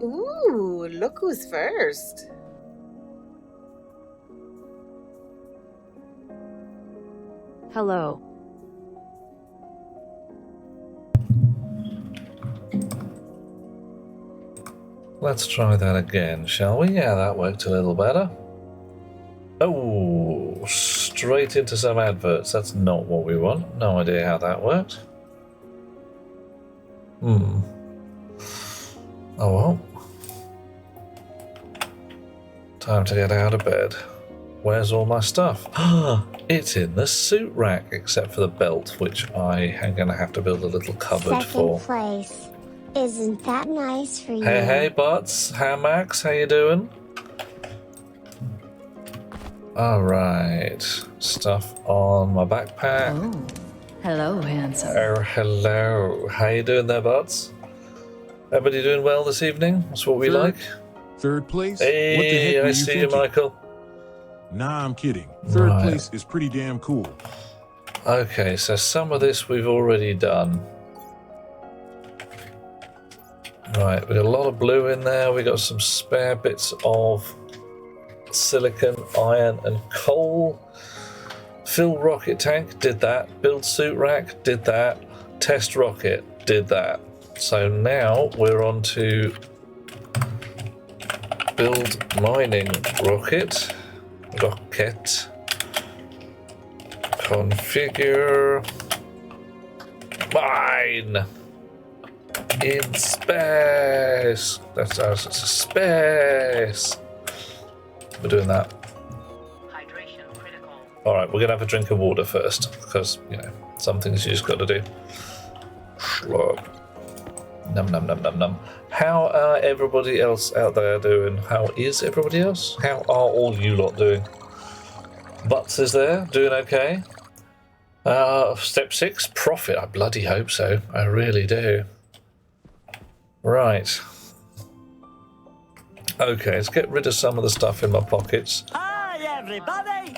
Ooh, look who's first. Hello. Let's try that again, shall we? Yeah, that worked a little better. Oh, straight into some adverts. That's not what we want. No idea how that worked. Oh well. Time to get out of bed. Where's all my stuff? It's in the suit rack, except for the belt, which I am going to have to build a little cupboard for. Second place. Isn't that nice for you? Hey, Butts. How Max? How you doing? Alright. Stuff on my backpack. Oh, hello, handsome. Oh, hello. How you doing there, Butts? Everybody doing well this evening? That's what we like. Third place? Hey, what the heck were I you see thinking? you, Michael. Nah, I'm kidding. Third Right. place is pretty damn cool. Okay, so some of this we've already done. Right, we got a lot of blue in there. We got some spare bits of silicon, iron, and coal. Fill rocket tank, did that. Build suit rack, did that. Test rocket, did that. So now we're on to build mining rocket. Configure mine in space. That's ours. It's a space. We're doing that. Hydration critical. All right, we're gonna have a drink of water first because you know some things you just got to do. Slurp. Num num num num num. How are everybody else out there doing? How is everybody else? How are all you lot doing? Butts is there, doing okay. Step 6, profit. I bloody hope so. I really do. Right. Okay, let's get rid of some of the stuff in my pockets. Hi, everybody!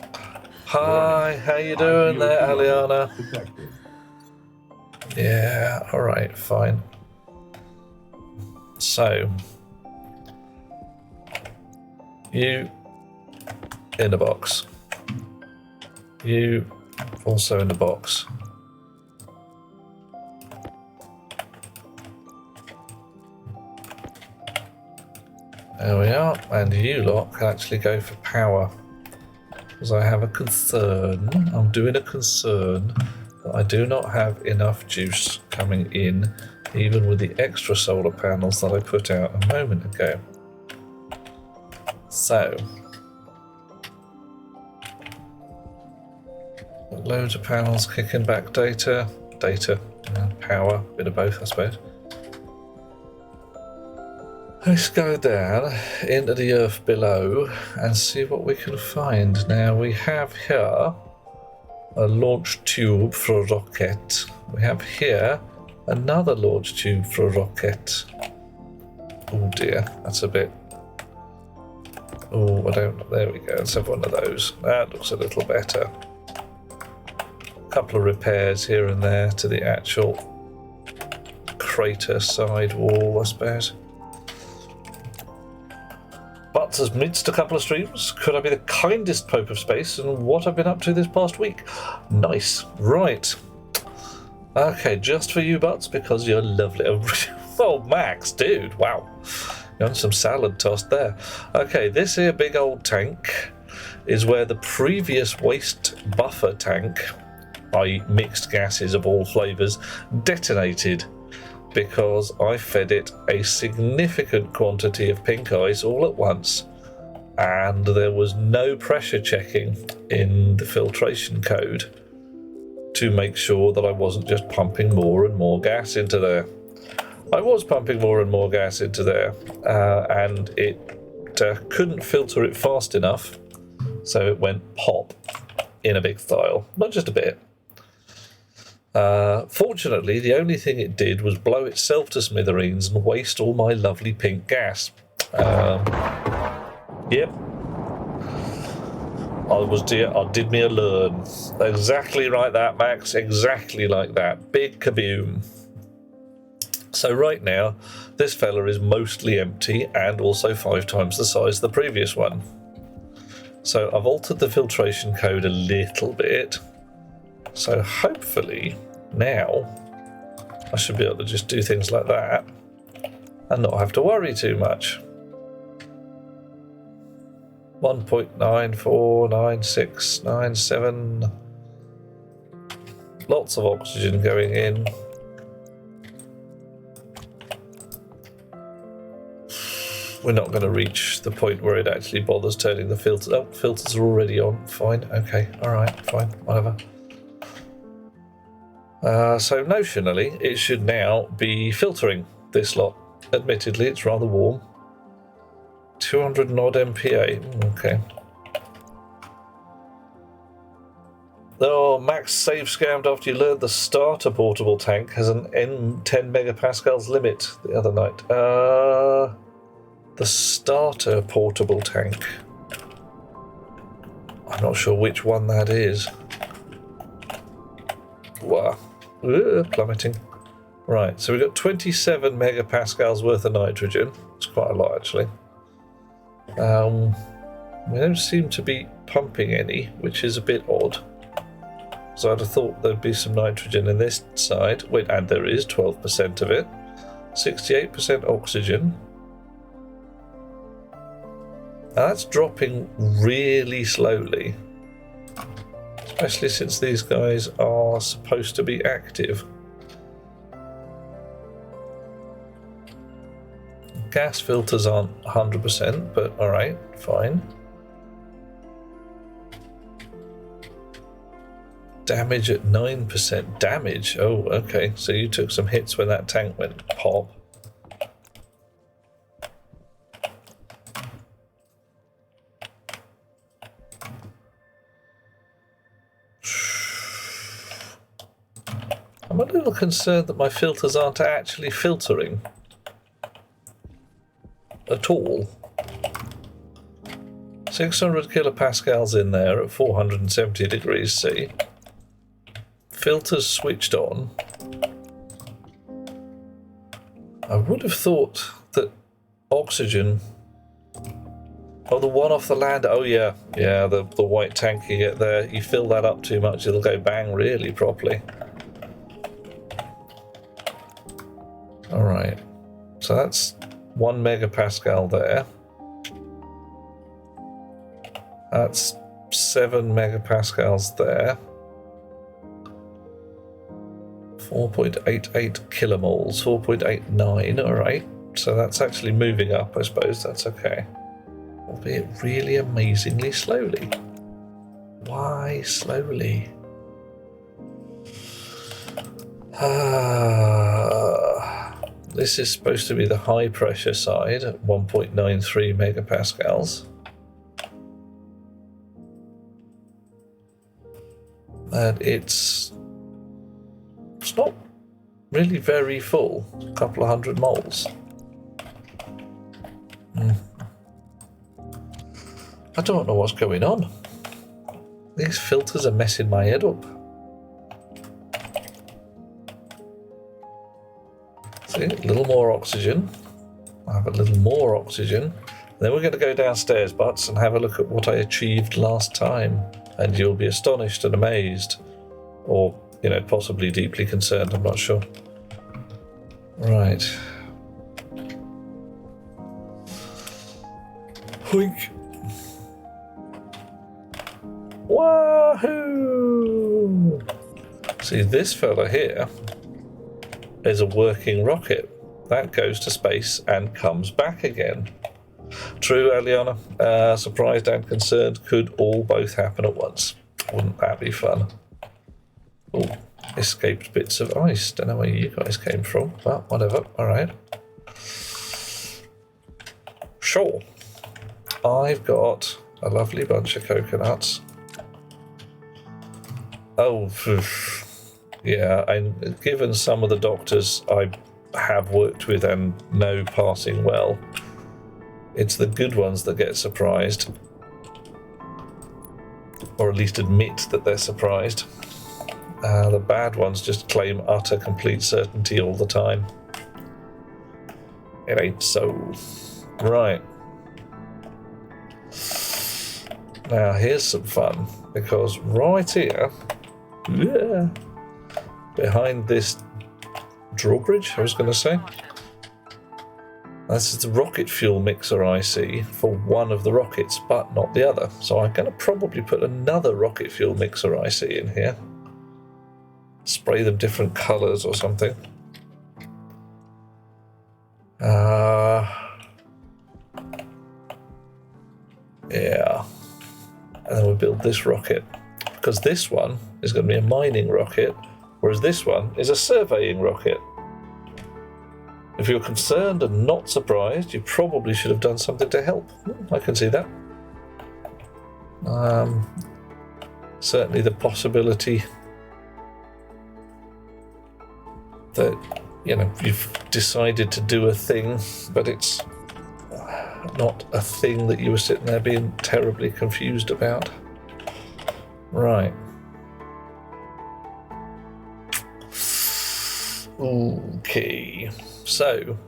Hi, how you doing there, Aliana? Yeah, alright, fine. So, you in the box. You also in the box. There we are, and you lot can actually go for power. Because I have a concern, I'm doing a concern, that I do not have enough juice coming in, even with the extra solar panels that I put out a moment ago. So, loads of panels kicking back data, and power, bit of both I suppose. Let's go down into the earth below and see what we can find. Now we have here a launch tube for a rocket. We have here another launch tube for a rocket. Oh dear, that's a bit... Oh, I don't... There we go, let's have one of those. That looks a little better. A couple of repairs here and there to the actual crater side wall, I suppose. Butts has missed a couple of streams. Could I be the kindest Pope of Space and what I've been up to this past week? Nice. Right. Okay, just for you, Butts, because you're lovely. Oh, Max, dude, wow. You want some salad tossed there. Okay, this here big old tank is where the previous waste buffer tank, i.e. mixed gases of all flavours, detonated because I fed it a significant quantity of pink ice all at once, and there was no pressure checking in the filtration code to make sure that I wasn't just pumping more and more gas into there. I was pumping more and more gas into there, and it couldn't filter it fast enough, so it went pop in a big style, not just a bit. Fortunately, the only thing it did was blow itself to smithereens and waste all my lovely pink gas. Yep. I did me a learn. Exactly like that, Max. Exactly like that. Big kaboom. So right now, this fella is mostly empty and also 5 times the size of the previous one. So I've altered the filtration code a little bit. So hopefully now I should be able to just do things like that and not have to worry too much. 1.949697. Lots of oxygen going in. We're not going to reach the point where it actually bothers turning the filters. Oh, filters are already on. Fine. Okay. All right. Fine. Whatever. So notionally, it should now be filtering this lot. Admittedly, it's rather warm. 200 and odd MPa. Okay. Oh, Max save scammed after you learned the starter portable tank has an N10 megapascals limit the other night. The starter portable tank. I'm not sure which one that is. Wow. Plummeting. Right, so we've got 27 megapascals worth of nitrogen. It's quite a lot, actually. We don't seem to be pumping any, which is a bit odd. So I'd have thought there'd be some nitrogen in this side. Wait, and there is 12% of it. 68% oxygen. Now that's dropping really slowly. Especially since these guys are supposed to be active. Gas filters aren't 100%, but alright, fine. Damage at 9%. Damage? Oh, okay. So you took some hits when that tank went pop. I'm a little concerned that my filters aren't actually filtering at all. 600 kilopascals in there at 470 degrees C. Filters switched on. I would have thought that oxygen... Oh, the one off the land. Oh, yeah. Yeah, the white tank you get there. You fill that up too much, it'll go bang really properly. Alright. So that's 1 megapascal there. That's 7 megapascals there. 4.88 kilomoles, 4.89, alright. So that's actually moving up, I suppose. That's okay. Albeit really amazingly slowly. Why slowly? This is supposed to be the high pressure side at 1.93 megapascals. And it's not really very full, a couple of hundred moles. I don't know what's going on. These filters are messing my head up. See, a little more oxygen. I have a little more oxygen. Then we're going to go downstairs, Butts, and have a look at what I achieved last time. And you'll be astonished and amazed. Or, you know, possibly deeply concerned, I'm not sure. Right. Hoink. Wahoo! See, this fella here is a working rocket. That goes to space and comes back again. True, Eliana. Surprised and concerned could all both happen at once. Wouldn't that be fun? Oh, escaped bits of ice. Don't know where you guys came from, but whatever. Alright. Sure. I've got a lovely bunch of coconuts. Oh, yeah, and given some of the doctors I have worked with and know passing well, it's the good ones that get surprised. Or at least admit that they're surprised. The bad ones just claim utter complete certainty all the time. It ain't so. Right. Now here's some fun, because right here, yeah, behind this drawbridge, I was going to say, this is the rocket fuel mixer IC for one of the rockets, but not the other. So I'm going to probably put another rocket fuel mixer IC in here. Spray them different colours or something. Yeah. And then we'll build this rocket. Because this one is going to be a mining rocket, whereas this one is a surveying rocket. If you're concerned and not surprised, you probably should have done something to help. I can see that. Certainly the possibility that, you know, you've decided to do a thing, but it's not a thing that you were sitting there being terribly confused about. Right. Okay. So.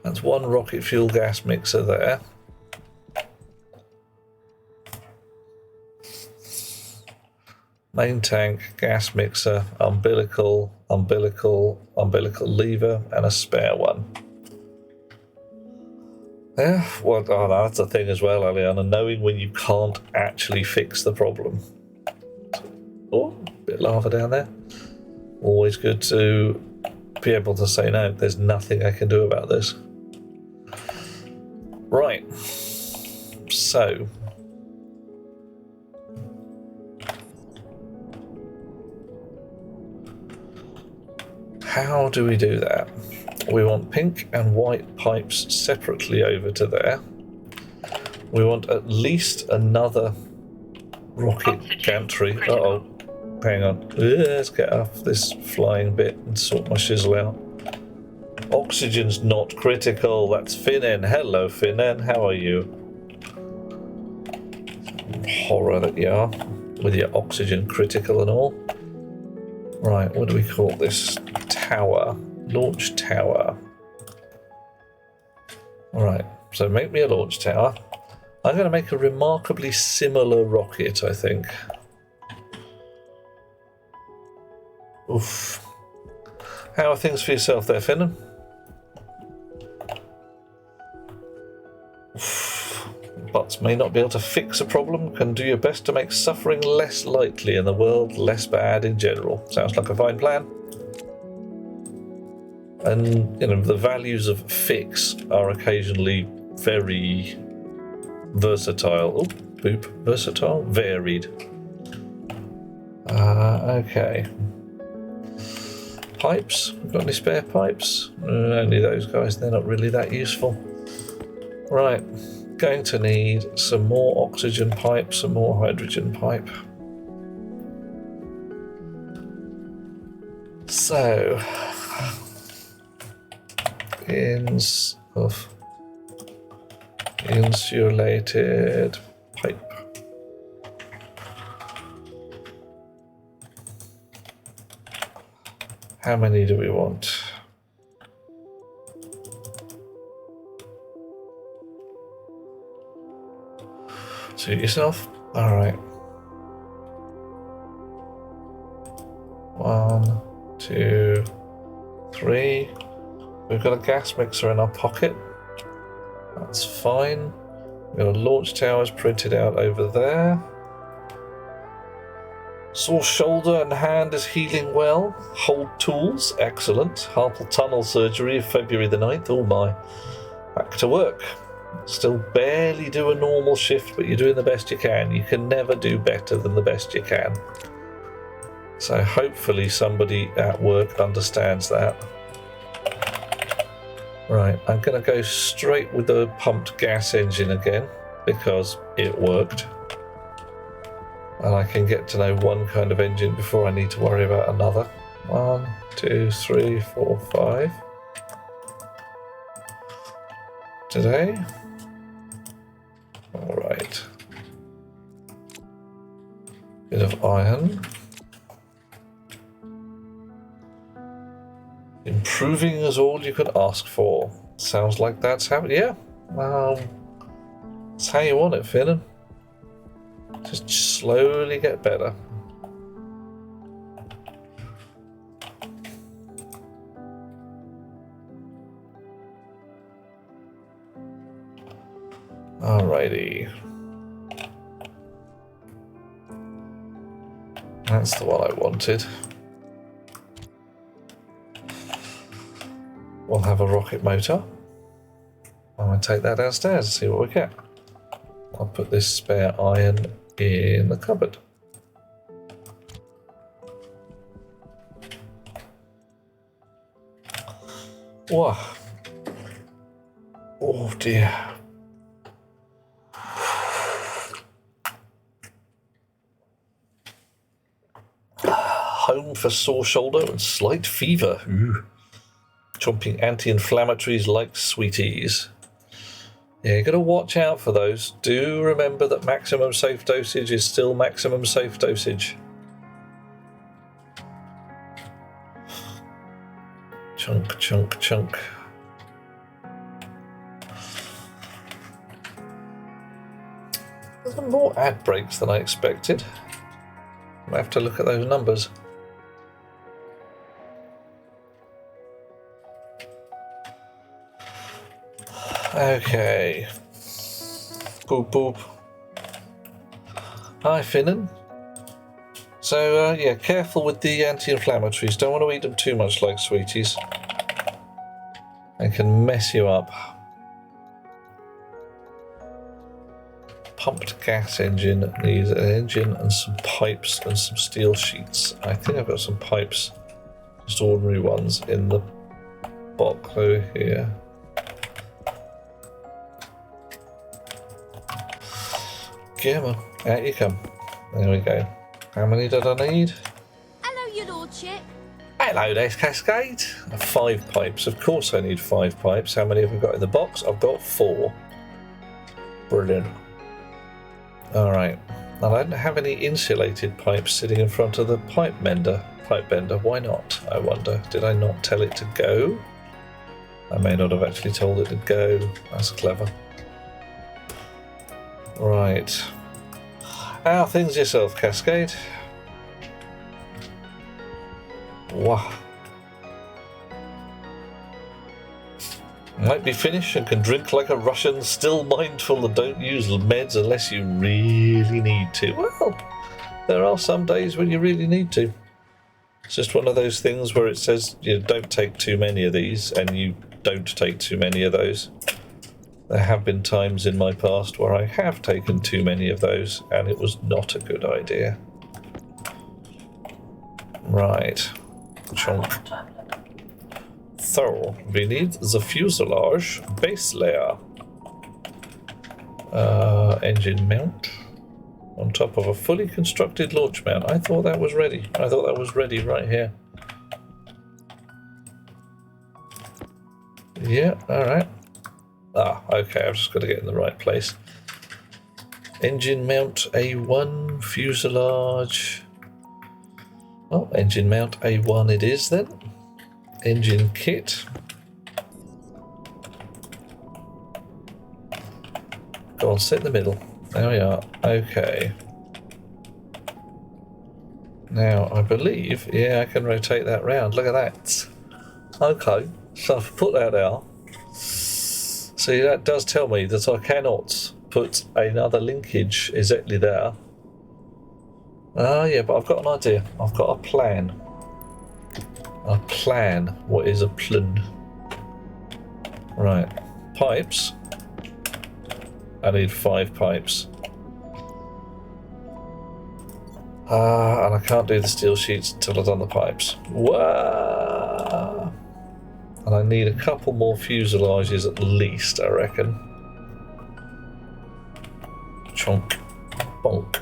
That's one rocket fuel gas mixer there. Main tank, gas mixer, umbilical lever, and a spare one. Yeah, well, oh, that's a thing as well, Aliana, knowing when you can't actually fix the problem. Oh, bit of lava down there. Always good to be able to say, no, there's nothing I can do about this. Right. So. How do we do that? We want pink and white pipes separately over to there. We want at least another rocket gantry. Uh-oh. Hang on. Let's get off this flying bit and sort my shizzle out. Oxygen's not critical. That's Finen. Hello, Finen. How are you? Horror that you are, with your oxygen critical and all. Right, what do we call this? Tower. Launch tower. Alright, so make me a launch tower. I'm going to make a remarkably similar rocket, I think. Oof. How are things for yourself there, Finnan? Bots may not be able to fix a problem, can do your best to make suffering less likely in the world, less bad in general. Sounds like a fine plan. And, you know, the values of fix are occasionally very versatile. Oh, boop. Versatile? Varied. Okay. Pipes? Got any spare pipes? Only those guys, they're not really that useful. Right. Going to need some more oxygen pipe, some more hydrogen pipe. So, ends of insulated pipe. How many do we want? Suit yourself. All right. 1, 2, 3. We've got a gas mixer in our pocket. That's fine. We've got launch towers printed out over there. Sore shoulder and hand is healing well. Hold tools, excellent. Harpal tunnel surgery of February the 9th. Oh my. Back to work. Still barely do a normal shift, but you're doing the best you can. You can never do better than the best you can. So hopefully somebody at work understands that. Right, I'm going to go straight with the pumped gas engine again, because it worked. And I can get to know one kind of engine before I need to worry about another. 1, 2, 3, 4, 5. Today. All right. Bit of iron. Improving is all you can ask for. Sounds like that's how. Yeah. That's how you want it, Finnan. Just slowly get better. Alrighty. That's the one I wanted. We'll have a rocket motor. I'm going to take that downstairs and see what we get. I'll put this spare iron in the cupboard. Wow. Oh dear. Home for sore shoulder and slight fever. Ooh. Chomping anti-inflammatories like sweeties. Yeah, you got to watch out for those. Do remember that maximum safe dosage is still maximum safe dosage. Chunk, chunk, chunk. There's more ad breaks than I expected. I have to look at those numbers. Okay. Boop boop. Hi, Finnan. So, yeah, careful with the anti-inflammatories. Don't want to eat them too much like sweeties. They can mess you up. Pumped gas engine needs an engine and some pipes and some steel sheets. I think I've got some pipes, just ordinary ones, in the box over here. Come on, out you come. There we go. How many did I need? Hello, your lordship. Hello there, Cascade. 5 pipes. Of course I need 5 pipes. How many have we got in the box? I've got 4. Brilliant. Alright. I don't have any insulated pipes sitting in front of the pipe bender. Why not, I wonder? Did I not tell it to go? I may not have actually told it to go. That's clever. Right. How are things yourself, Cascade? Wow. Might be finished and can drink like a Russian, still mindful and don't use meds unless you really need to. Well, there are some days when you really need to. It's just one of those things where it says you don't take too many of these, and you don't take too many of those. There have been times in my past where I have taken too many of those, and it was not a good idea. Right. Chunk. So, we need the fuselage base layer. Engine mount. On top of a fully constructed launch mount. I thought that was ready. I thought that was ready right here. Yeah, alright. Ah, okay, I've just got to get in the right place. Engine mount A1, fuselage. Oh, engine mount A1 it is then. Engine kit. Go on, sit in the middle. There we are. Okay. Now, I believe, yeah, I can rotate that round. Look at that. Okay, so I've put that out. See, that does tell me that I cannot put another linkage exactly there. Yeah, but I've got an idea. I've got a plan. A plan. What is a plan? Right. Pipes. I need 5 pipes. And I can't do the steel sheets until I've done the pipes. Whoa! And I need a couple more fuselages at least, I reckon. Chunk. Bonk.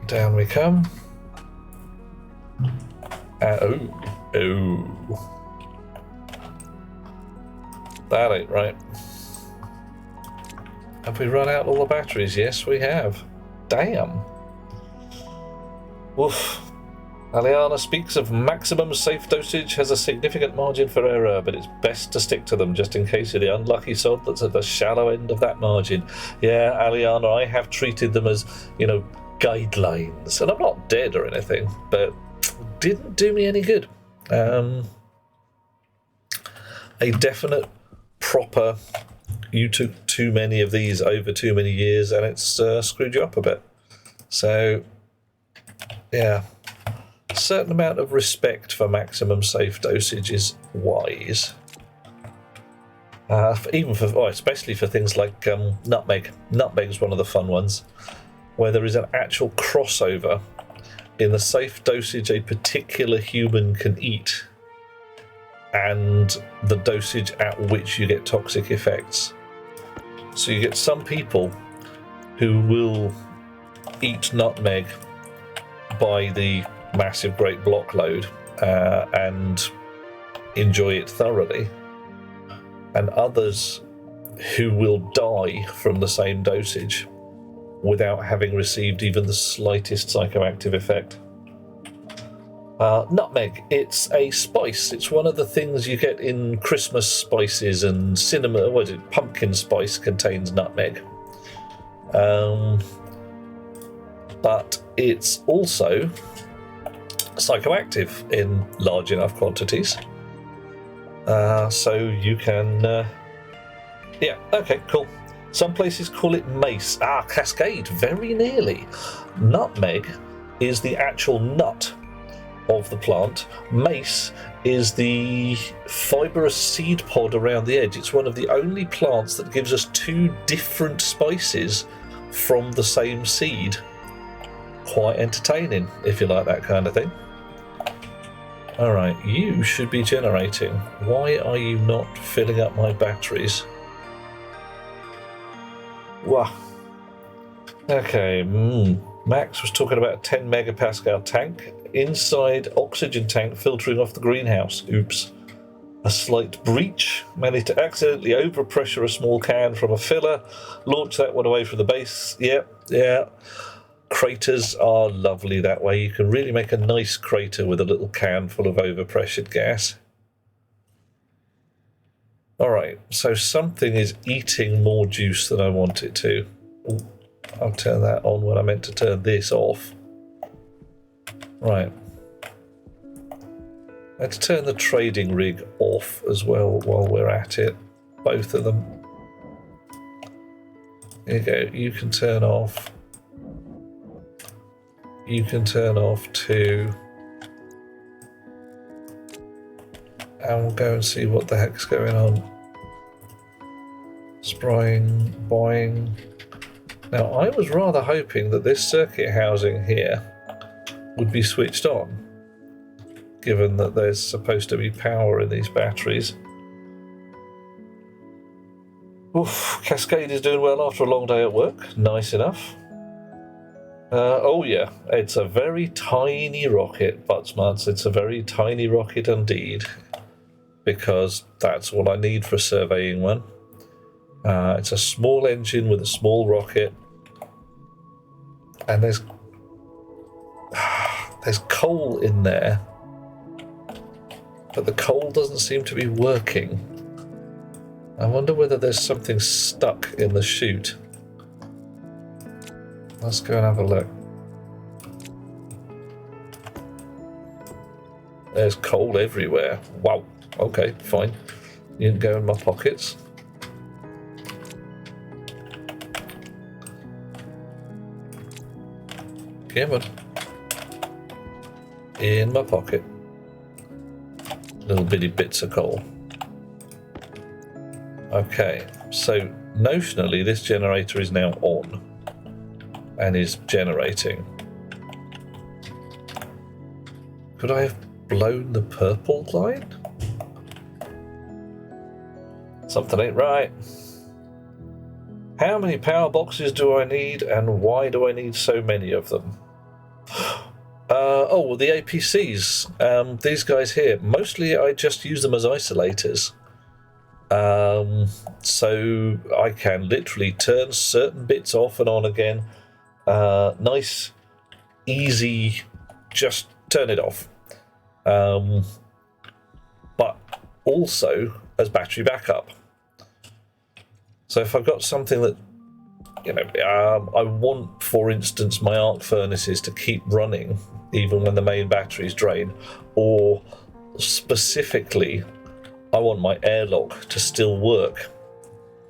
Down we come. Oh. That ain't right. Have we run out all the batteries? Yes, we have. Damn. Oof. Aliana speaks of maximum safe dosage has a significant margin for error, but it's best to stick to them just in case you're the unlucky sod that's at the shallow end of that margin. Yeah, Aliana, I have treated them as, guidelines. And I'm not dead or anything, but didn't do me any good. A definite, proper, you took too many of these over too many years and it's screwed you up a bit. So, yeah. A certain amount of respect for maximum safe dosage is wise. Especially for things like nutmeg. Nutmeg is one of the fun ones, where there is an actual crossover in the safe dosage a particular human can eat and the dosage at which you get toxic effects. So you get some people who will eat nutmeg by the massive great block load and enjoy it thoroughly, and others who will die from the same dosage without having received even the slightest psychoactive effect. Nutmeg, it's a spice. It's one of the things you get in Christmas spices and cinnamon. Pumpkin spice contains nutmeg. But it's also psychoactive in large enough quantities. So you can... yeah, okay, cool. Some places call it mace. Cascade, very nearly. Nutmeg is the actual nut of the plant. Mace is the fibrous seed pod around the edge. It's one of the only plants that gives us two different spices from the same seed. Quite entertaining, if you like that kind of thing. Alright, you should be generating. Why are you not filling up my batteries? Wow. Okay, Max was talking about a 10 megapascal tank. Inside oxygen tank filtering off the greenhouse. Oops. A slight breach. Managed to accidentally overpressure a small can from a filler. Launch that one away from the base. Yeah. Craters are lovely that way. You can really make a nice crater with a little can full of overpressured gas. Alright, so something is eating more juice than I want it to. Ooh, I'll turn that on when I meant to turn this off. Right. Let's turn the trading rig off as well while we're at it. Both of them. Here you go. You can turn off. You can turn off too. And we'll go and see what the heck's going on. Spraying, buying. Now, I was rather hoping that this circuit housing here would be switched on, given that there's supposed to be power in these batteries. Oof, Cascade is doing well after a long day at work. Nice enough. Oh yeah, it's a very tiny rocket, Buttsmuts. It's a very tiny rocket indeed, because that's all I need for a surveying one. It's a small engine with a small rocket, and there's coal in there, but the coal doesn't seem to be working. I wonder whether there's something stuck in the chute. Let's go and have a look. There's coal everywhere. Wow. Okay, fine. You can go in my pockets. Come on. In my pocket. Little bitty bits of coal. Okay, so notionally this generator is now on and is generating. Could I have blown the purple line? Something ain't right. How many power boxes do I need, and why do I need so many of them? Well, the APCs. These guys here, mostly I just use them as isolators. So I can literally turn certain bits off and on again. Nice, easy, just turn it off. But also as battery backup. So if I've got something that, I want, for instance, my arc furnaces to keep running even when the main batteries drain, or specifically, I want my airlock to still work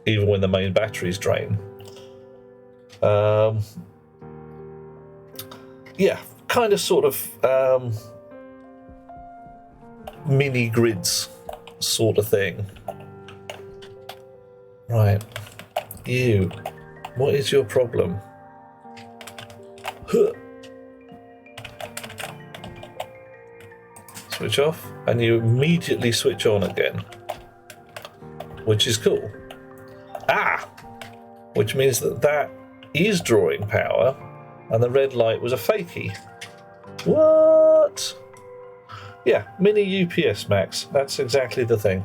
even when the main batteries drain. Yeah, kind of sort of mini grids sort of thing. Right. You. What is your problem? Huh. Switch off, and you immediately switch on again, which is cool. Which means that is drawing power, and the red light was a fakie. What? Yeah, mini UPS, Max. That's exactly the thing.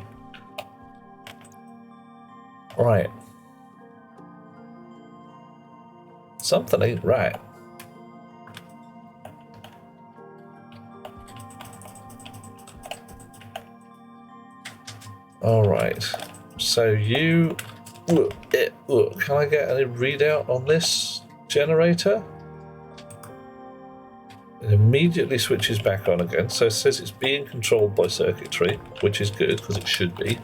Right. Something ain't right. All right. So you... can I get any readout on this generator? It immediately switches back on again. So it says it's being controlled by circuitry, which is good because it should be.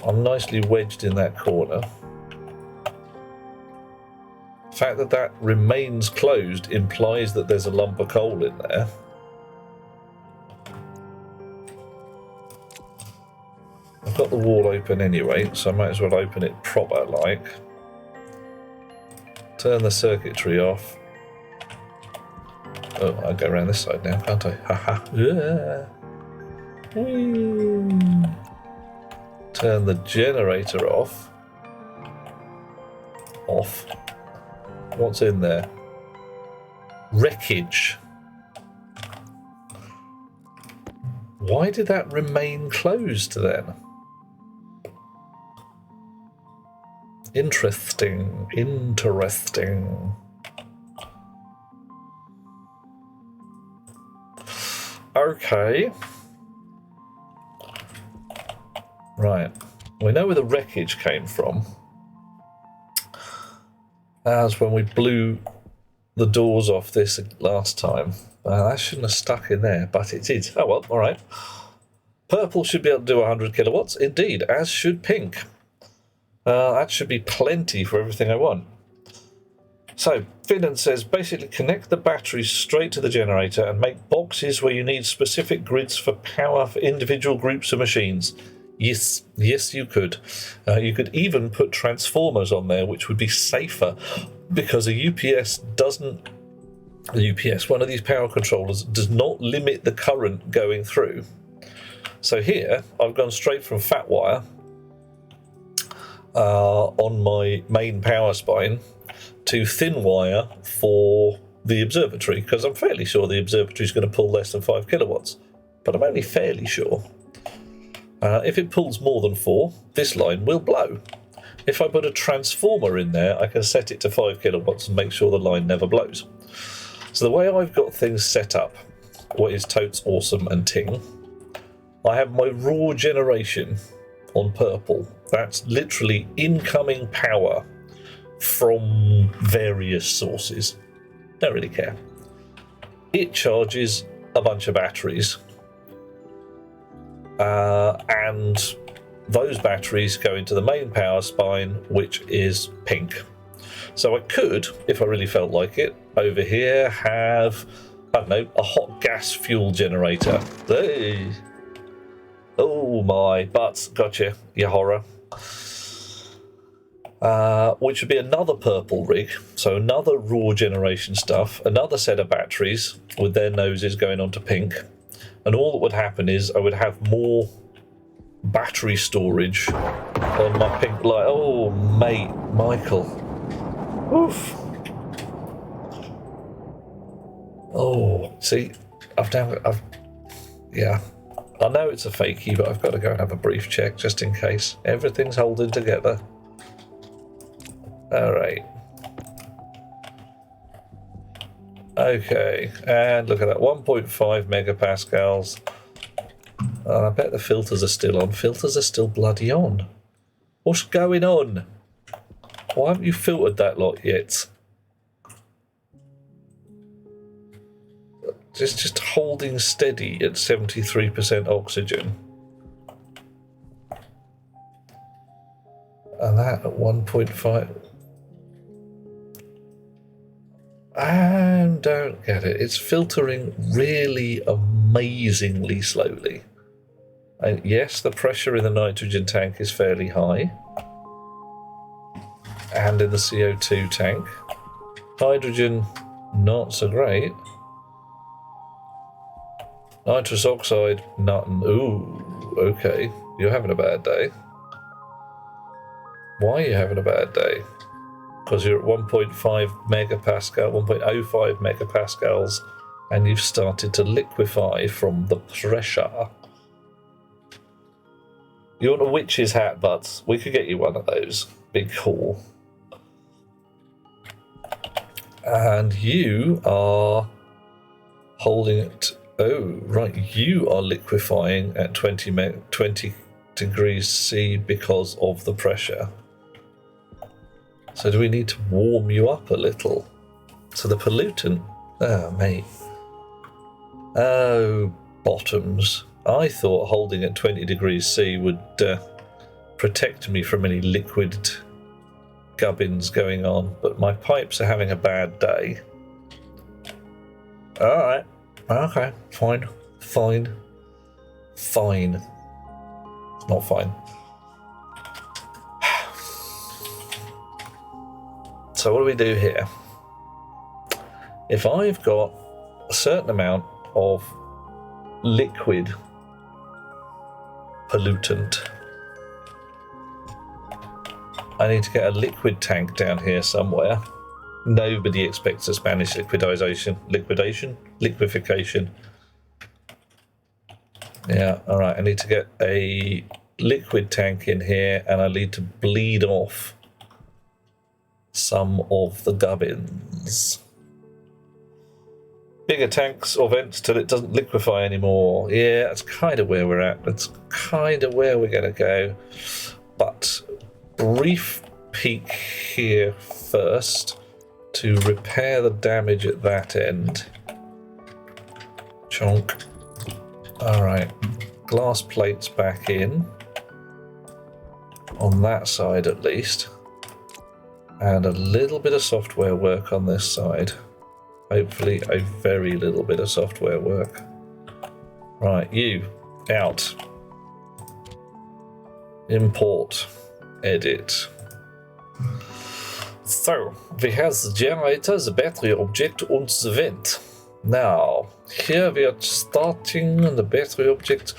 I'm nicely wedged in that corner. The fact that that remains closed implies that there's a lump of coal in there. I've got the wall open anyway, so I might as well open it proper like. Turn the circuitry off. Oh, I'll go around this side now, can't I? Haha. Yeah. Turn the generator off. Off. What's in there? Wreckage. Why did that remain closed then? Interesting. Okay. Right. We know where the wreckage came from. As when we blew the doors off this last time. That shouldn't have stuck in there, but it did. Oh well, alright. Purple should be able to do 100 kilowatts. Indeed, as should pink. That should be plenty for everything I want. So, Finland says, basically connect the batteries straight to the generator and make boxes where you need specific grids for power for individual groups of machines. Yes, you could. You could even put transformers on there, which would be safer, because a UPS doesn't... A UPS, one of these power controllers, does not limit the current going through. So here, I've gone straight from fat wire on my main power spine to thin wire for the observatory, because I'm fairly sure the observatory is going to pull less than 5 kilowatts, but I'm only fairly sure. If it pulls more than 4, this line will blow. If I put a transformer in there, I can set it to 5 kilowatts and make sure the line never blows. So the way I've got things set up, what is totes awesome and ting, I have my raw generation on purple. That's literally incoming power from various sources. Don't really care. It charges a bunch of batteries. And those batteries go into the main power spine, which is pink. So I could, if I really felt like it, over here have, I don't know, a hot gas fuel generator. Hey. Oh my butts, gotcha, you horror. Which would be another purple rig, so another raw generation stuff, another set of batteries with their noses going onto pink. And all that would happen is I would have more battery storage on my pink light. Oh, mate, Michael. Oof. Oh, see, yeah. I know it's a fakie, but I've got to go and have a brief check just in case. Everything's holding together. All right. Okay, and look at that, 1.5 megapascals. I bet the filters are still on. Filters are still bloody on. What's going on? Why haven't you filtered that lot yet? Just holding steady at 73% oxygen. And that at 1.5. I don't get it. It's filtering really amazingly slowly. And yes, the pressure in the nitrogen tank is fairly high. And in the CO2 tank. Hydrogen, not so great. Nitrous oxide, nothing. Ooh, okay. You're having a bad day. Why are you having a bad day? Because you're at 1.5 megapascal, 1.05 megapascals, and you've started to liquefy from the pressure. You want a witch's hat, Butts? We could get you one of those. Big cool. And you are holding it. Oh, right. You are liquefying at 20 degrees C because of the pressure. So do we need to warm you up a little? So the pollutant... Oh, mate. Oh, bottoms. I thought holding at 20 degrees C would protect me from any liquid gubbins going on, but my pipes are having a bad day. Alright. Okay. Fine. Fine. Fine. It's not fine. So what do we do here? If I've got a certain amount of liquid pollutant, I need to get a liquid tank down here somewhere. Nobody expects a Spanish liquefaction. Yeah, alright, I need to get a liquid tank in here, and I need to bleed off some of the gubbins. Bigger tanks or vents till it doesn't liquefy anymore. Yeah, that's kind of where we're at. That's kind of where we're going to go. But brief peek here first to repair the damage at that end. Chonk. Alright. Glass plates back in. On that side at least. And a little bit of software work on this side. Hopefully a very little bit of software work. Right, you, out. Import, edit. So, we have the generator, the battery object, and the vent. Now, here we are starting the battery object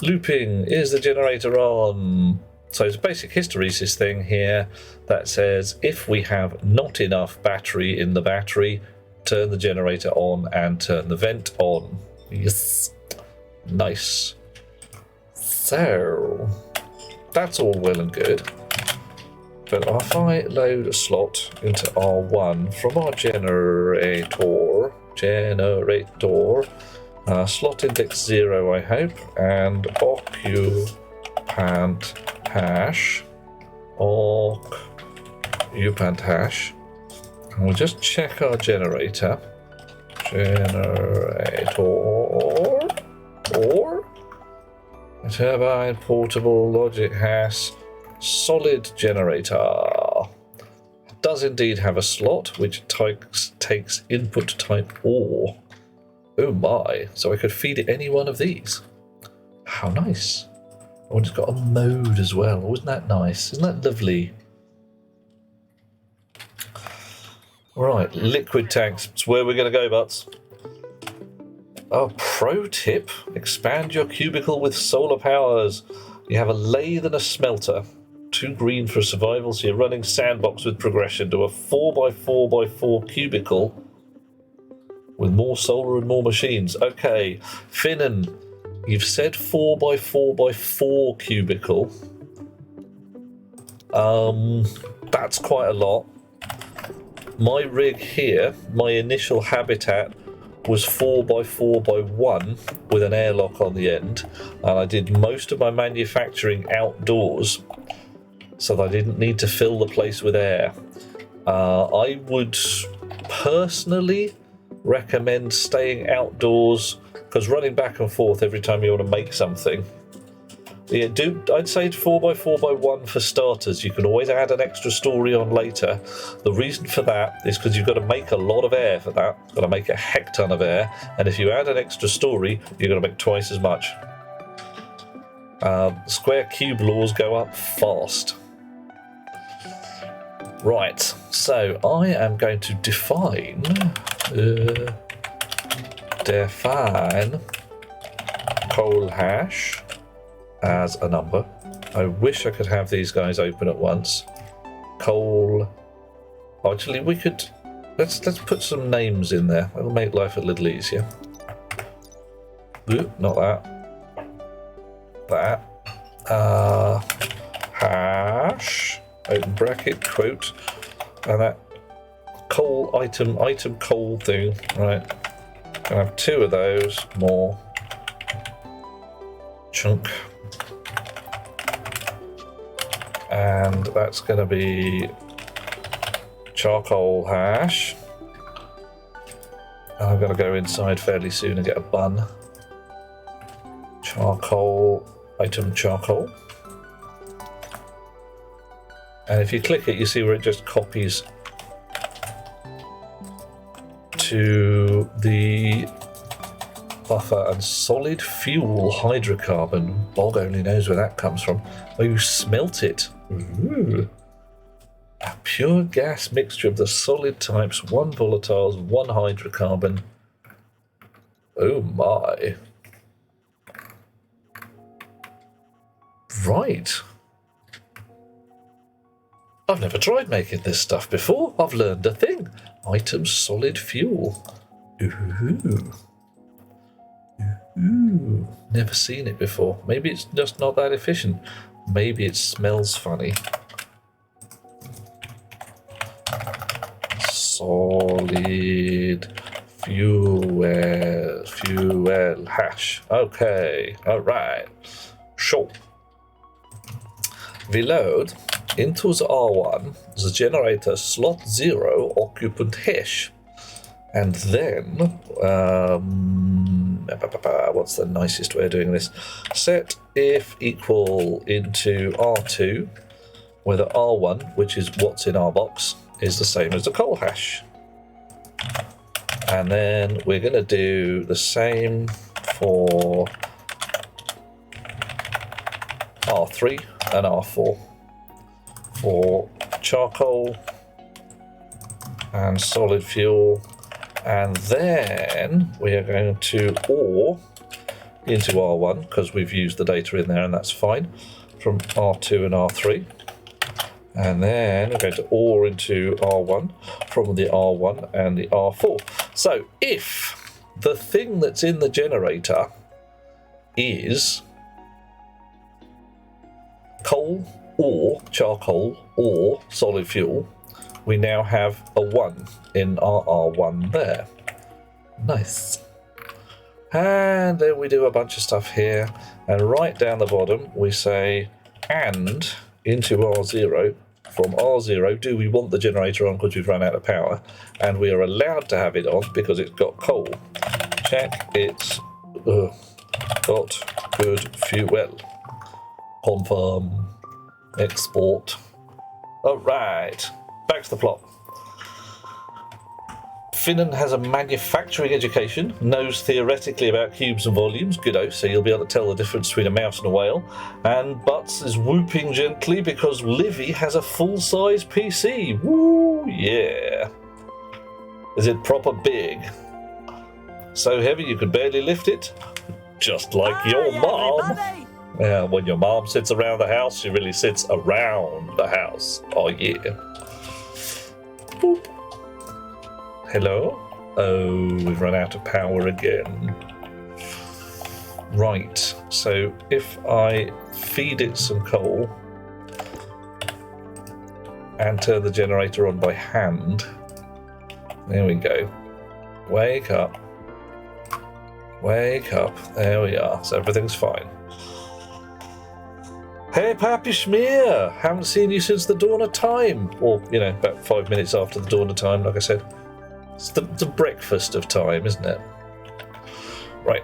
looping. Is the generator on? So it's a basic hysteresis thing here that says if we have not enough battery in the battery, turn the generator on and turn the vent on. Yes. Nice. So, that's all well and good. But if I load a slot into R1 from our generator, slot index 0 I hope, and occupant hash, and we'll just check our generator. Or turbine, portable, logic hash, solid generator. It does indeed have a slot which takes input type OR. Oh my, so I could feed it any one of these. How nice. Oh, and it's got a mode as well. Wasn't that nice? Isn't that lovely? Right, liquid tanks. It's where we're going to go, Butts. Oh, pro tip. Expand your cubicle with solar powers. You have a lathe and a smelter. 2 green for survival, so you're running sandbox with progression to a 4x4x4 cubicle with more solar and more machines. Okay, Finnan, you've said 4x4x4 cubicle. That's quite a lot. my rig here, my initial habitat was 4x4x1 with an airlock on the end, and I did most of my manufacturing outdoors so that I didn't need to fill the place with air. I would personally recommend staying outdoors, because running back and forth every time you want to make something. Yeah, I'd say 4x4x1 for starters. You can always add an extra story on later. The reason for that is because you've got to make a lot of air for that. You've got to make a heck ton of air, and if you add an extra story, you're going to make twice as much. Square cube laws go up fast. Right, so I am going to define coal hash as a number. I wish I could have these guys open at once. Coal. Actually, we could. Let's put some names in there. It'll make life a little easier. Ooh, not that. That. Hash. Open bracket, quote, and that coal item coal thing. Right. Gonna have 2 of those more. Chunk. And that's going to be charcoal hash. And I'm going to go inside fairly soon and get a bun. Charcoal, item charcoal. And if you click it, you see where it just copies to the buffer. And solid fuel hydrocarbon. Bog only knows where that comes from. Oh, you smelt it. Ooh. A pure gas mixture of the solid types, 1 volatiles, 1 hydrocarbon. Oh my. Right. I've never tried making this stuff before. I've learned a thing. Item solid fuel. Ooh. Ooh. Never seen it before. Maybe it's just not that efficient. Maybe it smells funny. Solid fuel hash. Okay, alright. Sure. Reload into the R1, the generator slot 0 occupant hash. And then, what's the nicest way of doing this? Set if equal into R2, where the R1, which is what's in our box, is the same as the coal hash. And then we're going to do the same for R3 and R4 for charcoal and solid fuel. And then we are going to OR into R1 because we've used the data in there and that's fine, from R2 and R3. And then we're going to OR into R1 from the R1 and the R4. So if the thing that's in the generator is coal or charcoal or solid fuel, we now have a 1 in our R1 there. Nice. And then we do a bunch of stuff here, and right down the bottom we say and into R0. From R0, do we want the generator on because we've run out of power? And we are allowed to have it on because it's got coal. Check it's got good fuel. Confirm. Export. Alright, back to the plot. Finnan has a manufacturing education, knows theoretically about cubes and volumes, goodo, so you'll be able to tell the difference between a mouse and a whale. And Butts is whooping gently because Livy has a full-size PC. Woo, yeah. Is it proper big? So heavy you could barely lift it? Just like your mom. Everybody. Yeah, when your mom sits around the house, she really sits around the house. Oh, yeah. Boop. Hello? Oh, we've run out of power again. Right, so if I feed it some coal and turn the generator on by hand, There we go. Wake up. Wake up. There we are. So everything's fine. Hey, Pappy Schmear! Haven't seen you since the dawn of time. Or, you know, about 5 minutes after the dawn of time, like I said. It's the breakfast of time, isn't it? Right.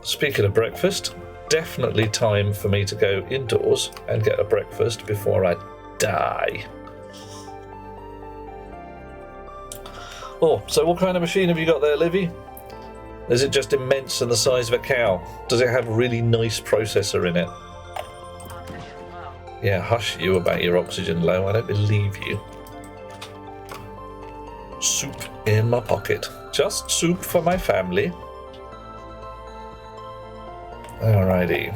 Speaking of breakfast, definitely time for me to go indoors and get a breakfast before I die. Oh, so what kind of machine have you got there, Livy? Is it just immense and the size of a cow? Does it have a really nice processor in it? Yeah, hush you about your oxygen low. I don't believe you. Soup in my pocket. Just soup for my family. Alrighty.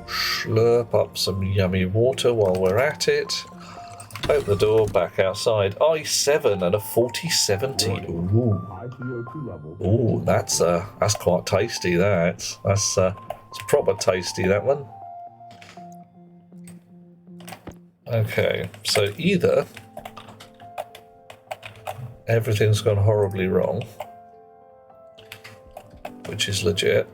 Slurp up some yummy water while we're at it. Open the door, back outside. I7 and a 4070. Ooh. Ooh, that's quite tasty, that. That's proper tasty, that one. Okay, so either everything's gone horribly wrong, which is legit,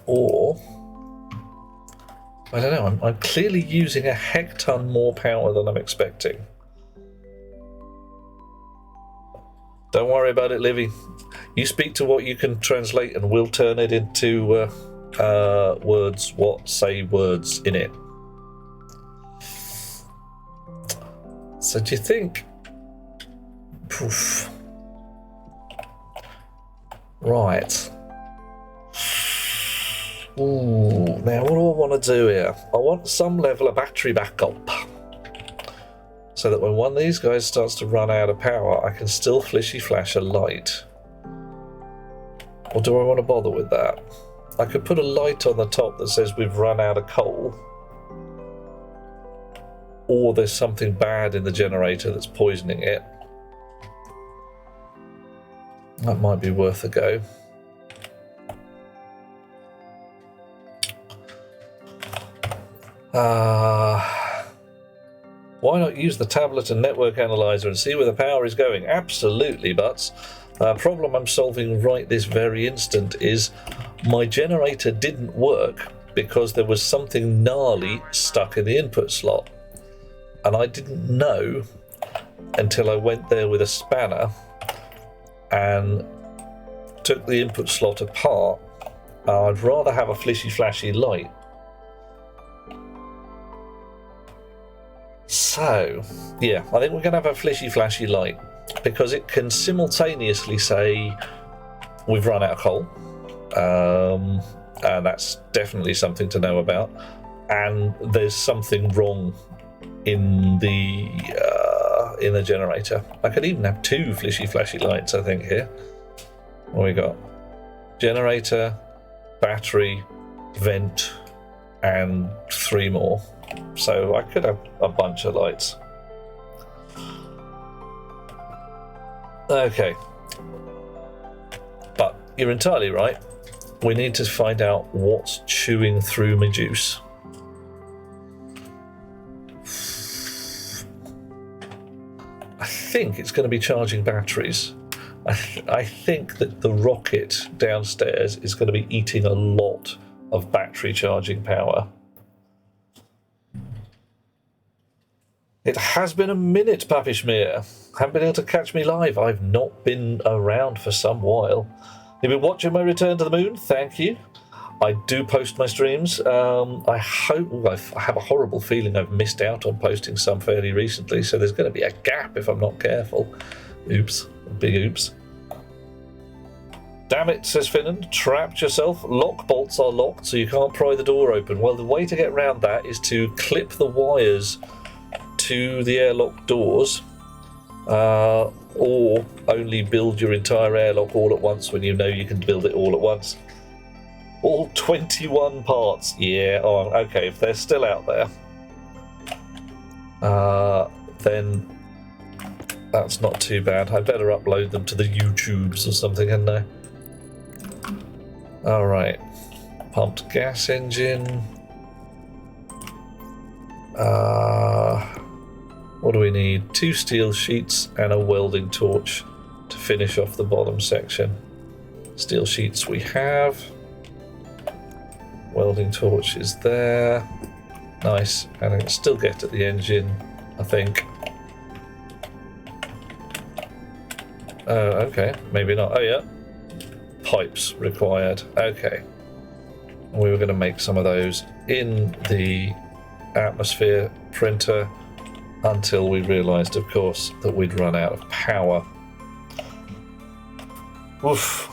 or I don't know, I'm clearly using a heck-ton more power than I'm expecting. Don't worry about it, Livy. You speak to what you can translate and we'll turn it into words what say words in it. So do you think... Poof. Right. Ooh, now what do I want to do here? I want some level of battery backup. So that when one of these guys starts to run out of power, I can still flash a light. Or do I want to bother with that? I could put a light on the top that says we've run out of coal. Or there's something bad in the generator that's poisoning it. That might be worth a go. Why not use the tablet and network analyzer and see where the power is going? Absolutely, Butts. Problem I'm solving right this very instant is my generator didn't work because there was something gnarly stuck in the input slot. And I didn't know until I went there with a spanner and took the input slot apart. I'd rather have a flashy light. So, yeah, I think we're going to have a flashy light because it can simultaneously say we've run out of coal, and that's definitely something to know about, and there's something wrong in the generator. I could even have two flashy lights, I think, here. What we got? Generator, battery, vent, and 3 more. So I could have a bunch of lights. Okay. But you're entirely right. We need to find out what's chewing through my juice. I think it's going to be charging batteries. I think that the rocket downstairs is going to be eating a lot of battery charging power. It has been a minute, Pappy Schmear. Haven't been able to catch me live. I've not been around for some while. You've been watching my return to the moon? Thank you. I do post my streams. I hope... I have a horrible feeling I've missed out on posting some fairly recently, so there's going to be a gap if I'm not careful. Oops. Big oops. Damn it, says Finnan. Trapped yourself. Lock bolts are locked, so you can't pry the door open. Well, the way to get around that is to clip the wires to the airlock doors, or only build your entire airlock all at once when you know you can build it all at once. All 21 parts. Yeah, oh, okay, if they're still out there, then that's not too bad. I'd better upload them to the YouTubes or something, hadn't I? Alright. Pumped gas engine. What do we need? 2 steel sheets and a welding torch to finish off the bottom section. Steel sheets we have. Welding torch is there. Nice. And I can still get at the engine, I think. Okay. Maybe not. Oh, yeah. Pipes required. Okay. We were going to make some of those in the atmosphere printer until we realised, of course, that we'd run out of power. Oof.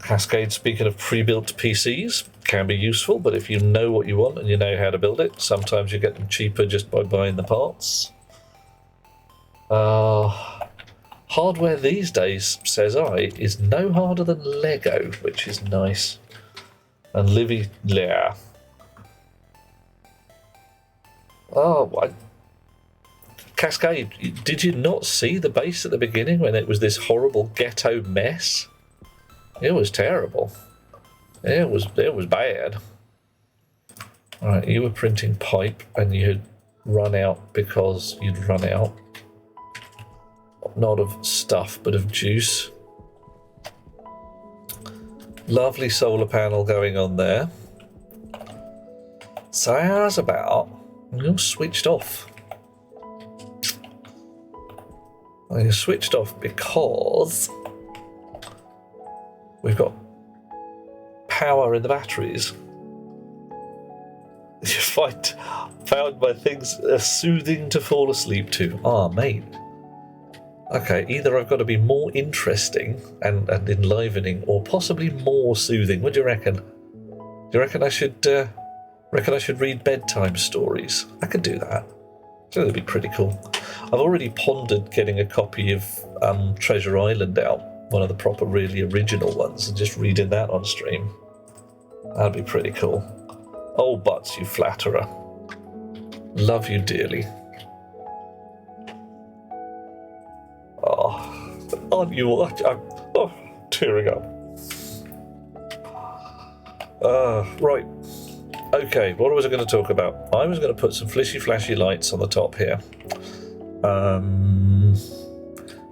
Cascade, speaking of pre-built PCs, can be useful, but if you know what you want and you know how to build it, sometimes you get them cheaper just by buying the parts. Hardware these days, says I, is no harder than Lego, which is nice. And Livy, yeah. Oh, what? Cascade, did you not see the base at the beginning when it was this horrible ghetto mess? It was terrible. It was bad. Alright, you were printing pipe and you had run out because you'd run out. Not of stuff, but of juice. Lovely solar panel going on there. So how's about you're switched off? Well, you're switched off because we've got power in the batteries. You found my things soothing to fall asleep to. Ah, mate. Okay, either I've got to be more interesting and enlivening, or possibly more soothing. What do you reckon? Do you reckon I should read bedtime stories? I could do that. I think that'd be pretty cool. I've already pondered getting a copy of Treasure Island out, one of the proper, really original ones, and just reading that on stream. That'd be pretty cool. Oh, Butts, you flatterer. Love you dearly. Aren't you? I'm tearing up. Right. Okay, what was I going to talk about? I was going to put some flashy lights on the top here.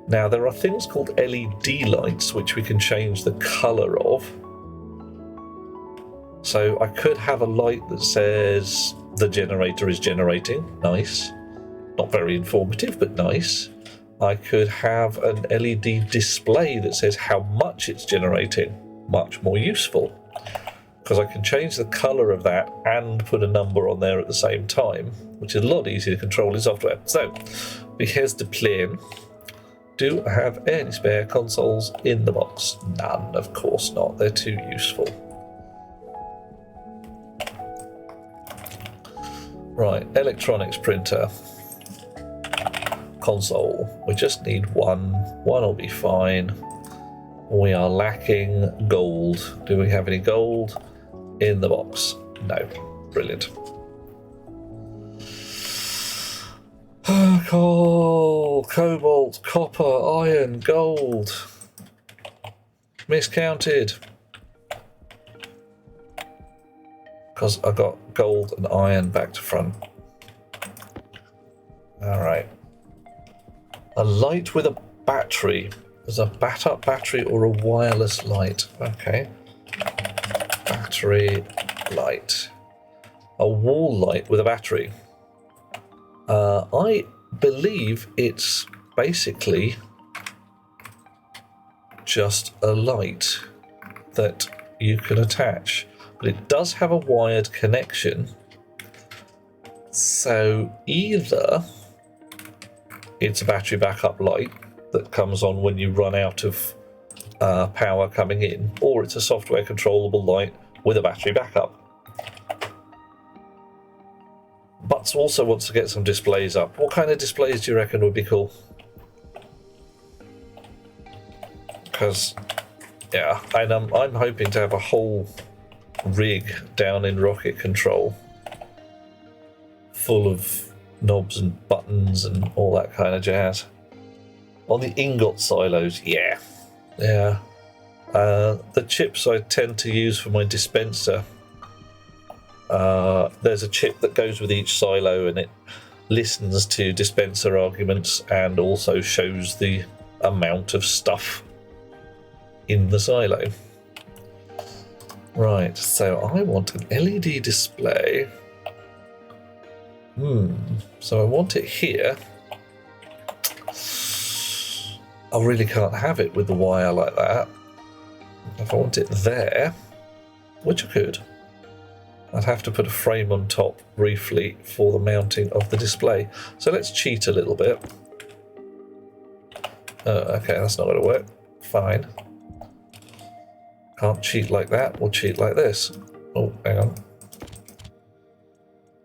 Now, there are things called LED lights which we can change the colour of. So I could have a light that says the generator is generating. Nice. Not very informative, but nice. I could have an LED display that says how much it's generating. Much more useful, because I can change the colour of that and put a number on there at the same time, which is a lot easier to control in software. So, here's the plan. Do I have any spare consoles in the box? None, of course not. They're too useful. Right, electronics printer. Console. We just need one. One will be fine. We are lacking gold. Do we have any gold in the box? No. Brilliant. Coal, cobalt, copper, iron, gold. Miscounted. Because I got gold and iron back to front. Alright. A light with a battery. There's a bat-up battery or a wireless light. Okay. Battery light. A wall light with a battery. I believe it's basically just a light that you can attach. But it does have a wired connection. So either it's a battery backup light that comes on when you run out of power coming in, or it's a software controllable light with a battery backup. Butts also wants to get some displays up. What kind of displays do you reckon would be cool? Because, yeah, and I'm hoping to have a whole rig down in Rocket Control full of knobs and buttons and all that kind of jazz. On the ingot silos, yeah. The chips I tend to use for my dispenser there's a chip that goes with each silo, and it listens to dispenser arguments and also shows the amount of stuff in the silo. Right, so I want an LED display. So I want it here. I really can't have it with the wire like that. If I want it there, which I could, I'd have to put a frame on top briefly for the mounting of the display. So let's cheat a little bit. Okay, that's not going to work. Fine. Can't cheat like that. We'll cheat like this. Oh, hang on.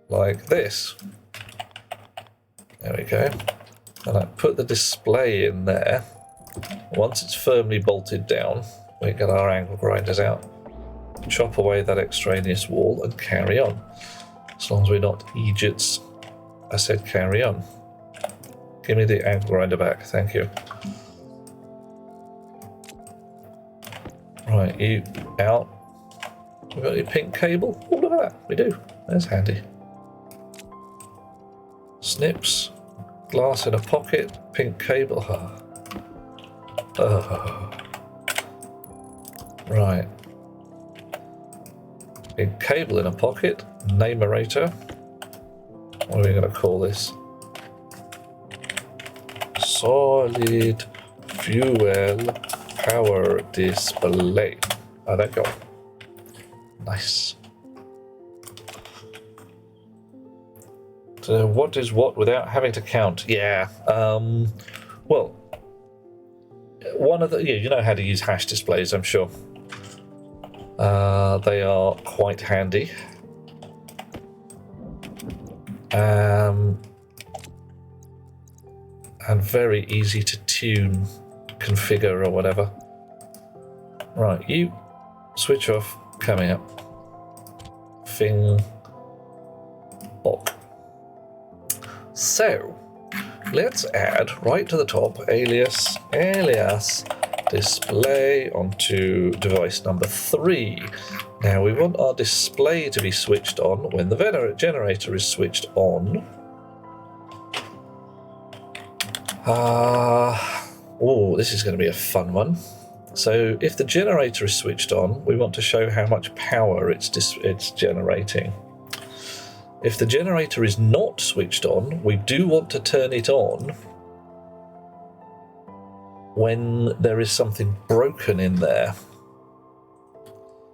Like this. There we go. And I put the display in there. Once it's firmly bolted down, we get our angle grinders out, chop away that extraneous wall and carry on. As long as we're not idiots, I said carry on. Give me the angle grinder back, thank you. Right, you out. We've got your pink cable. Oh, look at that, we do. That's handy. Snips, glass in a pocket, pink cable. Right. Pink cable in a pocket, namerator. What are we going to call this? Solid fuel power display. Oh, there you go. Nice. So what is what without having to count? Yeah. Well, one of the you know how to use hash displays, I'm sure. They are quite handy. And very easy to tune, configure, or whatever. Right, you switch off, coming up. Fing. Bok. So, let's add right to the top alias display onto device number 3. Now we want our display to be switched on when the generator is switched on. Oh, this is going to be a fun one. So if the generator is switched on, we want to show how much power it's generating. If the generator is not switched on, we do want to turn it on when there is something broken in there.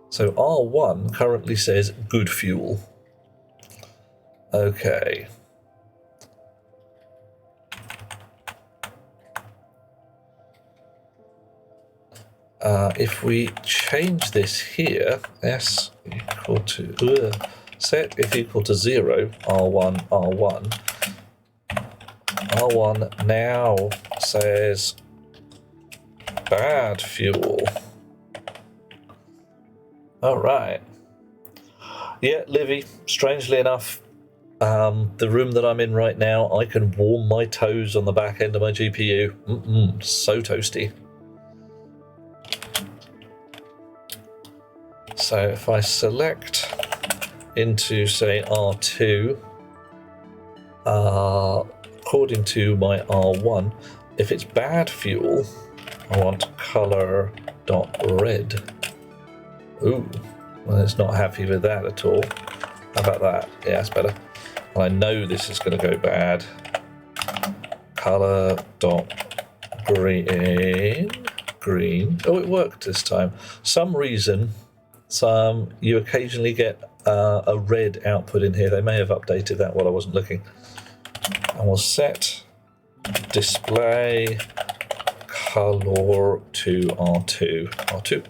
So R1 currently says good fuel. Okay. If we change this here, S equal to set if equal to 0, R1, R1. R1 now says bad fuel. All right. Yeah, Livy, strangely enough, the room that I'm in right now, I can warm my toes on the back end of my GPU. So toasty. So if I select into, say, R2, according to my R1, if it's bad fuel, I want color.red. Ooh, well, it's not happy with that at all. How about that? Yeah, that's better. And I know this is going to go bad. Color.green. Green. Oh, it worked this time. Some reason, you occasionally get a red output in here. They may have updated that while I wasn't looking. And we'll set display color to R2. R2.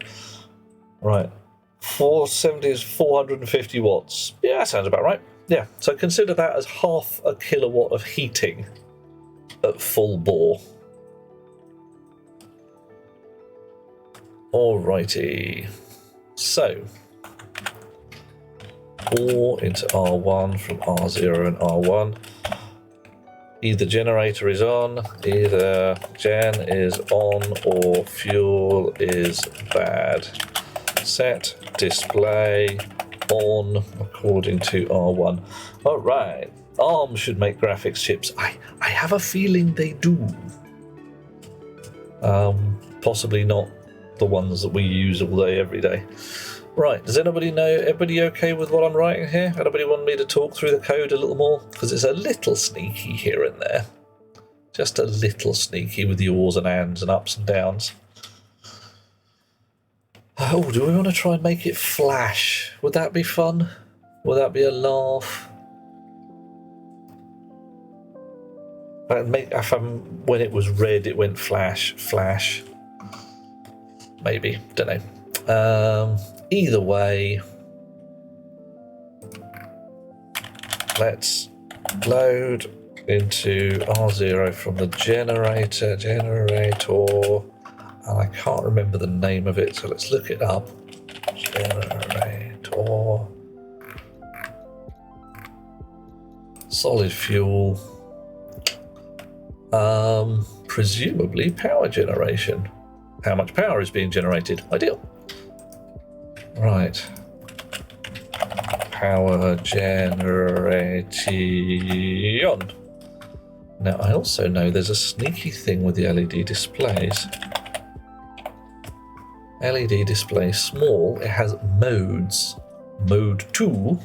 Right. 470 is 450 watts. Yeah, that sounds about right. Yeah, so consider that as half a kilowatt of heating at full bore. Alrighty. So, or into R1 from R0 and R1. Either generator is on, either gen is on, or fuel is bad. Set display on according to R1. All right. ARM should make graphics chips. I have a feeling they do. Possibly not the ones that we use all day, every day. Right, does anybody know, everybody okay with what I'm writing here? Anybody want me to talk through the code a little more? Because it's a little sneaky here and there. Just a little sneaky with the ors and ands and ups and downs. Oh, do we want to try and make it flash? Would that be fun? Would that be a laugh? When it was red, it went flash. Maybe, don't know. Either way, let's load into R0 from the generator, and I can't remember the name of it, so let's look it up. Generator. Solid fuel. Presumably power generation. How much power is being generated? Ideal. Right. Power generation. Now, I also know there's a sneaky thing with the LED displays. LED display small, it has modes. Mode 2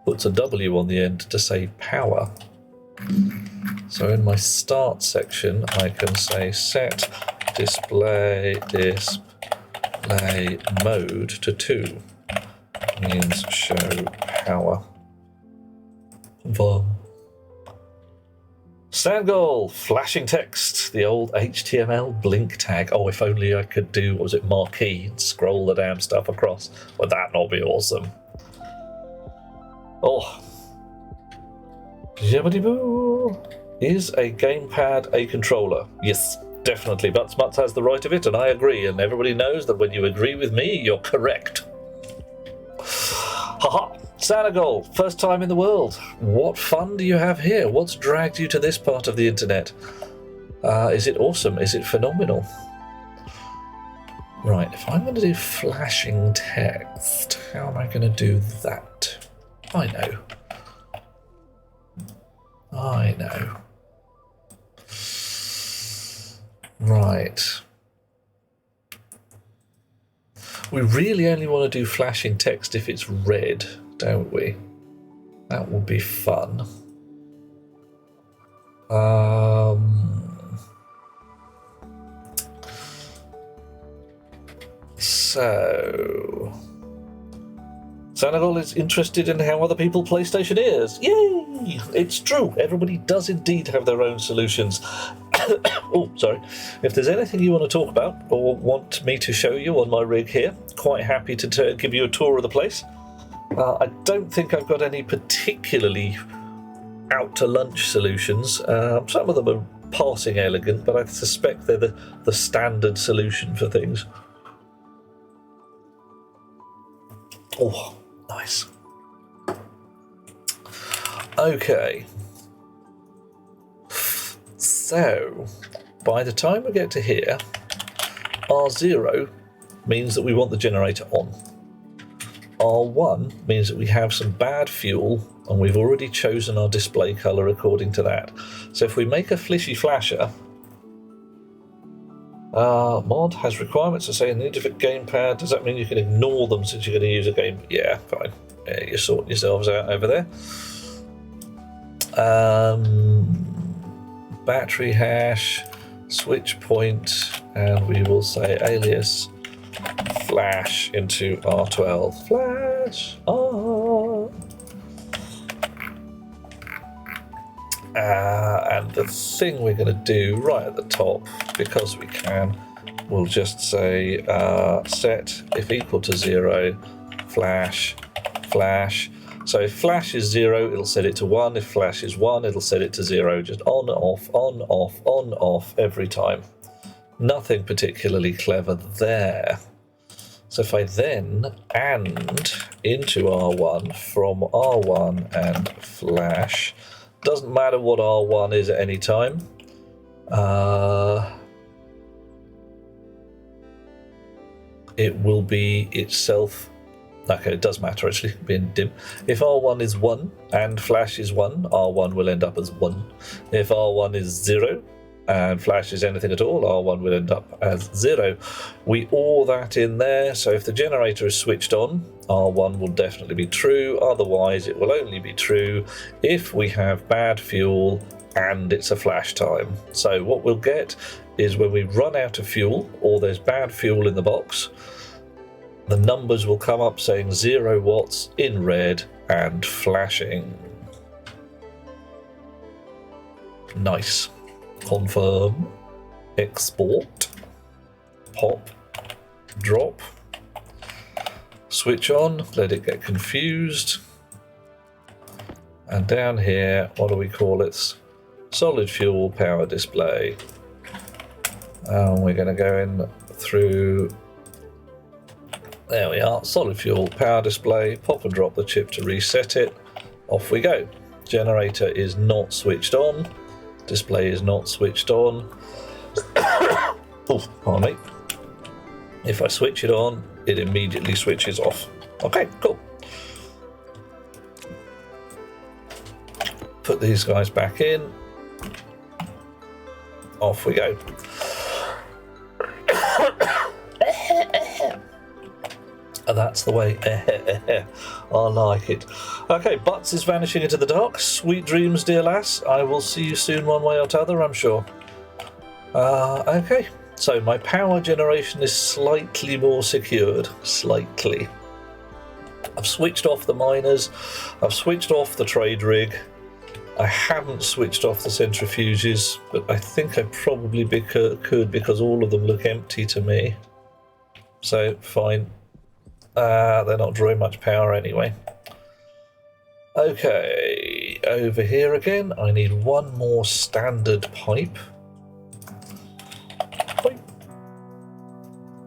puts a W on the end to say power. So in my start section, I can say set display mode to 2. Means show power. Stand goal, flashing text, the old HTML blink tag. Oh, if only I could do, what was it, marquee, and scroll the damn stuff across. Would that not be awesome? Oh. Jibbity boo. Is a gamepad a controller? Yes, definitely. Butts has the right of it, and I agree. And everybody knows that when you agree with me, you're correct. Haha. Senegal, first time in the world. What fun do you have here? What's dragged you to this part of the internet? Is it awesome? Is it phenomenal? Right, if I'm going to do flashing text, how am I going to do that? I know. Right. We really only want to do flashing text if it's red, don't we? That will be fun. So Senegal is interested in how other people play Stationeers. Yay! It's true. Everybody does indeed have their own solutions. Oh, sorry. If there's anything you want to talk about or want me to show you on my rig here, quite happy to give you a tour of the place. I don't think I've got any particularly out to lunch solutions. Some of them are passing elegant, but I suspect they're the standard solution for things. Oh, nice. Okay. So, by the time we get to here, R0 means that we want the generator on. R1 means that we have some bad fuel, and we've already chosen our display colour according to that. So if we make a flishy flasher, mod has requirements to say need a gamepad. Does that mean you can ignore them since you're going to use a game? Yeah, fine. Yeah, you're sorting yourselves out over there. Battery hash, switch point, and we will say alias flash into R12. Flash R. And the thing we're going to do right at the top, because we can, we'll just say set if equal to 0, flash. So if flash is 0, it'll set it to 1. If flash is 1, it'll set it to 0. Just on, off every time. Nothing particularly clever there. So if I then and into R1 from R1 and flash, doesn't matter what R1 is at any time. It will be itself Okay, it does matter actually, being dim. If R1 is 1 and flash is 1, R1 will end up as 1. If R1 is 0 and flash is anything at all, R1 will end up as 0. We OR that in there, so if the generator is switched on, R1 will definitely be true, otherwise it will only be true if we have bad fuel and it's a flash time. So what we'll get is when we run out of fuel or there's bad fuel in the box, the numbers will come up saying 0 watts in red and flashing. Nice. Confirm. Export. Pop. Drop. Switch on. Let it get confused. And down here, what do we call it? Solid fuel power display. And we're going to go in through... There we are, solid fuel power display, pop and drop the chip to reset it, off we go. Generator is not switched on, display is not switched on. Oh, pardon me. If I switch it on, it immediately switches off. Okay, cool. Put these guys back in, off we go. That's the way. I like it. Okay, Butts is vanishing into the dark. Sweet dreams, dear lass. I will see you soon one way or t'other, I'm sure. Okay, so my power generation is slightly more secured. Slightly. I've switched off the miners. I've switched off the trade rig. I haven't switched off the centrifuges, but I think I probably could because all of them look empty to me. So, fine. They're not drawing much power anyway. Okay, over here again, I need one more standard pipe.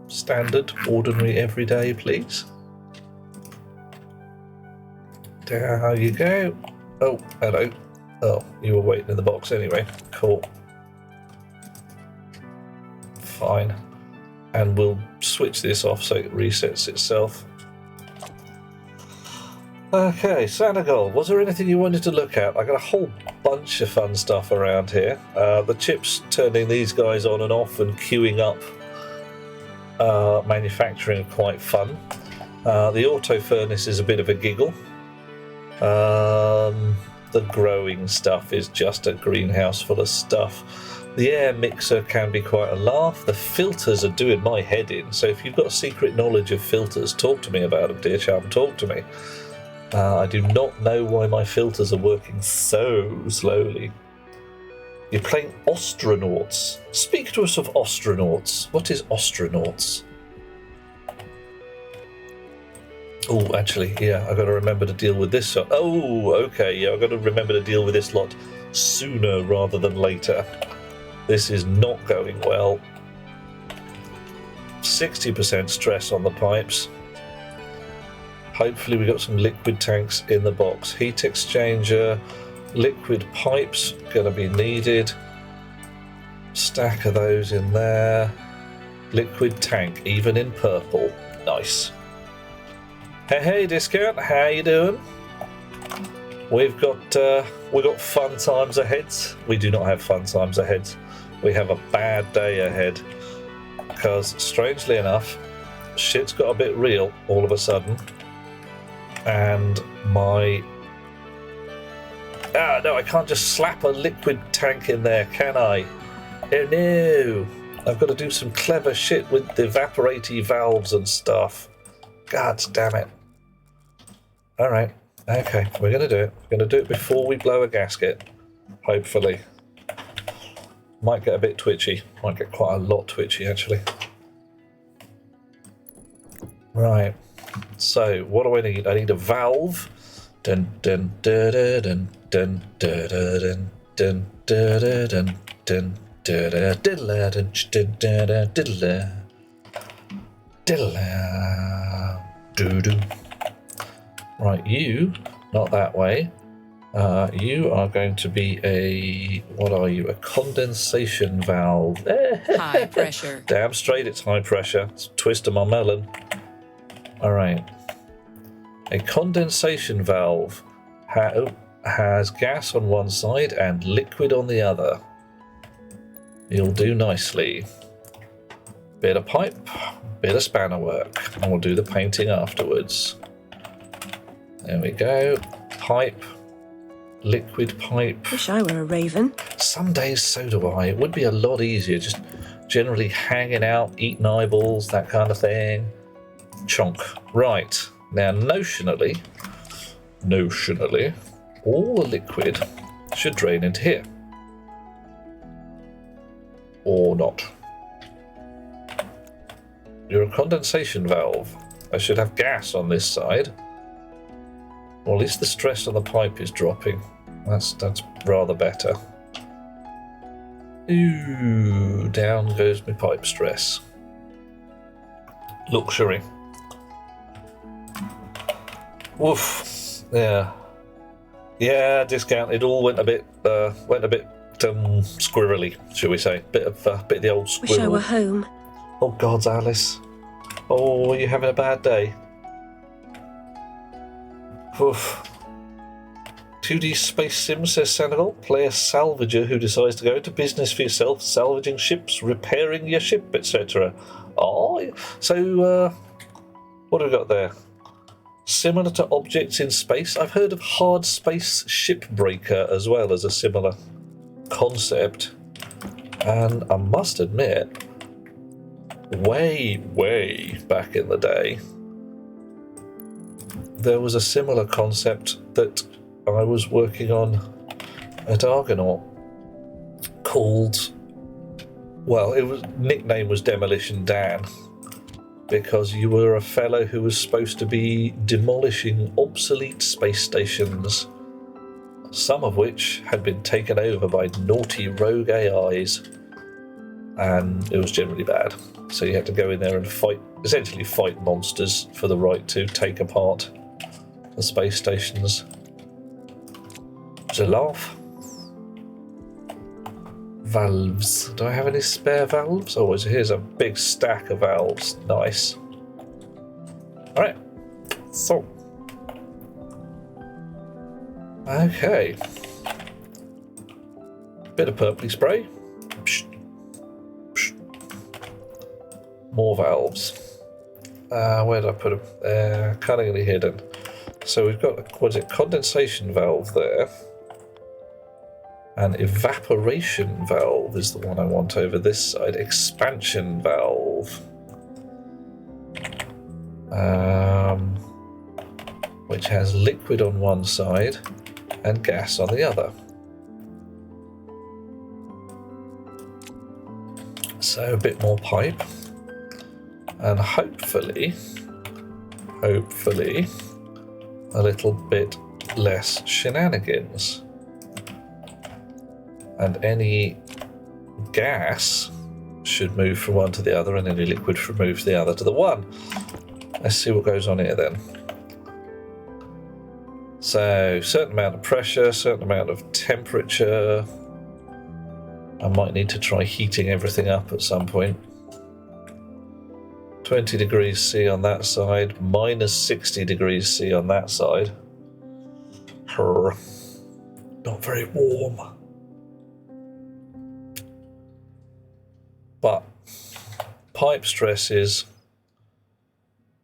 Standard, ordinary, everyday, please. There you go. Oh, hello. Oh, you were waiting in the box anyway. Cool. Fine. And we'll switch this off so it resets itself. Okay, Senegal, was there anything you wanted to look at? I got a whole bunch of fun stuff around here. The chips turning these guys on and off and queuing up manufacturing are quite fun. The auto furnace is a bit of a giggle. The growing stuff is just a greenhouse full of stuff. The air mixer can be quite a laugh. The filters are doing my head in. So if you've got secret knowledge of filters, talk to me about them, dear chum. Talk to me. I do not know why my filters are working so slowly. You're playing astronauts. Speak to us of astronauts. What is astronauts? Oh, actually, yeah, I've got to remember to deal with this. Oh, okay, yeah, I've got to remember to deal with this lot sooner rather than later. This is not going well. 60% stress on the pipes. Hopefully we got some liquid tanks in the box. Heat exchanger, liquid pipes, going to be needed. Stack of those in there. Liquid tank, even in purple. Nice. Hey, Discount, how you doing? We've got fun times ahead. We do not have fun times ahead. We have a bad day ahead. Because, strangely enough, shit's got a bit real all of a sudden. And my... Ah, no, I can't just slap a liquid tank in there, can I? Oh no! I've got to do some clever shit with the evaporative valves and stuff. God damn it. Alright, okay, we're going to do it. We're going to do it before we blow a gasket. Hopefully. Might get a bit twitchy. Might get quite a lot twitchy, actually. Right. So, what do I need? I need a valve. Dun dun dun dun dun dun dun dun dun dun dun. Right, you, not that way. You are going to be a, what are you? A condensation valve. High pressure. Damn straight it's high pressure. It's a twist of my melon. All right. A condensation valve has gas on one side and liquid on the other. You'll do nicely. Bit of pipe, bit of spanner work, and we'll do the painting afterwards. There we go. Pipe, liquid pipe. Wish I were a raven. Some days so do I. It would be a lot easier, just generally hanging out, eating eyeballs, that kind of thing. Chonk. Right. Now, notionally, all the liquid should drain into here. Or not. You're a condensation valve. I should have gas on this side. Or at least the stress on the pipe is dropping. That's rather better. Ooh, down goes my pipe stress. Luxury. Woof. Yeah. Yeah, discount. It all went a bit squirrely, shall we say? Bit of the old squirrel. Wish I were home. Oh gods, Alice. Oh, are you having a bad day? Oof. 2D Space Sim, says Senegal. Play a salvager who decides to go into business for yourself, salvaging ships, repairing your ship, etc. Oh, so what have we got there? Similar to objects in space. I've heard of hard space shipbreaker as well as a similar concept. And I must admit, way back in the day, there was a similar concept that I was working on at Argonaut called, well, nickname was Demolition Dan, because you were a fellow who was supposed to be demolishing obsolete space stations, some of which had been taken over by naughty rogue AIs, and it was generally bad. So you had to go in there and essentially fight monsters for the right to take apart the space stations. It's a laugh. Valves. Do I have any spare valves? Oh, here's a big stack of valves. Nice. Alright. So. Okay. Bit of purpley spray. Psh. Psh. More valves. Where did I put them? Cunningly hidden. So we've got, what is it, condensation valve there. An evaporation valve is the one I want over this side. Expansion valve. Which has liquid on one side and gas on the other. So a bit more pipe. And hopefully, a little bit less shenanigans. And any gas should move from one to the other, and any liquid should move from the other to the one. Let's see what goes on here then. So, certain amount of pressure, certain amount of temperature. I might need to try heating everything up at some point. 20 degrees C on that side, minus 60 degrees C on that side. Not very warm. But pipe stress is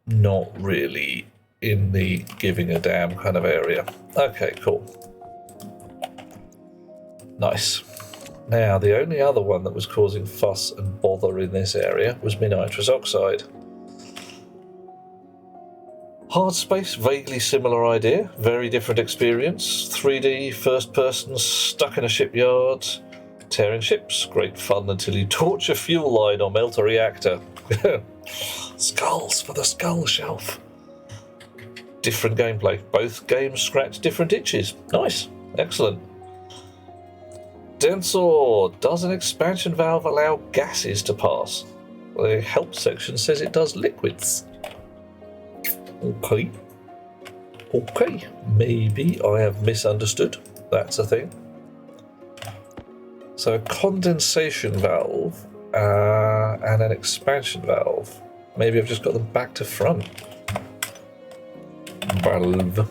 not really in the giving a damn kind of area. Okay, cool. Nice. Now, the only other one that was causing fuss and bother in this area was my nitrous oxide. Hard space, vaguely similar idea, very different experience. 3D, first person, stuck in a shipyard, tearing ships. Great fun until you torch a fuel line or melt a reactor. Skulls for the skull shelf. Different gameplay. Both games scratch different itches. Nice. Excellent. Densor. Does an expansion valve allow gases to pass? The help section says it does liquids. Okay. Okay. Maybe I have misunderstood. That's a thing. So a condensation valve and an expansion valve. Maybe I've just got them back to front. valve.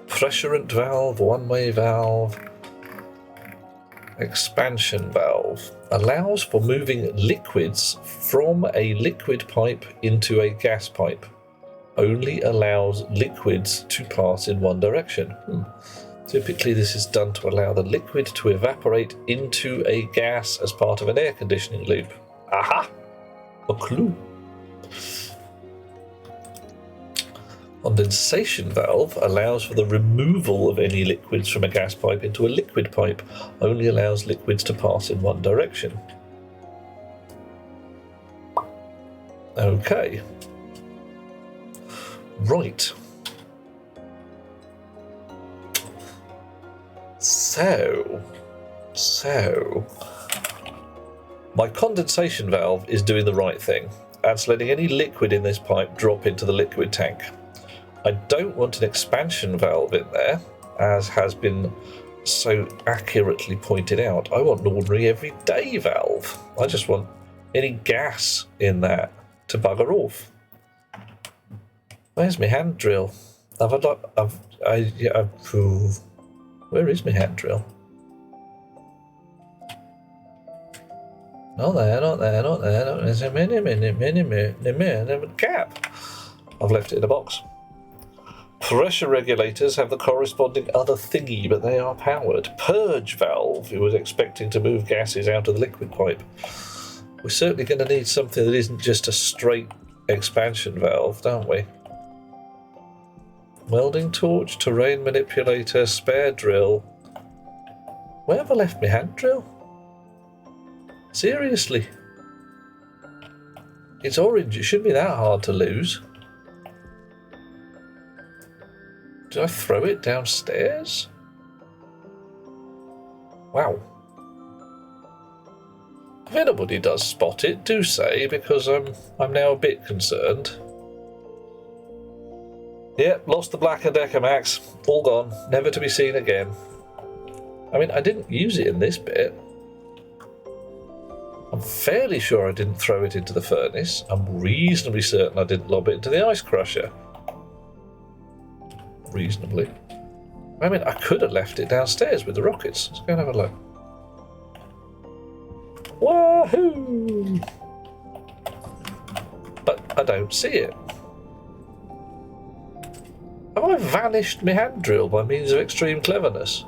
Pressurant valve, one-way valve. Expansion valve allows for moving liquids from a liquid pipe into a gas pipe. Only allows liquids to pass in one direction. Typically this is done to allow the liquid to evaporate into a gas as part of an air conditioning loop. Aha! A clue. Condensation valve allows for the removal of any liquids from a gas pipe into a liquid pipe. Only allows liquids to pass in one direction. Okay. Right. So, my condensation valve is doing the right thing. That's letting any liquid in this pipe drop into the liquid tank. I don't want an expansion valve in there, as has been so accurately pointed out. I want an ordinary everyday valve. I just want any gas in that to bugger off. Where's my hand drill? Where is my hand drill? Not there, not there, not there. There's a minute, cap. I've left it in a box. Pressure regulators have the corresponding other thingy, but they are powered. Purge valve. It was expecting to move gases out of the liquid pipe. We're certainly going to need something that isn't just a straight expansion valve, don't we? Welding torch, terrain manipulator, spare drill. Where have I left my hand drill? Seriously? It's orange. It shouldn't be that hard to lose. Did I throw it downstairs? Wow. If anybody does spot it, do say, because I'm now a bit concerned. Yep, lost the Black & Decker Max. All gone. Never to be seen again. I mean, I didn't use it in this bit. I'm fairly sure I didn't throw it into the furnace. I'm reasonably certain I didn't lob it into the ice crusher. Reasonably. I mean, I could have left it downstairs with the rockets. Let's go and have a look. Wahoo! But I don't see it. Have I vanished my hand drill by means of extreme cleverness?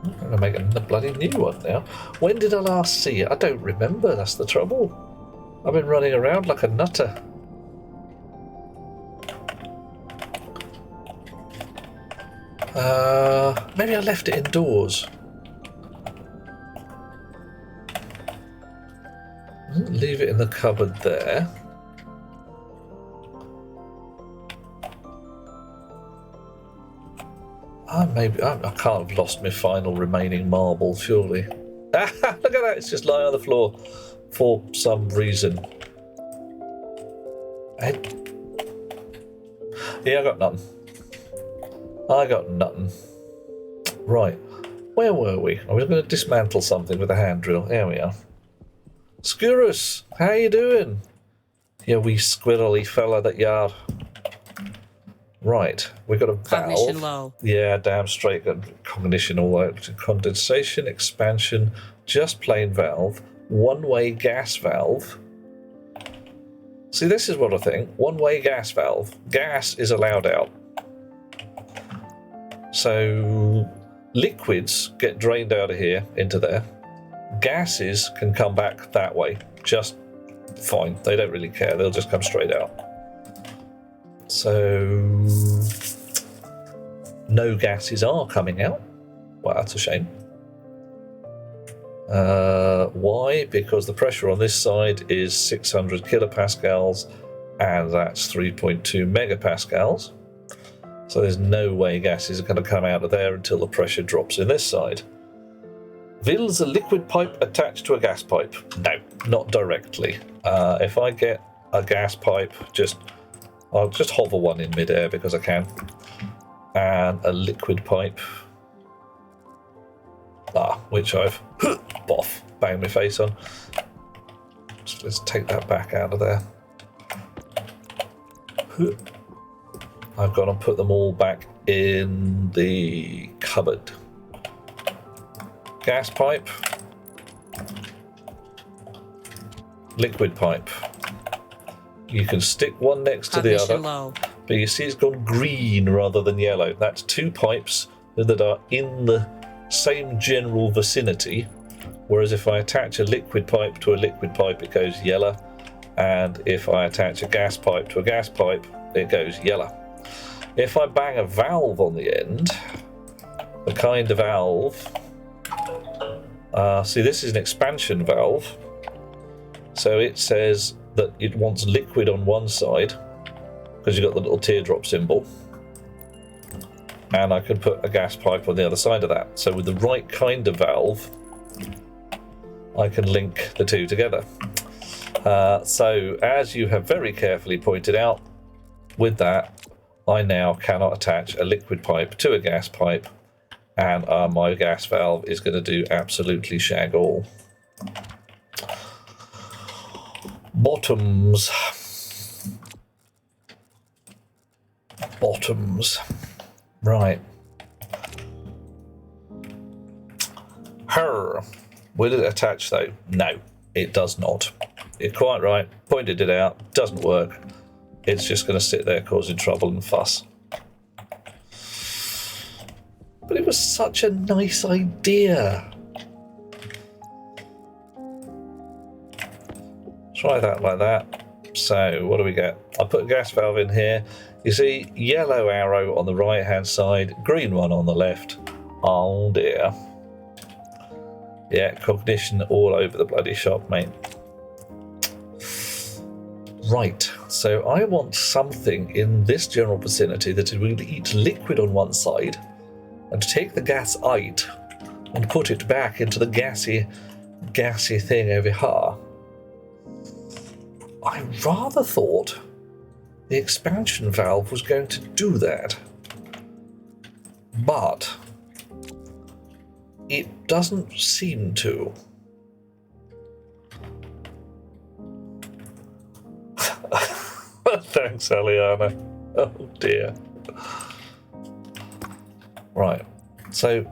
I'm going to make a bloody new one now. When did I last see it? I don't remember, that's the trouble. I've been running around like a nutter. Maybe I left it indoors. Leave it in the cupboard there. Maybe I can't have lost my final remaining marble, surely. Ah, look at that! It's just lying on the floor for some reason. Yeah, I got nothing. Right, where were we? I was going to dismantle something with a hand drill. There we are. Skurrus, how you doing? You wee squirrely fella that you are. Right, we've got a valve. Cognition low. Yeah, damn straight. Cognition all out. Condensation, expansion, just plain valve, one-way gas valve. See, this is what I think. One-way gas valve. Gas is allowed out. So liquids get drained out of here into there. Gases can come back that way. Just fine. They don't really care. They'll just come straight out. So no gases are coming out. Well, that's a shame. Why? Because the pressure on this side is 600 kilopascals and that's 3.2 megapascals. So there's no way gases are going to come out of there until the pressure drops in this side. Will's a liquid pipe attached to a gas pipe? No, not directly. If I get a gas pipe, I'll just hover one in midair because I can. And a liquid pipe. Which I've banged my face on. So let's take that back out of there. I've got to put them all back in the cupboard. Gas pipe. Liquid pipe. You can stick one next to the other. Low. But you see it's gone green rather than yellow. That's two pipes that are in the same general vicinity. Whereas if I attach a liquid pipe to a liquid pipe, it goes yellow. And if I attach a gas pipe to a gas pipe, it goes yellow. If I bang a valve on the end, the kind of valve... see, this is an expansion valve. So it says that it wants liquid on one side, because you've got the little teardrop symbol. And I can put a gas pipe on the other side of that. So with the right kind of valve, I can link the two together. So as you have very carefully pointed out, with that, I now cannot attach a liquid pipe to a gas pipe, and my gas valve is going to do absolutely shag all. Bottoms. Right. Will it attach though? No, it does not. You're quite right. Pointed it out. Doesn't work. It's just going to sit there causing trouble and fuss. But it was such a nice idea. Try that like that. So what do we get? I put a gas valve in here. You see yellow arrow on the right hand side, green one on the left. Oh dear. Yeah, cognition all over the bloody shop, mate. Right, so I want something in this general vicinity that will eat liquid on one side and take the gas out and put it back into the gassy thing over here. I rather thought the expansion valve was going to do that, but it doesn't seem to. Thanks, Aliana. Oh dear. Right, so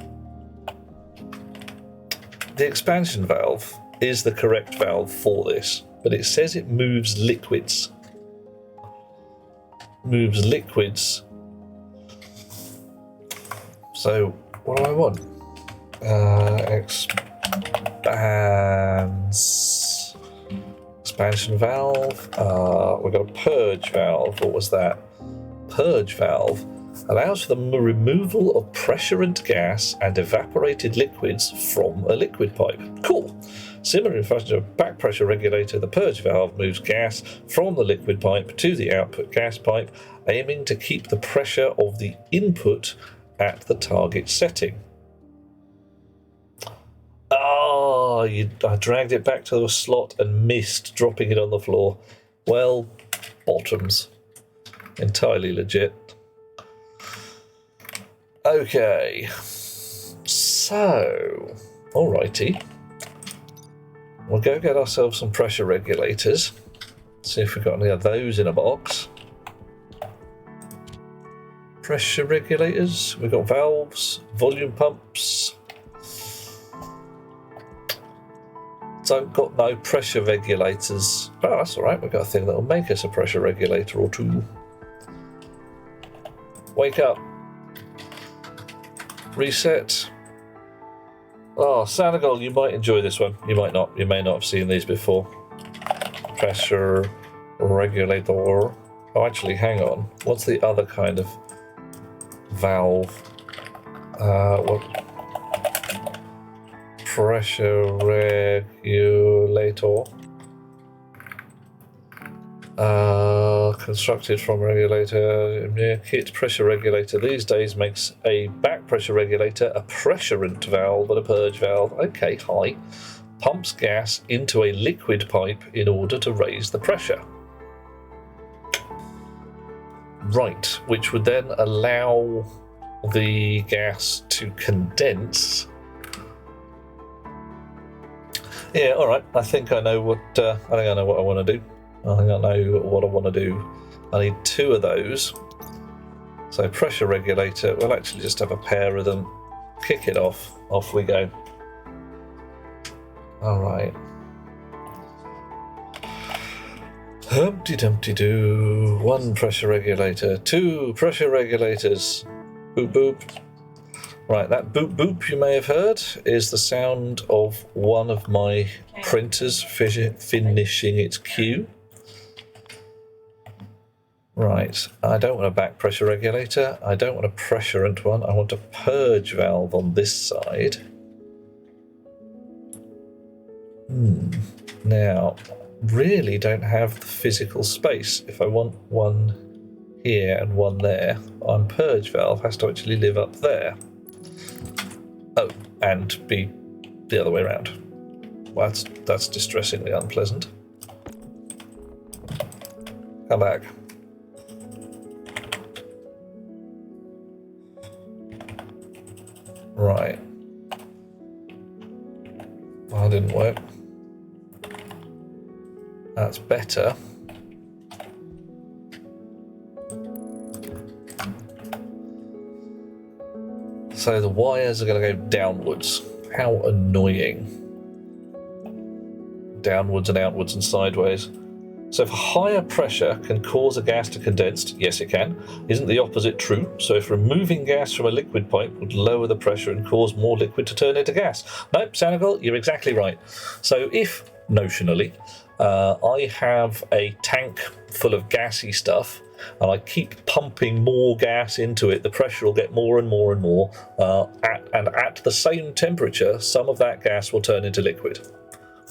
the expansion valve is the correct valve for this, but it says it moves liquids. So what do I want? Expansion valve. We've got a purge valve. What was that? Purge valve allows for the removal of pressurant gas and evaporated liquids from a liquid pipe. Cool. Similar in fashion to a back pressure regulator, the purge valve moves gas from the liquid pipe to the output gas pipe, aiming to keep the pressure of the input at the target setting. I dragged it back to the slot and missed dropping it on the floor. Well, bottoms. Entirely legit. Okay. So, alrighty. We'll go get ourselves some pressure regulators. See if we've got any of those in a box. Pressure regulators. We've got valves, volume pumps. Don't got no pressure regulators. Oh, that's alright, we've got a thing that'll make us a pressure regulator or two. Wake up. Reset. Oh, Senegal, you might enjoy this one. You might not. You may not have seen these before. Pressure regulator. Oh, actually, hang on. What's the other kind of valve? What? Pressure regulator. Constructed from regulator. Kit pressure regulator these days makes a back pressure regulator, a pressurant valve, and a purge valve. Okay, hi. Pumps gas into a liquid pipe in order to raise the pressure. Right, which would then allow the gas to condense. Yeah, all right. I think I know what I want to do. I think I know what I want to do. I need 2 of those. So pressure regulator, we'll actually just have a pair of them. Kick it off. Off we go. Alright. Humpty Dumpty Doo. 1 pressure regulator. 2 pressure regulators. Boop boop. Right, that boop boop you may have heard is the sound of one of my printers finishing its queue. Right, I don't want a back pressure regulator. I don't want a pressurant one. I want a purge valve on this side. Now, really don't have the physical space. If I want one here and one there, my purge valve has to actually live up there. Oh, and be the other way around. Well, that's distressingly unpleasant. Come back. Right. Well, that didn't work. That's better. So the wires are going to go downwards. How annoying. Downwards and outwards and sideways. So if higher pressure can cause a gas to condense, yes it can. Isn't the opposite true? So if removing gas from a liquid pipe would lower the pressure and cause more liquid to turn into gas? Nope, Sanagal, you're exactly right. So if, notionally, I have a tank full of gassy stuff and I keep pumping more gas into it, the pressure will get more and more and more, and at the same temperature, some of that gas will turn into liquid.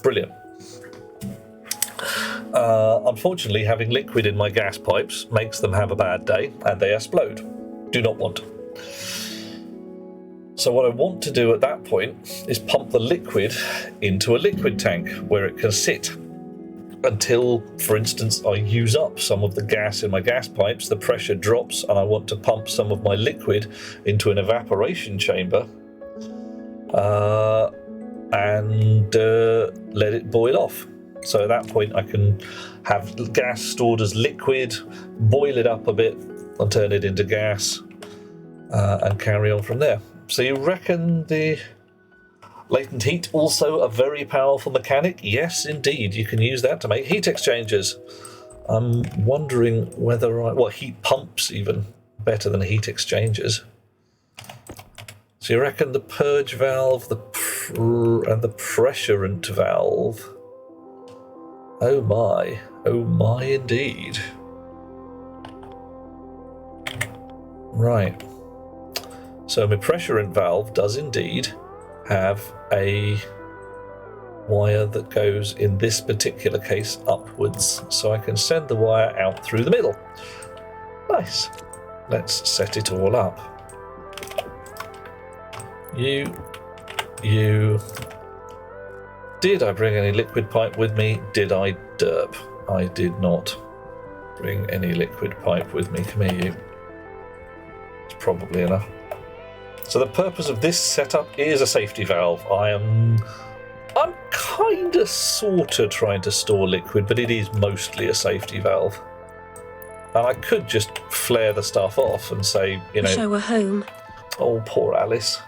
Brilliant. Unfortunately, having liquid in my gas pipes makes them have a bad day and they explode. Do not want. So what I want to do at that point is pump the liquid into a liquid tank where it can sit until, for instance, I use up some of the gas in my gas pipes, the pressure drops, and I want to pump some of my liquid into an evaporation chamber and let it boil off. So at that point I can have gas stored as liquid, boil it up a bit and turn it into gas and carry on from there. So you reckon the latent heat also a very powerful mechanic? Yes, indeed. You can use that to make heat exchangers. I'm wondering whether heat pumps even better than heat exchangers. So you reckon the purge valve and the pressurant valve? Oh my indeed. Right. So my pressurant valve does indeed have a wire that goes, in this particular case, upwards. So I can send the wire out through the middle. Nice. Let's set it all up. You. Did I bring any liquid pipe with me? Did I derp? I did not bring any liquid pipe with me. Come here, you. It's probably enough. So the purpose of this setup is a safety valve. I'm kinda sorta trying to store liquid, but it is mostly a safety valve. And I could just flare the stuff off and say, you know, Wish I were home. Oh, poor Alice.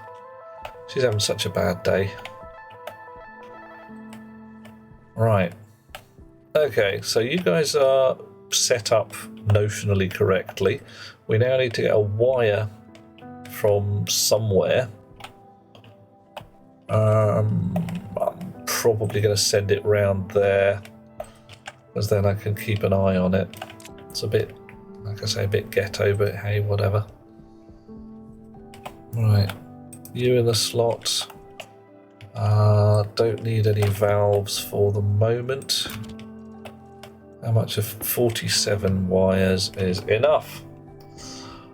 She's having such a bad day. Right. Okay, so you guys are set up notionally correctly. We now need to get a wire from somewhere. I'm probably going to send it round there, because then I can keep an eye on it. It's a bit, like I say, a bit ghetto, but hey, whatever. Right, you in the slot. Don't need any valves for the moment. How much of 47 wires is enough?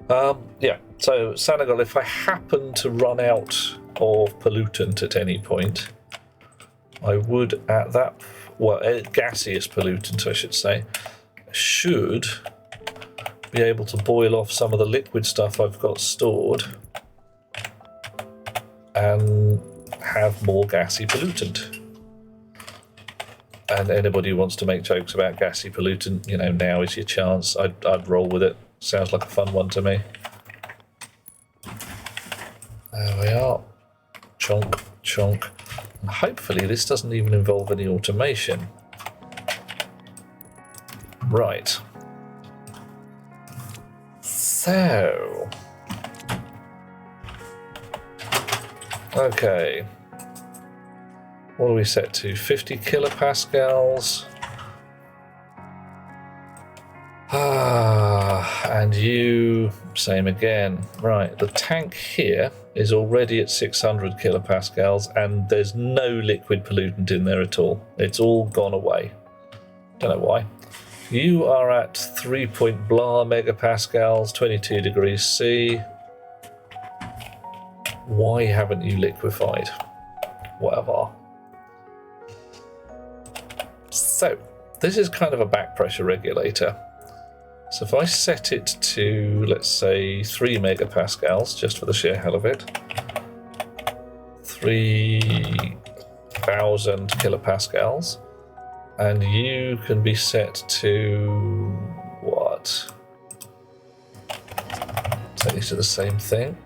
Yeah, so Sanagal, if I happen to run out of pollutant at any point, I would at that, well, gaseous pollutant I should say, should be able to boil off some of the liquid stuff I've got stored and have more gassy pollutant. And anybody who wants to make jokes about gassy pollutant, you know, now is your chance. I'd roll with it. Sounds like a fun one to me. There we are. Chonk, chonk. And hopefully this doesn't even involve any automation. Right. So. Okay. What are we set to? 50 kilopascals. And you, same again. Right, the tank here is already at 600 kilopascals and there's no liquid pollutant in there at all. It's all gone away. Don't know why. You are at 3 point blah megapascals, 22 degrees C. Why haven't you liquefied? Whatever. So, this is kind of a back pressure regulator. So if I set it to, let's say, 3 megapascals, just for the sheer hell of it, 3,000 kilopascals, and you can be set to what? So these are the same thing.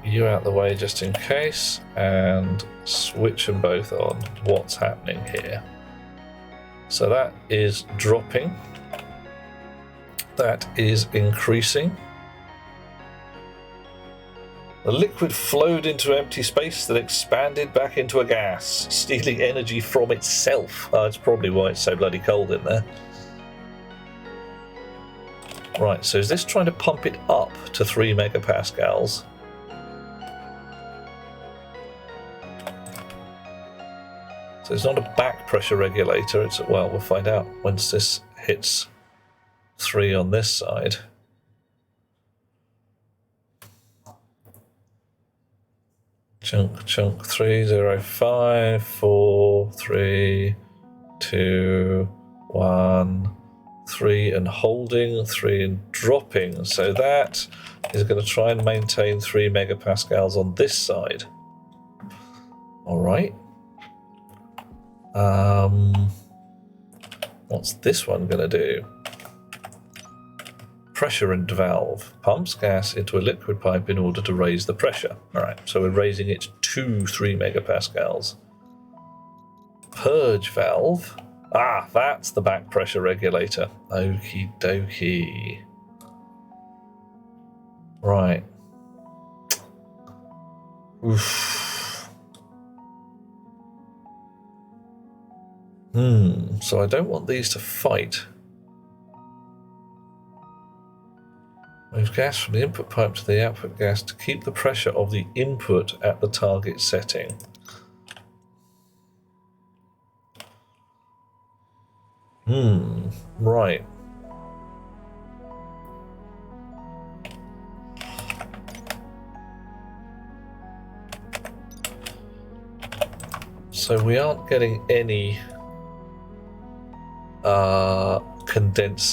You out the way just in case, and switch them both on. What's happening here? So that is dropping. That is increasing. The liquid flowed into empty space that expanded back into a gas, stealing energy from itself. That's probably why it's so bloody cold in there. Right, so is this trying to pump it up to 3 megapascals? So it's not a back pressure regulator, it's, well, we'll find out once this hits 3 on this side. Chunk, chunk, 3, 0, 5, 4, 3, 2, 1, 3 and holding, 3 and dropping. So that is going to try and maintain 3 megapascals on this side. All right. What's this one going to do? Pressure and valve. Pumps gas into a liquid pipe in order to raise the pressure. All right, so we're raising it to 3 megapascals. Purge valve. Ah, that's the back pressure regulator. Okie dokie. Right. Oof. So I don't want these to fight. Move gas from the input pipe to the output gas to keep the pressure of the input at the target setting. Right. So we aren't getting any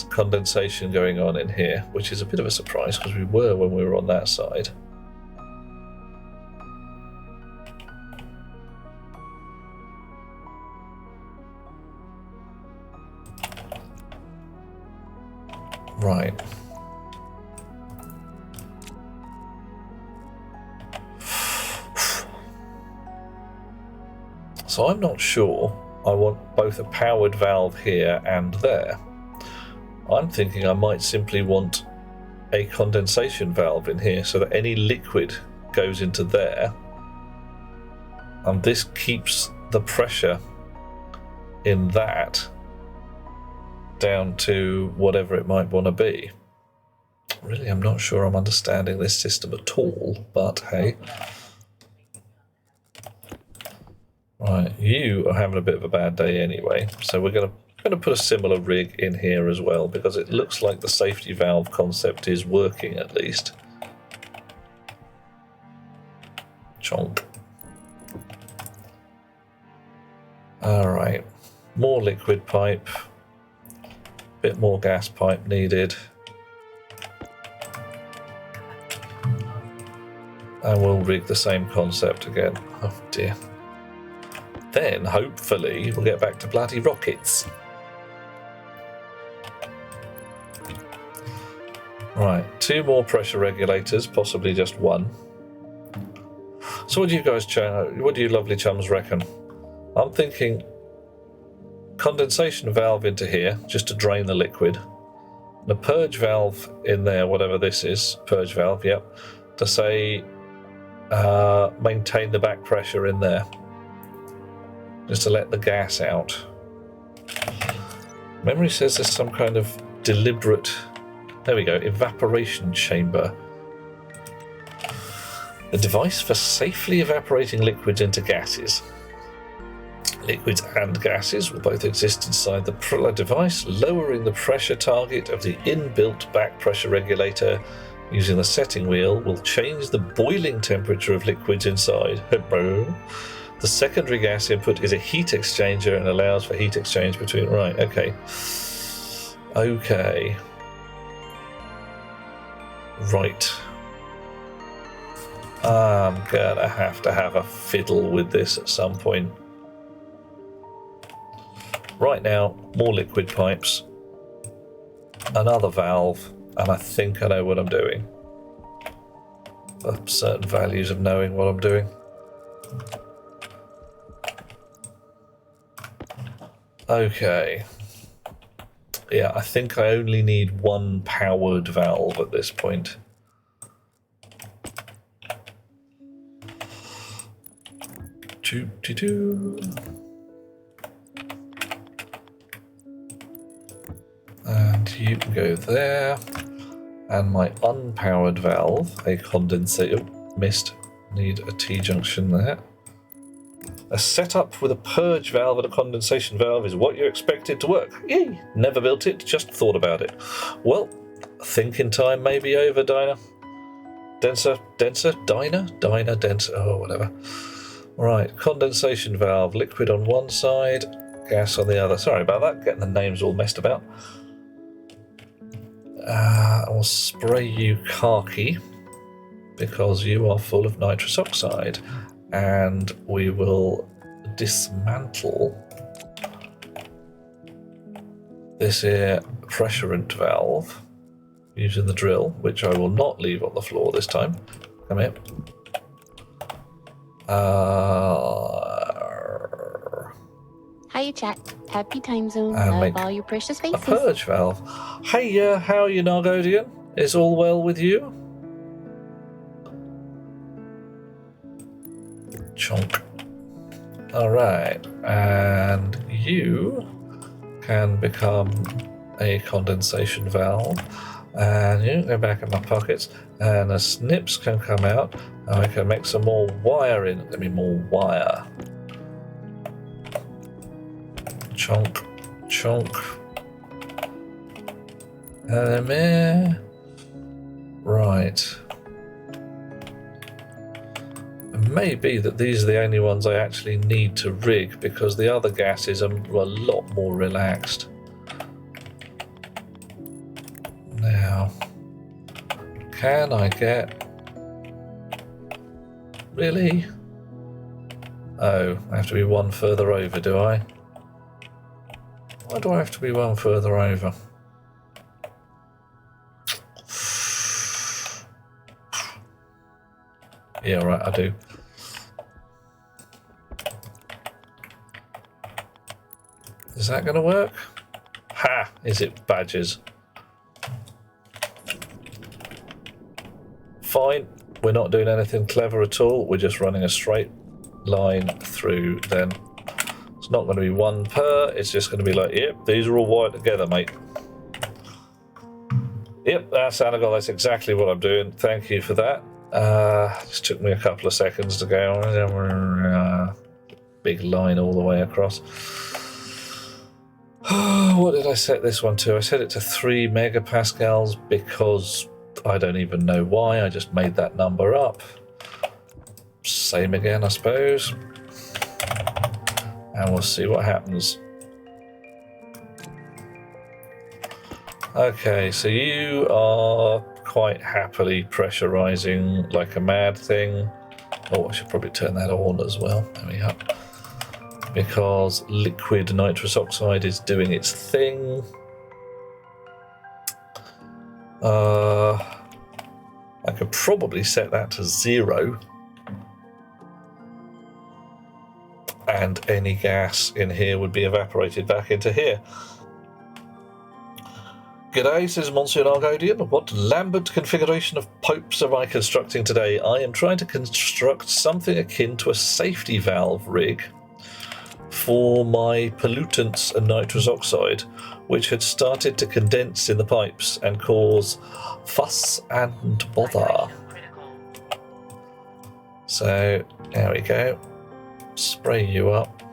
condensation going on in here, which is a bit of a surprise because we were when we were on that side. Right. So I'm not sure I want both a powered valve here and there. I'm thinking I might simply want a condensation valve in here so that any liquid goes into there, and this keeps the pressure in that down to whatever it might want to be. Really, I'm not sure I'm understanding this system at all, but hey. Right, you are having a bit of a bad day anyway, so we're going to put a similar rig in here as well, because it looks like the safety valve concept is working at least. Chonk. Alright, more liquid pipe, bit more gas pipe needed. And we'll rig the same concept again. Oh dear. Then, hopefully, we'll get back to bloody rockets. Right, 2 more pressure regulators, possibly just 1. So what do you guys, what do you lovely chums reckon? I'm thinking condensation valve into here, just to drain the liquid. And a purge valve in there, whatever this is, purge valve, yep, to say maintain the back pressure in there. Just to let the gas out. Memory says there's some kind of deliberate, there we go, evaporation chamber. The device for safely evaporating liquids into gases. Liquids and gases will both exist inside the device, lowering the pressure target of the inbuilt back pressure regulator. Using the setting wheel will change the boiling temperature of liquids inside. The secondary gas input is a heat exchanger and allows for heat exchange between... Right, okay. Okay. Right. I'm gonna have to have a fiddle with this at some point. Right now, more liquid pipes, another valve, and I think I know what I'm doing. For certain values of knowing what I'm doing. Okay. Yeah, I think I only need 1 powered valve at this point. And you can go there. And my unpowered valve, a condensator, missed, need a T-junction there. A setup with a purge valve and a condensation valve is what you expected to work. Yay! Never built it, just thought about it. Well, thinking time may be over, Dinah. Denser, Dinah, denser, oh, whatever. Right, condensation valve, liquid on one side, gas on the other. Sorry about that, getting the names all messed about. I'll spray you khaki because you are full of nitrous oxide, and we will dismantle this here pressurant valve using the drill, which I will not leave on the floor this time. Come here. Hiya, chat. Happy time zone. And Love all your precious a faces. purge valve. Hey, how are you, Nargodian? Is all well with you? Chonk. Alright, and you can become a condensation valve, and you can go back in my pockets, and the snips can come out, and I can make some more wire in. Let me more wire. Chonk, chonk. Right. It may be that these are the only ones I actually need to rig, because the other gases are a lot more relaxed. Now, can I get... Really? Oh, I have to be 1 further over, do I? Why do I have to be 1 further over? Yeah, right, I do. Is that going to work? Ha! Is it badgers? Fine, we're not doing anything clever at all. We're just running a straight line through then. It's not going to be 1 per, it's just going to be like, yep, these are all wired together, mate. Yep, that's Anagal, that's exactly what I'm doing. Thank you for that. Just took me a couple of seconds to go. Big line all the way across. What did I set this one to? I set it to 3 megapascals because I don't even know why. I just made that number up. Same again, I suppose. And we'll see what happens. Okay, so you are quite happily pressurizing like a mad thing. Oh, I should probably turn that on as well. There we go. because liquid nitrous oxide is doing its thing. I could probably set that to 0. And any gas in here would be evaporated back into here. G'day, says Monsieur Argodian. What Lambert configuration of pipes am I constructing today? I am trying to construct something akin to a safety valve rig for my pollutants and nitrous oxide, which had started to condense in the pipes and cause fuss and bother. So, there we go. Spray you up.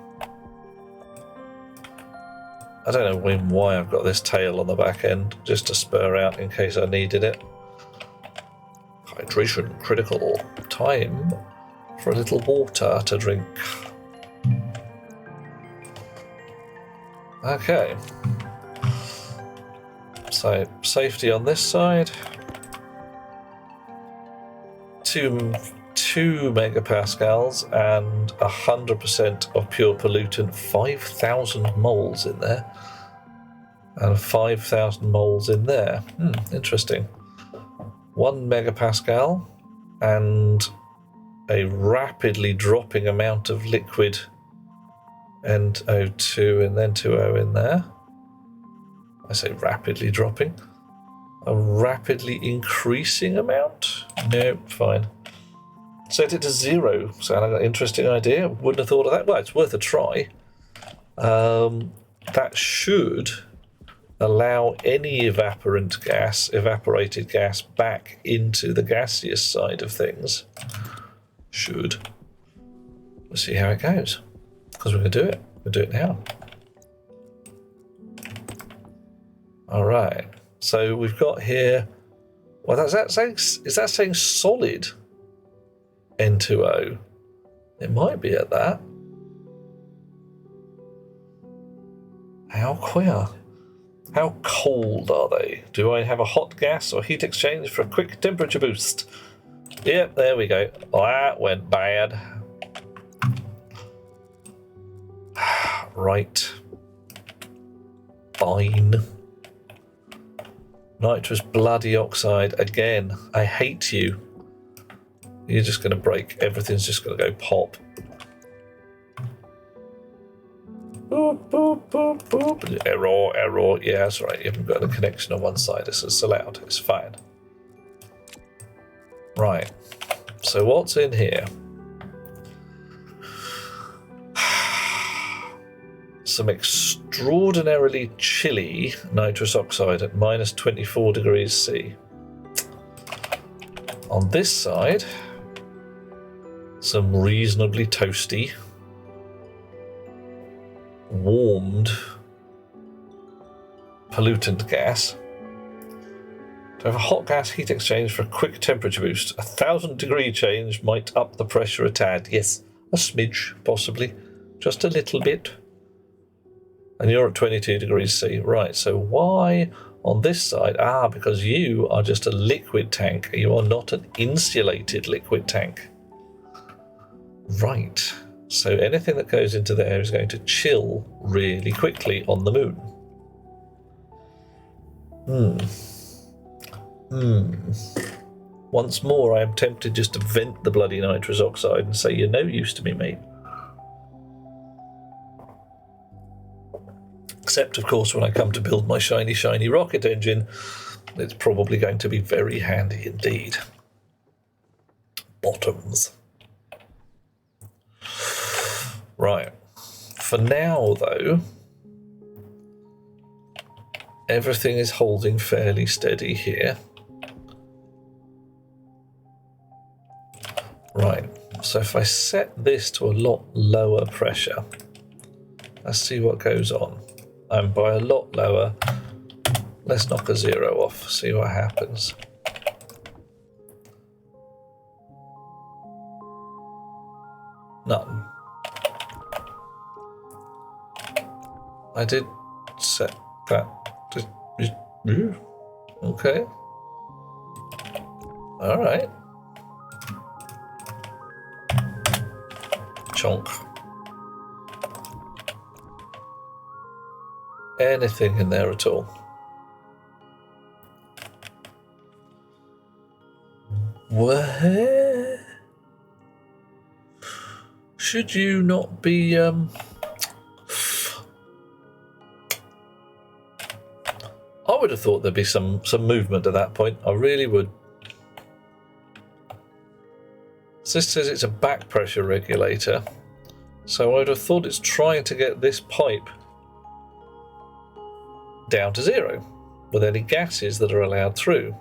I don't know why I've got this tail on the back end, just to spur out in case I needed it. Hydration critical. Time for a little water to drink. Okay. So, safety on this side. 2 megapascals and 100% of pure pollutant, 5,000 moles in there, and 5,000 moles in there. Interesting. 1 megapascal and a rapidly dropping amount of liquid NO2 and then 2O in there. I say rapidly dropping. A rapidly increasing amount? No, fine. Set it to 0. Sound like an interesting idea. Wouldn't have thought of that. Well, it's worth a try. That should allow any evaporated gas back into the gaseous side of things. Should. We'll see how it goes. Because we're going to do it. We'll do it now. Alright. So we've got here... Well, is that saying solid N2O? It might be at that. How queer. How cold are they? Do I have a hot gas or heat exchange for a quick temperature boost? Yep, there we go. That went bad. Right. Fine. Nitrous bloody oxide again. I hate you. You're just going to break. Everything's just going to go pop. Boop, boop, boop, boop. Error. Yeah, that's right. You haven't got a connection on one side. It's allowed. It's fine. Right. So what's in here? Some extraordinarily chilly nitrous oxide at minus 24 degrees C. On this side, some reasonably toasty, warmed pollutant gas. To have a hot gas heat exchange for a quick temperature boost. 1,000 degree change might up the pressure a tad. Yes, a smidge, possibly. Just a little bit. And you're at 22 degrees C. Right, so why on this side? Because you are just a liquid tank. You are not an insulated liquid tank. Right. So anything that goes into there is going to chill really quickly on the moon. Once more, I am tempted just to vent the bloody nitrous oxide and say, you're no use to me, mate. Except, of course, when I come to build my shiny, shiny rocket engine, it's probably going to be very handy indeed. Bottoms. Right. For now, though, everything is holding fairly steady here. Right. So if I set this to a lot lower pressure, let's see what goes on. And by a lot lower, let's knock a 0 off, see what happens. None. I did set that. Okay. Alright. Chonk. anything in there at all. Where should you not be? I would have thought there'd be some movement at that point. I really would. So this says it's a back pressure regulator, so I would have thought it's trying to get this pipe down to 0 with any gases that are allowed through.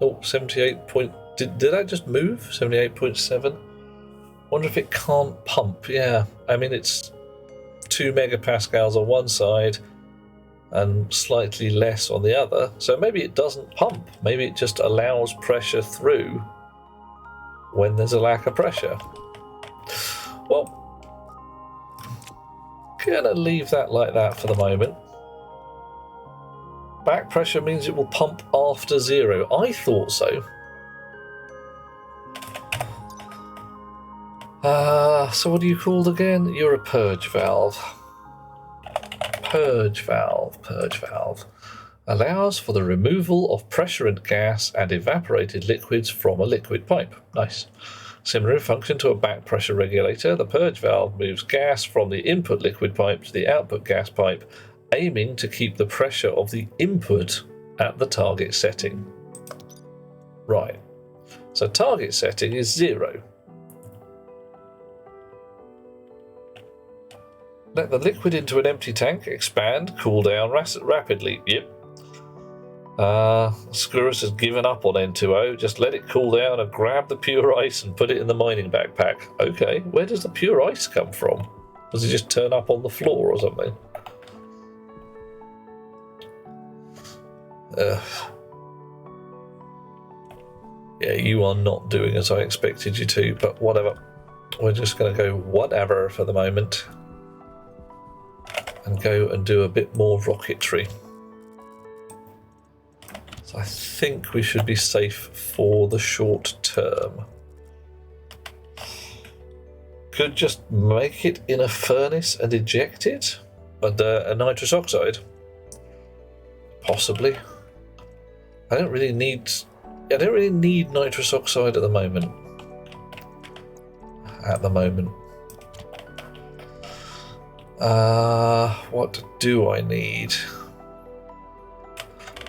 Oh, 78 point. Did that just move? 78.7. Wonder if it can't pump. Yeah, I mean it's 2 megapascals on one side and slightly less on the other. So maybe it doesn't pump. Maybe it just allows pressure through when there's a lack of pressure. Well, gonna leave that like that for the moment. Back pressure means it will pump after 0. I thought so. So what are you called again? You're a purge valve. Purge valve. Purge valve. Allows for the removal of pressurant gas and evaporated liquids from a liquid pipe. Nice. Similar in function to a back pressure regulator, the purge valve moves gas from the input liquid pipe to the output gas pipe, aiming to keep the pressure of the input at the target setting. Right. So target setting is 0. Let the liquid into an empty tank expand, cool down rapidly. Yep. Skurrus has given up on N2O. Just let it cool down and grab the pure ice and put it in the mining backpack. Okay, where does the pure ice come from? Does it just turn up on the floor or something? Yeah, you are not doing as I expected you to, but whatever. We're just going to go whatever for the moment and go and do a bit more rocketry. So I think we should be safe for the short term. Could just make it in a furnace and eject it, but a nitrous oxide, possibly. I don't really need nitrous oxide at the moment. What do I need?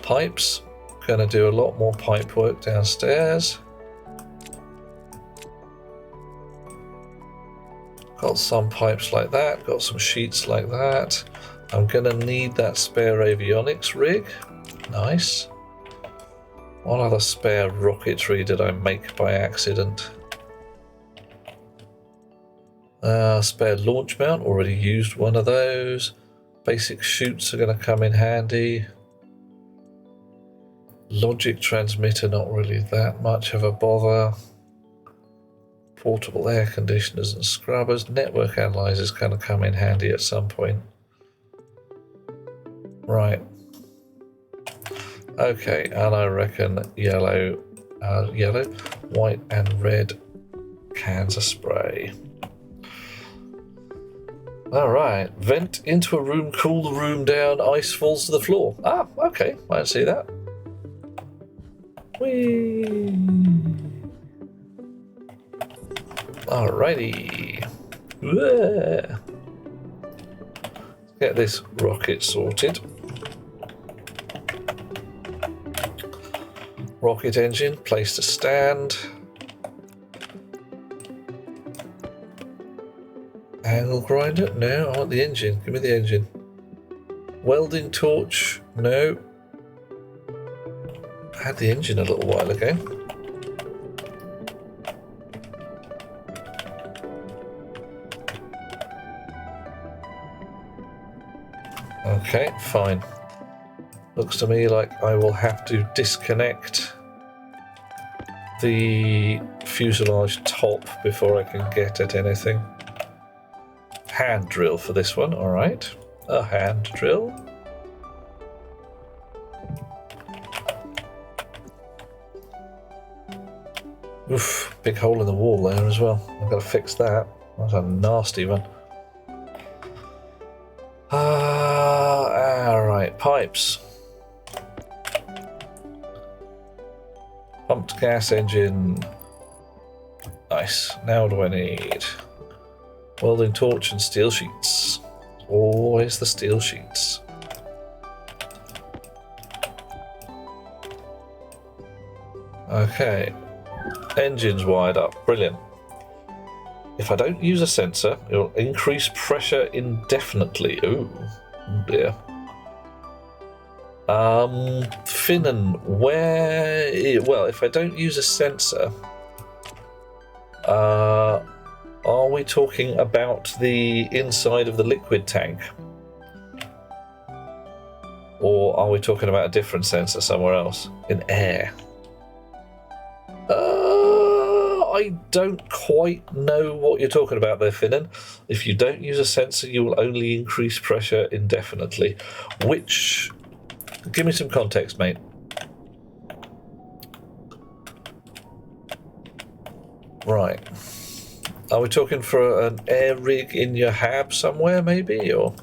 Pipes. Going to do a lot more pipe work downstairs. Got some pipes like that. Got some sheets like that. I'm going to need that spare avionics rig. Nice. What other spare rocketry did I make by accident? Spare launch mount, already used one of those. Basic chutes are going to come in handy. Logic transmitter, not really that much of a bother. Portable air conditioners and scrubbers. Network analyzers going to come in handy at some point. Right. Okay, and I reckon yellow, white and red cans of spray. Alright, vent into a room, cool the room down, ice falls to the floor. Ah, okay, I see that. Whee! Alrighty. Let's get this rocket sorted. Rocket engine, place to stand. Angle grinder? No, I want the engine. Give me the engine. Welding torch? No. I had the engine a little while ago. Okay, fine. Looks to me like I will have to disconnect the fuselage top before I can get at anything. Hand drill for this one, alright. A hand drill. Oof, big hole in the wall there as well. I've got to fix that. That's a nasty one. pipes. Pumped gas engine. Nice. Now what do I need? Welding torch and steel sheets. Always the steel sheets. Okay. Engines wired up. Brilliant. If I don't use a sensor, it will increase pressure indefinitely. Ooh, dear. Finnan, well, if I don't use a sensor, are we talking about the inside of the liquid tank? Or are we talking about a different sensor somewhere else? In air? I don't quite know what you're talking about there, Finnan. If you don't use a sensor, you will only increase pressure indefinitely. Which... Give me some context, mate. Right. Are we talking for an air rig in your hab somewhere, maybe? Or...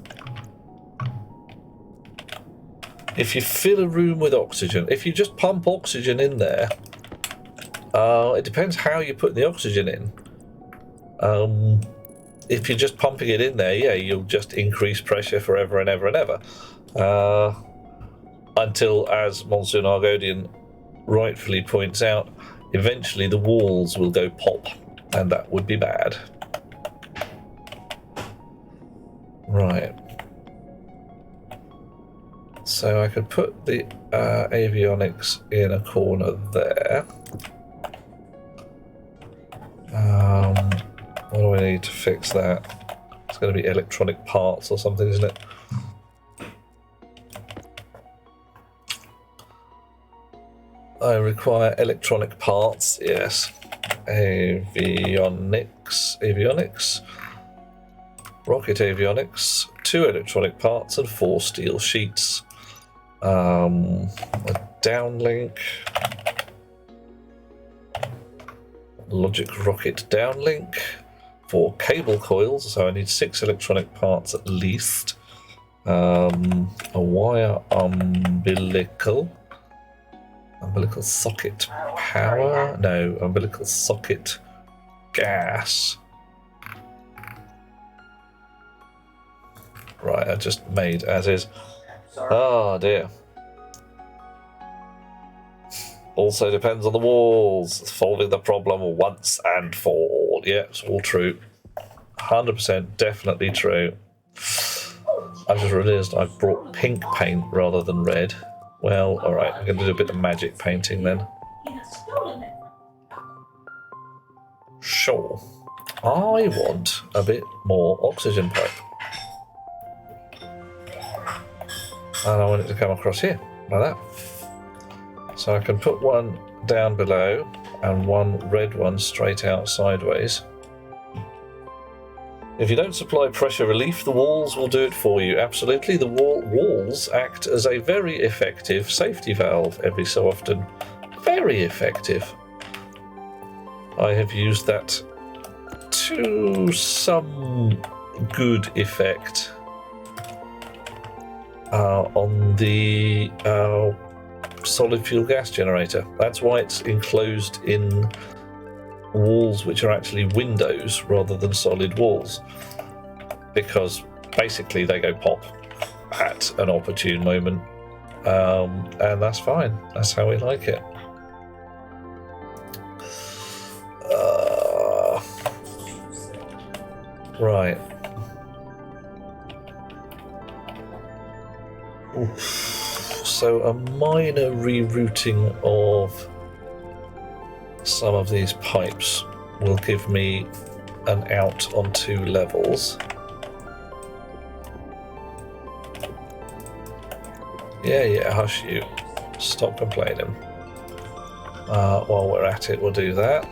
If you fill a room with oxygen, if you just pump oxygen in there... it depends how you put the oxygen in. If you're just pumping it in there, yeah, you'll just increase pressure forever and ever and ever. Until, as Monsoon Argodian rightfully points out, eventually the walls will go pop, and that would be bad. Right. So I could put the avionics in a corner there. What do I need to fix that? It's going to be electronic parts or something, isn't it? I require electronic parts, yes. Avionics. Rocket avionics. 2 electronic parts and 4 steel sheets. A downlink. Logic rocket downlink. 4 cable coils, so I need 6 electronic parts at least. A wire umbilical socket power? No, umbilical socket gas. Right, I just made as is. Oh dear. Also depends on the walls. Solving the problem once and for all. Yeah, it's all true. 100% definitely true. I just realised I've brought pink paint rather than red. Well, alright, I'm going to do a bit of magic painting then. Sure. I want a bit more oxygen pipe. And I want it to come across here, like that. So I can put one down below and one red one straight out sideways. If you don't supply pressure relief, the walls will do it for you. Absolutely, the walls act as a very effective safety valve every so often. Very effective. I have used that to some good effect on the solid fuel gas generator. That's why it's enclosed in walls which are actually windows rather than solid walls, because basically they go pop at an opportune moment, and that's fine. That's how we like it. Right. Oof. So a minor rerouting of some of these pipes will give me an out on 2 levels. Yeah, hush you. Stop complaining. While we're at it, we'll do that.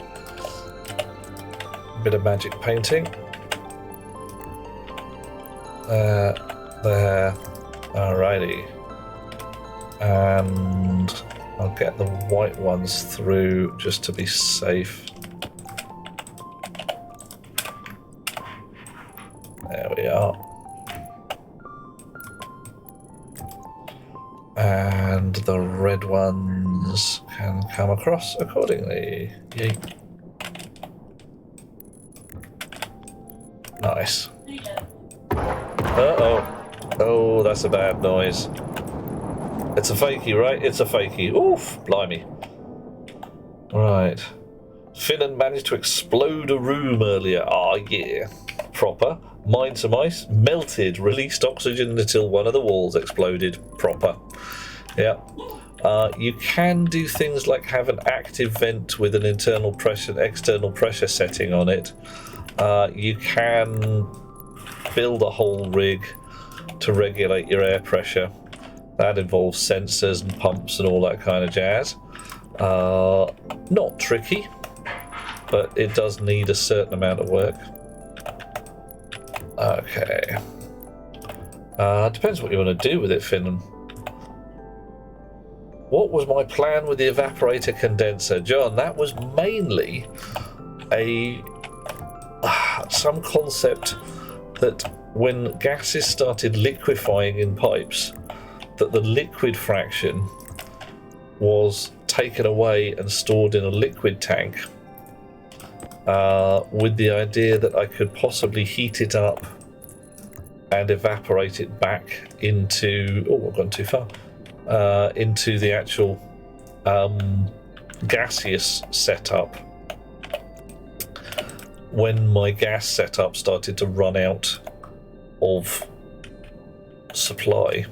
A bit of magic painting. There. Alrighty. And I'll get the white ones through just to be safe. There we are. And the red ones can come across accordingly. Yay. Nice. Uh-oh. Oh, that's a bad noise. It's a fakie, right? It's a fakie. Oof, blimey. Right. Finnan managed to explode a room earlier. Ah, yeah. Proper. Mine some ice. Melted. Released oxygen until one of the walls exploded. Proper. Yeah. You can do things like have an active vent with an internal pressure, external pressure setting on it. You can build a whole rig to regulate your air pressure. That involves sensors and pumps and all that kind of jazz. Not tricky, but it does need a certain amount of work. Okay. Depends what you want to do with it, Finn. What was my plan with the evaporator condenser? John, that was mainly some concept that when gases started liquefying in pipes, that the liquid fraction was taken away and stored in a liquid tank, with the idea that I could possibly heat it up and evaporate it back into... Oh, I've gone too far. Into the actual gaseous setup when my gas setup started to run out of supply.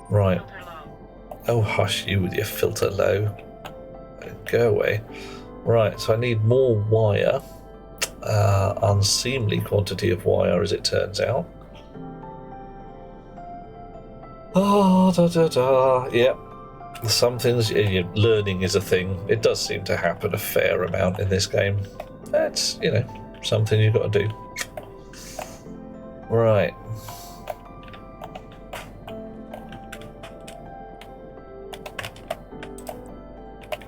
Right. Oh, hush you with your filter low. Go away. Right, so I need more wire. Unseemly quantity of wire, as it turns out. Oh, Yep. Some things, learning is a thing. It does seem to happen a fair amount in this game. That's, something you've got to do. Right.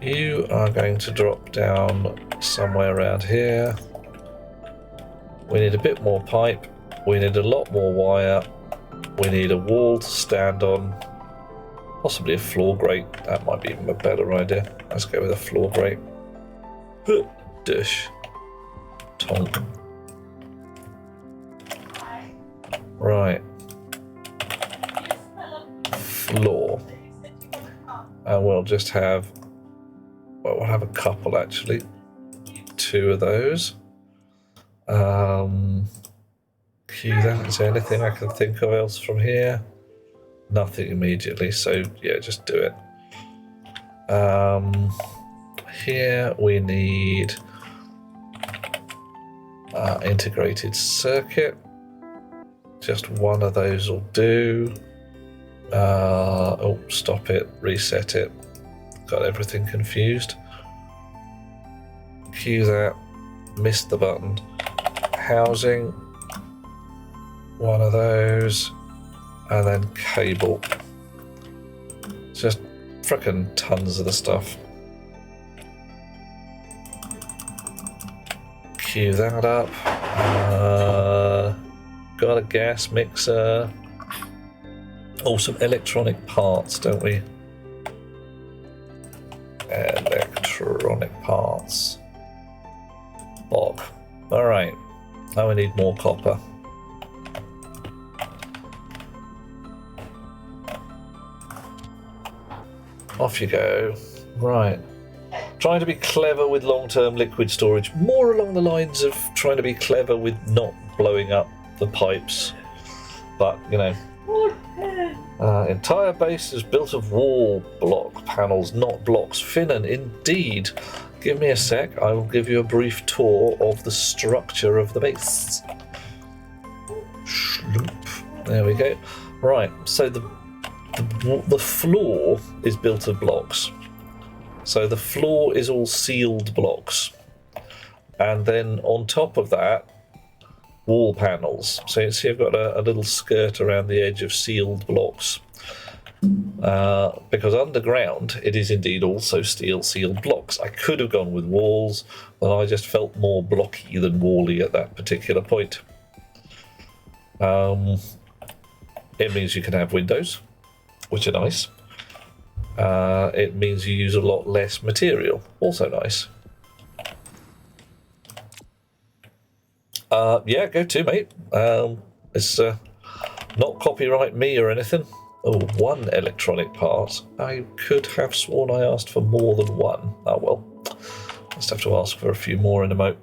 You are going to drop down somewhere around here. We need a bit more pipe. We need a lot more wire. We need a wall to stand on. Possibly a floor grate. That might be even a better idea. Let's go with a floor grate. Dish. Tonk. Right. Floor. And we'll just have... Well, we'll have a couple actually. 2 of those. Cue that. Is there anything I can think of else from here? Nothing immediately, so yeah, just do it. Here we need integrated circuit. Just one of those will do. Oh, stop it, reset it. Got everything confused. Cue that. Missed the button. Housing. One of those. And then cable. Just frickin' tons of the stuff. Cue that up. Got a gas mixer. Oh, some electronic parts, don't we? Electronic parts. Bog. Alright. Now we need more copper. Off you go. Right. Trying to be clever with long-term liquid storage. More along the lines of trying to be clever with not blowing up the pipes. But, entire base is built of wall block panels, not blocks. Finnan, indeed. Give me a sec. I will give you a brief tour of the structure of the base. Shloop. There we go. Right, so the floor is built of blocks. So the floor is all sealed blocks. And then on top of that, wall panels. So you see I've got a little skirt around the edge of sealed blocks. Because underground it is indeed also steel sealed blocks. I could have gone with walls, but I just felt more blocky than wally at that particular point. It means you can have windows, which are nice. It means you use a lot less material, also nice. Yeah, go to, mate. It's not copyright me or anything. Oh, one electronic part. I could have sworn I asked for more than one. Oh well. Just have to ask for a few more in a mo.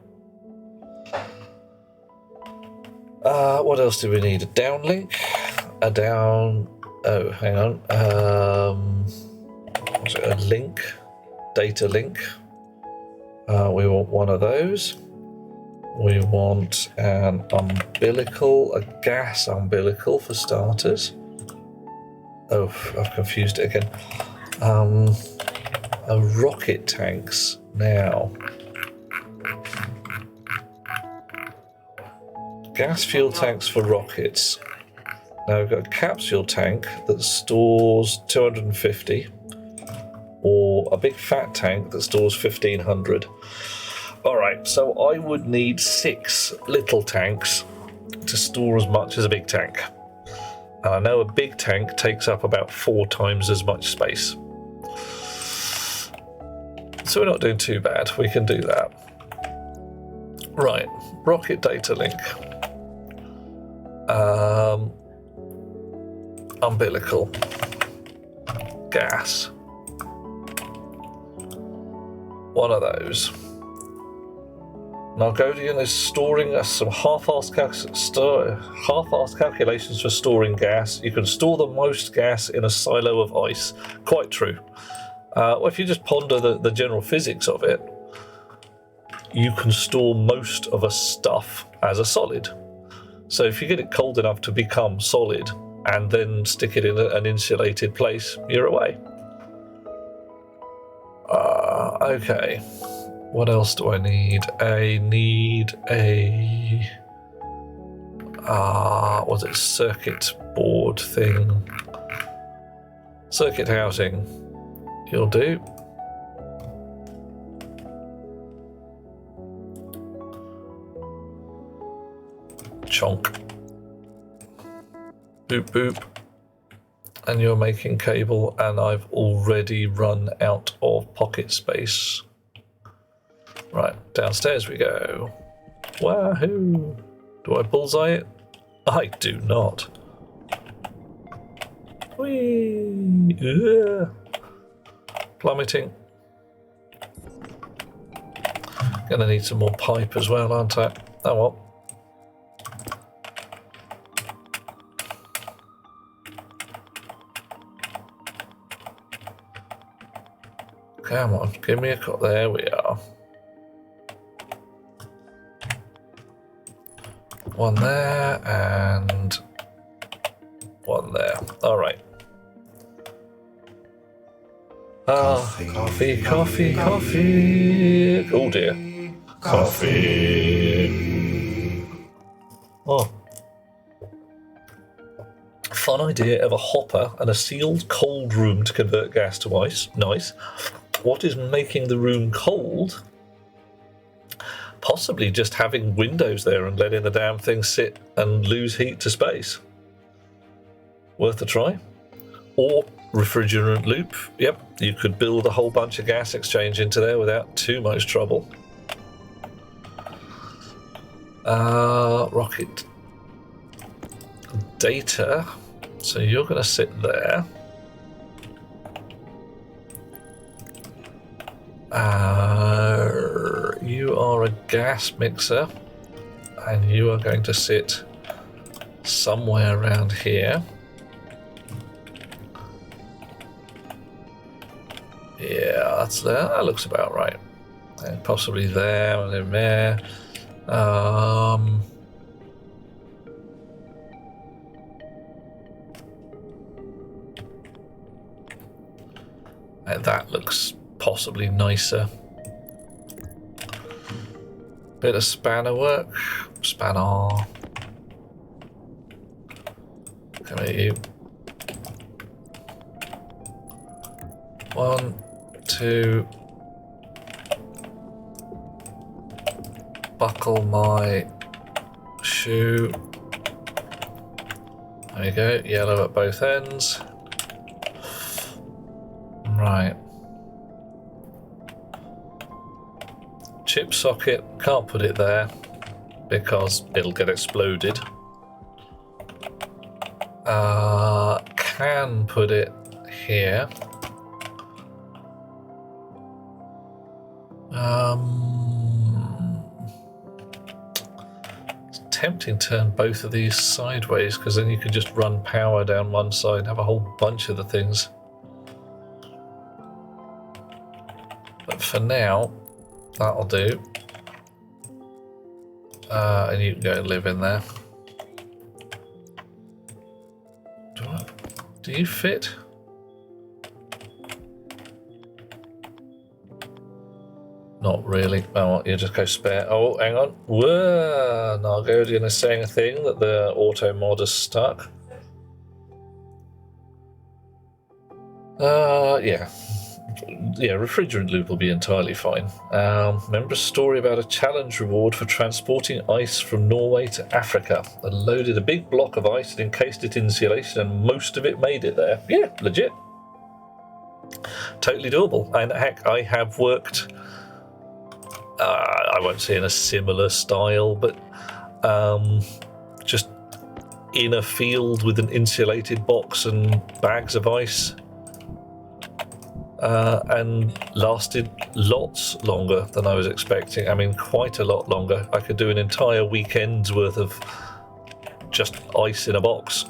What else do we need? A downlink? A down... Oh, hang on. What's it? A link? Data link. We want one of those. We want an umbilical, a gas umbilical for starters. Oh, I've confused it again. A rocket tanks now. Gas fuel tanks for rockets. Now we've got a capsule tank that stores 250, or a big fat tank that stores 1500. Alright, so I would need 6 little tanks to store as much as a big tank. And I know a big tank takes up about 4 times as much space. So we're not doing too bad, we can do that. Right, rocket data link. Umbilical. Gas. One of those. Nargodian is storing us some half-assed calculations for storing gas. You can store the most gas in a silo of ice. Quite true. Well, if you just ponder the general physics of it, you can store most of a stuff as a solid. So if you get it cold enough to become solid and then stick it in an insulated place, you're away. Okay. What else do I need? I need a... what's it? Circuit board thing. Circuit housing. You'll do. Chonk. Boop boop. And you're making cable, and I've already run out of pocket space. Right, downstairs we go. Wahoo! Do I bullseye it? I do not. Whee! Yeah. Plummeting. Gonna need some more pipe as well, aren't I? Oh well. Come on, give me a cut. There we are. One there and one there. All right. Coffee, coffee, coffee. Oh dear. Coffee. Oh. Fun idea of a hopper and a sealed cold room to convert gas to ice. Nice. What is making the room cold? Possibly just having windows there and letting the damn thing sit and lose heat to space. Worth a try. Or refrigerant loop. Yep, you could build a whole bunch of gas exchange into there without too much trouble. Rocket data. So you're going to sit there. You are a gas mixer, and you are going to sit somewhere around here. Yeah, that's there. That looks about right. And possibly there and then there. And that looks possibly nicer. Bit of spanner work. Spanner. Come at you. 1, 2. Buckle my shoe. There you go, yellow at both ends. Right. Chip socket, can't put it there because it'll get exploded. Can put it here. It's tempting to turn both of these sideways because then you can just run power down one side and have a whole bunch of the things. But for now, that'll do. And you can go and live in there. Do you fit? Not really. Oh, you just go spare. Oh, hang on. Whoa! Nargodian is saying a thing that the auto mod is stuck. Yeah. Yeah, refrigerant loop will be entirely fine. Remember a story about a challenge reward for transporting ice from Norway to Africa? They loaded a big block of ice and encased it in insulation, and most of it made it there. Yeah, legit. Totally doable. And heck, I have worked, I won't say in a similar style, but just in a field with an insulated box and bags of ice. And lasted lots longer than I was expecting. I mean, quite a lot longer. I could do an entire weekend's worth of just ice in a box.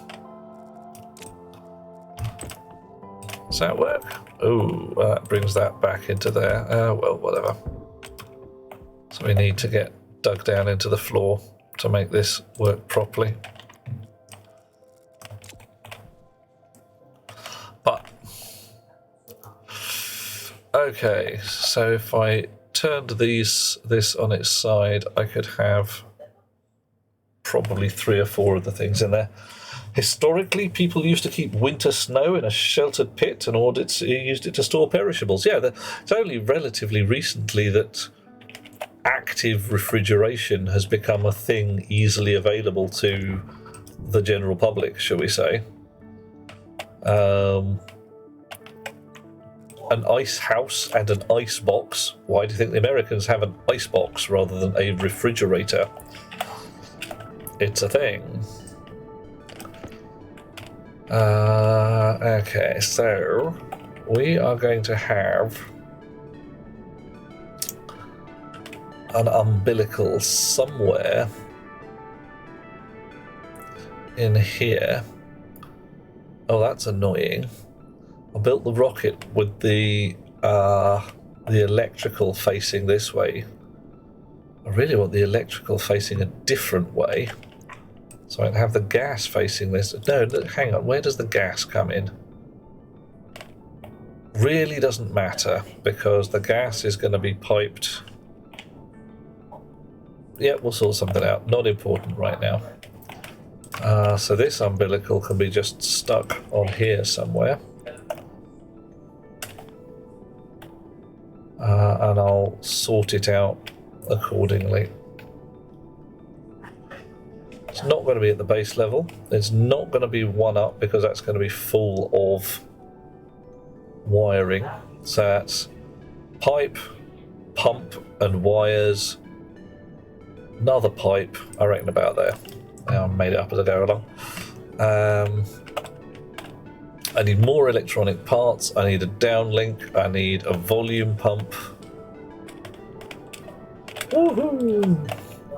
Does that work? Oh, that brings that back into there. Well, whatever. So we need to get dug down into the floor to make this work properly. But okay, so if I turned this on its side, I could have probably 3 or 4 of the things in there. Historically, people used to keep winter snow in a sheltered pit and used it to store perishables. Yeah, it's only relatively recently that active refrigeration has become a thing easily available to the general public, shall we say. An ice house and an ice box. Why do you think the Americans have an ice box rather than a refrigerator? It's a thing. Okay, so we are going to have an umbilical somewhere in here. Oh, that's annoying. I built the rocket with the electrical facing this way. I really want the electrical facing a different way, so I can have the gas facing this. No, hang on. Where does the gas come in? Really doesn't matter because the gas is going to be piped. Yeah, we'll sort something out. Not important right now. So this umbilical can be just stuck on here somewhere. And I'll sort it out accordingly. It's not going to be at the base level. It's not going to be one up because that's going to be full of wiring. So that's pipe, pump and wires. Another pipe, I reckon about there. I made it up as I go along. I need more electronic parts. I need a downlink. I need a volume pump. Woohoo!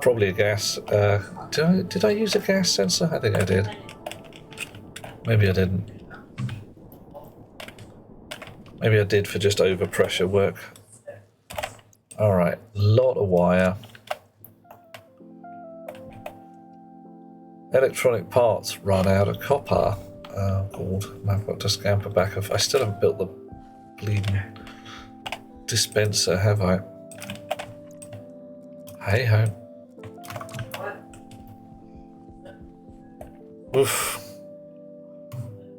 Probably a gas. Did I use a gas sensor? I think I did. Maybe I didn't. Maybe I did for just overpressure work. Alright, lot of wire. Electronic parts run out of copper. Oh, God. I've got to scamper back. I still haven't built the bleeding dispenser, have I? Hey ho. Oof.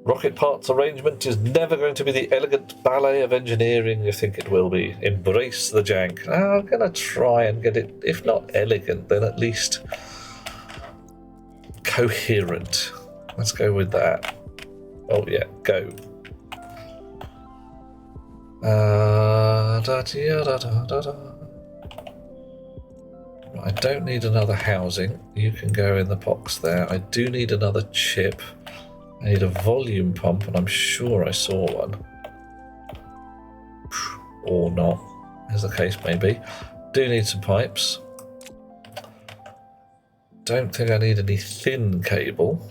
Rocket parts arrangement is never going to be the elegant ballet of engineering you think it will be. Embrace the jank. I'm going to try and get it, if not elegant, then at least coherent. Let's go with that. Oh yeah, go. I don't need another housing. You can go in the box there. I do need another chip. I need a volume pump, and I'm sure I saw one. Or not, as the case may be. Do need some pipes. Don't think I need any thin cable.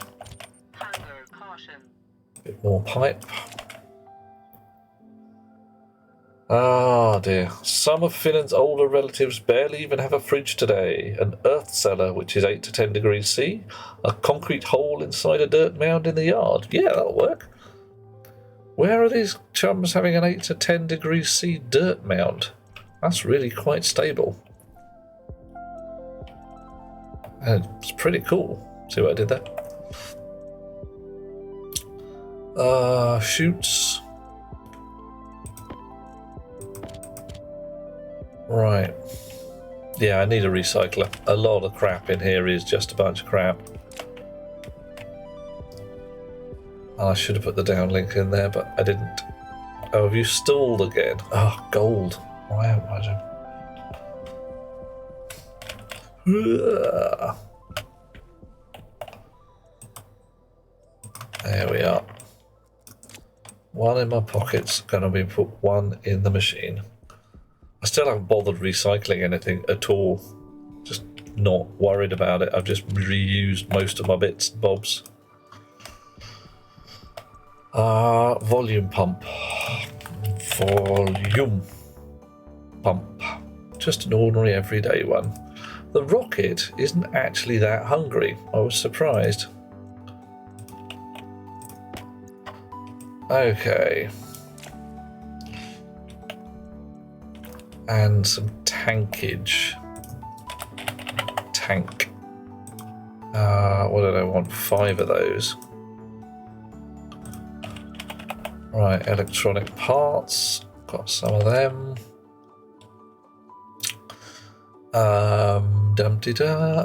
Hunger caution. Bit more pipe. Ah dear. Some of Finnan's older relatives barely even have a fridge today. An earth cellar, which is 8 to 10 degrees C. A concrete hole inside a dirt mound in the yard. Yeah, that'll work. Where are these chums having an 8 to 10 degrees C dirt mound? That's really quite stable. And it's pretty cool. See what I did there? Chutes. Right. Yeah, I need a recycler. A lot of crap in here is just a bunch of crap. I should have put the downlink in there, but I didn't. Oh, have you stalled again? Oh, gold. Why haven't I done? There we are. One in my pocket's gonna be put one in the machine. I still haven't bothered recycling anything at all. Just not worried about it. I've just reused most of my bits and bobs. Volume pump. Volume pump. Just an ordinary everyday one. The rocket isn't actually that hungry. I was surprised. Okay. And some tankage. Tank. What did I want? 5 of those. Right, electronic parts. Got some of them.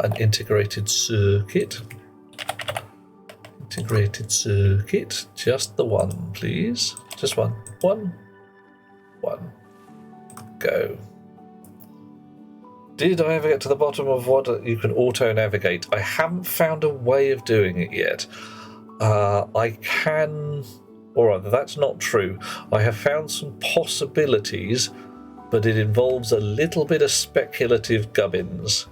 An integrated circuit. Integrated circuit. Just the one, please. Just one. One. Go. Did I ever get to the bottom of what you can auto-navigate? I haven't found a way of doing it yet. I can... Or rather, that's not true. I have found some possibilities, but it involves a little bit of speculative gubbins.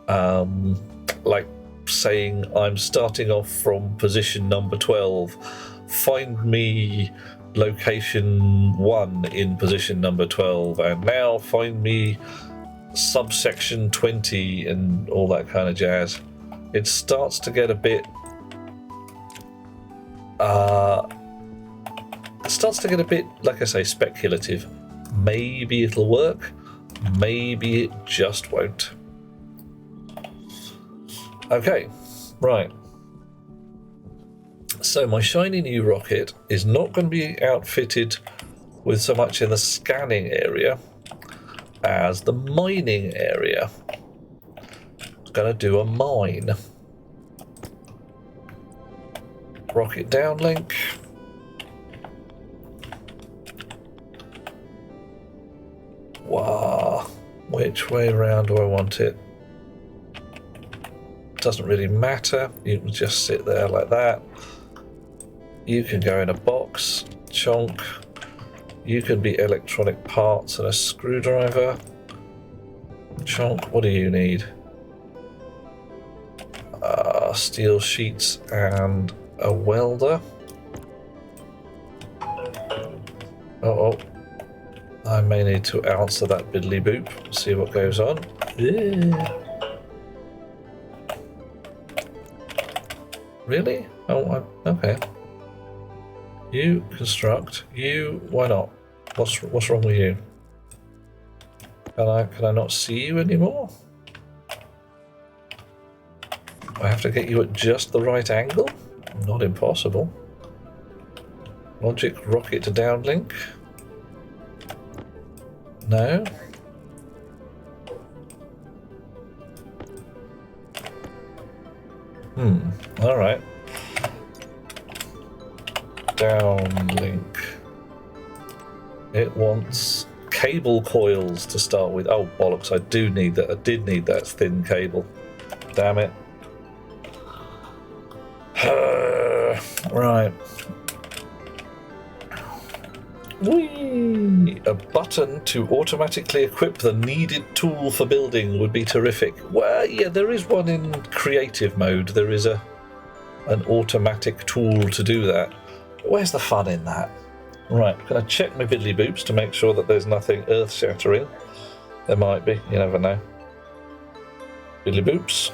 Like saying I'm starting off from position number 12. Find me location 1 in position number 12, and now find me subsection 20 and all that kind of jazz. It starts to get a bit like I say, speculative. Maybe it'll work, maybe it just won't. Okay, right. So my shiny new rocket is not going to be outfitted with so much in the scanning area as the mining area. It's going to do a mine. Rocket downlink. Wow. Which way around do I want it? Doesn't really matter. You can just sit there like that. You can go in a box, chonk. You can be electronic parts and a screwdriver. Chonk, what do you need? Steel sheets and a welder. Oh, I may need to answer that biddly boop, see what goes on. Yeah. Really? Oh, okay. You construct. You, why not? What's wrong with you? Can I not see you anymore? I have to get you at just the right angle? Not impossible. Logic rocket to downlink. No. Alright. downlink. It wants cable coils to start with. Oh bollocks! I do need that. I did need that thin cable. Damn it. Right. Whee! A button to automatically equip the needed tool for building would be terrific. Well, yeah, there is one in creative mode. There is an automatic tool to do that. Where's the fun in that? Right, can I check my biddly boops to make sure that there's nothing earth-shattering? There might be, you never know. Biddly boops.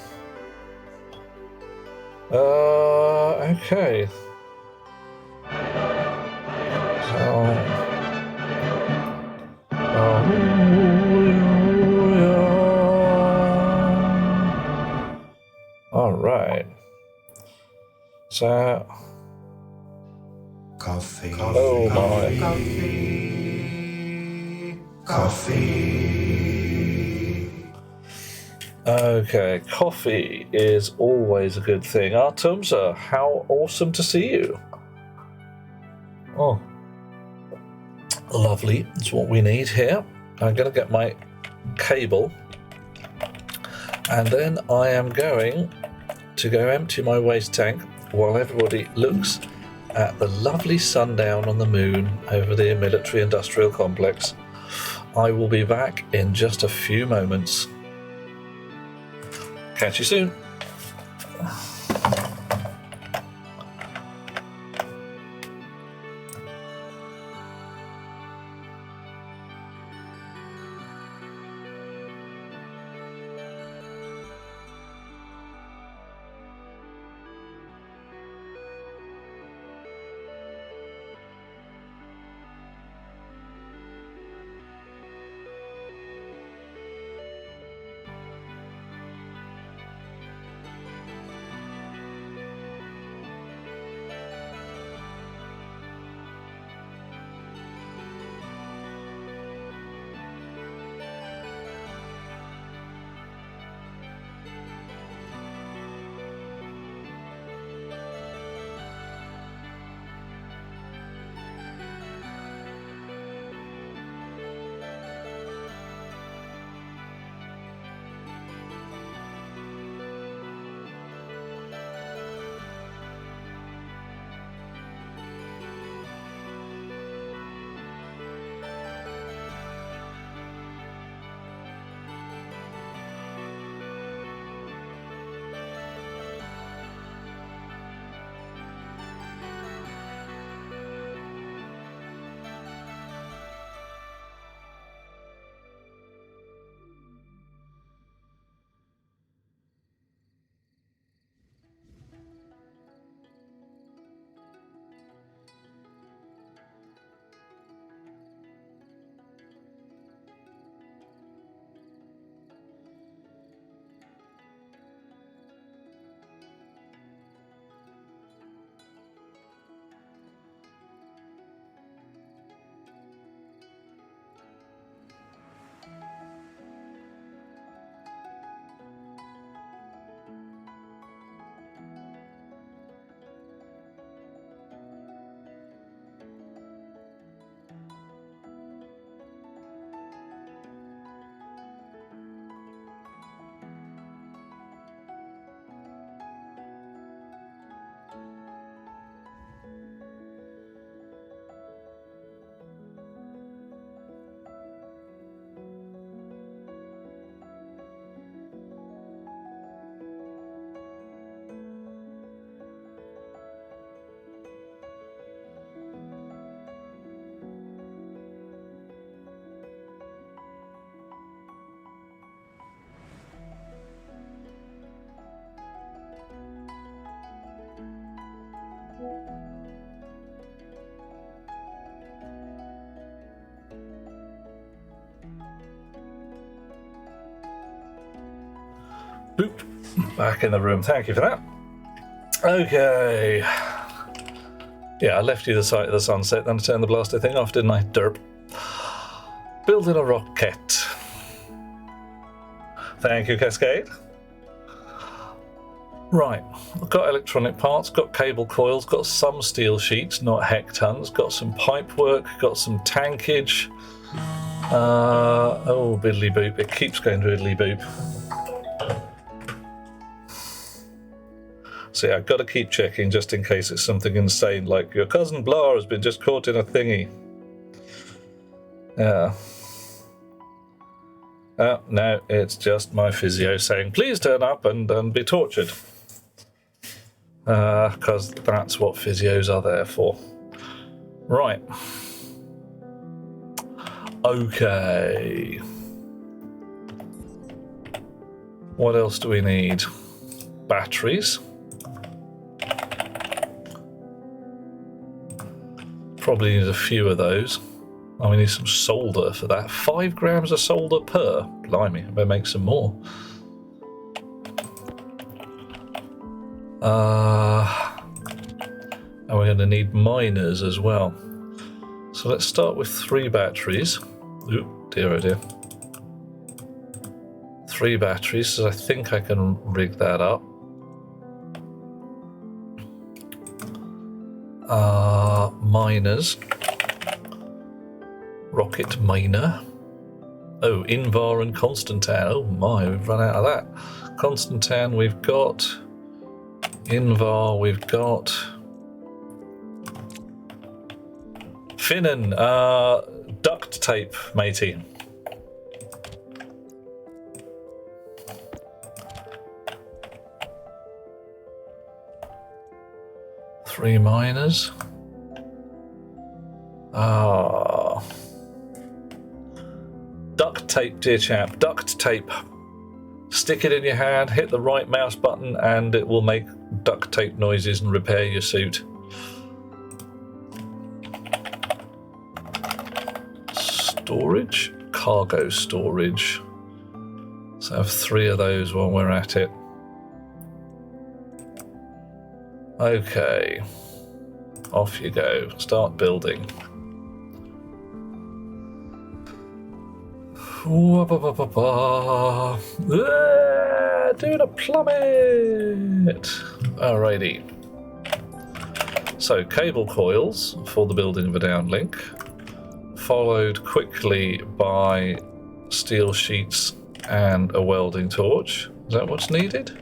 Okay. All right. So. Coffee. Oh my. Coffee. Okay, coffee is always a good thing. Artumza, how awesome to see you. Oh. Lovely, that's what we need here. I'm going to get my cable and then I am going to go empty my waste tank while everybody looks at the lovely sundown on the moon over the military industrial complex. I will be back in just a few moments. Catch you soon. Boop. Back in the room. Thank you for that. Okay. Yeah, I left you the sight of the sunset, then I turned the blaster thing off, didn't I? Derp. Building a rocket. Thank you, Cascade. Right, I've got electronic parts, got cable coils, got some steel sheets, not hectons, got some pipe work, got some tankage. Oh, biddly boop, it keeps going diddly boop. So yeah, I've got to keep checking just in case it's something insane like your cousin Blar has been just caught in a thingy. Yeah. Oh, no, it's just my physio saying, please turn up and be tortured. Because that's what physios are there for. Right. Okay. What else do we need? Batteries. Probably need a few of those. Oh, we need some solder for that. 5 grams of solder per. Blimey, I better make some more. And we're going to need miners as well. So let's start with 3 batteries. Oop, dear oh dear. 3 batteries, so I think I can rig that up. Miners. Rocket miner. Oh, Invar and Constantan. Oh my, we've run out of that. Constantan we've got. Invar we've got. Finnan, duct tape, matey. Three miners. Duct tape, dear chap. Duct tape. Stick it in your hand, hit the right mouse button, and it will make duct tape noises and repair your suit. Storage? Cargo storage. So have 3 of those while we're at it. Okay. Off you go. Start building. Doing a plummet! Alrighty. So, cable coils for the building of a downlink, followed quickly by steel sheets and a welding torch. Is that what's needed?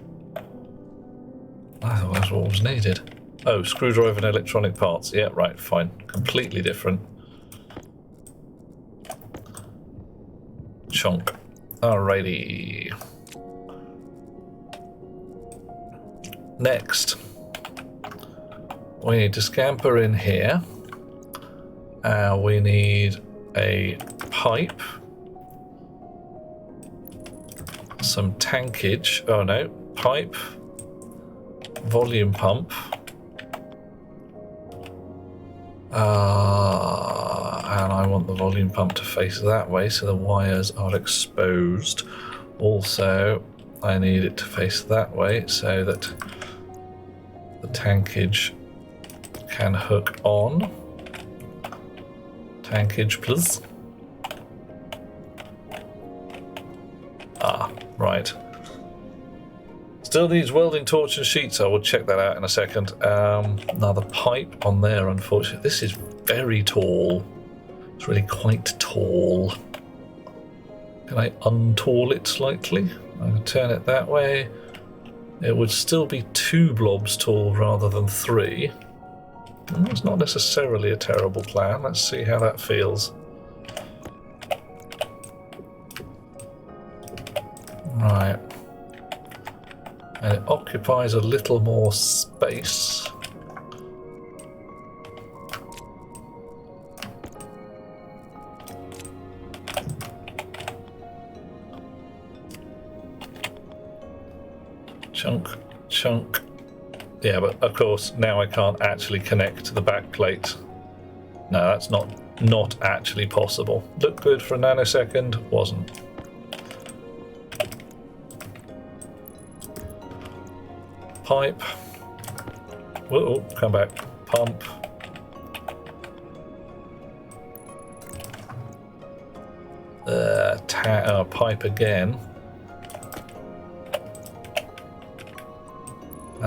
I thought that's what was needed. Oh, screwdriver and electronic parts. Yeah, right, fine. Completely different. Chunk. Alrighty. Next, we need to scamper in here. We need a pipe. Some tankage. Oh no, pipe. Volume pump. And I want the volume pump to face that way so the wires are exposed. Also, I need it to face that way so that the tankage can hook on. Tankage, please. Ah, right. Still needs welding torch and sheets. I will check that out in a second. Another pipe on there, unfortunately. This is very tall. It's really quite tall. Can I untall it slightly? I can turn it that way. It would still be 2 blobs tall rather than 3. It's not necessarily a terrible plan. Let's see how that feels. Right. And it occupies a little more space. Chunk, chunk. Yeah, but of course now I can't actually connect to the back plate. No, that's not actually possible. Looked good for a nanosecond, wasn't. Pipe. Whoa, come back. Pump. Pipe again.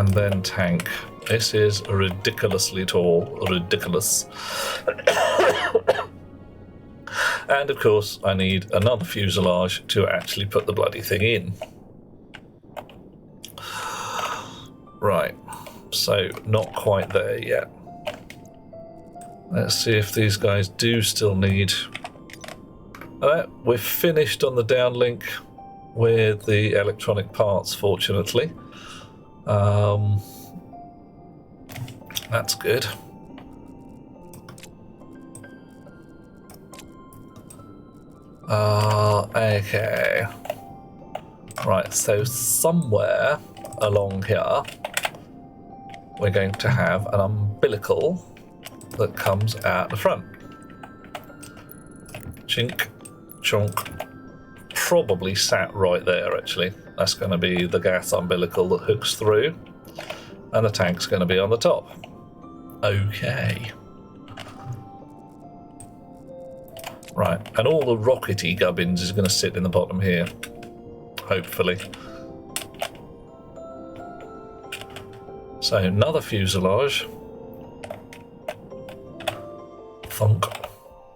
and then tank. This is ridiculously tall. Ridiculous. And of course, I need another fuselage to actually put the bloody thing in. Right, so not quite there yet. Let's see if these guys do still need... Alright, we're finished on the downlink with the electronic parts, fortunately. That's good. Okay. Right, so somewhere along here we're going to have an umbilical that comes out the front. Chink, chonk. Probably sat right there, actually. That's going to be the gas umbilical that hooks through, and the tank's going to be on the top. Okay. Right, and all the rockety gubbins is going to sit in the bottom here, hopefully. So another fuselage. Thunk.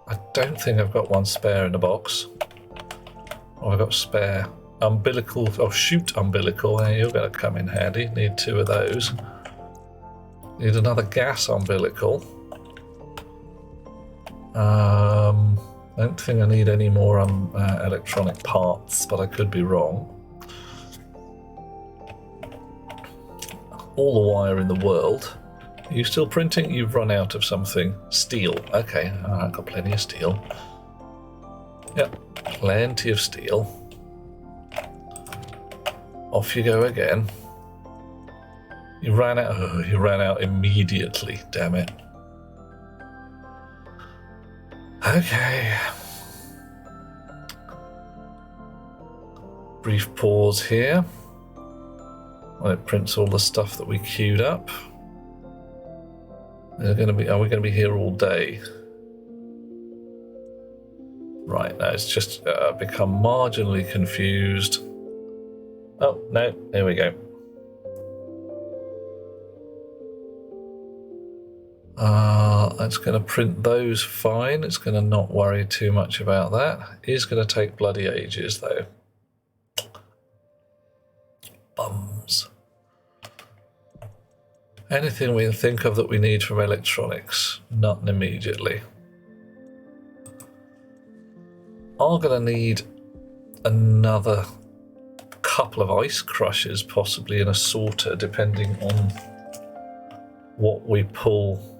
I don't think I've got one spare in the box. Oh, I've got spare umbilical. Oh, shoot umbilical. Hey, you're going to come in handy. Need 2 of those. Need another gas umbilical. Don't think I need any more electronic parts, but I could be wrong. All the wire in the world. Are you still printing? You've run out of something. Steel. Okay, I've got plenty of steel. Yep, plenty of steel. Off you go again. You ran out. Oh, you ran out immediately. Damn it. Okay. Brief pause here. Well, it prints all the stuff that we queued up. Are we going to be here all day? Right, now it's just become marginally confused. Oh, no, here we go. It's going to print those fine. It's going to not worry too much about that. It is going to take bloody ages, though. Bums. Anything we can think of that we need from electronics? Not immediately. Are going to need another couple of ice crushers, possibly, and a sorter, depending on what we pull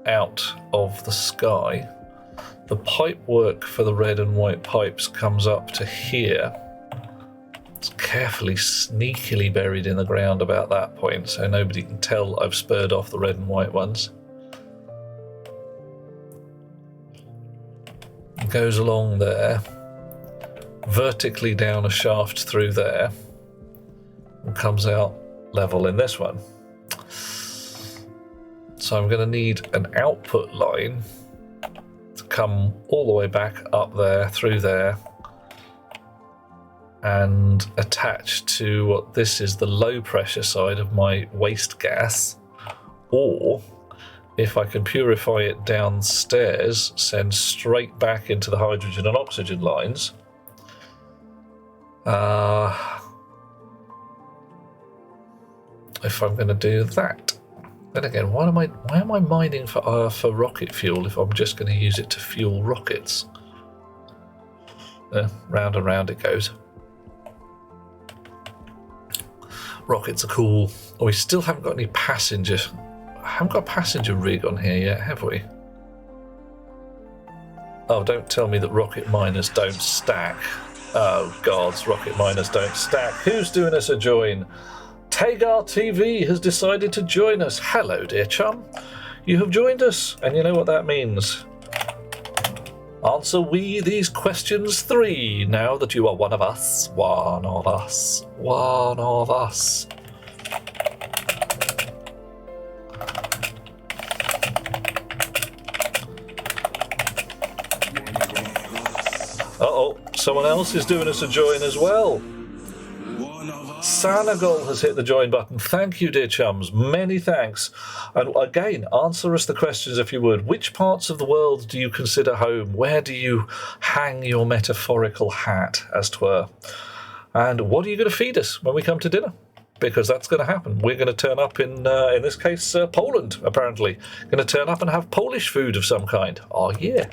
out of the sky. The pipe work for the red and white pipes comes up to here. It's carefully, sneakily buried in the ground about that point, so nobody can tell I've spurred off the red and white ones. It goes along there, vertically down a shaft through there, and comes out level in this one. So I'm going to need an output line to come all the way back up there, through there, and attach to what this is the low pressure side of my waste gas, or if I can purify it downstairs, send straight back into the hydrogen and oxygen lines. If I'm going to do that. Then again, why am I mining for rocket fuel if I'm just going to use it to fuel rockets? Round and round it goes. Rockets are cool. Oh, we still haven't got any passengers. I haven't got a passenger rig on here yet, have we? Oh, don't tell me that rocket miners don't stack. Oh, gods, rocket miners don't stack. Who's doing us a join? Tagar TV has decided to join us. Hello, dear chum. You have joined us, and you know what that means. Answer we these questions 3, now that you are one of us. One of us. One of us. Uh-oh, someone else is doing us a join as well. Sanagol has hit the join button. Thank you, dear chums. Many thanks. And again, answer us the questions if you would. Which parts of the world do you consider home? Where do you hang your metaphorical hat, as 'twere? And what are you going to feed us when we come to dinner? Because that's going to happen. We're going to turn up in this case, Poland, apparently. Going to turn up and have Polish food of some kind. Oh, yeah.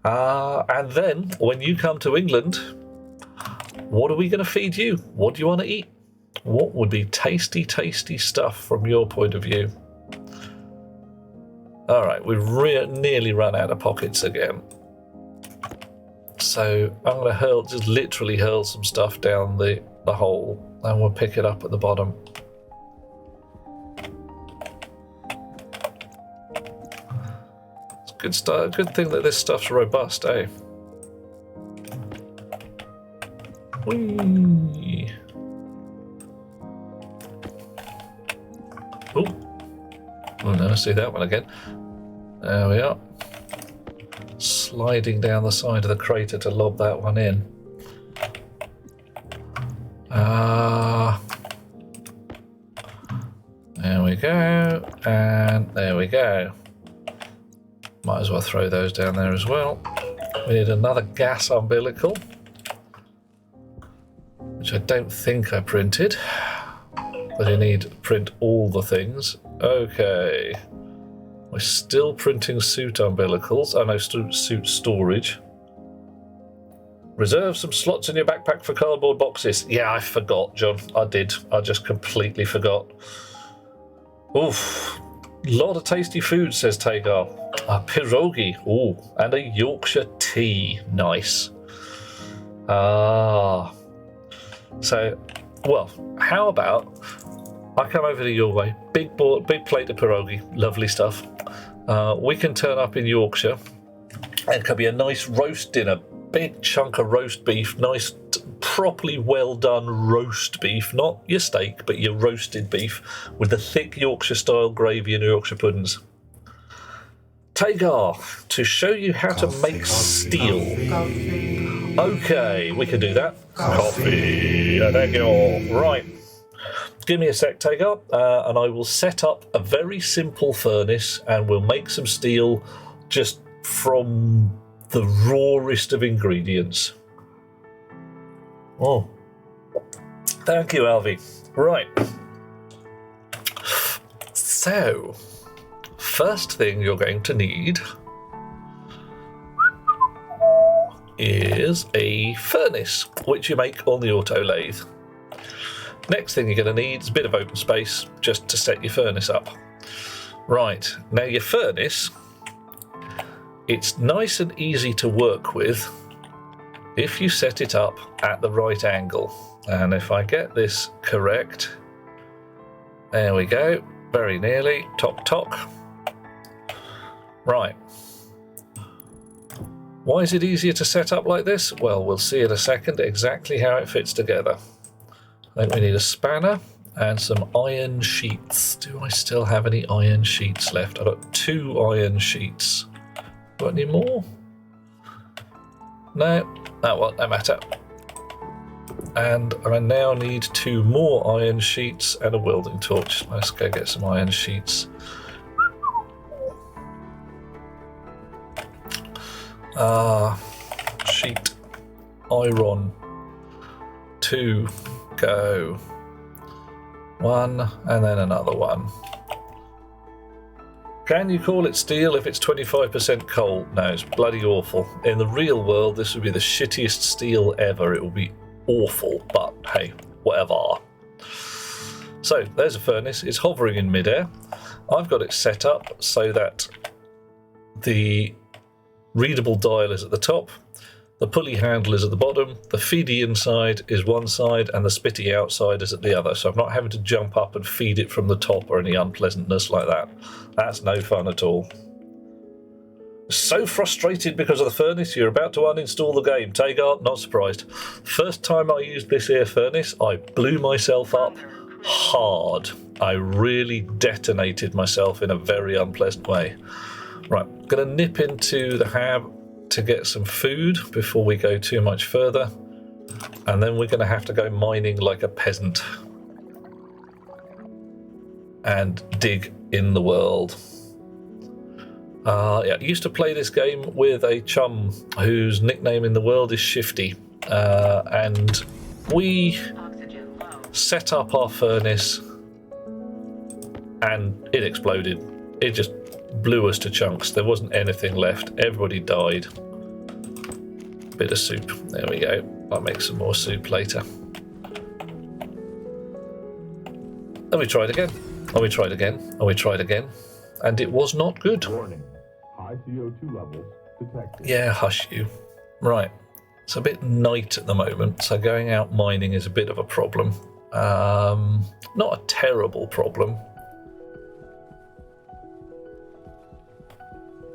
And then, when you come to England, what are we going to feed you? What do you want to eat? What would be tasty, tasty stuff from your point of view? All right, we've nearly run out of pockets again. So I'm going to just literally hurl some stuff down the hole, and we'll pick it up at the bottom. It's good stuff. Good thing that this stuff's robust, eh? Whee! Oh no, see that one again. There we are. Sliding down the side of the crater to lob that one in. There we go, and there we go. Might as well throw those down there as well. We need another gas umbilical, which I don't think I printed, but you need to print all the things. Okay. We're still printing suit umbilicals. Oh no, suit storage. Reserve some slots in your backpack for cardboard boxes. Yeah, I forgot, John. I did. I just completely forgot. Oof. Lot of tasty food, says Tagar. A pierogi. Ooh. And a Yorkshire tea. Nice. So, well, how about I come over to your way. Big plate of pierogi. Lovely stuff. We can turn up in Yorkshire. And it could be a nice roast dinner. Big chunk of roast beef. Nice, properly well done roast beef. Not your steak, but your roasted beef. With the thick Yorkshire style gravy and Yorkshire puddings. Tagar, to show you how to make steel. Okay, we can do that. Coffee. Thank you all. Right. Give me a sec, Tagar, and I will set up a very simple furnace and we'll make some steel just from the rawest of ingredients. Oh. Thank you, Alvy. Right. So, first thing you're going to need is a furnace, which you make on the auto lathe. Next thing you're going to need is a bit of open space just to set your furnace up. Right, now your furnace, it's nice and easy to work with if you set it up at the right angle. And if I get this correct, there we go, very nearly, tock. Right. Why is it easier to set up like this? Well, we'll see in a second exactly how it fits together. I think we need a spanner and some iron sheets. Do I still have any iron sheets left? I've got 2 iron sheets. Got any more? No, that won't matter. And I now need 2 more iron sheets and a welding torch. Let's go get some iron sheets. Sheet, iron, 2, go. 1 and then another one. Can you call it steel if it's 25% coal? No, it's bloody awful. In the real world, this would be the shittiest steel ever. It would be awful, but hey, whatever. So there's a furnace. It's hovering in midair. I've got it set up so that the readable dial is at the top, the pulley handle is at the bottom, the feedy inside is one side, and the spitty outside is at the other. So I'm not having to jump up and feed it from the top or any unpleasantness like that. That's no fun at all. So frustrated because of the furnace, you're about to uninstall the game. Tagar, not surprised. First time I used this here furnace, I blew myself up hard. I really detonated myself in a very unpleasant way. Right, I'm going to nip into the hab to get some food before we go too much further. And then we're going to have to go mining like a peasant. And dig in the world. Yeah, I used to play this game with a chum whose nickname in the world is Shifty. And we set up our furnace and it exploded. It just blew us to chunks. There wasn't anything left. Everybody died. Bit of soup. There we go. I'll make some more soup later. And we tried again. And we tried again. And we tried again. And it was not good. Warning. High CO2 levels detected. Yeah, hush you. Right. It's a bit night at the moment, so going out mining is a bit of a problem. Not a terrible problem.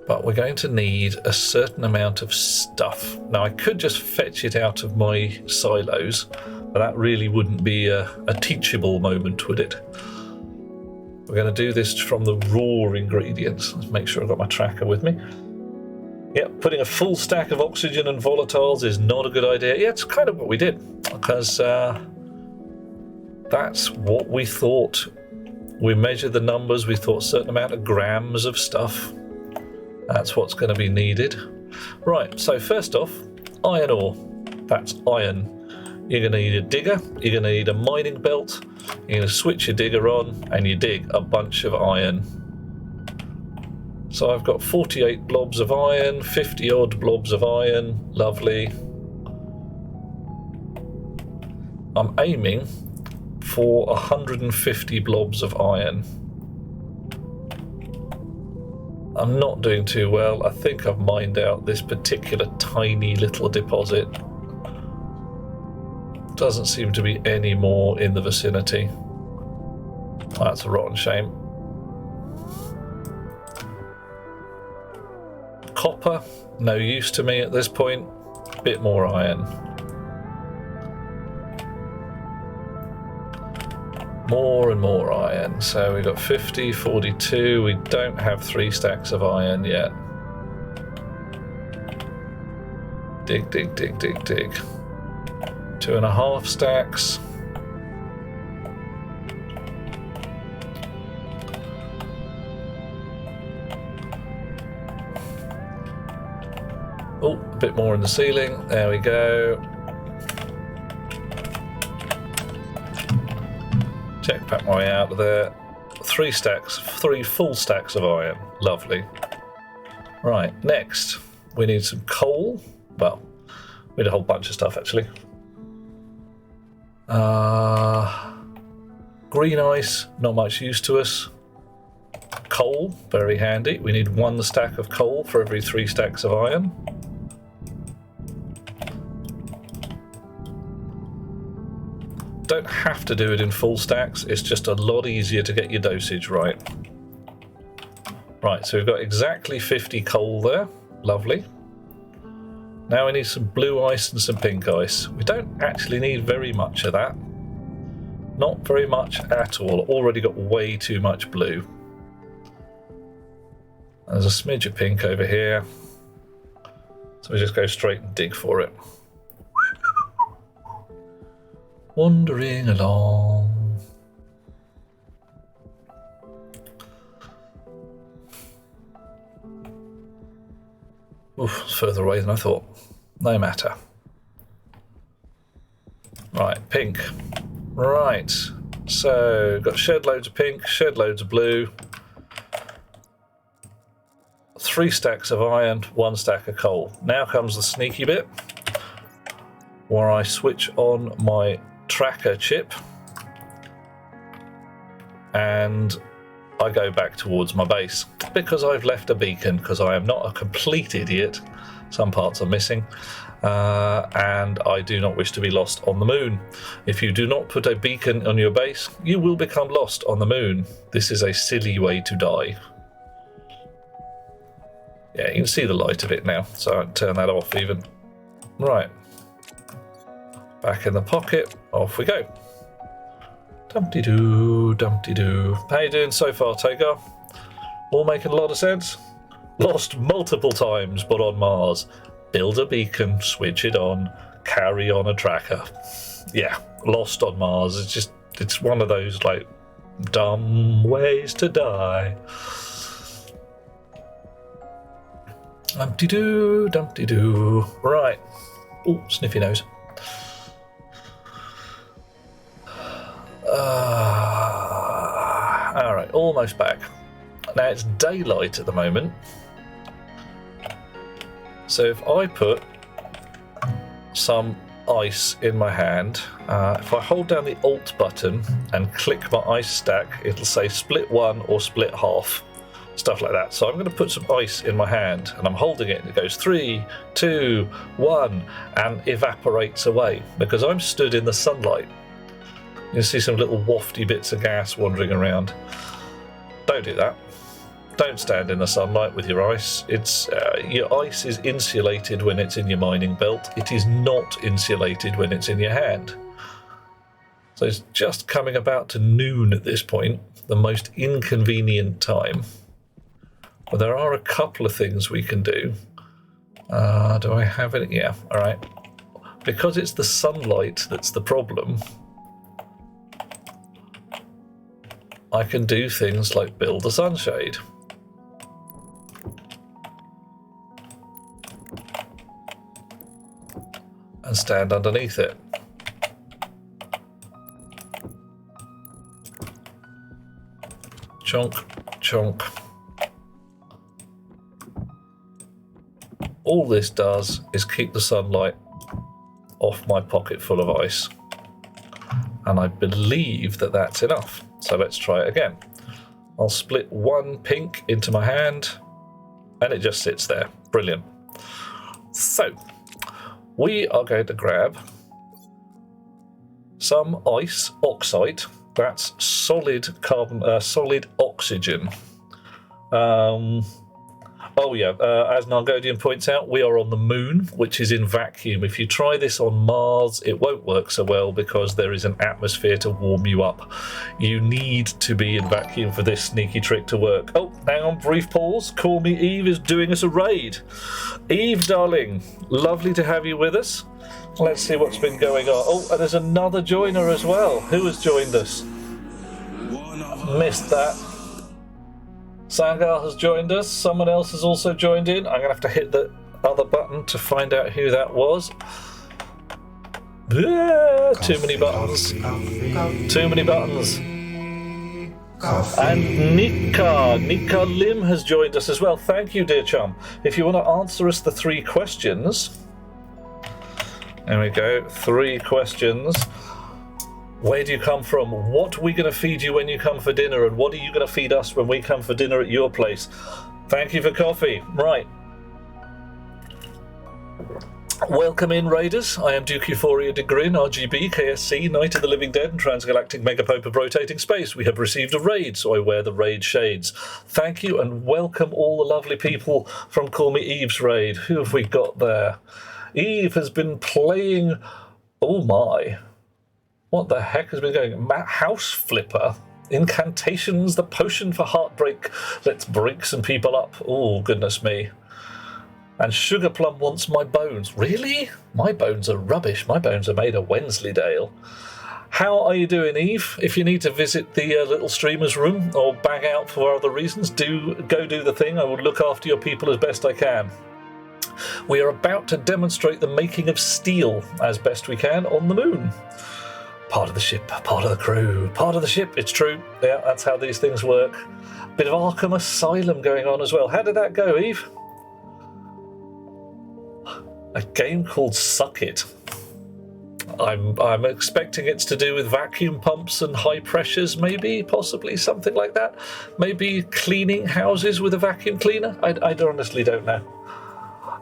But we're going to need a certain amount of stuff. Now, I could just fetch it out of my silos, but that really wouldn't be a teachable moment, would it? We're going to do this from the raw ingredients. Let's make sure I've got my tracker with me. Yep, putting a full stack of oxygen and volatiles is not a good idea. Yeah, it's kind of what we did, because that's what we thought. We measured the numbers, we thought a certain amount of grams of stuff. That's what's going to be needed. Right, so first off, iron ore. That's iron. You're going to need a digger, you're going to need a mining belt, you're going to switch your digger on, and you dig a bunch of iron. So I've got 48 blobs of iron, 50 odd blobs of iron, lovely. I'm aiming for 150 blobs of iron. I'm not doing too well. I think I've mined out this particular tiny little deposit. Doesn't seem to be any more in the vicinity. That's a rotten shame. Copper, no use to me at this point. Bit more iron. More and more iron. So we've got 50, 42. We don't have 3 stacks of iron yet. Dig, dig, dig, dig, dig. 2.5 stacks. Oh, a bit more in the ceiling. There we go. Jetpack my way out of there. 3 stacks, 3 full stacks of iron. Lovely. Right, next we need some coal. Well, we need a whole bunch of stuff actually. Green ice, not much use to us. Coal, very handy. We need 1 stack of coal for every 3 stacks of iron. Don't have to do it in full stacks, it's just a lot easier to get your dosage right. Right, so we've got exactly 50 coal there, lovely. Now we need some blue ice and some pink ice. We don't actually need very much of that. Not very much at all, already got way too much blue. There's a smidge of pink over here. So we just go straight and dig for it. Wandering along. Oof, it's further away than I thought. No matter. Right, pink. Right, so got shed loads of pink, shed loads of blue. 3 stacks of iron, 1 stack of coal. Now comes the sneaky bit, where I switch on my tracker chip and I go back towards my base because I've left a beacon, because I am not a complete idiot. Some parts are missing and I do not wish to be lost on the moon. If you do not put a beacon on your base, you will become lost on the moon. This is a silly way to die. Yeah, you can see the light of it now, so I'll turn that off even. Right. Back in the pocket, off we go. Dumpty-doo, dumpty-doo. How you doing so far, Tagar? All making a lot of sense? Lost multiple times, but on Mars. Build a beacon, switch it on, carry on a tracker. Yeah, lost on Mars. It's one of those like dumb ways to die. Dumpty-doo, dumpty-doo. Right. Oh, sniffy nose. Alright, almost back. Now it's daylight at the moment. So if I put some ice in my hand, if I hold down the Alt button and click my ice stack, it'll say split 1 or split half. Stuff like that. So I'm going to put some ice in my hand and I'm holding it and it goes 3, 2, 1 and evaporates away because I'm stood in the sunlight. You see some little wafty bits of gas wandering around. Don't do that. Don't stand in the sunlight with your ice. Your ice is insulated when it's in your mining belt. It is not insulated when it's in your hand. So it's just coming about to noon at this point, the most inconvenient time. But there are a couple of things we can do. Do I have it? Yeah, all right. Because it's the sunlight that's the problem, I can do things like build a sunshade. And stand underneath it. Chonk, chonk. All this does is keep the sunlight off my pocket full of ice. And I believe that that's enough. So let's try it again. I'll split 1 pink into my hand and it just sits there. Brilliant. So we are going to grab some ice oxide. That's solid solid oxygen. Oh yeah, as Nargodian points out, we are on the moon, which is in vacuum. If you try this on Mars, it won't work so well because there is an atmosphere to warm you up. You need to be in vacuum for this sneaky trick to work. Oh, hang on, brief pause. Call Me Eve is doing us a raid. Eve, darling, lovely to have you with us. Let's see what's been going on. Oh, and there's another joiner as well. Who has joined us? Missed that. Sangar has joined us. Someone else has also joined in. I'm going to have to hit the other button to find out who that was. Too many buttons. Too many buttons. And Nika Lim has joined us as well. Thank you, dear chum. If you want to answer us the 3 questions. There we go. 3 questions. Where do you come from? What are we going to feed you when you come for dinner? And what are you going to feed us when we come for dinner at your place? Thank you for coffee. Right. Welcome in, Raiders. I am Duke Euphoria de Grin, RGB, KSC, Night of the Living Dead, and Transgalactic Megapope of Rotating Space. We have received a raid, so I wear the raid shades. Thank you, and welcome all the lovely people from Call Me Eve's raid. Who have we got there? Eve has been playing... Oh my... What the heck has been going on? House Flipper. Incantations, the potion for heartbreak. Let's break some people up. Oh, goodness me. And Sugar Plum wants my bones. Really? My bones are rubbish. My bones are made of Wensleydale. How are you doing, Eve? If you need to visit the little streamer's room or bag out for other reasons, do the thing. I will look after your people as best I can. We are about to demonstrate the making of steel as best we can on the moon. Part of the ship, part of the crew, part of the ship. It's true. Yeah, that's how these things work. Bit of Arkham Asylum going on as well. How did that go, Eve? A game called Suck It. I'm expecting it's to do with vacuum pumps and high pressures, maybe, possibly, something like that. Maybe cleaning houses with a vacuum cleaner? I honestly don't know.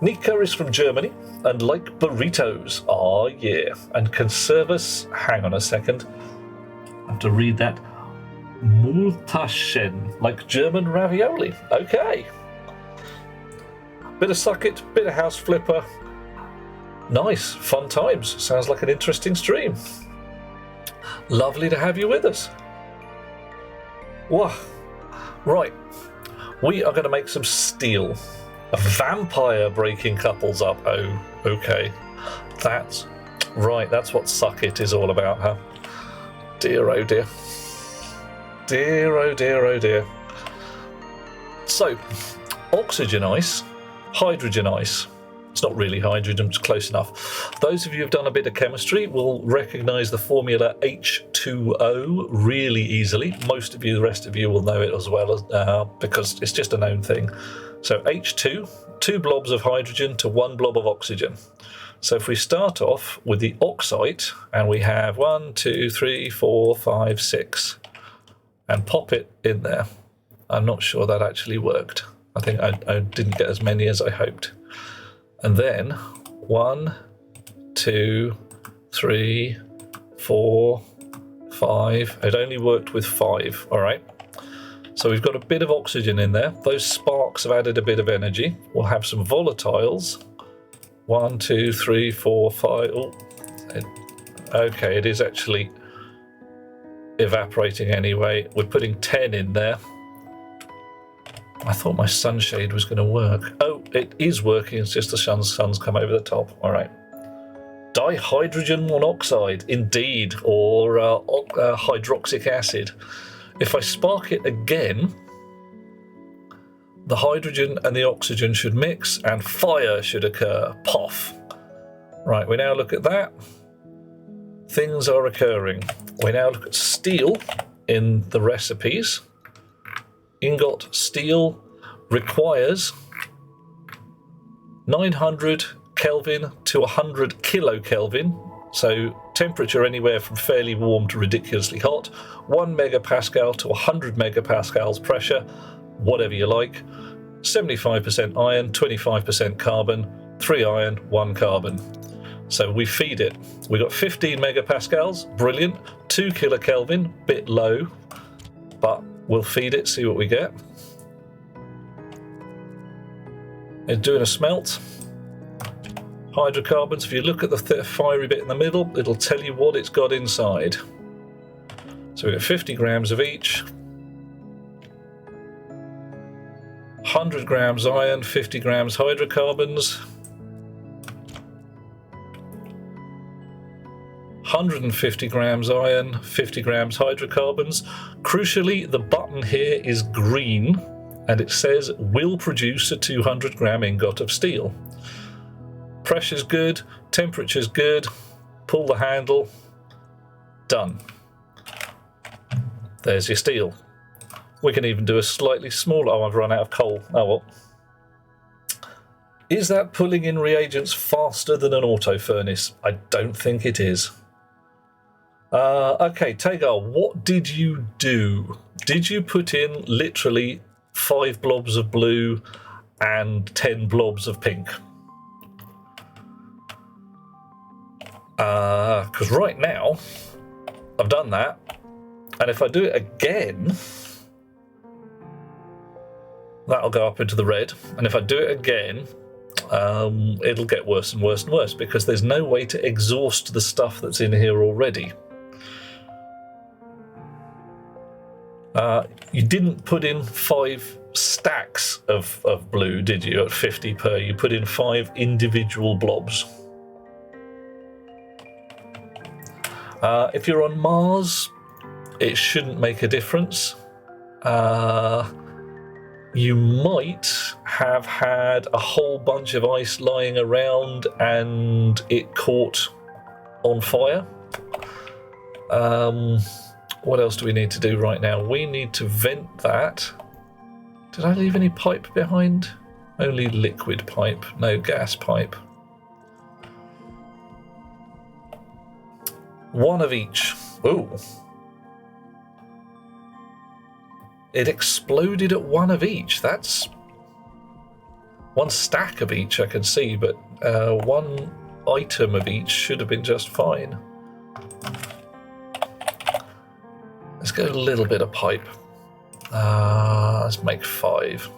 Nika is from Germany and like burritos. Oh yeah. And can serve us, hang on a second, I have to read that. Multaschen, like German ravioli. Okay. Bit of Suck It, bit of House Flipper. Nice, fun times. Sounds like an interesting stream. Lovely to have you with us. Wow. Right. We are going to make some steel. A vampire breaking couples up. Oh, okay. That's Right, that's what suck it is all about, huh? Dear, oh dear. Dear, oh dear, oh dear. So, oxygen ice, hydrogen ice. It's not really hydrogen, it's close enough. Those of you who've done a bit of chemistry will recognise the formula H2O really easily. Most of you, the rest of you, will know it as well, because it's just a known thing. So H2, 2 blobs of hydrogen to 1 blob of oxygen. So if we start off with the oxide, and we have 1, 2, 3, 4, 5, 6, and pop it in there. I'm not sure that actually worked. I think I didn't get as many as I hoped. And then 1, 2, 3, 4, 5. It only worked with 5, all right? So we've got a bit of oxygen in there. Those sparks have added a bit of energy. We'll have some volatiles. 1, 2, 3, 4, 5. Oh, okay, it is actually evaporating anyway. We're putting 10 in there. I thought my sunshade was going to work. Oh, it is working. It's just the sun's come over the top. All right. Dihydrogen monoxide, indeed, or hydroxylic acid. If I spark it again, the hydrogen and the oxygen should mix and fire should occur. Puff. Right, we now look at that. Things are occurring. We now look at steel in the recipes. Ingot steel requires 900 Kelvin to 100 kilokelvin, so temperature anywhere from fairly warm to ridiculously hot, 1 megapascal to 100 megapascals pressure, whatever you like, 75% iron, 25% carbon, 3 iron, 1 carbon. So we feed it. We got 15 megapascals, brilliant, 2 kilokelvin, bit low, but we'll feed it, see what we get. It's doing a smelt. Hydrocarbons, if you look at the fiery bit in the middle, it'll tell you what it's got inside. So we get 50 grams of each. 100 grams iron, 50 grams hydrocarbons. 150 grams iron, 50 grams hydrocarbons. Crucially, the button here is green and it says will produce a 200 gram ingot of steel. Pressure's good, temperature's good, pull the handle, done. There's your steel. We can even do a slightly smaller, oh, I've run out of coal, oh well. Is that pulling in reagents faster than an auto furnace? I don't think it is. Okay, Tagar, what did you do? Did you put in literally 5 blobs of blue and 10 blobs of pink? Because right now, I've done that, and if I do it again, that'll go up into the red, and if I do it again, it'll get worse and worse and worse, because there's no way to exhaust the stuff that's in here already. You didn't put in 5 stacks of blue, did you, at 50 per? You put in 5 individual blobs. If you're on Mars, it shouldn't make a difference. You might have had a whole bunch of ice lying around and it caught on fire. What else do we need to do right now? We need to vent that. Did I leave any pipe behind? Only liquid pipe, no gas pipe. 1 of each. Ooh. It exploded at 1 of each. That's 1 stack of each, I can see, but 1 item of each should have been just fine. Let's get a little bit of pipe. Let's make 5.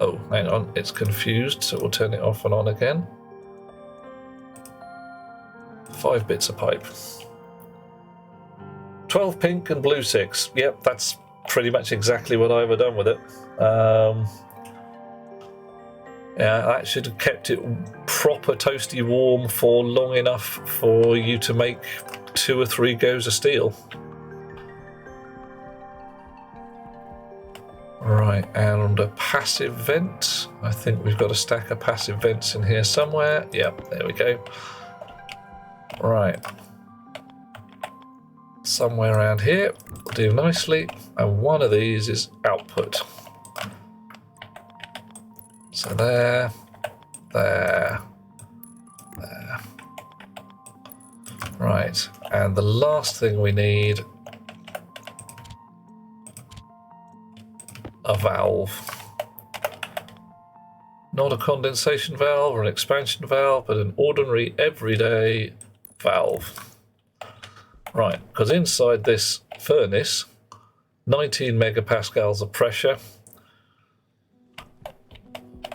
Oh, hang on, it's confused, so we'll turn it off and on again. 5 bits of pipe. 12 pink and blue 6. Yep, that's pretty much exactly what I would have done with it. Yeah, that should have kept it proper toasty warm for long enough for you to make 2 or 3 goes of steel. Right, and a passive vent. I think we've got a stack of passive vents in here somewhere. Yep, there we go. Right. Somewhere around here will do nicely. And one of these is output. So there, there, there. Right, and the last thing we need, a valve. Not a condensation valve or an expansion valve, but an ordinary everyday valve. Right, because inside this furnace, 19 megapascals of pressure.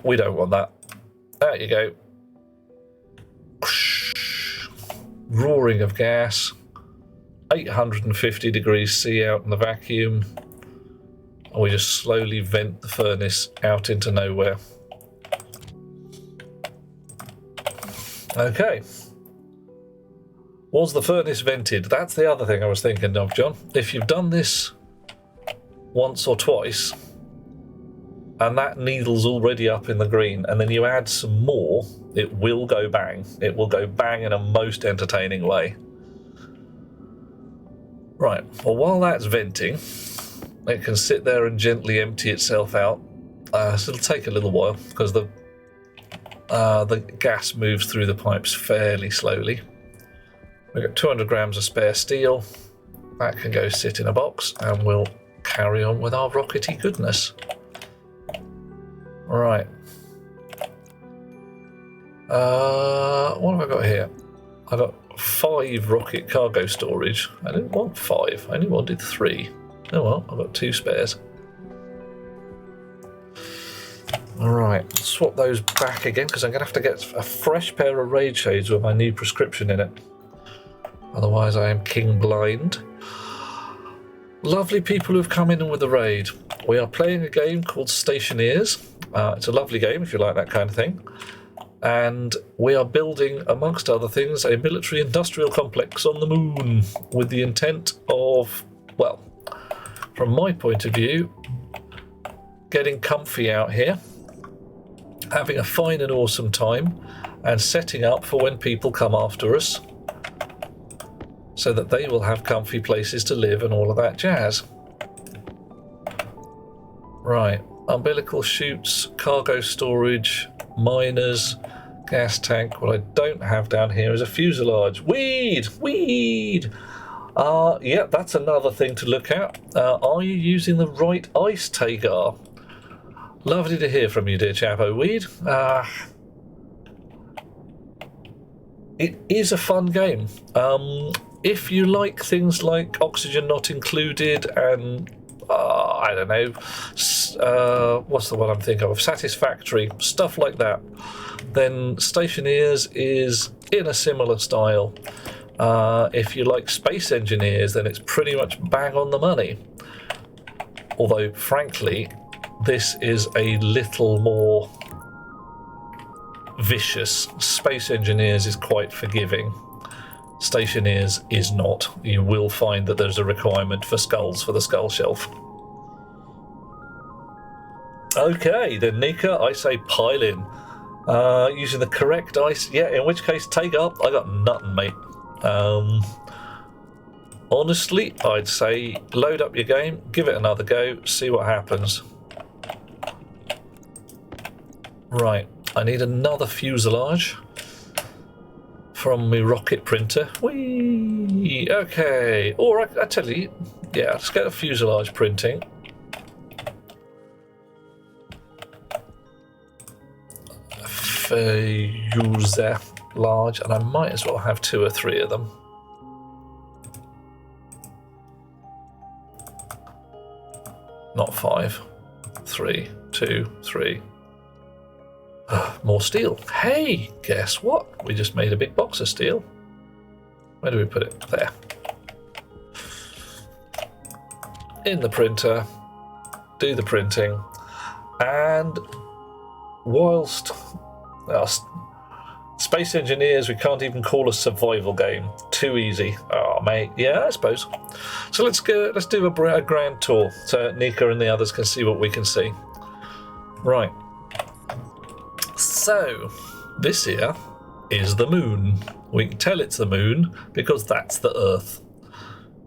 We don't want that. There you go. Roaring of gas. 850 degrees C out in the vacuum. And we just slowly vent the furnace out into nowhere. Okay. Was the furnace vented? That's the other thing I was thinking of, John. If you've done this once or twice, and that needle's already up in the green, and then you add some more, it will go bang. It will go bang in a most entertaining way. Right, well, while that's venting, it can sit there and gently empty itself out. So it'll take a little while, because the gas moves through the pipes fairly slowly. We've got 200 grams of spare steel. That can go sit in a box, and we'll carry on with our rockety goodness. Right. What have I got here? I got 5 rocket cargo storage. I didn't want 5. I only wanted 3. Oh well, I've got 2 spares. Alright, swap those back again because I'm going to have to get a fresh pair of raid shades with my new prescription in it. Otherwise I am king blind. Lovely people who've come in with the raid. We are playing a game called Stationeers. It's a lovely game if you like that kind of thing. And we are building, amongst other things, a military-industrial complex on the moon with the intent of, well, from my point of view, getting comfy out here, having a fine and awesome time, and setting up for when people come after us so that they will have comfy places to live and all of that jazz. Right, umbilical chutes, cargo storage, miners, gas tank. What I don't have down here is a fuselage. Weed! Yeah, that's another thing to look at. Are you using the right ice tagar? Lovely to hear from you, dear Chapo Weed. It is a fun game. If you like things like oxygen not included and I don't know, what's the one I'm thinking of? Satisfactory, stuff like that, then Stationeers is in a similar style. If you like Space Engineers, then it's pretty much bang on the money. Although, frankly, this is a little more vicious. Space Engineers is quite forgiving. Stationeers is not. You will find that there's a requirement for skulls for the skull shelf. Okay, then Nika, I say pile in. Using the correct ice, yeah, in which case take up. I got nothing, mate. Honestly, I'd say load up your game, give it another go, see what happens. Right, I need another fuselage from my rocket printer. Whee! Okay, or I tell you, yeah, let's get a fuselage printing. Fuselage, large, and I might as well have 2 or 3 of them. Not 5. 3, 2, 3. More steel. Hey, guess what? We just made a big box of steel. Where do we put it? There. In the printer. Do the printing. And whilst Space Engineers, we can't even call a survival game. Too easy. Oh, mate. Yeah, I suppose. So let's do a grand tour so Nika and the others can see what we can see. Right. So, this here is the moon. We can tell it's the moon because that's the Earth.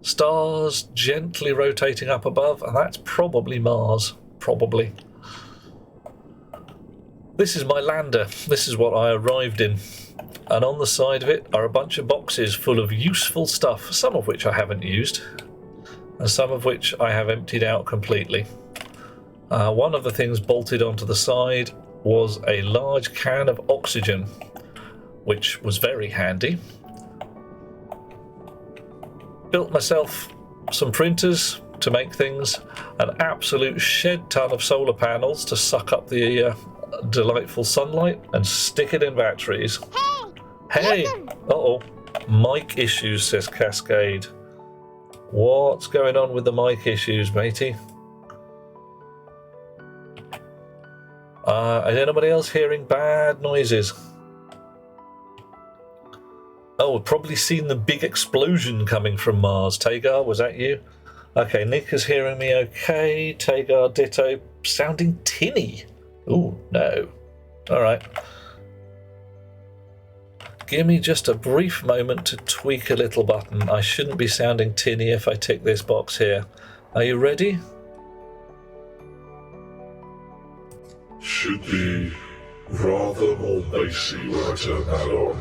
Stars gently rotating up above, and that's probably Mars. Probably. This is my lander. This is what I arrived in. And on the side of it are a bunch of boxes full of useful stuff, some of which I haven't used, and some of which I have emptied out completely. One of the things bolted onto the side was a large can of oxygen, which was very handy. Built myself some printers to make things, an absolute shed ton of solar panels to suck up the delightful sunlight and stick it in batteries. Hey! Uh-oh. Mic issues, says Cascade. What's going on with the mic issues, matey? Is anybody else hearing bad noises? Oh, we've probably seen the big explosion coming from Mars. Tagar, was that you? Okay, Nick is hearing me okay. Tagar, ditto. Sounding tinny. Ooh, no. Alright. Give me just a brief moment to tweak a little button. I shouldn't be sounding tinny if I tick this box here. Are you ready? Should be rather more bassy when I turn that on.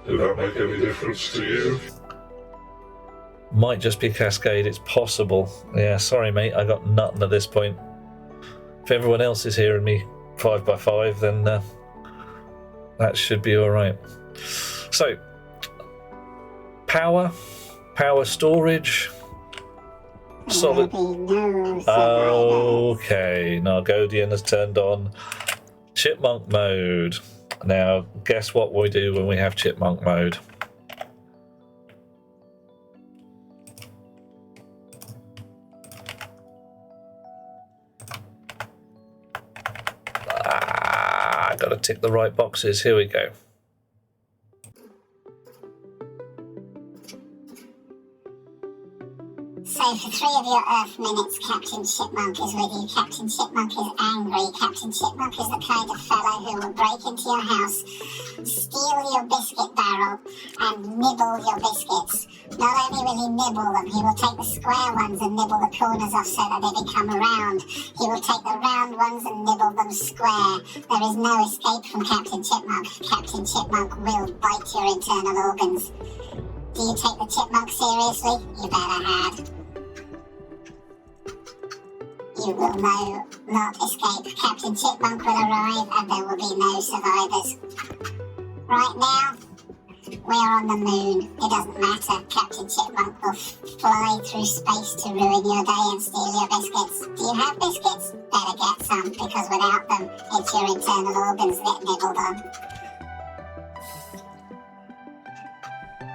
Did that make any difference to you? Might just be Cascade, it's possible. Yeah, sorry mate, I got nothing at this point. If everyone else is hearing me 5x5, then that should be alright. So, power storage, solid. Okay, Nargodian has turned on chipmunk mode. Now, guess what we do when we have chipmunk mode? I gotta tick the right boxes. Here we go. So for 3 of your Earth minutes, Captain Chipmunk is with you. Captain Chipmunk is angry. Captain Chipmunk is the kind of fellow who will break into your house, steal your biscuit barrel, and nibble your biscuits. Not only will he nibble them, he will take the square ones and nibble the corners off so that they become round. He will take the round ones and nibble them square. There is no escape from Captain Chipmunk. Captain Chipmunk will bite your internal organs. Do you take the chipmunk seriously? You better had. You will not escape. Captain Chipmunk will arrive and there will be no survivors. Right now, we are on the moon. It doesn't matter. Captain Chipmunk will fly through space to ruin your day and steal your biscuits. Do you have biscuits? Better get some, because without them, it's your internal organs that get nibbled on.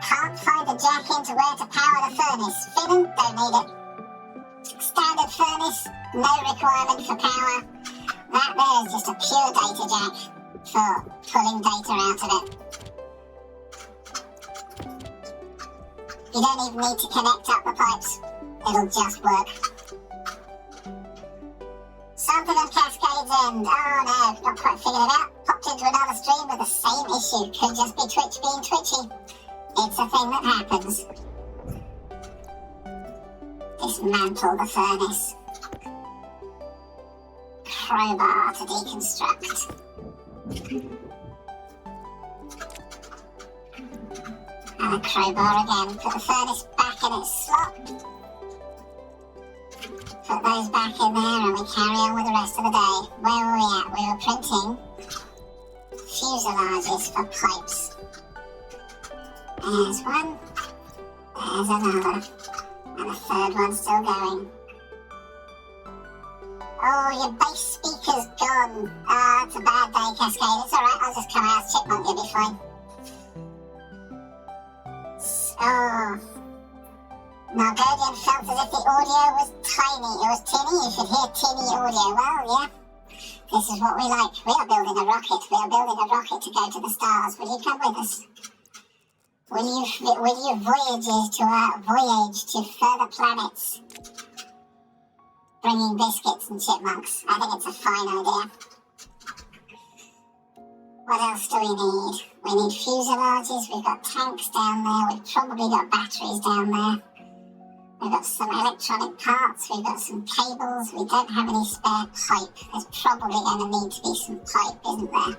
Can't find a jack in to where to power the furnace. Finnan, don't need it. Standard furnace, no requirement for power. That there is just a pure data jack for pulling data out of it. You don't even need to connect up the pipes. It'll just work. Something on Cascade's end. Oh no, not quite figured it out. Popped into another stream with the same issue. Could just be Twitch being twitchy. It's a thing that happens. Dismantle the furnace. Crowbar to deconstruct. And a crowbar again. Put the furnace back in its slot. Put those back in there and we carry on with the rest of the day. Where were we at? We were printing fuselages for pipes. There's one. There's another. And the third one's still going. Oh, your bass speaker's gone. Ah, it's a bad day, Cascade. It's alright, I'll just come out as Chipmunk, you'll be fine. Oh. Nargodian felt as if the audio was tiny. It was tinny, you should hear tinny audio. Well, yeah. This is what we like. We are building a rocket. We are building a rocket to go to the stars. Will you come with us? Will you voyage to further planets, bringing biscuits and chipmunks? I think it's a fine idea. What else do we need? We need fuselages. We've got tanks down there. We've probably got batteries down there. We've got some electronic parts. We've got some cables. We don't have any spare pipe. There's probably going to need to be some pipe, isn't there?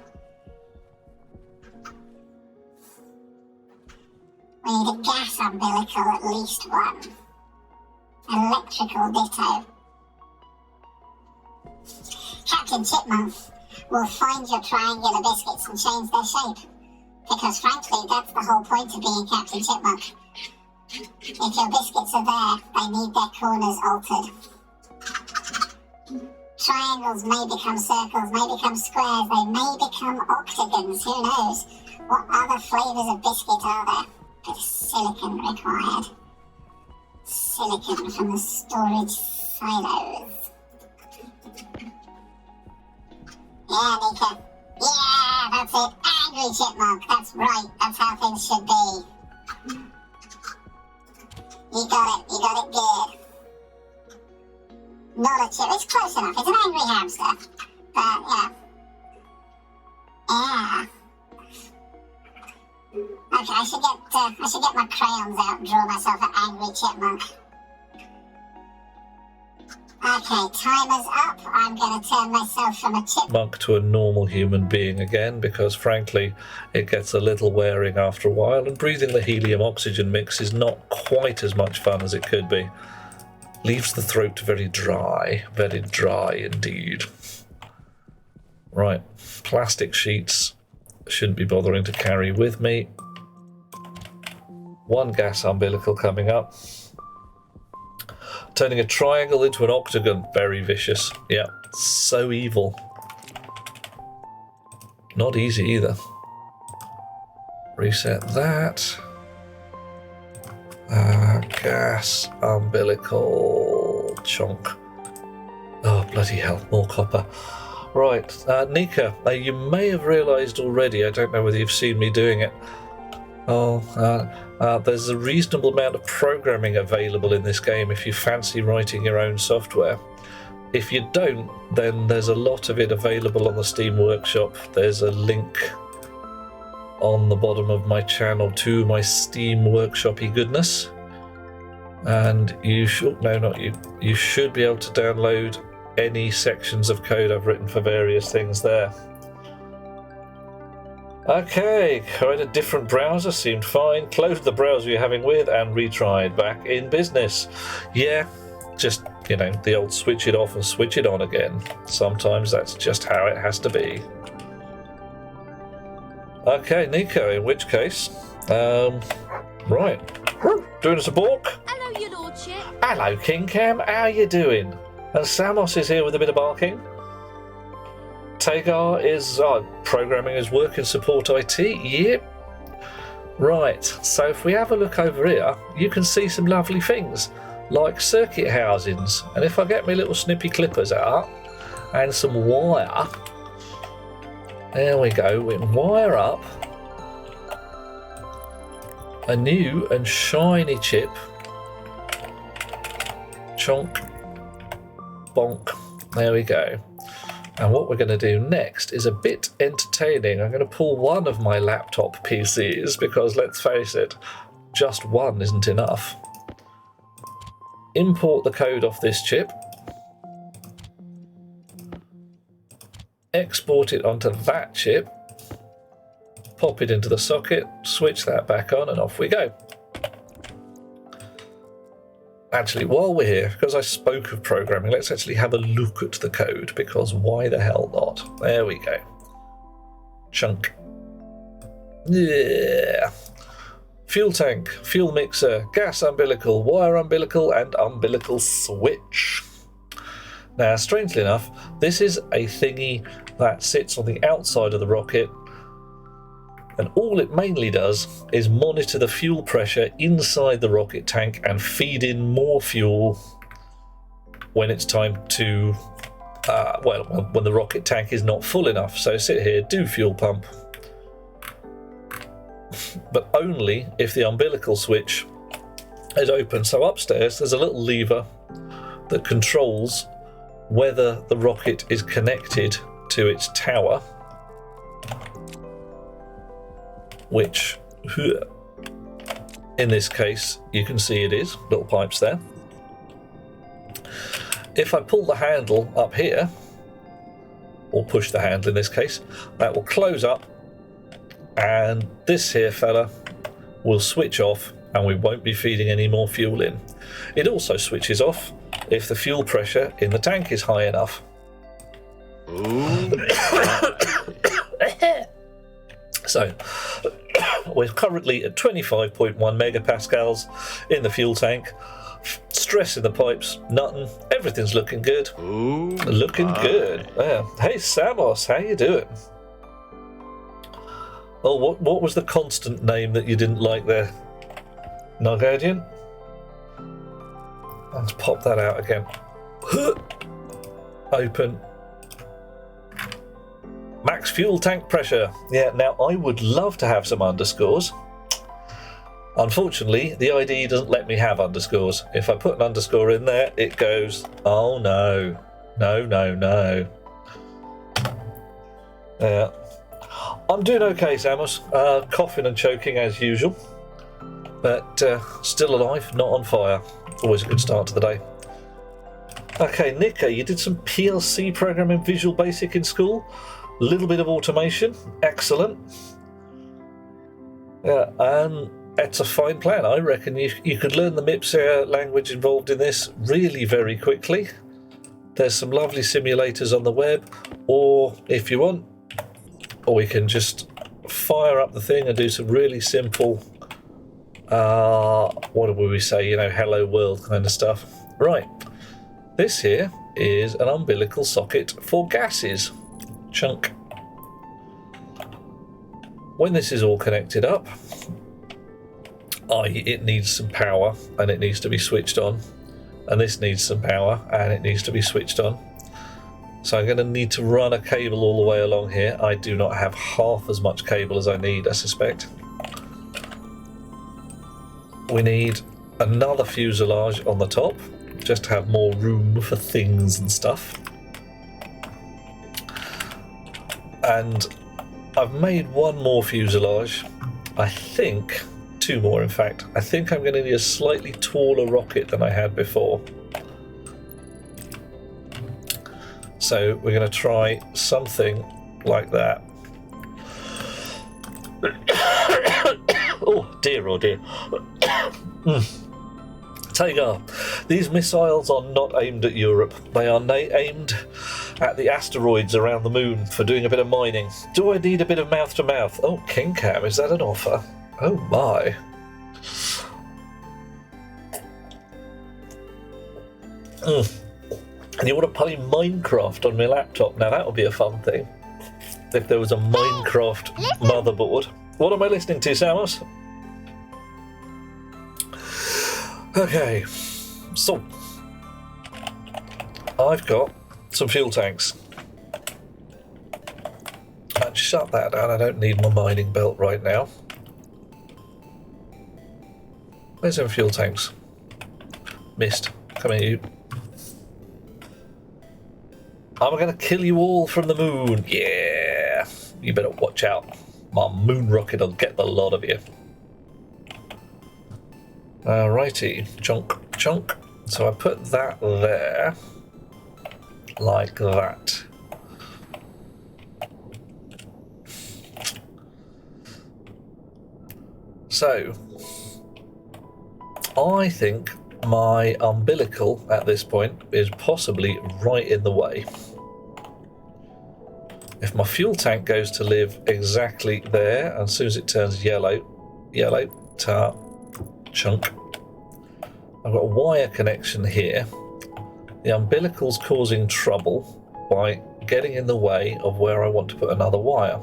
We need a gas umbilical, at least one. Electrical ditto. Captain Chipmunk will find your triangular biscuits and change their shape. Because frankly, that's the whole point of being Captain Chipmunk. If your biscuits are there, they need their corners altered. Triangles may become circles, may become squares, they may become octagons, who knows? What other flavours of biscuit are there? Bit of silicon required. Silicon from the storage silos. Yeah, Nika. Yeah, that's it. Angry Chipmunk. That's right. That's how things should be. You got it good. Not a chip. It's close enough. It's an angry hamster. But, yeah. Yeah. Okay, I should get my crayons out and draw myself an angry chipmunk. Okay, timer's up. I'm going to turn myself from a chipmunk to a normal human being again, because frankly it gets a little wearing after a while, and breathing the helium-oxygen mix is not quite as much fun as it could be. Leaves the throat very dry indeed. Right, plastic sheets shouldn't be bothering to carry with me. One gas umbilical coming up. Turning a triangle into an octagon. Very vicious. Yeah, so evil. Not easy either. Reset that. Gas umbilical chunk. Oh, bloody hell, more copper. Right, Nika, you may have realised already, I don't know whether you've seen me doing it. There's a reasonable amount of programming available in this game if you fancy writing your own software. If you don't, then there's a lot of it available on the Steam Workshop. There's a link on the bottom of my channel to my Steam Workshop-y goodness. And you should, no, not you, you should be able to download any sections of code I've written for various things there. Okay, tried a different browser, seemed fine. Closed the browser you're having with and retried. Back in business. Yeah, just, you know, the old switch it off and switch it on again. Sometimes that's just how it has to be. Okay, Nico, in which case, right. Doing us a balk? Hello, your lordship. Hello, King Cam, how you doing? And Samos is here with a bit of barking. Tagar is programming his work in support IT. Yep. Right, so if we have a look over here, you can see some lovely things like circuit housings. And if I get my little snippy clippers out and some wire, there we go, we can wire up a new and shiny chip. Chonk. Bonk. There we go. And what we're going to do next is a bit entertaining. I'm going to pull one of my laptop PCs because, let's face it, just one isn't enough. Import the code off this chip. Export it onto that chip. Pop it into the socket, switch that back on, and off we go. Actually, while we're here, because I spoke of programming, let's actually have a look at the code, because why the hell not? There we go. Chunk. Yeah. Fuel tank, fuel mixer, gas umbilical, wire umbilical, and umbilical switch. Now, strangely enough, this is a thingy that sits on the outside of the rocket, and all it mainly does is monitor the fuel pressure inside the rocket tank and feed in more fuel when it's time to well, when the rocket tank is not full enough. So sit here, do fuel pump. But only if the umbilical switch is open. So upstairs there's a little lever that controls whether the rocket is connected to its tower, which in this case you can see it is, little pipes there. If I pull the handle up here, or push the handle in this case, that will close up and this here fella will switch off and we won't be feeding any more fuel in. It also switches off if the fuel pressure in the tank is high enough. So we're currently at 25.1 megapascals in the fuel tank. Stress in the pipes, nothing. Everything's looking good. Looking good. Yeah. Hey Samos, how you doing? Oh, what was the constant name that you didn't like there? Nargadian? Let's pop that out again. Open. Max fuel tank pressure. Yeah, now I would love to have some underscores. Unfortunately, the ID doesn't let me have underscores. If I put an underscore in there, it goes, oh no. No, no, no. Yeah. I'm doing okay, Samus. Coughing and choking as usual. But still alive, not on fire. Always a good start to the day. Okay, Nika, you did some PLC programming Visual Basic in school. A little bit of automation. Excellent. Yeah, and it's a fine plan. I reckon you could learn the MIPS language involved in this really very quickly. There's some lovely simulators on the web, or if you want, or we can just fire up the thing and do some really simple, what would we say, hello world kind of stuff. Right, this here is an umbilical socket for gases. Chunk. When this is all connected up, it needs some power and it needs to be switched on, and this needs some power and it needs to be switched on. So I'm going to need to run a cable all the way along here. I do not have half as much cable as I need, I suspect. We need another fuselage on the top, just to have more room for things and stuff. And I've made one more fuselage. I think, two more in fact. I think I'm going to need a slightly taller rocket than I had before. So we're going to try something like that. Oh dear, oh dear. Tagar, these missiles are not aimed at Europe. They are aimed at the asteroids around the moon for doing a bit of mining. Do I need a bit of mouth-to-mouth? Oh, King Cam, is that an offer? Oh my. And you want to play Minecraft on my laptop? Now that would be a fun thing. If there was a Minecraft motherboard. What am I listening to, Samus? Okay, so I've got some fuel tanks. And shut that down, I don't need my mining belt right now. Where's them fuel tanks? Missed. Come here, you. I'm going to kill you all from the moon. Yeah, you better watch out. My moon rocket will get the lot of you. Alrighty, chunk. So I put that there, like that. So, I think my umbilical at this point is possibly right in the way. If my fuel tank goes to live exactly there, and as soon as it turns yellow, tar, chunk, I've got a wire connection here. The umbilical's causing trouble by getting in the way of where I want to put another wire.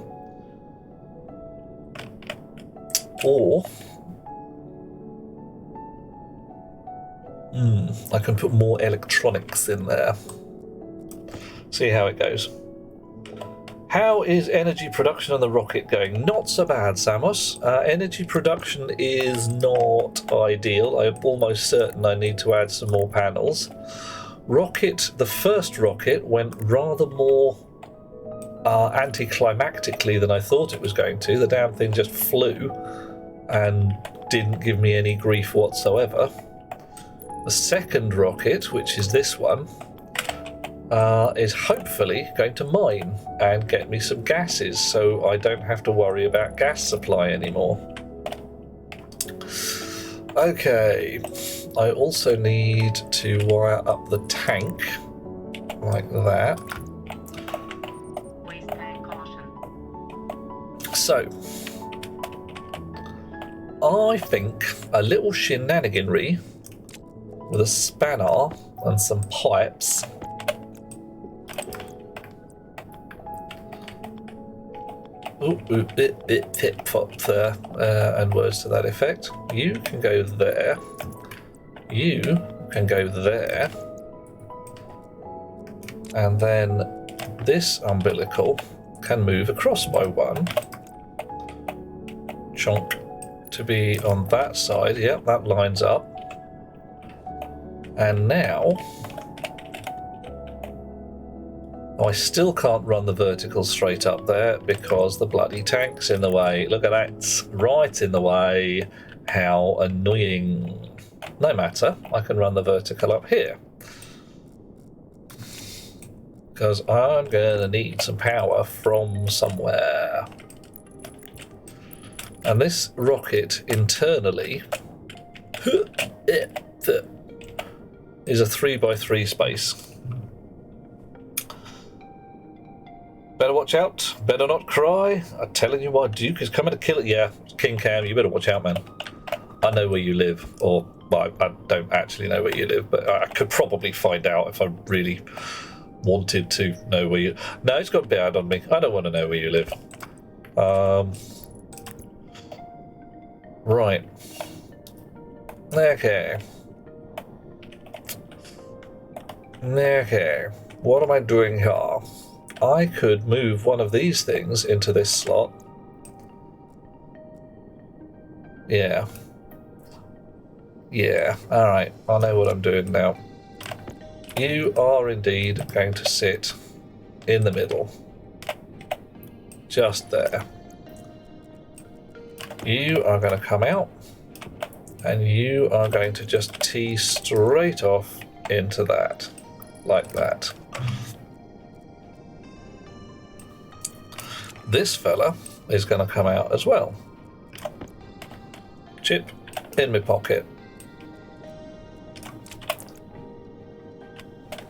Or I can put more electronics in there. See how it goes. How is energy production on the rocket going? Not so bad, Samos. Energy production is not ideal. I'm almost certain I need to add some more panels. Rocket, the first rocket, went rather more anticlimactically than I thought it was going to. The damn thing just flew and didn't give me any grief whatsoever. The second rocket, which is this one, is hopefully going to mine and get me some gases so I don't have to worry about gas supply anymore. Okay, I also need to wire up the tank like that. Waste tank caution. So, I think a little shenaniganry with a spanner and some pipes tip-top there, and words to that effect. You can go there. You can go there. And then this umbilical can move across by one. Chunk to be on that side. Yep, that lines up. And now I still can't run the vertical straight up there because the bloody tank's in the way. Look at that, it's right in the way. How annoying. No matter, I can run the vertical up here. Because I'm going to need some power from somewhere. And this rocket internally is a 3x3 space. Better watch out, better not cry. I'm telling you why, Duke is coming to kill it. Yeah, King Cam, you better watch out, man. I know where you live, or well, I don't actually know where you live, but I could probably find out if I really wanted to know where you... No, it's got bad on me. I don't want to know where you live. Right. Okay. Okay. What am I doing here? I could move one of these things into this slot. Yeah. Yeah. Alright. I know what I'm doing now. You are indeed going to sit in the middle. Just there. You are going to come out. And you are going to just tee straight off into that. Like that. This fella is going to come out as well. Chip in my pocket.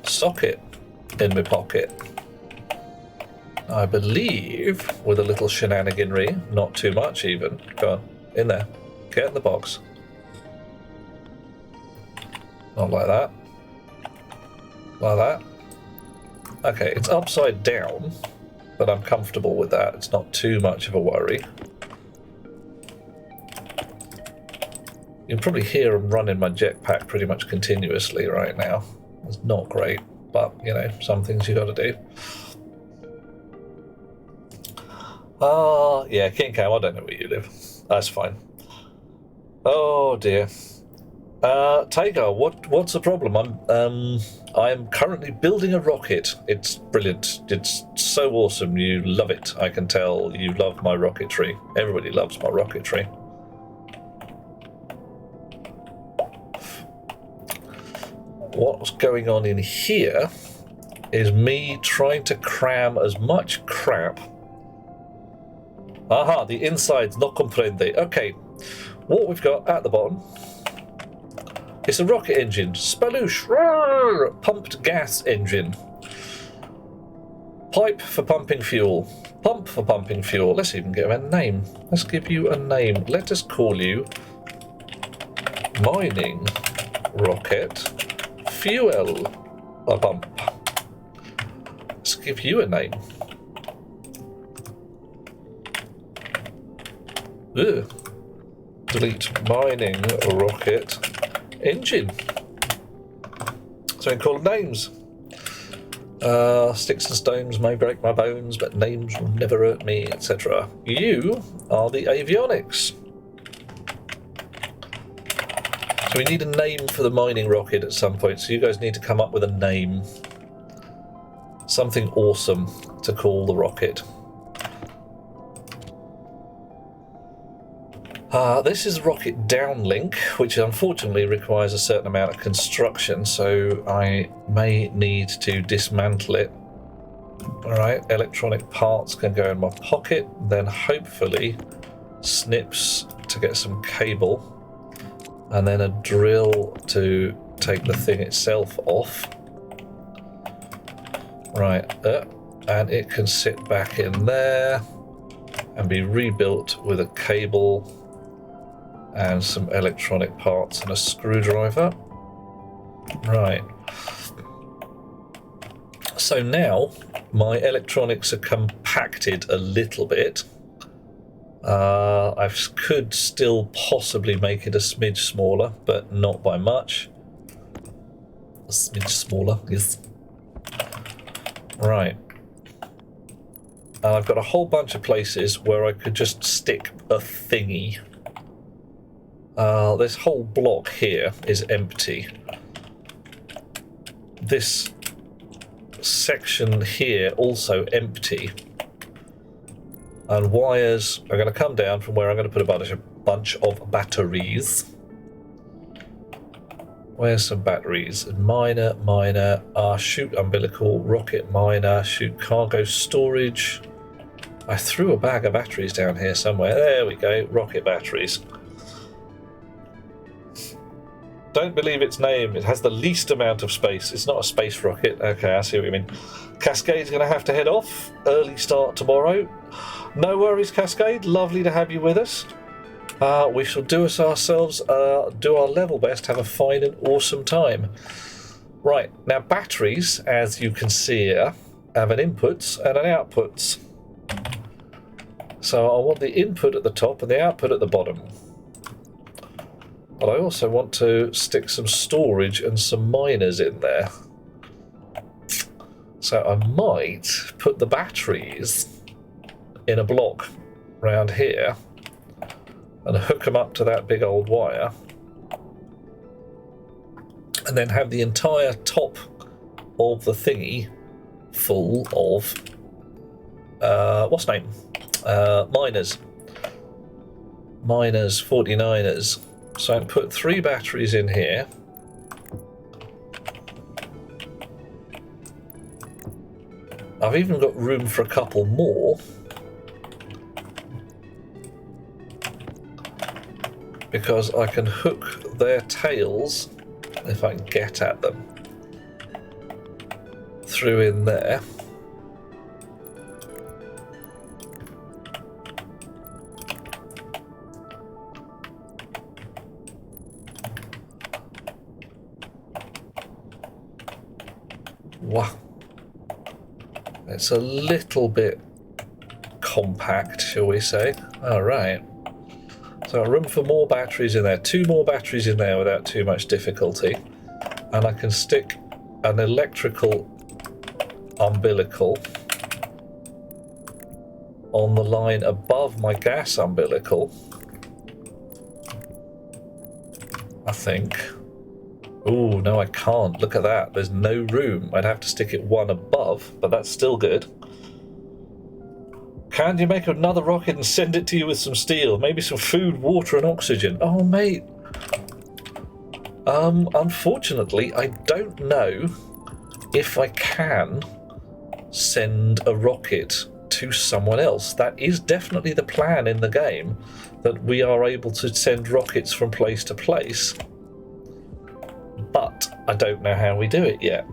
Socket in my pocket. I believe with a little shenaniganry, not too much even. Go on, in there. Get in the box. Not like that. Like that. Okay, it's upside down. But I'm comfortable with that. It's not too much of a worry. You can probably hear them running my jetpack pretty much continuously right now. It's not great, but, you know, some things you got to do. Yeah, King Cam, I don't know where you live. That's fine. Oh, dear. Tagar, what's the problem? I'm currently building a rocket. It's brilliant. It's so awesome. You love it. I can tell you love my rocketry. Everybody loves my rocketry. What's going on in here is me trying to cram as much crap. Aha, the inside's not comprende. Okay, what we've got at the bottom. It's a rocket engine. Spaloosh! Roar! Pumped gas engine. Pipe for pumping fuel. Pump for pumping fuel. Let's even give him a name. Let's give you a name. Let us call you Mining Rocket Fuel Pump. Let's give you a name. Ugh. Delete Mining Rocket Engine. So we can call them names. Sticks and stones may break my bones, but names will never hurt me, etc. You are the avionics. So we need a name for the mining rocket at some point, so you guys need to come up with a name. Something awesome to call the rocket. This is rocket downlink, which unfortunately requires a certain amount of construction, so I may need to dismantle it. Alright, electronic parts can go in my pocket, then hopefully snips to get some cable, and then a drill to take the thing itself off. Right, and it can sit back in there and be rebuilt with a cable and some electronic parts and a screwdriver. Right. So now my electronics are compacted a little bit. I could still possibly make it a smidge smaller, but not by much. A smidge smaller, yes. Right. I've got a whole bunch of places where I could just stick a thingy. This whole block here is empty. This section here also empty. And wires are going to come down from where I'm going to put a bunch of batteries. Where's some batteries? Miner, chute umbilical, rocket miner, chute cargo storage. I threw a bag of batteries down here somewhere. There we go, rocket batteries. Don't believe its name. It has the least amount of space. It's not a space rocket. Okay, I see what you mean. Cascade's going to have to head off. Early start tomorrow. No worries, Cascade. Lovely to have you with us. We shall do our level best, have a fine and awesome time. Right, now batteries, as you can see here, have an inputs and an outputs. So I want the input at the top and the output at the bottom. But I also want to stick some storage and some miners in there. So I might put the batteries in a block round here and hook them up to that big old wire. And then have the entire top of the thingy full of, what's name? Miners. Miners, 49ers. So I can put 3 batteries in here. I've even got room for a couple more. Because I can hook their tails, if I can get at them, through in there. Wow. It's a little bit compact, shall we say. Alright. So room for more batteries in there. 2 more batteries in there without too much difficulty. And I can stick an electrical umbilical on the line above my gas umbilical. I think. Oh, no, I can't. Look at that. There's no room. I'd have to stick it one above, but that's still good. Can you make another rocket and send it to you with some steel? Maybe some food, water, and oxygen. Oh, mate. Unfortunately, I don't know if I can send a rocket to someone else. That is definitely the plan in the game, that we are able to send rockets from place to place. But I don't know how we do it yet.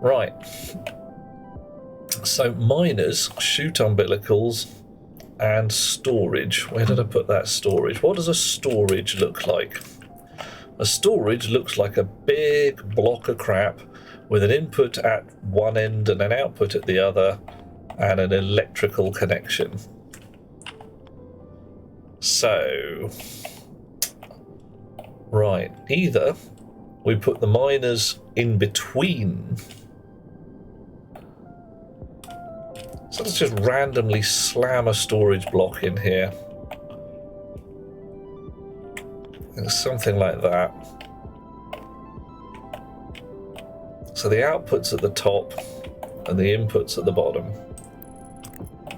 Right. So miners, chute umbilicals, and storage. Where did I put that storage? What does a storage look like? A storage looks like a big block of crap with an input at one end and an output at the other, and an electrical connection. So, right, either we put the miners in between. So let's just randomly slam a storage block in here. And something like that. So the output's at the top and the input's at the bottom.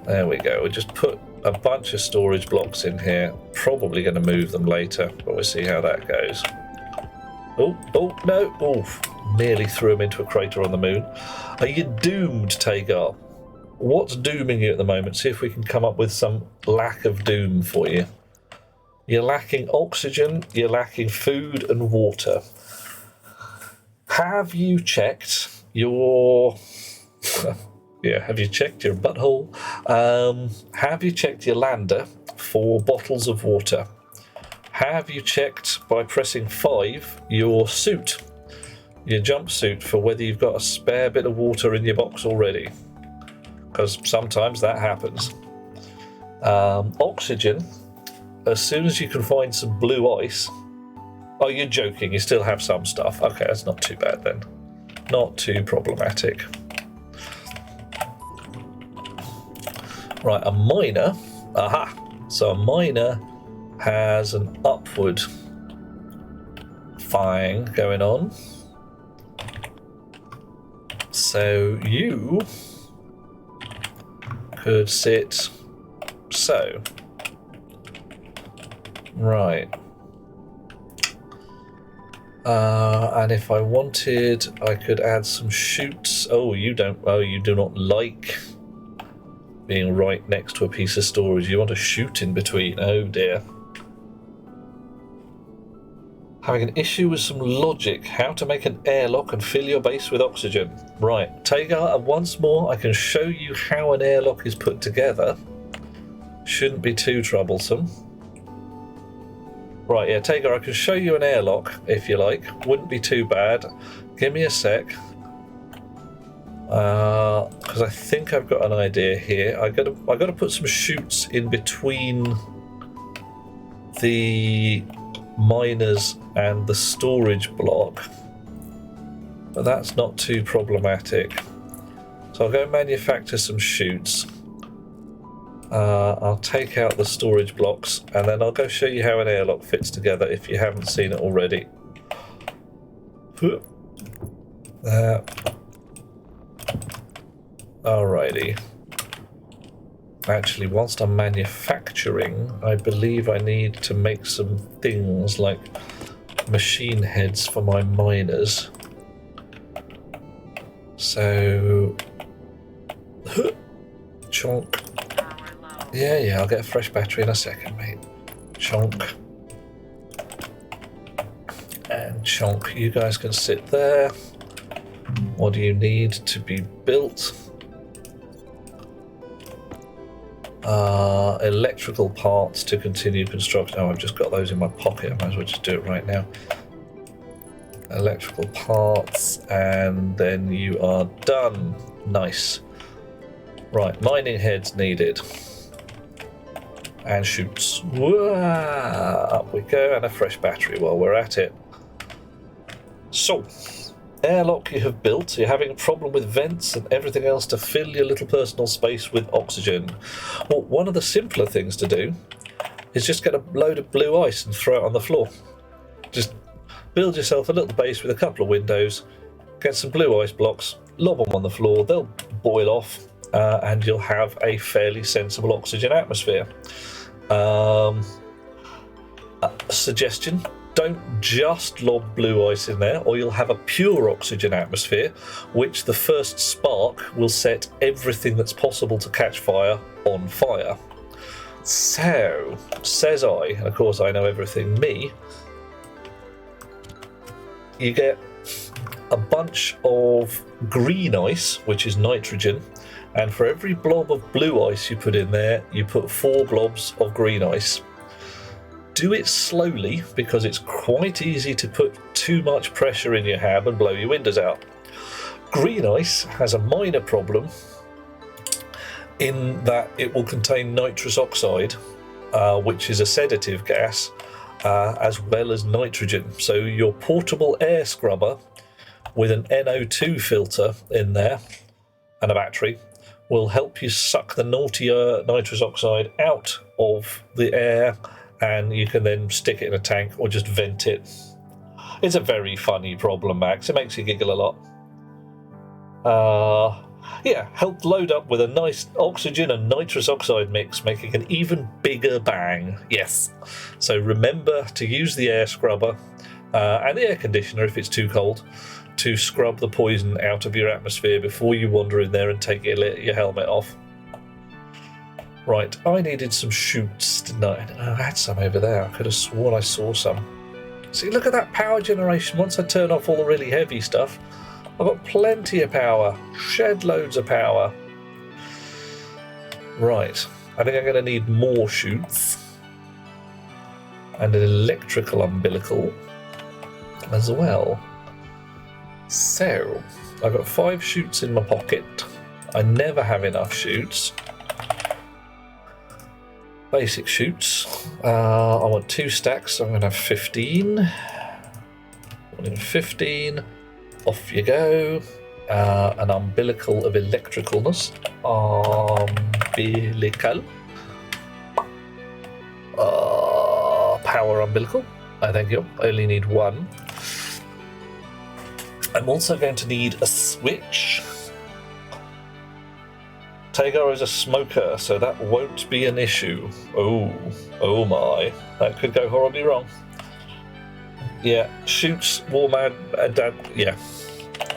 There we go. We just put a bunch of storage blocks in here. Probably going to move them later, but we'll see how that goes. Oh, no. Oh, nearly threw him into a crater on the moon. Are you doomed, Tagar? What's dooming you at the moment? See if we can come up with some lack of doom for you. You're lacking oxygen, you're lacking food and water. Have you checked your... yeah, have you checked your butthole? Have you checked your lander for bottles of water? Have you checked, by pressing 5, your suit, your jumpsuit, for whether you've got a spare bit of water in your box already? Because sometimes that happens. Oxygen, as soon as you can find some blue ice... Oh, you're joking, you still have some stuff. Okay, that's not too bad then. Not too problematic. Right, a miner. Aha! So a miner has an upward thing going on. So you could sit so. Right. And if I wanted, I could add some chutes. Oh, you don't. Oh, you do not like being right next to a piece of storage. You want a chute in between. Oh dear. Having an issue with some logic. How to make an airlock and fill your base with oxygen. Right, Tagar, and once more, I can show you how an airlock is put together. Shouldn't be too troublesome. Right, yeah, Tagar, I can show you an airlock if you like. Wouldn't be too bad. Give me a sec. Because I think I've got an idea here. I got to put some chutes in between the miners and the storage block, but that's not too problematic. So I'll go manufacture some chutes. I'll take out the storage blocks and then I'll go show you how an airlock fits together if you haven't seen it already. Alrighty. Actually, whilst I'm manufacturing, I believe I need to make some things like machine heads for my miners. So... chonk. Yeah, I'll get a fresh battery in a second, mate. Chonk. And chonk. You guys can sit there. What do you need to be built? Electrical parts to continue construction. Oh, I've just got those in my pocket. I might as well just do it right now. Electrical parts, and then you are done. Nice. Right, mining heads needed. And chutes. Up we go, and a fresh battery while we're at it. So, airlock you have built. You're having a problem with vents and everything else to fill your little personal space with oxygen. Well, one of the simpler things to do is just get a load of blue ice and throw it on the floor. Just build yourself a little base with a couple of windows, get some blue ice blocks, lob them on the floor, they'll boil off, and you'll have a fairly sensible oxygen atmosphere. Suggestion: don't just lob blue ice in there, or you'll have a pure oxygen atmosphere, which the first spark will set everything that's possible to catch fire on fire. So, says I, and of course I know everything me, you get a bunch of green ice, which is nitrogen, and for every blob of blue ice you put in there, you put 4 blobs of green ice. Do it slowly, because it's quite easy to put too much pressure in your hab and blow your windows out. Green ice has a minor problem in that it will contain nitrous oxide, which is a sedative gas, as well as nitrogen. So your portable air scrubber with an NO2 filter in there and a battery will help you suck the naughty nitrous oxide out of the air, and you can then stick it in a tank or just vent it. It's a very funny problem, Max. It makes you giggle a lot. Yeah, helped load up with a nice oxygen and nitrous oxide mix, making an even bigger bang. Yes. So remember to use the air scrubber and the air conditioner if it's too cold to scrub the poison out of your atmosphere before you wander in there and take your helmet off. Right, I needed some chutes, didn't I? I had some over there. I could have sworn I saw some. See, look at that power generation. Once I turn off all the really heavy stuff, I've got plenty of power. Shed loads of power. Right, I think I'm going to need more chutes. And an electrical umbilical as well. So, I've got 5 chutes in my pocket. I never have enough chutes. Basic chutes. I want 2 stacks, so I'm going to have 15. 15. Off you go. An umbilical of electricalness. Umbilical. Power umbilical. I thank you. I only need 1. I'm also going to need a switch. Tagar is a smoker, so that won't be an issue. Oh my. That could go horribly wrong. Yeah, shoots, yeah.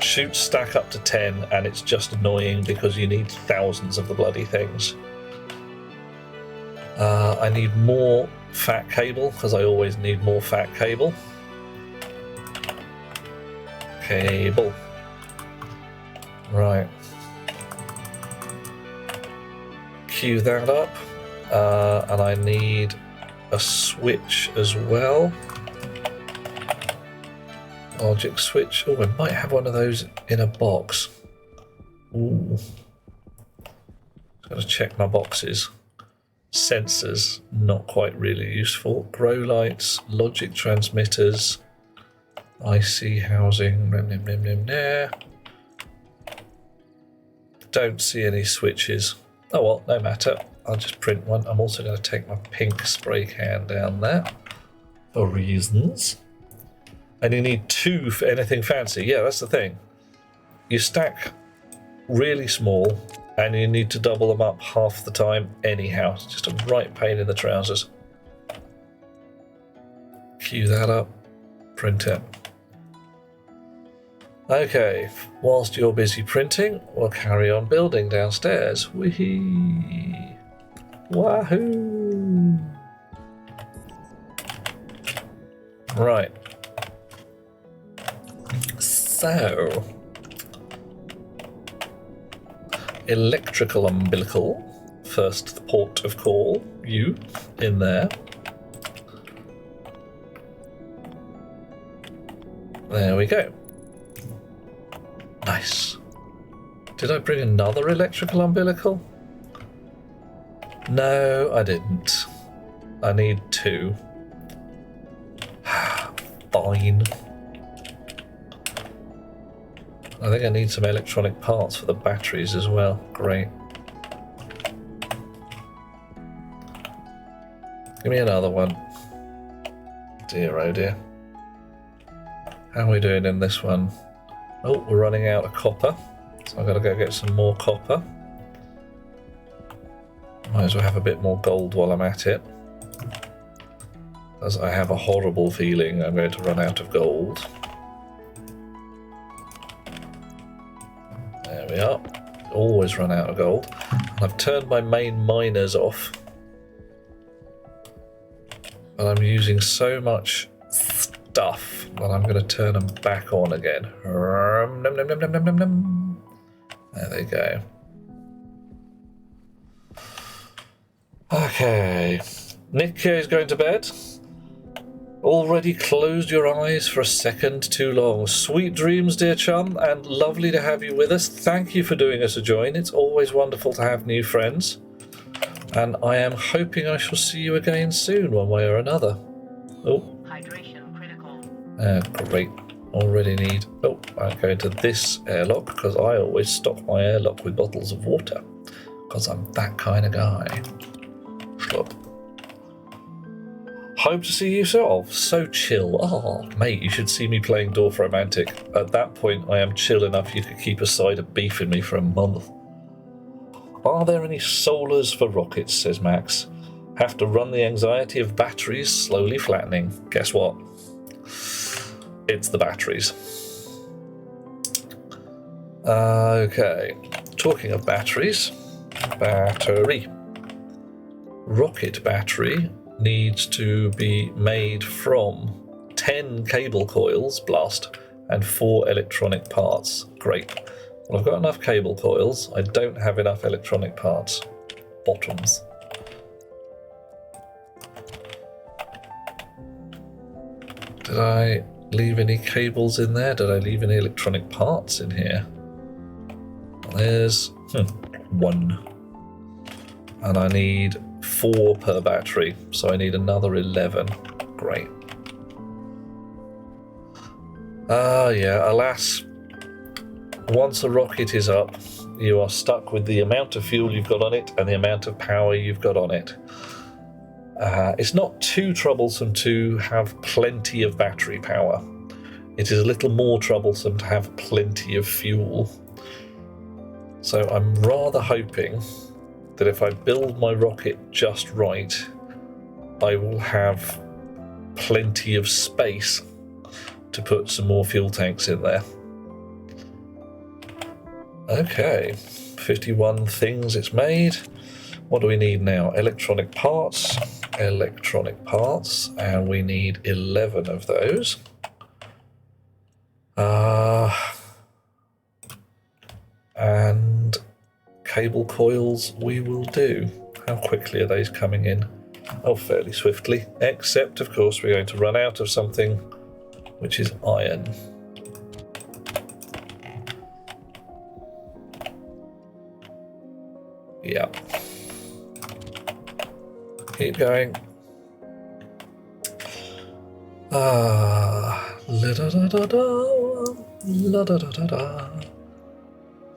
Shoots stack up to 10, and it's just annoying because you need thousands of the bloody things. I need more fat cable, because I always need more fat cable. Cable. Right. Queue that up. And I need a switch as well. Logic switch. Oh, I might have one of those in a box. Ooh. Just gotta check my boxes. Sensors, not quite really useful. Grow lights, logic transmitters, IC housing, don't see any switches. Oh well, no matter. I'll just print one. I'm also going to take my pink spray can down there for reasons. And you need 2 for anything fancy. Yeah, that's the thing. You stack really small and you need to double them up half the time anyhow. It's just a right pain in the trousers. Queue that up. Print it. Okay, whilst you're busy printing, we'll carry on building downstairs. Wee-hee. Wahoo! Right. So, electrical umbilical. First, the port of call. You in there. There we go. Nice. Did I bring another electrical umbilical? No, I didn't. I need 2. Fine. I think I need some electronic parts for the batteries as well. Great. Give me another one. Dear, oh dear. How are we doing in this one? Oh, we're running out of copper, so I've got to go get some more copper. Might as well have a bit more gold while I'm at it, as I have a horrible feeling I'm going to run out of gold. There we are. Always run out of gold. And I've turned my main miners off, but I'm using so much stuff that I'm going to turn them back on again. There they go. Okay. Nick is going to bed. Already closed your eyes for a second too long. Sweet dreams, dear chum, and lovely to have you with us. Thank you for doing us a join. It's always wonderful to have new friends. And I am hoping I shall see you again soon, one way or another. Oh, Hydration critical. great. Already need... Oh, I'm going to this airlock because I always stock my airlock with bottles of water. Because I'm that kind of guy. Stop. Hope to see you so chill. Oh, mate, you should see me playing Dwarf Romantic. At that point, I am chill enough you could keep a side of beef in me for a month. Are there any solars for rockets, says Max. Have to run the anxiety of batteries slowly flattening. Guess what? It's the batteries. Okay, talking of batteries. Battery. Rocket battery needs to be made from 10 cable coils, blast, and 4 electronic parts. Great. Well, I've got enough cable coils. I don't have enough electronic parts. Bottoms. Did I leave any cables in there? Did I leave any electronic parts in here? There's 1. And I need 4 per battery, so I need another 11. Great. Yeah, alas, once a rocket is up, you are stuck with the amount of fuel you've got on it and the amount of power you've got on it. It's not too troublesome to have plenty of battery power. It is a little more troublesome to have plenty of fuel. So I'm rather hoping that if I build my rocket just right, I will have plenty of space to put some more fuel tanks in there. Okay, 51 things it's made. What do we need now? Electronic parts, and we need 11 of those. And cable coils we will do. How quickly are those coming in? Oh, fairly swiftly. Except, of course, we're going to run out of something, which is iron. Yeah. Keep going. La-da-da-da-da.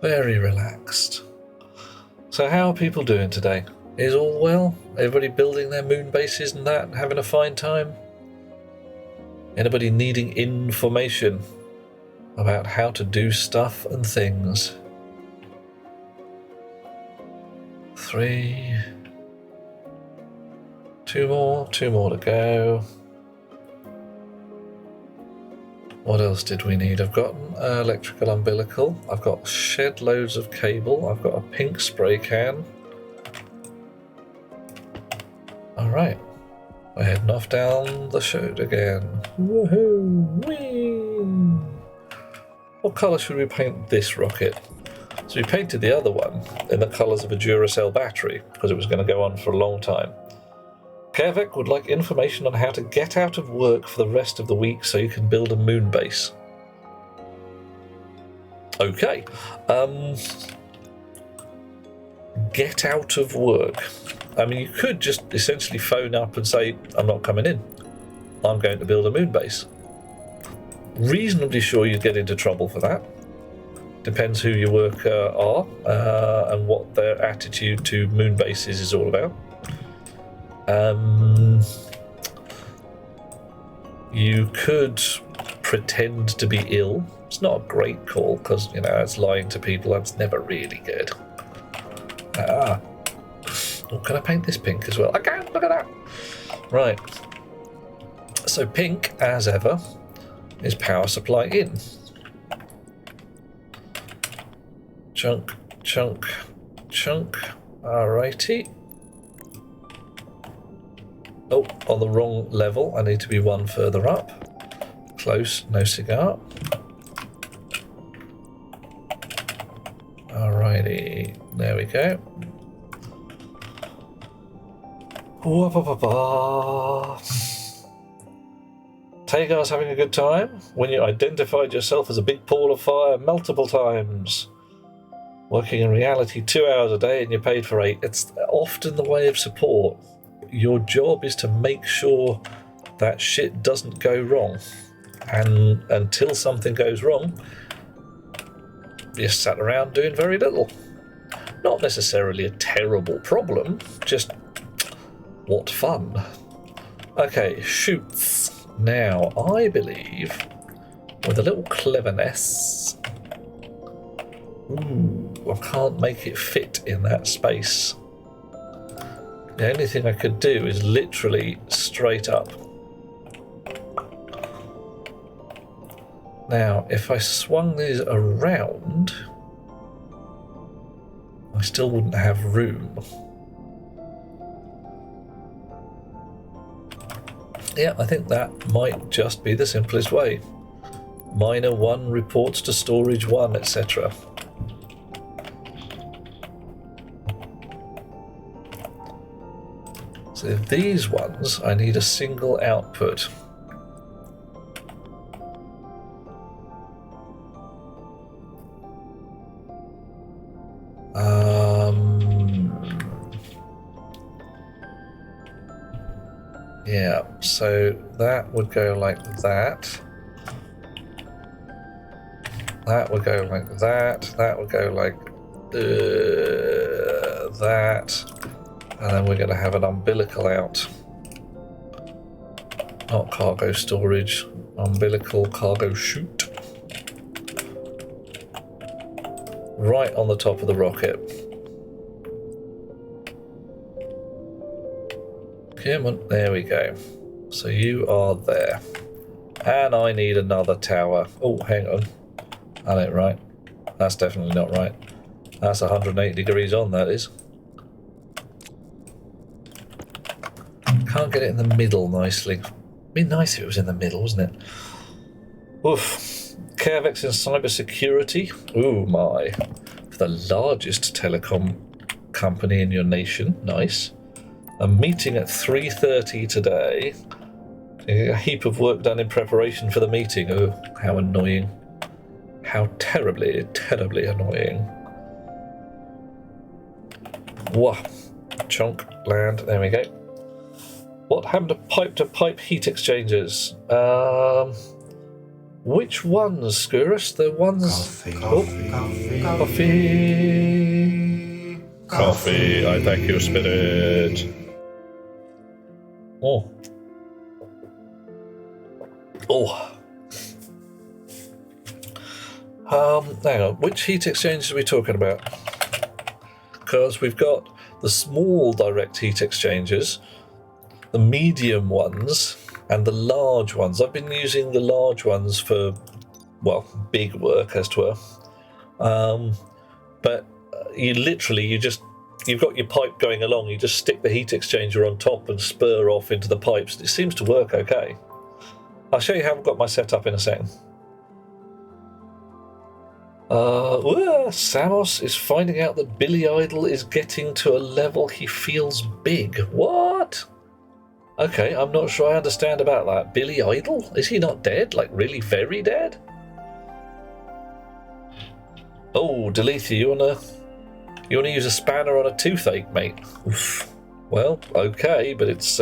Very relaxed. So how are people doing today? Is all well? Everybody building their moon bases and that, and having a fine time? Anybody needing information about how to do stuff and things? 3. 2 more to go. What else did we need? I've got an electrical umbilical. I've got shed loads of cable. I've got a pink spray can. Alright. We're heading off down the chute again. Woohoo! Whee! What colour should we paint this rocket? So we painted the other one in the colours of a Duracell battery because it was going to go on for a long time. Kevek would like information on how to get out of work for the rest of the week so you can build a moon base. Okay. Get out of work. I mean, you could just essentially phone up and say, I'm not coming in. I'm going to build a moon base. Reasonably sure you'd get into trouble for that. Depends who your worker are and what their attitude to moon bases is all about. You could pretend to be ill. It's not a great call because, you know, it's lying to people. That's never really good. Oh, can I paint this pink as well? I can, look at that. Right. So pink, as ever, is power supply in. Chunk, chunk, chunk. Alrighty. Oh, on the wrong level. I need to be one further up. Close, no cigar. Alrighty, there we go. Tagar's having a good time when you identified yourself as a big ball of fire multiple times. Working in reality 2 hours a day and you're paid for 8. It's often the way of support. Your job is to make sure that shit doesn't go wrong. And until something goes wrong, you're sat around doing very little. Not necessarily a terrible problem, just what fun. Okay, shoots. Now, I believe, with a little cleverness... Ooh, I can't make it fit in that space. The only thing I could do is literally straight up. Now, if I swung these around, I still wouldn't have room. Yeah, I think that might just be the simplest way. Miner 1 reports to storage 1, etc. So these ones, I need a single output. Yeah, so that would go like that. That would go like that. That would go like that. And then we're going to have an umbilical out. Not cargo storage, umbilical cargo chute. Right on the top of the rocket. Come on, there we go. So you are there. And I need another tower. Oh, hang on. That ain't right. That's definitely not right. That's 180 degrees on, that is. Can't get it in the middle nicely. It'd be nice if it was in the middle, wouldn't it? Oof. Carevex in cybersecurity. Ooh, my. The largest telecom company in your nation. Nice. A meeting at 3:30 today. A heap of work done in preparation for the meeting. Oh, how annoying. How terribly, terribly annoying. Wah. Chunk. Land. There we go. What happened to pipe-to-pipe heat exchangers? Which ones, Skurus? The ones... Coffee. I thank you, Spirit. Oh. Hang on. Which heat exchangers are we talking about? Because we've got the small direct heat exchangers, the medium ones, and the large ones. I've been using the large ones for, well, big work, as it were. But you've got your pipe going along, you just stick the heat exchanger on top and spur off into the pipes. It seems to work okay. I'll show you how I've got my setup in a second. Samos is finding out that Billy Idol is getting to a level he feels big. What? Okay, I'm not sure I understand about that. Billy Idol? Is he not dead? Like, really very dead? Oh, Delethi, you wanna use a spanner on a toothache, mate? Oof. Well, okay, but it's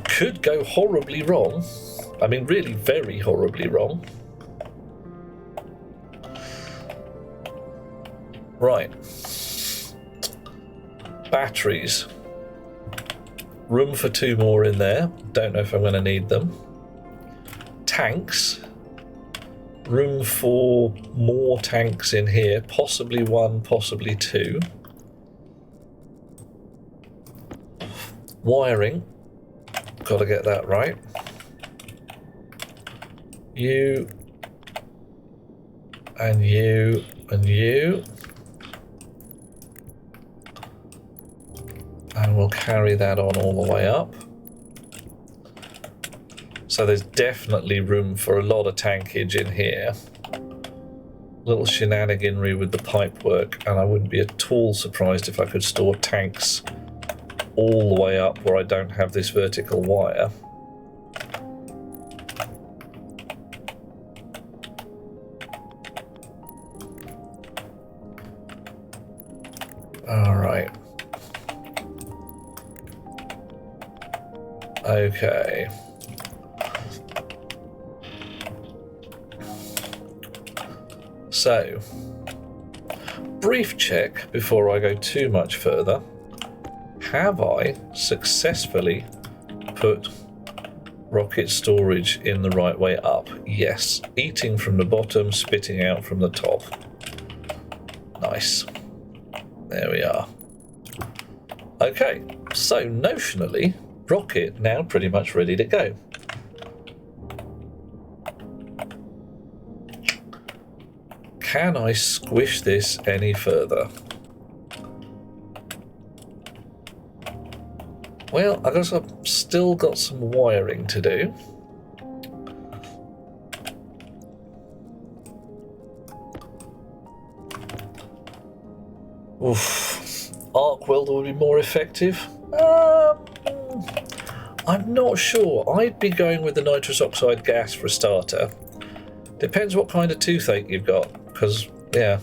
could go horribly wrong. I mean, really very horribly wrong. Right. Batteries. Room for 2 more in there. Don't know if I'm going to need them. Tanks. Room for more tanks in here. Possibly 1, possibly 2. Wiring. Got to get that right. You. And you. And you. And we'll carry that on all the way up. So there's definitely room for a lot of tankage in here. Little shenaniganry with the pipe work, and I wouldn't be at all surprised if I could store tanks all the way up where I don't have this vertical wire. All right. Okay. So, brief check before I go too much further. Have I successfully put rocket storage in the right way up? Yes. Eating from the bottom, spitting out from the top. Nice. There we are. Okay, so notionally, rocket now pretty much ready to go. Can I squish this any further? Well, I guess I've still got some wiring to do. Oof. Arc welder would be more effective. I'm not sure. I'd be going with the nitrous oxide gas for a starter. Depends what kind of toothache you've got, because, yeah.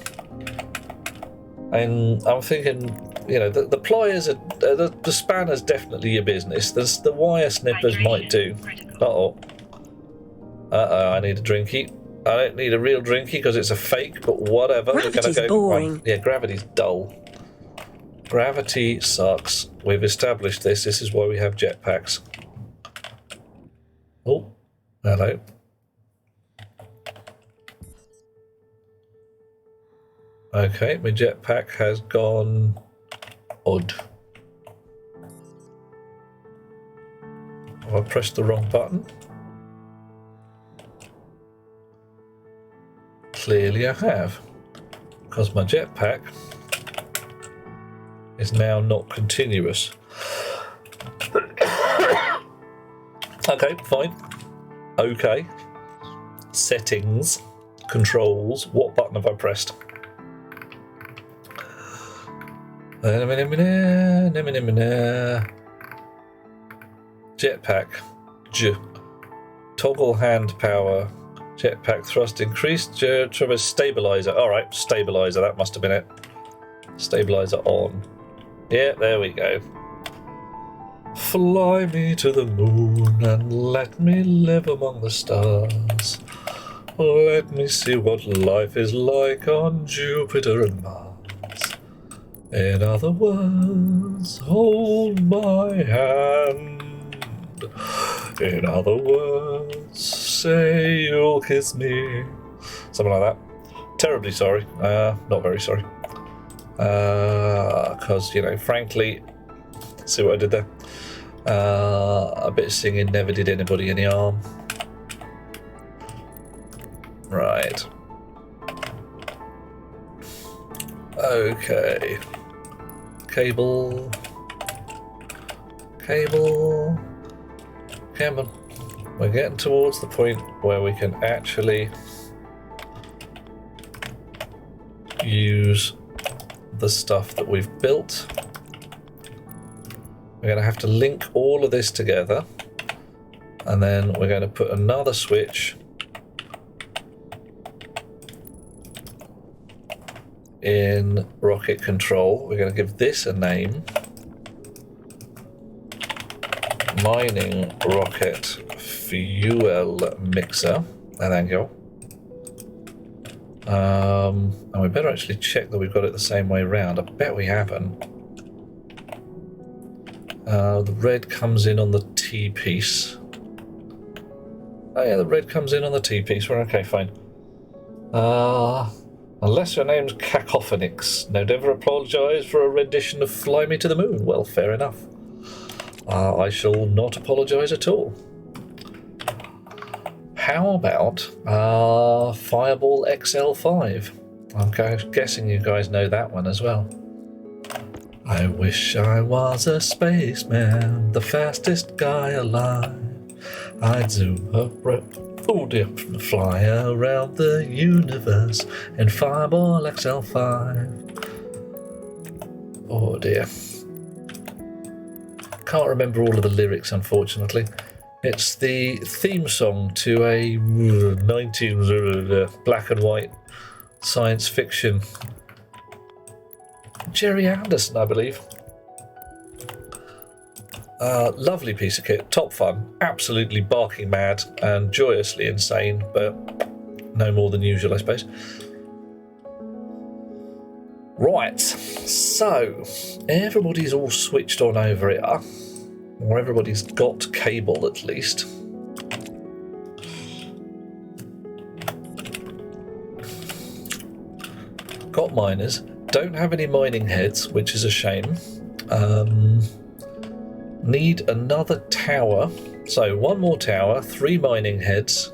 And I'm thinking, you know, the pliers are, the spanner's definitely your business. The wire snippers might do. Uh-oh. Uh-oh, I need a drinky. I don't need a real drinky because it's a fake, but whatever. Gravity's boring. Yeah, gravity's dull. Gravity sucks. We've established this. This is why we have jetpacks. Oh, hello. Okay, my jetpack has gone odd. I pressed the wrong button. Clearly I have, because my jetpack is now not continuous. Okay, fine. Okay. Settings, controls. What button have I pressed? Jetpack. Toggle hand power. Jetpack thrust increased. Traverse stabilizer. Alright, stabilizer. That must have been it. Stabilizer on. Yeah, there we go. Fly me to the moon and let me live among the stars. Let me see what life is like on Jupiter and Mars. In other words, hold my hand. In other words, say you'll kiss me. Something like that. Terribly sorry. Not very sorry. Because, you know, frankly, see what I did there? A bit of singing never did anybody any harm. Right. Okay. Cable. Cable. Come on. We're getting towards the point where we can actually use the stuff that we've built. We're going to have to link all of this together, and then we're going to put another switch in rocket control. We're going to give this a name. Mining rocket fuel mixer. There you go. And we better actually check that we've got it the same way around. I bet we haven't. The red comes in on the T-piece. Oh yeah, the red comes in on the T-piece. We're okay, fine. Unless your name's Cacophonix. Don't ever apologise for a rendition of Fly Me to the Moon. Well, fair enough. I shall not apologise at all. How about Fireball XL5? I'm guessing you guys know that one as well. I wish I was a spaceman, the fastest guy alive. I'd zoom up, oh dear, fly around the universe in Fireball XL5. Oh dear. Can't remember all of the lyrics, unfortunately. It's the theme song to a 19 black and white science fiction. Jerry Anderson, I believe. Lovely piece of kit, top fun, absolutely barking mad and joyously insane, but no more than usual, I suppose. Right, so everybody's all switched on over here, or everybody's got cable at least. Got miners, don't have any mining heads, which is a shame. Need another tower, so one more tower, 3 mining heads.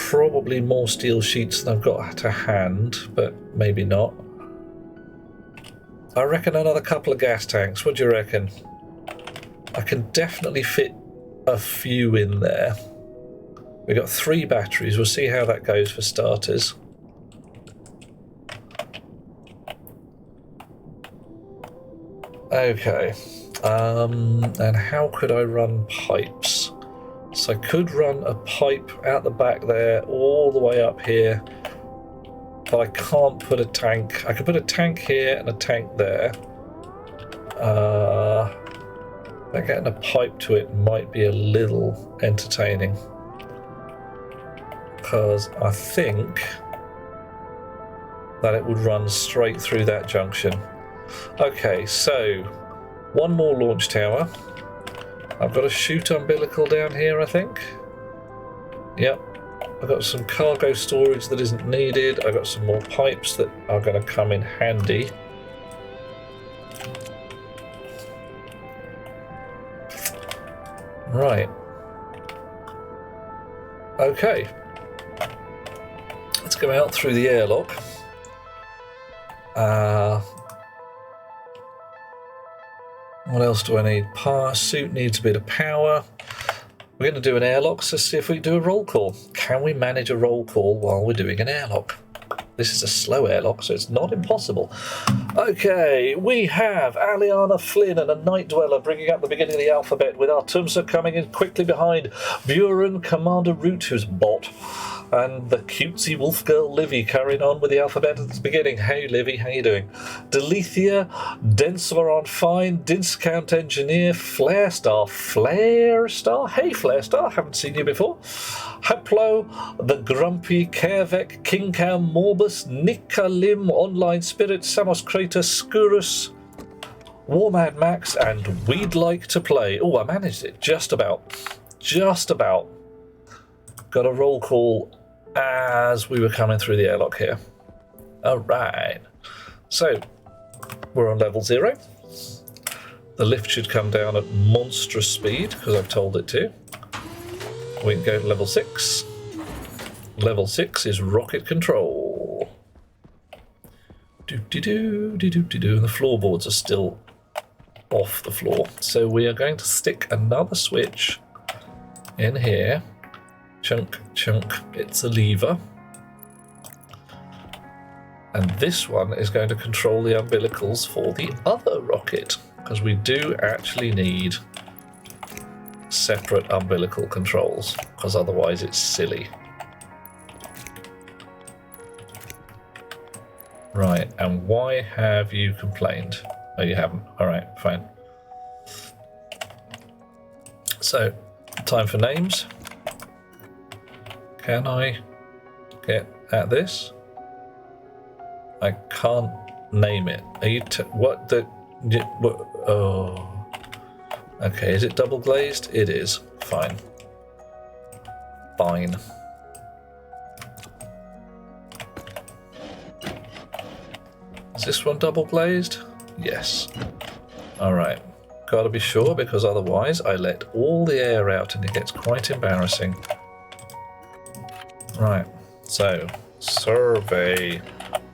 Probably more steel sheets than I've got to hand, but maybe not. I reckon another couple of gas tanks. What do you reckon? I can definitely fit a few in there. We've got 3 batteries. We'll see how that goes for starters. Okay. And how could I run pipes? So I could run a pipe out the back there all the way up here, but I can't put a tank. I could put a tank here and a tank there. But getting a pipe to it might be a little entertaining, because I think that it would run straight through that junction. Okay, so one more launch tower. I've got a chute umbilical down here, I think. Yep. I've got some cargo storage that isn't needed. I've got some more pipes that are going to come in handy. Right. Okay. Let's go out through the airlock. What else do I need? Power suit needs a bit of power. We're going to do an airlock, so see if we can do a roll call. Can we manage a roll call while we're doing an airlock? This is a slow airlock, so it's not impossible. Okay, we have Aliana Flynn and a Night Dweller bringing up the beginning of the alphabet, with Artumsa coming in quickly behind. Buren, Commander Root, who's bot, and the cutesy wolf girl Livy carrying on with the alphabet at the beginning. Hey Livy, how you doing? Delethea, Densor on Fine, Discount Engineer, Flarestar, hey Flarestar, haven't seen you before. Haplo, the Grumpy, Kervek, King Cow, Morbus, Nikalim, Online Spirit, Samos Crater, Scurus, Warmad Max, and We'd Like to Play. Oh, I managed it, just about. Just about. Got a roll call as we were coming through the airlock here. Alright. So, we're on level 0. The lift should come down at monstrous speed, because I've told it to. We can go to level 6. Level 6 is rocket control. Do-de-do, and the floorboards are still off the floor. So we are going to stick another switch in here. Chunk, chunk, it's a lever. And this one is going to control the umbilicals for the other rocket, because we do actually need separate umbilical controls, because otherwise it's silly. Right, and why have you complained? Oh, you haven't. Alright, fine. So, time for names. Can I get at this? I can't name it. Are you what the what, oh. Okay, is it double glazed? It is. Fine. Fine. Is this one double glazed? Yes. Alright. Gotta be sure, because otherwise I let all the air out and it gets quite embarrassing. Right, so survey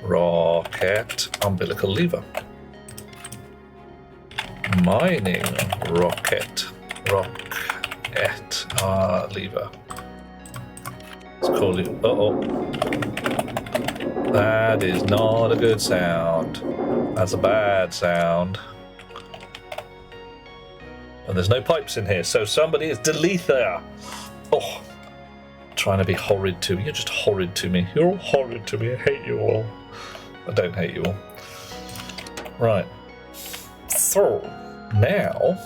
rocket umbilical lever. Mining rocket lever. Let's call it. That is not a good sound. That's a bad sound. And there's no pipes in here, so somebody is Delethea. Oh. Trying to be horrid to me. You're just horrid to me. You're all horrid to me. I hate you all. I don't hate you all. Right. So, now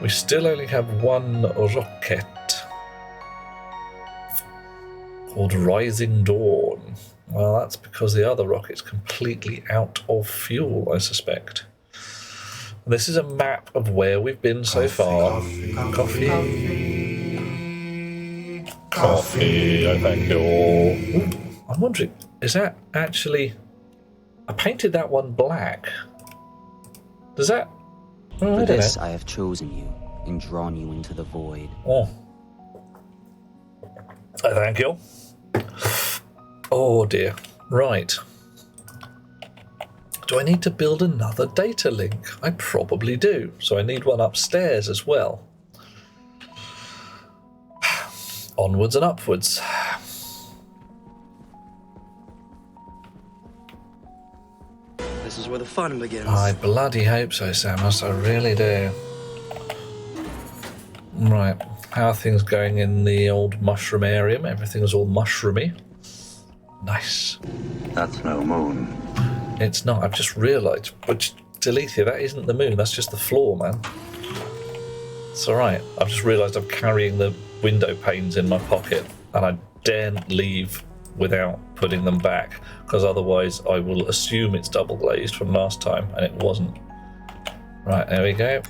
we still only have one rocket called Rising Dawn. Well, that's because the other rocket's completely out of fuel, I suspect. This is a map of where we've been so far. Coffee. I thank you all. Ooh, I'm wondering, is that actually... I painted that one black. Does that... Oh, For this I have chosen you and drawn you into the void. Oh. I thank you. Oh dear. Right. Do I need to build another data link? I probably do. So I need one upstairs as well. Onwards and upwards. This is where the fun begins. I bloody hope so, Samus. I really do. Right. How are things going in the old mushroomarium? Everything's all mushroomy. Nice. That's no moon. It's not. I've just realised. But Delethea, that isn't the moon. That's just the floor, man. It's alright. I've just realised I'm carrying the window panes in my pocket and I daren't leave without putting them back, because otherwise I will assume it's double glazed from last time and it wasn't. Right, there we go.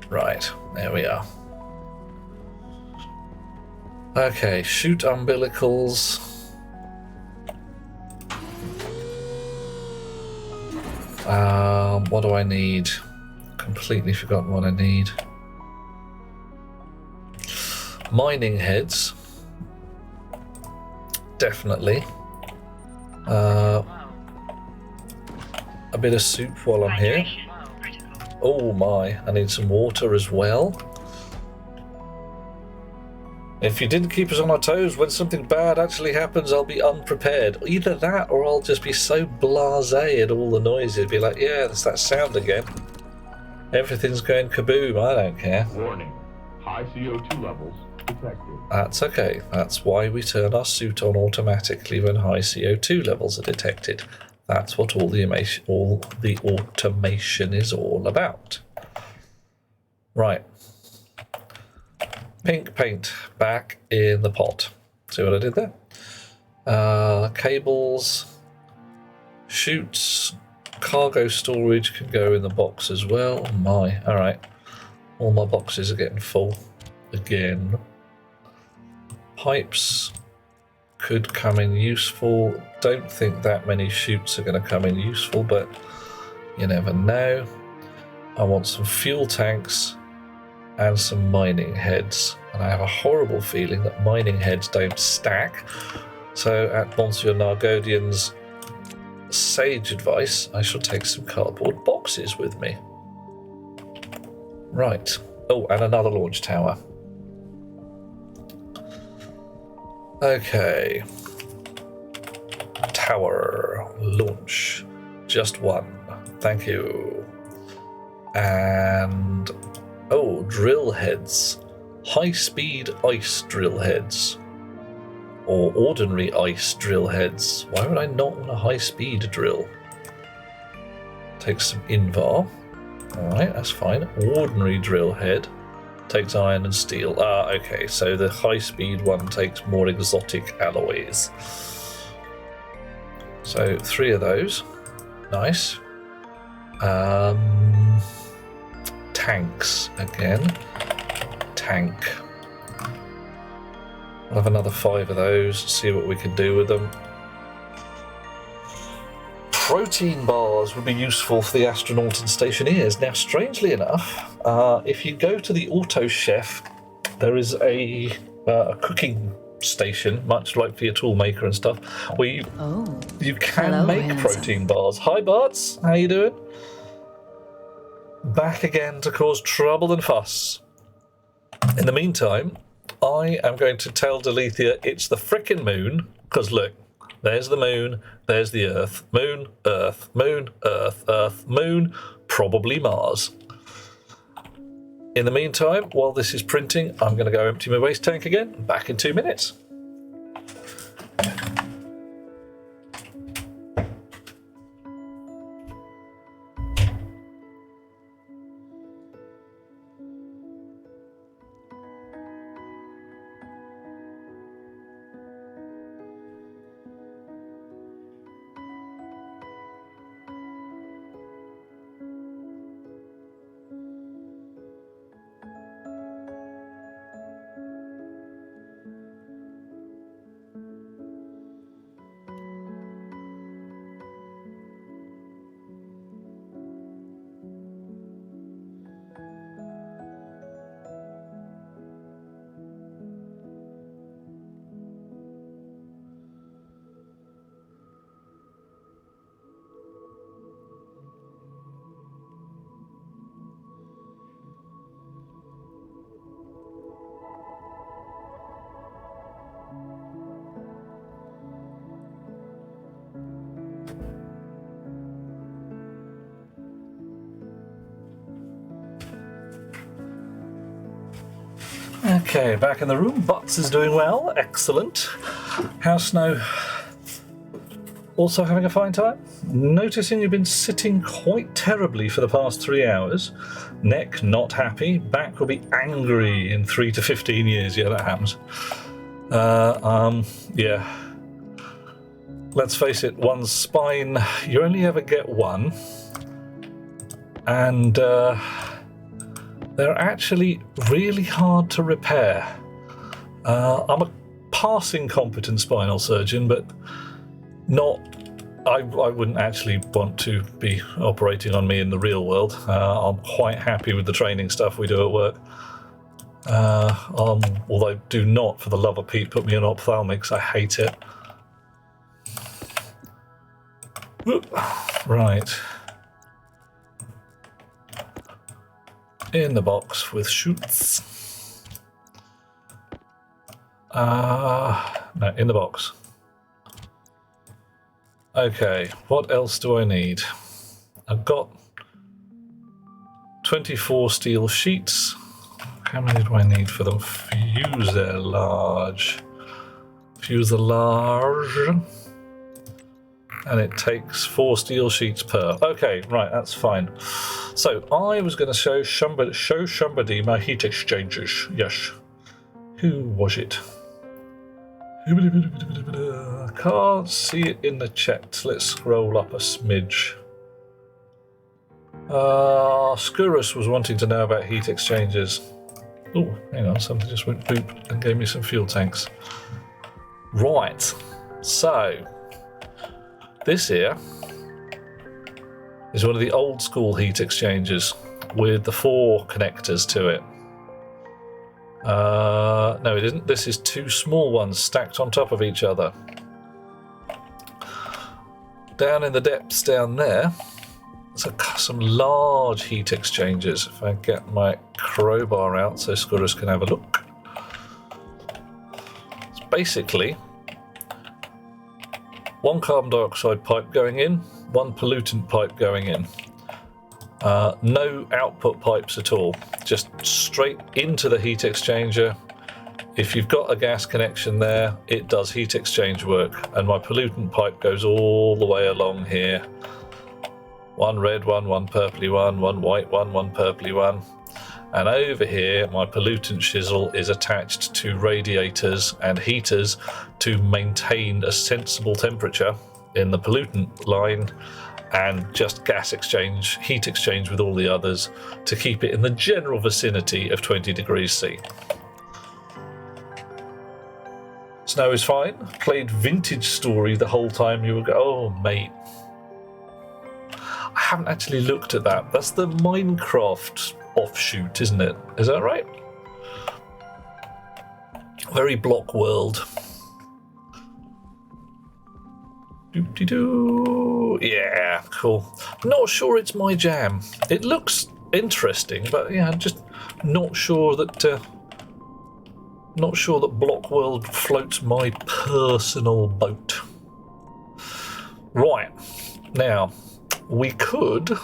Right, there we are. Okay, shoot umbilicals. What do I need? Completely forgotten what I need. Mining heads. Definitely. A bit of soup while I'm here. Oh my, I need some water as well. If you didn't keep us on our toes when something bad actually happens, I'll be unprepared. Either that or I'll just be so blasé at all the noises. Be like, yeah, that's that sound again. Everything's going kaboom, I don't care. Warning, high CO2 levels detected. That's okay. That's why we turn our suit on automatically when high CO2 levels are detected. That's what all the automation is all about. Right. Pink paint back in the pot. See what I did there? Cables, chutes, cargo storage can go in the box as well. Oh my, alright. All my boxes are getting full again. Pipes could come in useful. Don't think that many chutes are going to come in useful, but you never know. I want some fuel tanks and some mining heads. And I have a horrible feeling that mining heads don't stack. So at Monsieur Nargodian's sage advice, I shall take some cardboard boxes with me. Right. Oh, and another launch tower. Okay. Tower launch. Just one. Thank you. And oh, drill heads. High-speed ice drill heads. Or ordinary ice drill heads. Why would I not want a high-speed drill? Takes some Invar. Alright, that's fine. Ordinary drill head. Takes iron and steel. Ah, okay, so the high-speed one takes more exotic alloys. So 3 of those. Nice. Tanks again. Tank. I'll have another 5 of those, see what we can do with them. Protein bars would be useful for the astronaut and stationeers. Now, strangely enough, if you go to the Auto Chef, there is a cooking station, much like for your tool maker and stuff, where you can make protein bars. Hi, Barts. How you doing? Back again to cause trouble and fuss. In the meantime, I am going to tell Delethea it's the frickin' moon, because look, there's the moon, there's the Earth. Moon, Earth, moon, Earth, Earth, moon, probably Mars. In the meantime, while this is printing, I'm going to go empty my waste tank again. Back in 2 minutes. Okay, back in the room. Butts is doing well. Excellent. How's Snow? Also having a fine time? Noticing you've been sitting quite terribly for the past 3 hours. Neck not happy. Back will be angry in 3 to 15 years. Yeah, that happens. Yeah. Let's face it, one's spine, you only ever get one. And they're actually really hard to repair. I'm a passing competent spinal surgeon, but I wouldn't actually want to be operating on me in the real world. I'm quite happy with the training stuff we do at work. Although do not, for the love of Pete, put me in ophthalmics. I hate it. Right. In the box with shoots. No, in the box. Okay, what else do I need? I've got 24 steel sheets. How many do I need for them? Fuselage. And it takes 4 steel sheets per. Okay, right, that's fine. So I was going to show somebody my heat exchangers. Yes. Who was it? I can't see it in the chat. Let's scroll up a smidge. Skurrus was wanting to know about heat exchangers. Oh, hang on, something just went boop and gave me some fuel tanks. Right, so this here is one of the old school heat exchangers with the 4 connectors to it. No, it isn't. This is 2 small ones stacked on top of each other. Down in the depths down there, some large heat exchangers. If I get my crowbar out so Skurrus can have a look. It's basically 1 carbon dioxide pipe going in, 1 pollutant pipe going in. No output pipes at all, just straight into the heat exchanger. If you've got a gas connection there, it does heat exchange work, and my pollutant pipe goes all the way along here. 1 red one, 1 purpley one, 1 white one, 1 purpley one. And over here, my pollutant shizzle is attached to radiators and heaters to maintain a sensible temperature in the pollutant line, and just gas exchange, heat exchange with all the others to keep it in the general vicinity of 20 degrees C. Snow is fine. Played Vintage Story the whole time you were going, oh mate. I haven't actually looked at that. That's the Minecraft offshoot, isn't it? Is that right? Very block world. Doop-de-doo. Yeah, cool. Not sure it's my jam. It looks interesting, but yeah, I'm just not sure that block world floats my personal boat. Right, now we could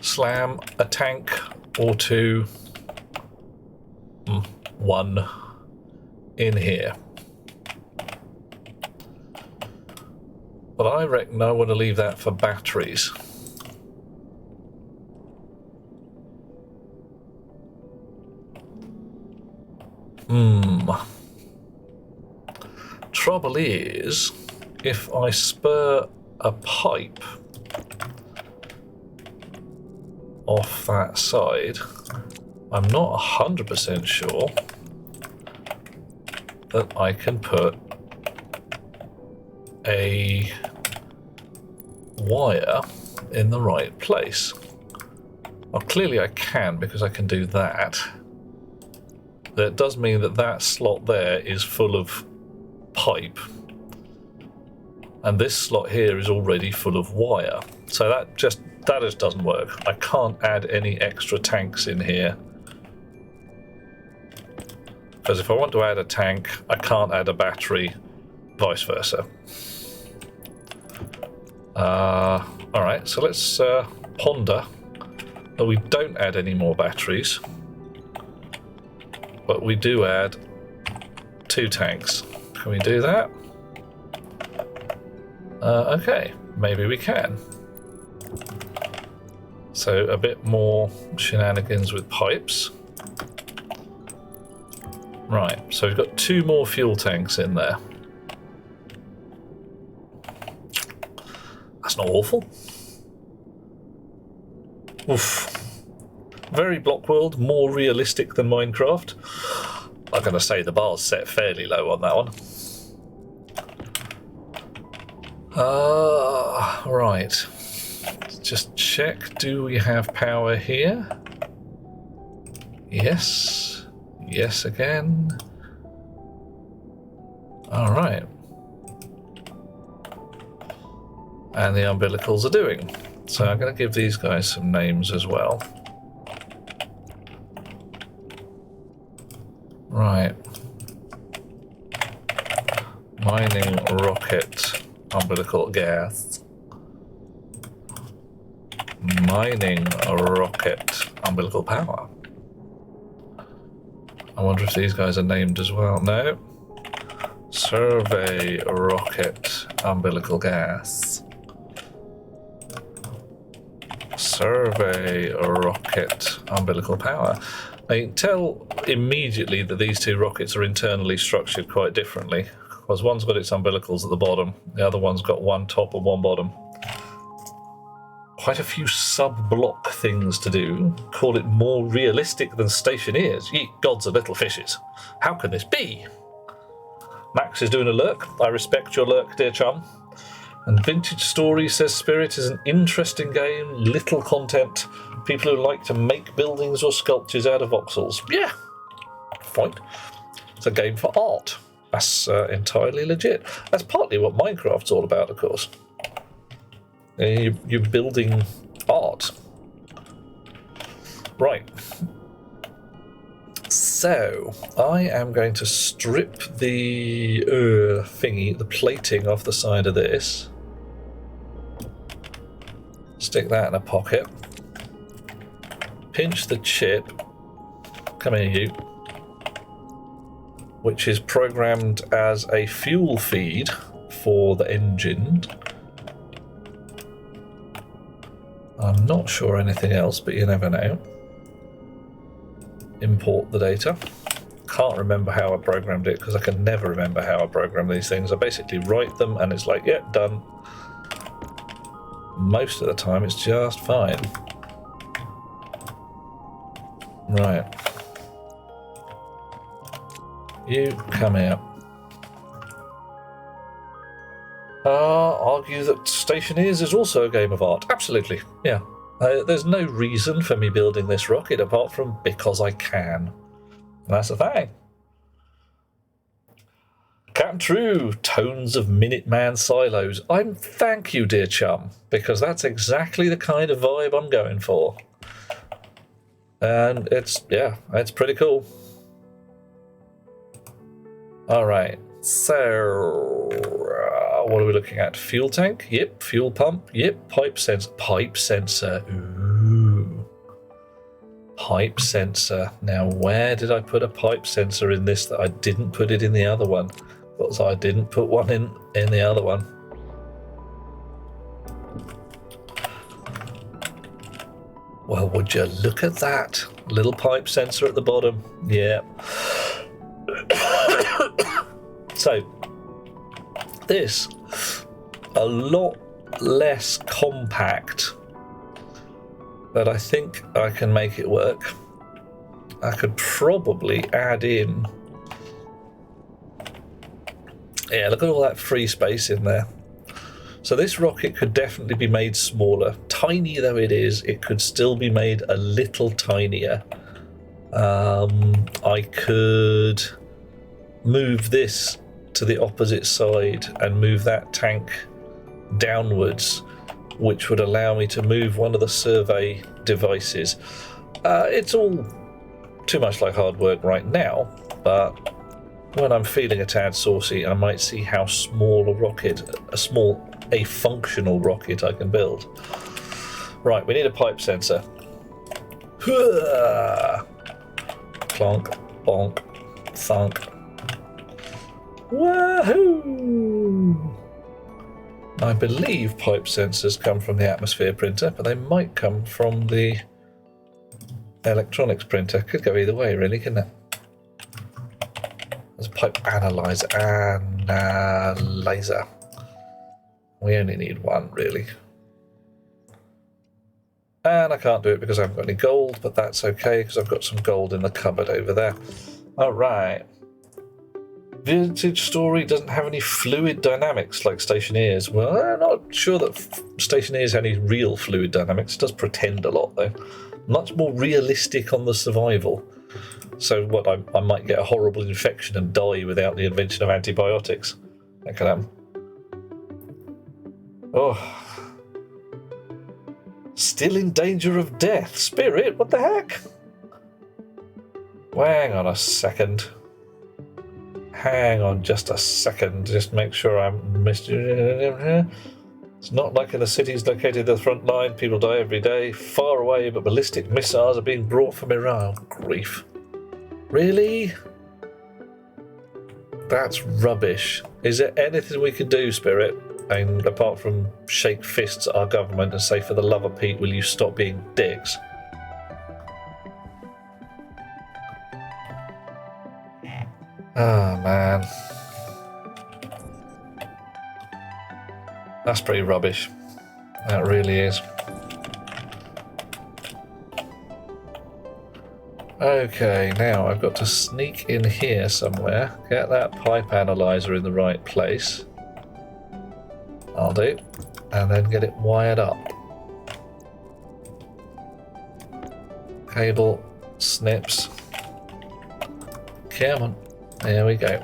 slam a tank or 2, 1 in here. But I reckon I want to leave that for batteries. Trouble is, if I spur a pipe off that side, I'm not 100% sure that I can put a wire in the right place. Well, clearly I can, because I can do that. That does mean that that slot there is full of pipe, and this slot here is already full of wire. So that just doesn't work. I can't add any extra tanks in here, because if I want to add a tank, I can't add a battery, vice versa. Alright, so let's ponder that we don't add any more batteries. but we do add 2 tanks. Can we do that? Okay, maybe we can. So a bit more shenanigans with pipes. Right, so we've got 2 more fuel tanks in there. That's not awful. Oof. Very Block World, more realistic than Minecraft. I'm going to say the bar's set fairly low on that one. Right. Just check, do we have power here? Yes. Yes again. Alright. And the umbilicals are doing. So I'm going to give these guys some names as well. Right. Mining rocket umbilical gas. Mining rocket umbilical power. I wonder if these guys are named as well. No. Survey rocket umbilical gas. Survey rocket umbilical power. Now you can tell immediately that these 2 rockets are internally structured quite differently, because one's got its umbilicals at the bottom, the other one's got 1 top and 1 bottom. Quite a few sub-block things to do. Call it more realistic than Stationeers. Ye gods of little fishes. How can this be? Max is doing a lurk. I respect your lurk, dear chum. And Vintage Story says Spirit is an interesting game, little content, people who like to make buildings or sculptures out of voxels. Yeah, fine. It's a game for art. That's entirely legit. That's partly what Minecraft's all about, of course. You're building art. Right. So, I am going to strip the thingy, the plating off the side of this. Stick that in a pocket. Pinch the chip. Come here, you. Which is programmed as a fuel feed for the engine. I'm not sure anything else, but you never know. Import the data. Can't remember how I programmed it, because I can never remember how I program these things. I basically write them and it's like, yeah, done. Most of the time it's just fine. Right. You come here. Argue that Stationeers is also a game of art. Absolutely, yeah. There's no reason for me building this rocket apart from because I can. That's the thing. Captain True, tones of Minuteman silos. Thank you, dear chum, because that's exactly the kind of vibe I'm going for. And it's pretty cool. Alright, so what are we looking at? Fuel tank? Yep. Fuel pump? Yep. Pipe sensor. Pipe sensor. Ooh. Pipe sensor. Now, where did I put a pipe sensor in this that I didn't put it in the other one? Because I didn't put one in the other one. Well, would you look at that? Little pipe sensor at the bottom. Yeah. So, this, a lot less compact, but I think I can make it work. I could probably add in, yeah, look at all that free space in there. So this rocket could definitely be made smaller. Tiny though it is, it could still be made a little tinier. I could move this to the opposite side and move that tank downwards, which would allow me to move one of the survey devices. It's all too much like hard work right now, but when I'm feeling a tad saucy, I might see how small a rocket, a functional rocket I can build. Right, we need a pipe sensor. Clonk. bonk, thunk. Wahoo! I believe pipe sensors come from the atmosphere printer, but they might come from the electronics printer. Could go either way, really, couldn't it? There's a pipe analyzer. We only need one, really. And I can't do it because I haven't got any gold, but that's okay because I've got some gold in the cupboard over there. All right. Vintage Story doesn't have any fluid dynamics like Stationeers. Well, I'm not sure that Stationeers has any real fluid dynamics. It does pretend a lot, though. Much more realistic on the survival. So what, I might get a horrible infection and die without the invention of antibiotics. That could happen. Oh. Still in danger of death. Spirit, what the heck? Hang on a second. Hang on just a second. Just make sure I'm missed. It's not like in the cities located at the front line. People die every day. Far away, but ballistic missiles are being brought from Iran. Oh, grief. Really? That's rubbish. Is there anything we can do, Spirit? And apart from shake fists at our government and say, for the love of Pete, will you stop being dicks? Oh, man. That's pretty rubbish. That really is. Okay, now I've got to sneak in here somewhere, get that pipe analyzer in the right place. I'll do. And then get it wired up. Cable, snips. Come on. There we go.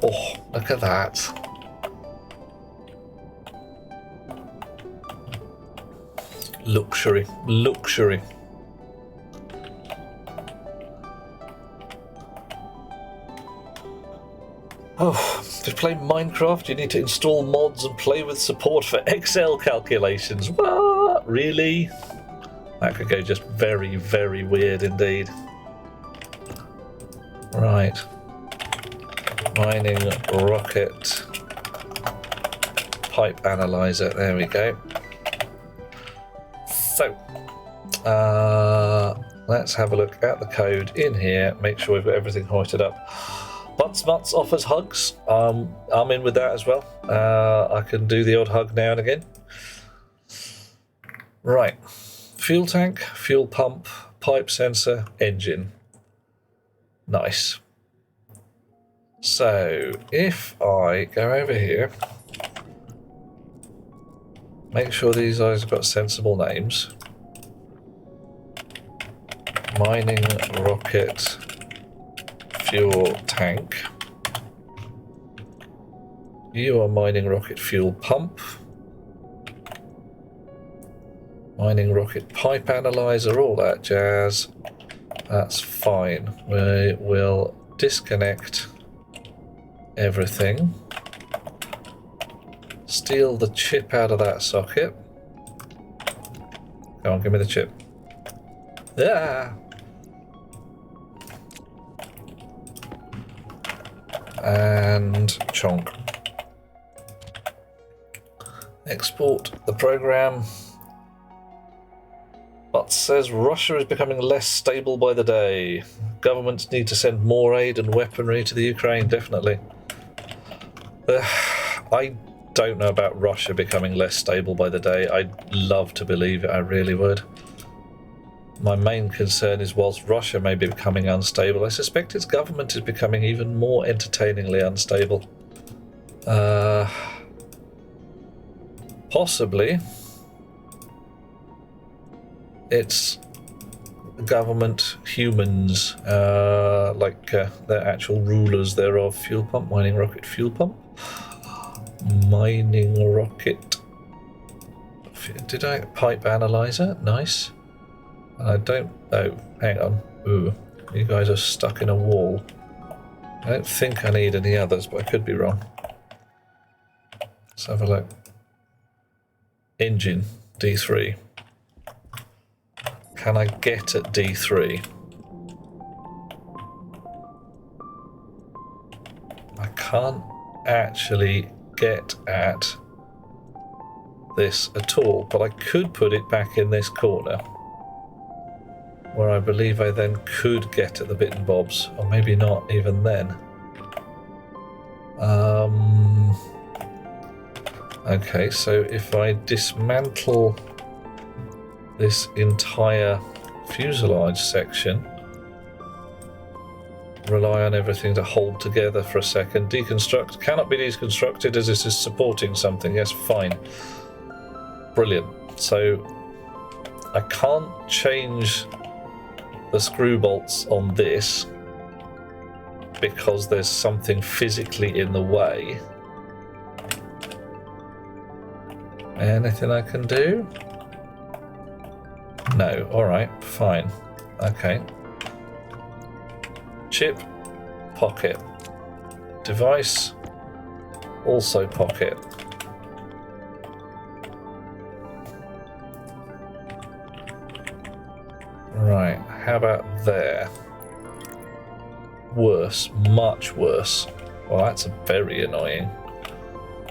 Oh, look at that. Luxury. Luxury. Oh, to play Minecraft, you need to install mods and play with support for Excel calculations. What? Really? That could go just very, very weird indeed. Right. Mining rocket pipe analyzer. There we go. So, let's have a look at the code in here. Make sure we've got everything hoisted up. Buttsmutts offers hugs. I'm in with that as well. I can do the odd hug now and again. Right. Fuel tank, fuel pump, pipe sensor, engine. Nice. So, if I go over here, make sure these guys have got sensible names. Mining rocket fuel tank. You are mining rocket fuel pump. Mining rocket pipe analyzer, all that jazz. That's fine. We will disconnect everything. Steal the chip out of that socket. Come on, give me the chip. Yeah. And chonk. Export the program. But says Russia is becoming less stable by the day. Governments need to send more aid and weaponry to the Ukraine, definitely. I don't know about Russia becoming less stable by the day. I'd love to believe it, I really would. My main concern is whilst Russia may be becoming unstable, I suspect its government is becoming even more entertainingly unstable. Possibly. It's government humans, like the actual rulers thereof. Fuel pump, mining rocket fuel pump. Mining rocket. Did I? Pipe analyzer, nice. I don't. Oh, hang on. Ooh, you guys are stuck in a wall. I don't think I need any others, but I could be wrong. Let's have a look. Engine, D3. Can I get at D3? can't actually get at this at all, but I could put it back in this corner where I believe I then could get at the bit and bobs, or maybe not even then. Okay, so if I dismantle this entire fuselage section, rely on everything to hold together for a second, deconstruct, cannot be deconstructed as this is supporting something, yes, fine. Brilliant. So I can't change the screw bolts on this because there's something physically in the way. Anything I can do? No. Alright, fine. Okay. Chip, pocket. Device, also pocket. Right, how about there? Worse, much worse. Well, that's very annoying.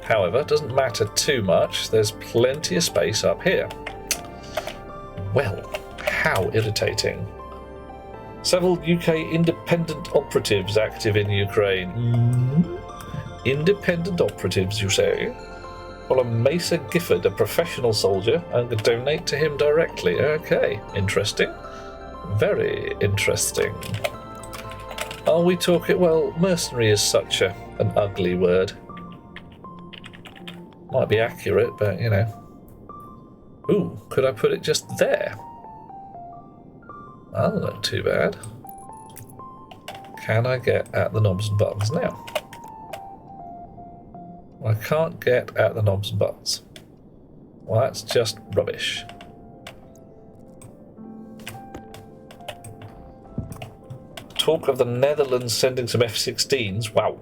However, it doesn't matter too much. There's plenty of space up here. Well, how irritating. Several UK independent operatives active in Ukraine. Independent operatives, you say? Well, a Mesa Gifford, a professional soldier, and could donate to him directly. Okay, interesting. Very interesting. Are we talking... Well, mercenary is such an ugly word. Might be accurate, but, you know. Ooh, could I put it just there? Oh, not too bad. Can I get at the knobs and buttons now? I can't get at the knobs and buttons. Well, that's just rubbish. Talk of the Netherlands sending some F-16s. Wow.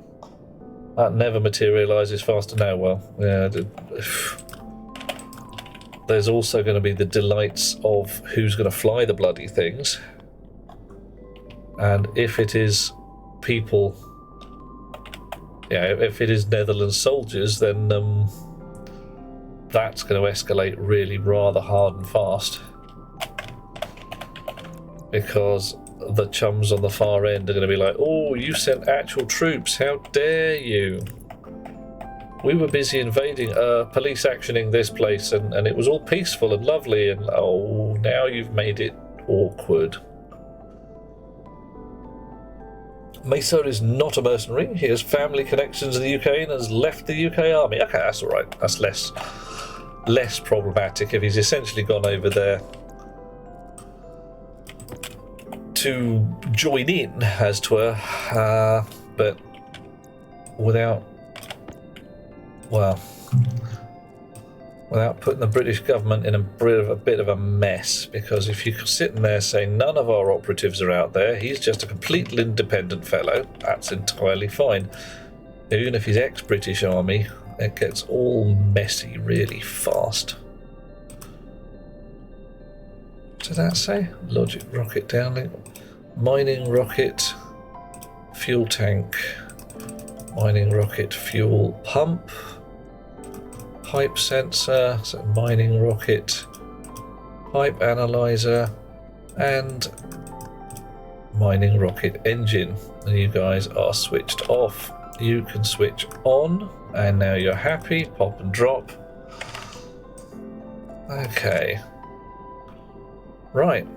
That never materialises faster now. Well, yeah. There's also going to be the delights of who's going to fly the bloody things. And if it is people... Yeah, if it is Netherlands soldiers, then that's going to escalate really rather hard and fast. Because the chums on the far end are going to be like, oh, you sent actual troops, how dare you? We were busy invading, police actioning this place, and it was all peaceful and lovely, and oh, now you've made it awkward. Mesa is not a mercenary. He has family connections in the UK and has left the UK army. Okay, that's all right. That's less problematic if he's essentially gone over there to join in, as 'twere, but without putting the British government in a bit of a mess, because if you're sitting there saying none of our operatives are out there, he's just a complete independent fellow, that's entirely fine. Even if he's ex-British Army, it gets all messy really fast. What did that say? Logic rocket downlink. Mining rocket, fuel tank, mining rocket, fuel pump, pipe sensor, so mining rocket, pipe analyzer, and mining rocket engine. And you guys are switched off. You can switch on, and now you're happy. Pop and drop. Okay. Right.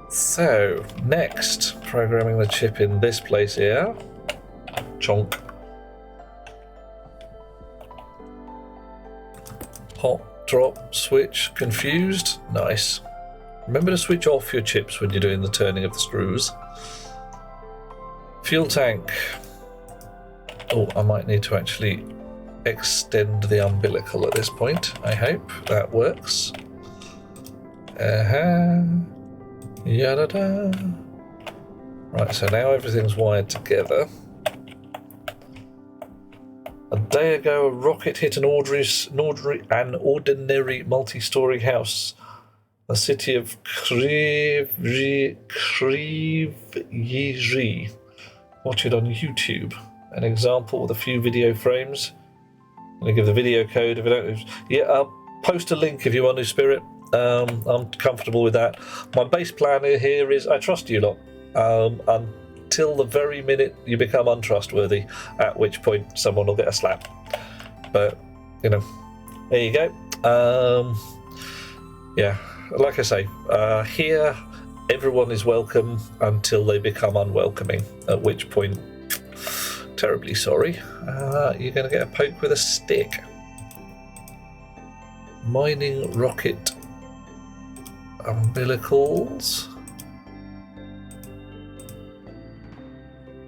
So, next, programming the chip in this place here. Chonk. Hot, drop, switch, confused. Nice. Remember to switch off your chips when you're doing the turning of the screws. Fuel tank. Oh, I might need to actually extend the umbilical at this point. I hope that works. Yada-da. Right, so now everything's wired together. A day ago, a rocket hit an ordinary multi-story house. The city of Kryvyi watch it on YouTube. An example with a few video frames. I'm going to give the video code if I don't. Yeah, I'll post a link if you want to, Spirit. I'm comfortable with that. My base plan here is I trust you lot until the very minute you become untrustworthy, at which point someone will get a slap. But, you know, there you go. Yeah, like I say, here everyone is welcome until they become unwelcoming, at which point, terribly sorry, you're going to get a poke with a stick. Mining rocket umbilicals.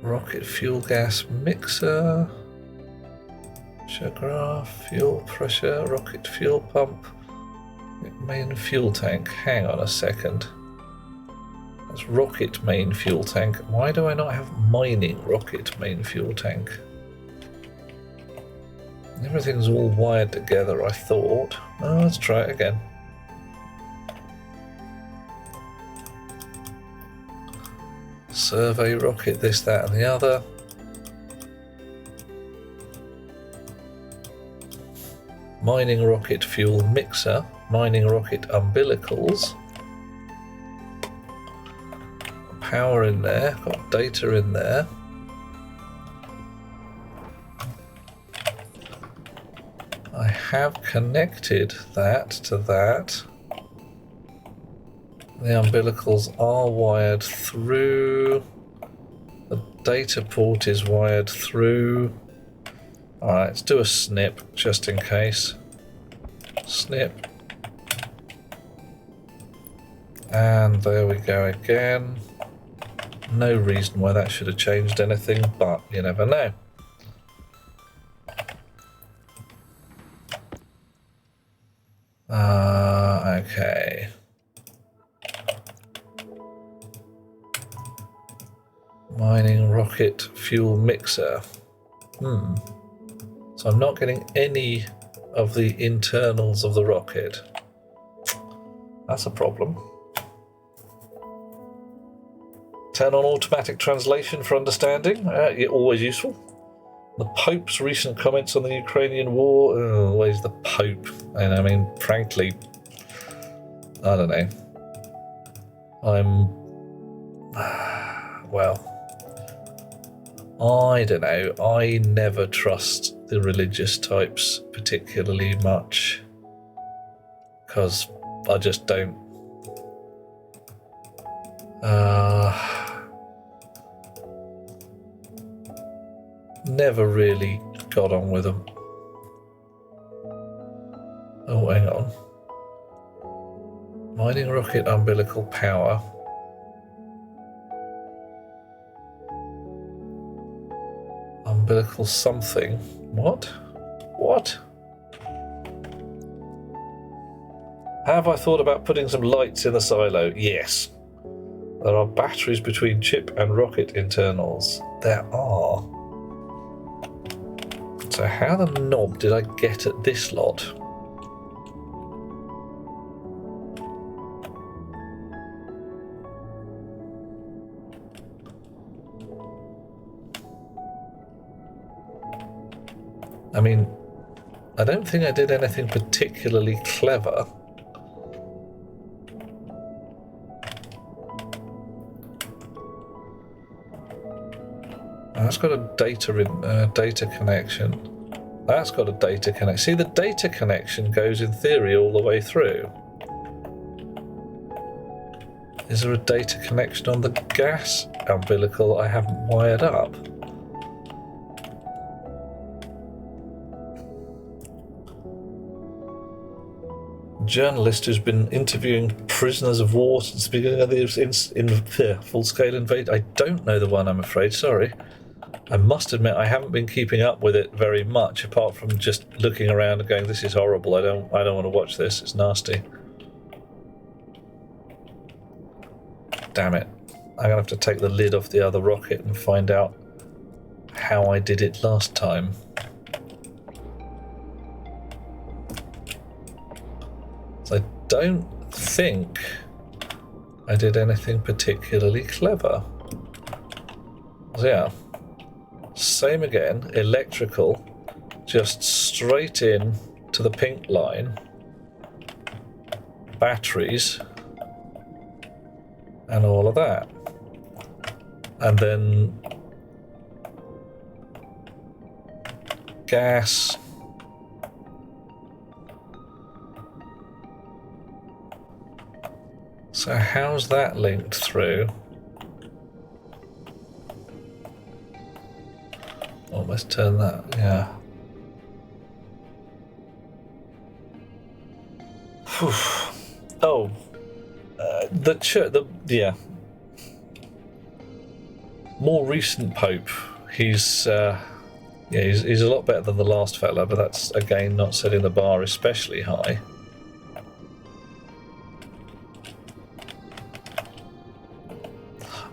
Rocket fuel gas mixer. Sugar, fuel pressure, rocket fuel pump. Main fuel tank. Hang on a second. That's rocket main fuel tank. Why do I not have mining rocket main fuel tank? Everything's all wired together, I thought. Oh, let's try it again. Survey rocket, this, that, and the other. Mining rocket fuel mixer. Mining rocket umbilicals. Power in there, got data in there. I have connected that to that. The umbilicals are wired through. The data port is wired through. Alright, let's do a snip just in case. Snip. And there we go again. No reason why that should have changed anything, but you never know. Okay. Mining rocket fuel mixer. So I'm not getting any of the internals of the rocket. That's a problem. Turn on automatic translation for understanding. Always useful. The Pope's recent comments on the Ukrainian war. Where's the Pope? And I mean, frankly, I don't know. Well, I don't know. I never trust the religious types particularly much because I just don't. Never really got on with them. Oh, hang on. Mining rocket umbilical power. Umbilical something. What? What? Have I thought about putting some lights in the silo? Yes. There are batteries between chip and rocket internals. There are. So how the knob did I get at this lot? I mean, I don't think I did anything particularly clever. That's got a data connection. That's got a data connection. See, the data connection goes in theory all the way through. Is there a data connection on the gas umbilical I haven't wired up? Journalist who's been interviewing prisoners of war since the beginning of the full-scale invasion. I don't know the one, I'm afraid. Sorry. I must admit I haven't been keeping up with it very much, apart from just looking around and going, "This is horrible. I don't want to watch this. It's nasty." Damn it! I'm gonna have to take the lid off the other rocket and find out how I did it last time. So I don't think I did anything particularly clever. So yeah. Same again, electrical, just straight in to the pink line, batteries, and all of that. And then gas. So how's that linked through? Oh, let's turn that, yeah. Whew. Oh, the church, yeah. More recent Pope, he's a lot better than the last fella, but that's again not setting the bar especially high.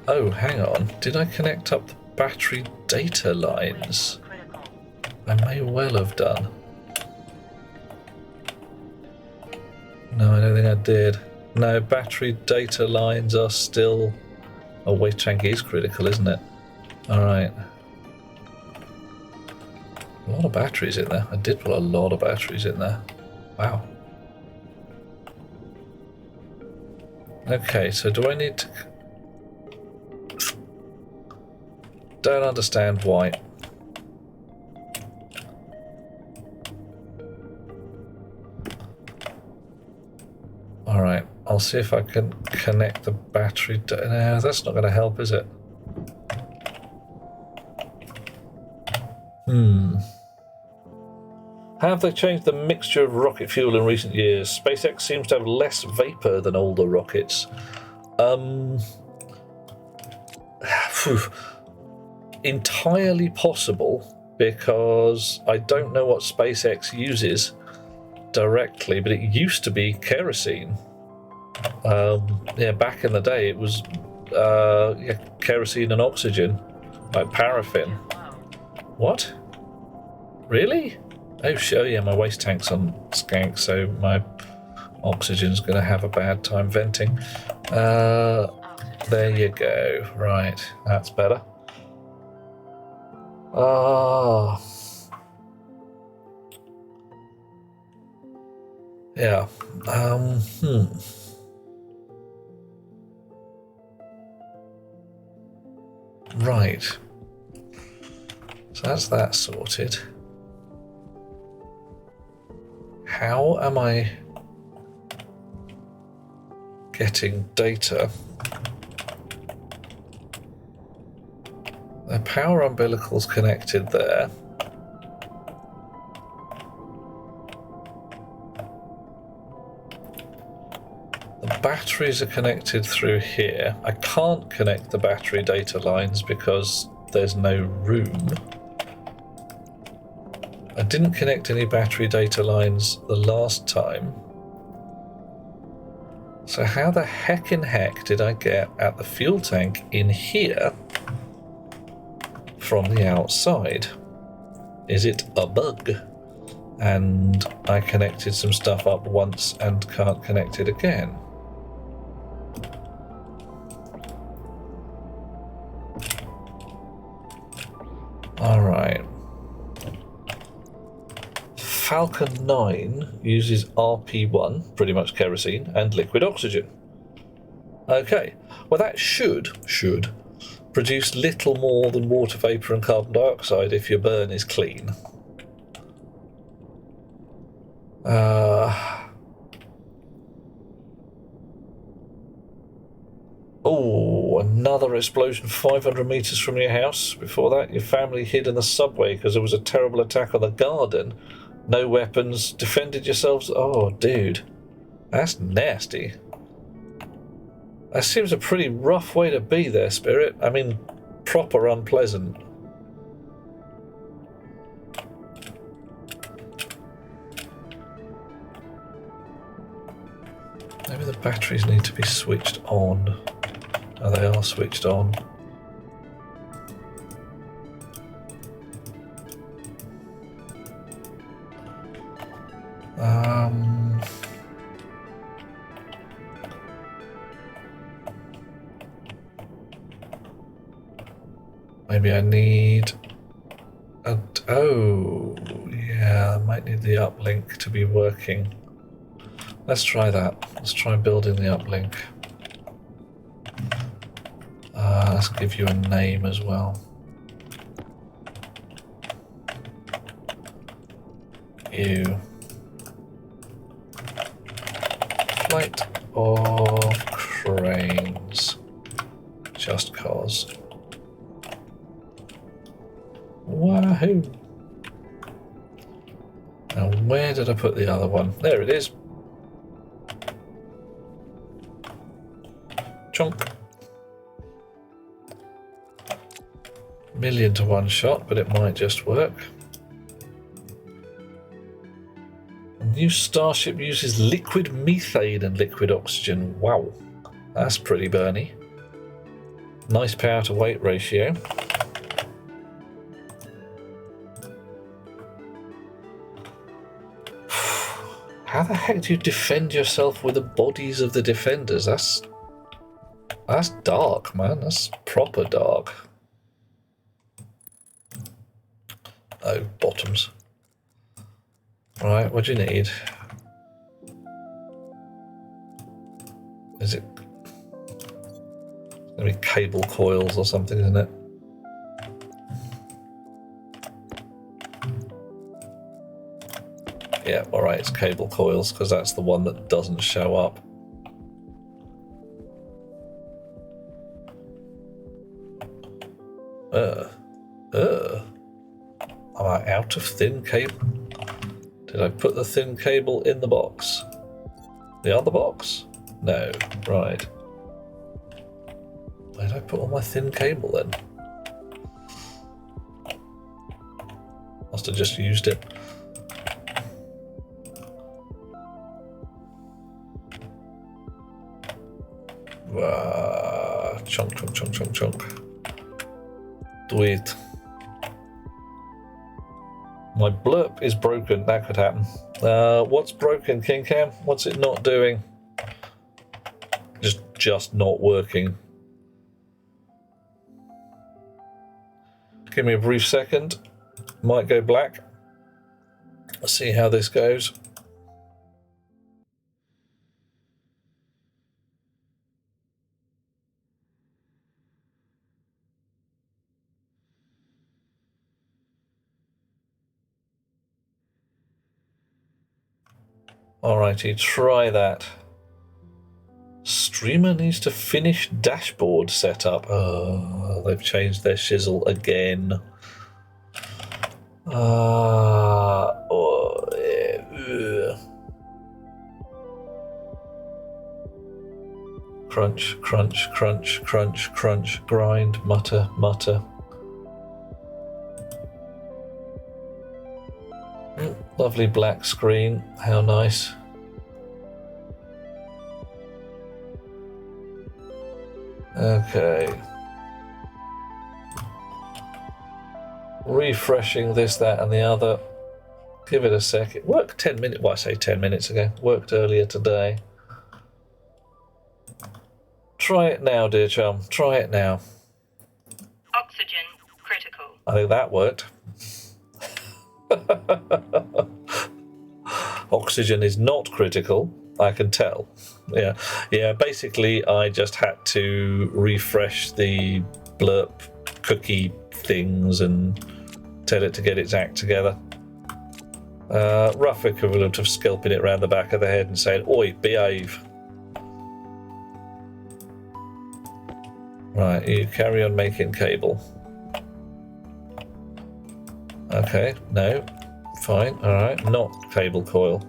Oh, hang on. Did I connect up the battery data lines? I may well have done. No, I don't think I did. No, battery data lines are still... Oh, waste tank is critical, isn't it? Alright. A lot of batteries in there. I did put a lot of batteries in there. Wow. Okay, so do I need to... Don't understand why. Alright, I'll see if I can connect the battery. No, that's not going to help, is it? Have they changed the mixture of rocket fuel in recent years? SpaceX seems to have less vapor than older rockets. Entirely possible, because I don't know what SpaceX uses directly, but it used to be kerosene. Yeah, back in the day it was kerosene and oxygen, like paraffin. What? Really? Oh yeah, my waste tank's on skank, so my oxygen's going to have a bad time venting. There you go. Right, that's better. Yeah. Right. So that's that sorted. How am I getting data? The power umbilical's connected there. The batteries are connected through here. I can't connect the battery data lines because there's no room. I didn't connect any battery data lines the last time. So how the heck did I get at the fuel tank in here from the outside? Is it a bug? And I connected some stuff up once and can't connect it again. Alright. Falcon 9 uses RP1, pretty much kerosene, and liquid oxygen. Okay, well that should produce little more than water vapour and carbon dioxide if your burn is clean. Oh, another explosion 500 metres from your house. Before that, your family hid in the subway because there was a terrible attack on the garden. No weapons, defended yourselves. Oh, dude. That's nasty. That seems a pretty rough way to be there, Spirit. I mean, proper unpleasant. Maybe the batteries need to be switched on. Oh, they are switched on. Maybe I need And, oh, yeah, I might need the uplink to be working. Let's try that. Let's try building the uplink. Let's give you a name as well. You. Flight of cranes. Just cause. Wahoo! Now, where did I put the other one? There it is. Chunk. 1,000,000 to 1 shot, but it might just work. New starship uses liquid methane and liquid oxygen. Wow, that's pretty burny. Nice power to weight ratio. How the heck do you defend yourself with the bodies of the defenders? That's dark, man. That's proper dark. Oh, bottoms. Right, what do you need? Is it gonna be cable coils or something, isn't it? Yeah, alright, it's cable coils, because that's the one that doesn't show up. Am I out of thin cable? Did I put the thin cable in the box? The other box? No. Right. Where did I put all my thin cable then? Must have just used it. Chunk, chunk, chunk, chunk, chunk. Do it. My blurp is broken. That could happen. What's broken, King Cam? What's it not doing? Just not working. Give me a brief second. Might go black. Let's see how this goes. Alrighty, try that. Streamer needs to finish dashboard setup. Oh, they've changed their shizzle again. Crunch, crunch, crunch, crunch, crunch, grind, mutter, mutter. Lovely black screen, how nice. Okay. Refreshing this, that and the other. Give it a sec. It worked 10 minutes, well I say 10 minutes ago. Worked earlier today. Try it now, dear chum. Try it now. Oxygen critical. I think that worked. Oxygen is not critical, I can tell. Yeah. Basically, I just had to refresh the blurp cookie things and tell it to get its act together. Rough equivalent of scalping it around the back of the head and saying, "Oi, behave." Right, you carry on making cable. Okay, no. Fine, alright, not cable coil.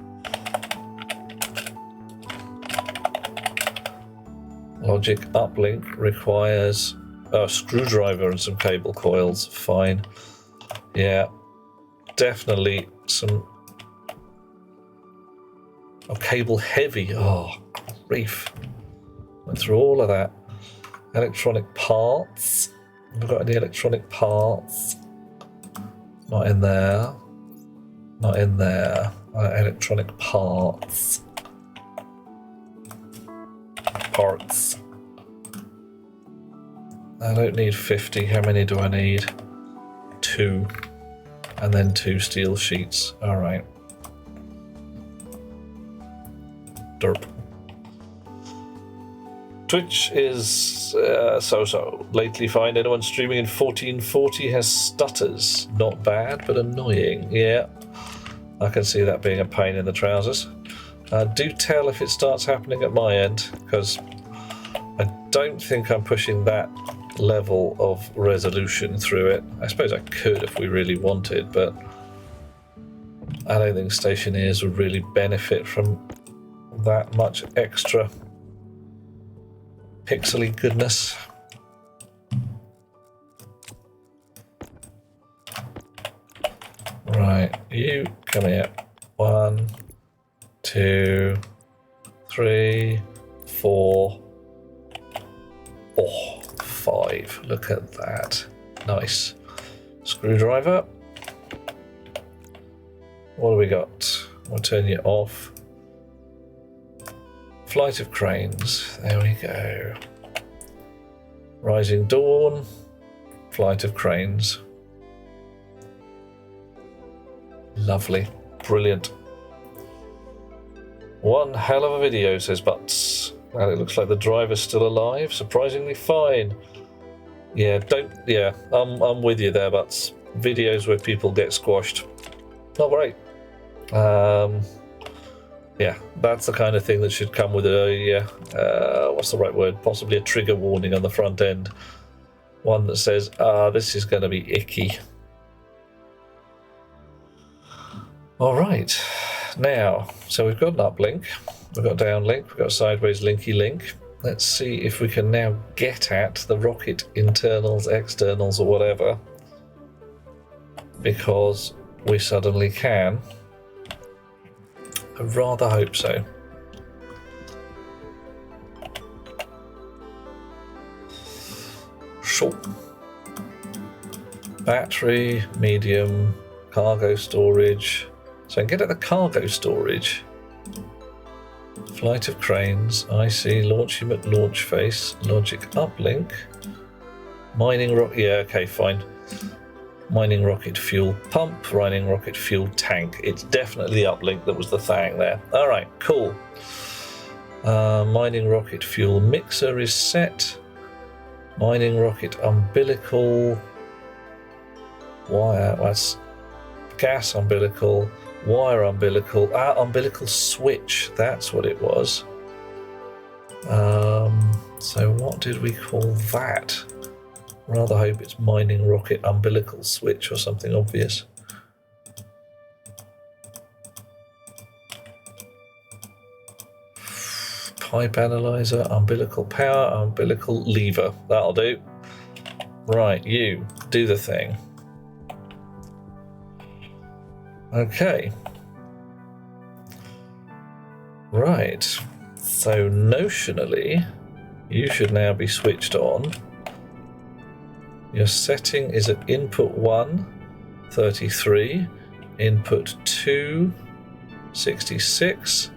Logic uplink requires a screwdriver and some cable coils. Fine. Yeah, definitely some... Oh, cable heavy. Oh, grief. Went through all of that. Electronic parts. Have I got any electronic parts? Not in there. Not in there. Electronic parts. Parts. I don't need 50. How many do I need? 2. And then 2 steel sheets. Alright. Derp. Twitch is so-so. Lately find anyone streaming in 1440 has stutters. Not bad, but annoying. Yeah, I can see that being a pain in the trousers. Do tell if it starts happening at my end, because I don't think I'm pushing that level of resolution through it. I suppose I could if we really wanted, but I don't think Stationeers would really benefit from that much extra pixely goodness. Right, you come here. 1, 2, 3, 4. Oh, 5. Look at that. Nice. Screwdriver. What do we got? We'll turn you off. Flight of cranes. There we go. Rising dawn. Flight of cranes. Lovely. Brilliant. One hell of a video, says Butts. And it looks like the driver's still alive. Surprisingly fine. Yeah, I'm with you there, Butts. Videos where people get squashed. Not great. Yeah, that's the kind of thing that should come with what's the right word? Possibly a trigger warning on the front end. One that says, this is going to be icky. Alright, now, so we've got an uplink, we've got a downlink, we've got a sideways linky link. Let's see if we can now get at the rocket internals, externals, or whatever. Because we suddenly can. I rather hope so. Sure. Battery, medium, cargo storage. So I can get at the cargo storage. Flight of cranes, IC, launch him at launch face, logic uplink. Mining rock, yeah, okay, fine. Mining rocket fuel pump, mining rocket fuel tank. It's definitely the uplink that was the thing there. Alright, cool. Mining rocket fuel mixer is set. Mining rocket umbilical. Wire, that's gas umbilical. Wire umbilical. Umbilical switch. That's what it was. So what did we call that? Rather hope it's mining rocket umbilical switch or something obvious. Pipe analyzer, umbilical power, umbilical lever. That'll do. Right, you do the thing. Okay. Right. So notionally, you should now be switched on. Your setting is at input 1, 33, input 2, 66.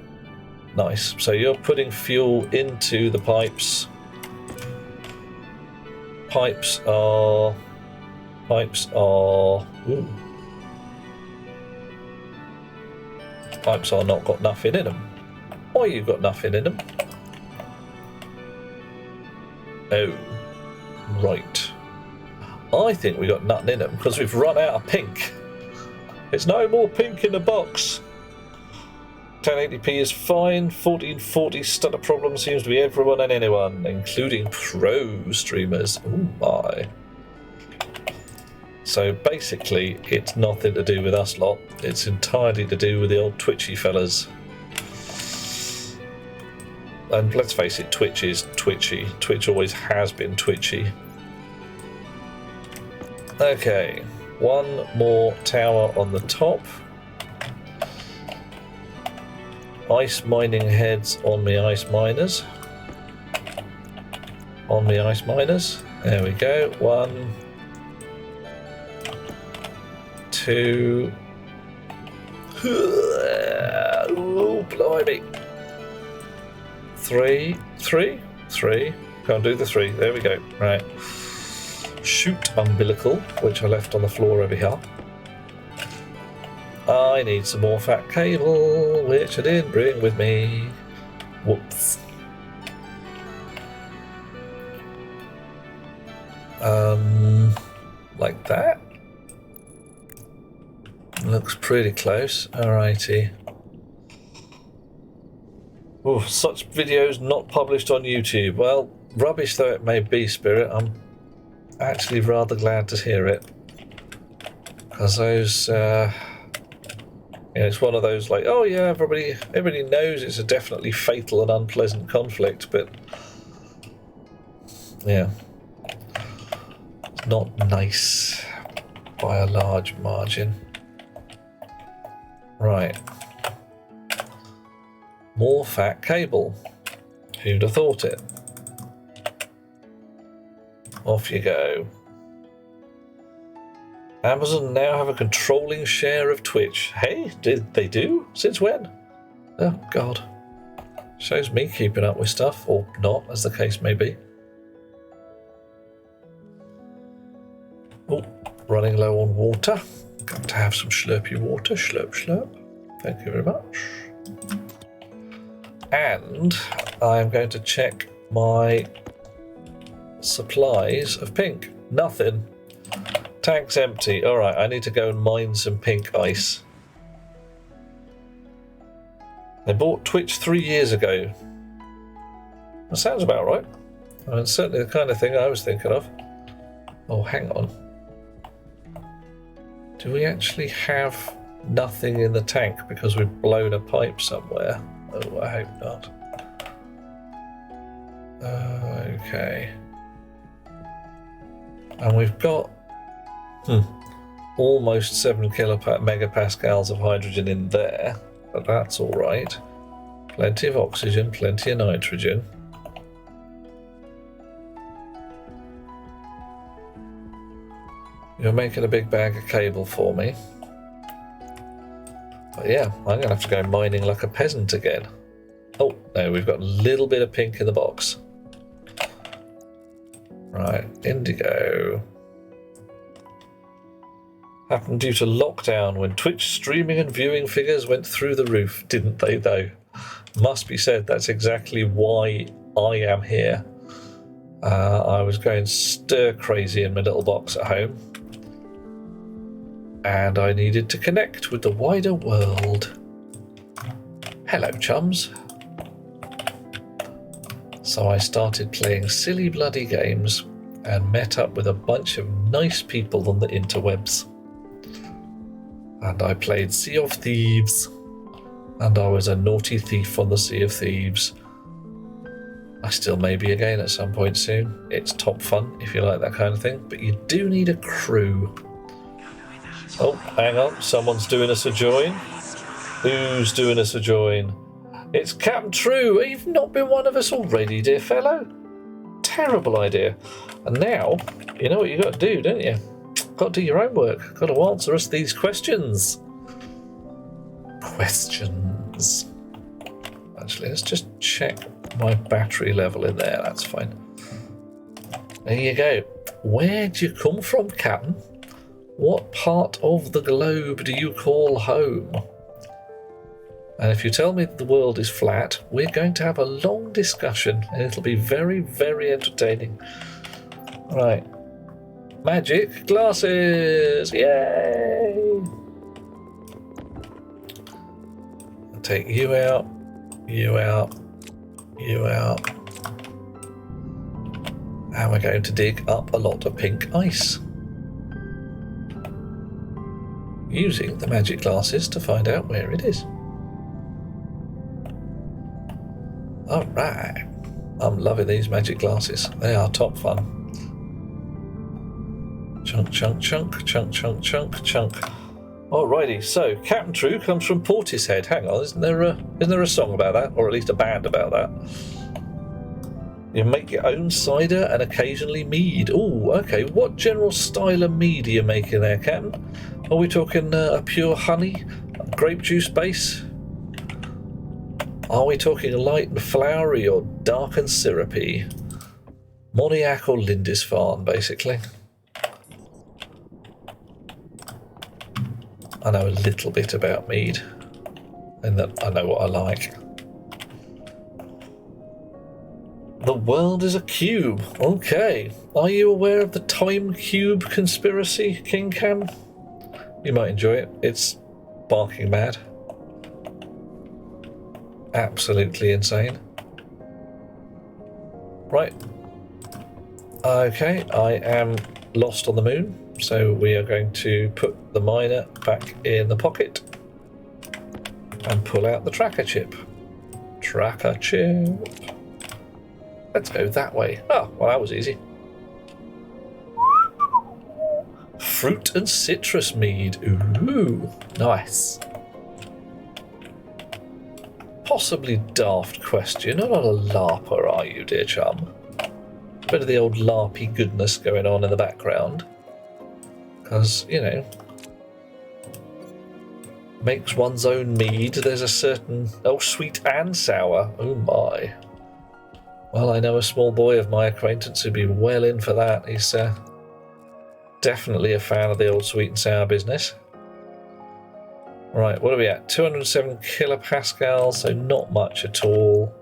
Nice. So you're putting fuel into the pipes. Pipes are. Ooh. Pipes are not got nothing in them. Why you got nothing in them? Oh, right. I think we got nothing in them because we've run out of pink. There's no more pink in the box. 1080p is fine. 1440 stutter problem seems to be everyone and anyone, including pro streamers. Oh my. So basically, it's nothing to do with us lot. It's entirely to do with the old twitchy fellas. And let's face it, Twitch is twitchy. Twitch always has been twitchy. Okay, one more tower on the top. Ice mining heads on the ice miners. On the ice miners. There we go. 1, 2. Oh, blimey. 3. Can't do the 3. There we go. Right. Shoot umbilical, which I left on the floor over here. I need some more fat cable, which I didn't bring with me. Whoops. Like that. Looks pretty close. Alrighty. Oh, such videos not published on YouTube. Well, rubbish though it may be, Spirit, I'm actually rather glad to hear it. Because those, it's one of those like, oh yeah, everybody knows it's a definitely fatal and unpleasant conflict, but yeah, it's not nice by a large margin. Right. More fat cable. Who'd have thought it? Off you go. Amazon now have a controlling share of Twitch. Hey, did they do? Since when? Oh, God. Shows me keeping up with stuff, or not, as the case may be. Oh, running low on water. Got to have some slurpy water. Slurp, slurp. Thank you very much. And I'm going to check my supplies of pink. Nothing. Tank's empty. Alright, I need to go and mine some pink ice. They bought Twitch 3 years ago. That sounds about right. I mean, it's certainly the kind of thing I was thinking of. Oh, hang on. Do we actually have nothing in the tank because we've blown a pipe somewhere? Oh, I hope not. Okay. And we've got almost 7 megapascals of hydrogen in there, but that's all right. Plenty of oxygen, plenty of nitrogen. You're making a big bag of cable for me. But yeah, I'm going to have to go mining like a peasant again. Oh, no, we've got a little bit of pink in the box. Right, indigo. Happened due to lockdown when Twitch streaming and viewing figures went through the roof, didn't they though? Must be said, that's exactly why I am here. I was going stir crazy in my little box at home. And I needed to connect with the wider world. Hello, chums. So I started playing silly bloody games and met up with a bunch of nice people on the interwebs. And I played Sea of Thieves, and I was a naughty thief on the Sea of Thieves. I still may be again at some point soon. It's top fun if you like that kind of thing, but you do need a crew. Oh, hang on, someone's doing us a join. Who's doing us a join? It's Captain True. You've not been one of us already, dear fellow. Terrible idea. And now, you know what you got to do, don't you? Got to do your own work. Got to answer us these questions. Questions. Actually, let's just check my battery level in there. That's fine. There you go. Where do you come from, Captain? What part of the globe do you call home? And if you tell me that the world is flat, we're going to have a long discussion, and it'll be very, very entertaining. Right. Magic glasses! Yay! I'll take you out, you out, you out. And we're going to dig up a lot of pink ice. Using the magic glasses to find out where it is. Alright. I'm loving these magic glasses. They are top fun. Chunk, chunk, chunk, chunk, chunk, chunk, chunk. Alrighty, so Captain True comes from Portishead. Hang on, isn't there a song about that? Or at least a band about that? You make your own cider and occasionally mead. Ooh, okay. What general style of mead are you making there, Captain? Are we talking a pure honey, grape juice base? Are we talking light and flowery or dark and syrupy? Moniac or Lindisfarne, basically. I know a little bit about mead, and that I know what I like. The world is a cube. Okay. Are you aware of the time cube conspiracy, King Cam? You might enjoy it. It's barking mad. Absolutely insane. Right. Okay, I am lost on the moon, so we are going to put the miner back in the pocket and pull out the tracker chip. Tracker chip. Let's go that way. Oh, well, that was easy. Fruit and citrus mead. Ooh, nice. Possibly daft question. You're not a LARPer, are you, dear chum? Bit of the old LARPy goodness going on in the background. Because, you know, makes one's own mead. There's a certain... Oh, sweet and sour. Oh, my. Well, I know a small boy of my acquaintance who'd be well in for that. He's definitely a fan of the old sweet and sour business. Right, what are we at? 207 kilopascals, so not much at all.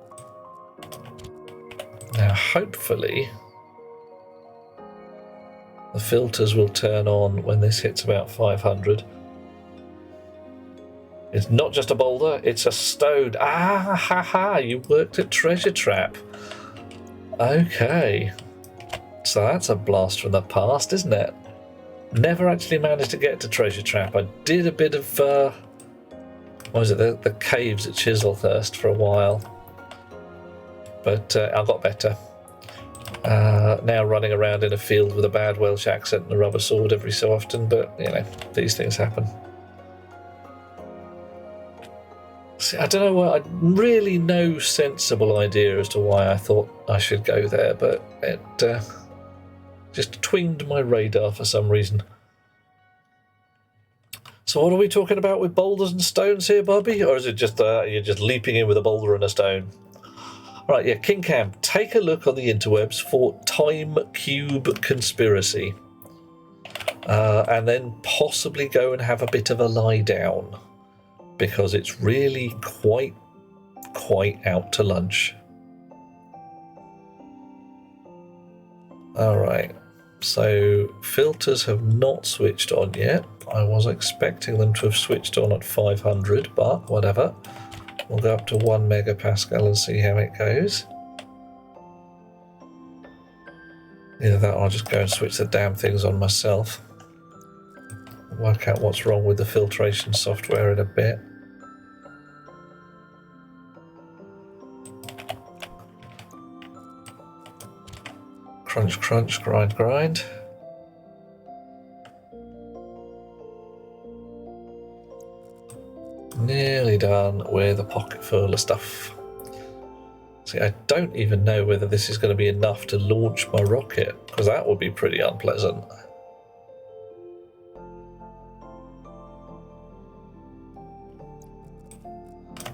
Now, hopefully, the filters will turn on when this hits about 500. It's not just a boulder, it's a stone. Ah, ha, ha, you worked at Treasure Trap. Okay. So that's a blast from the past, isn't it? Never actually managed to get to Treasure Trap. I did a bit of, what was it, the caves at Chiselthirst for a while. But I got better. Now running around in a field with a bad Welsh accent and a rubber sword every so often, but, you know, these things happen. See, I don't know why, really no sensible idea as to why I thought I should go there, but it just twinged my radar for some reason. So what are we talking about with boulders and stones here, Bobby? Or is it just you're just leaping in with a boulder and a stone? Right, yeah, King Cam, take a look on the interwebs for Time Cube Conspiracy. And then possibly go and have a bit of a lie down. Because it's really quite out to lunch. Alright, so filters have not switched on yet. I was expecting them to have switched on at 500, but whatever. We'll go up to 1 megapascal and see how it goes. Either that or I'll just go and switch the damn things on myself. Work out what's wrong with the filtration software in a bit. Crunch, crunch, grind, grind. Nearly done with a pocket full of stuff. See, I don't even know whether this is going to be enough to launch my rocket, because that would be pretty unpleasant.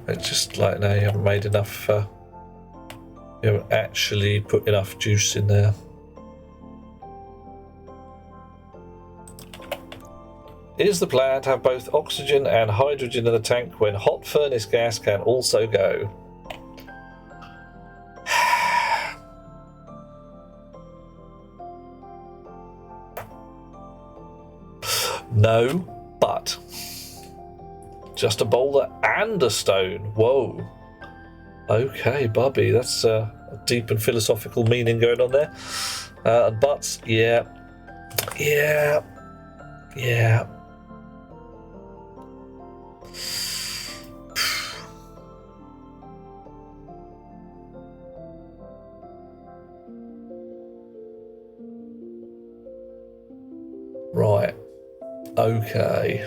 It's just like, no, you haven't made enough, you haven't actually put enough juice in there. Is the plan to have both oxygen and hydrogen in the tank when hot furnace gas can also go? No, but just a boulder and a stone. Whoa. Okay, Bubby, that's a deep and philosophical meaning going on there. And buts, yeah. Right. Okay.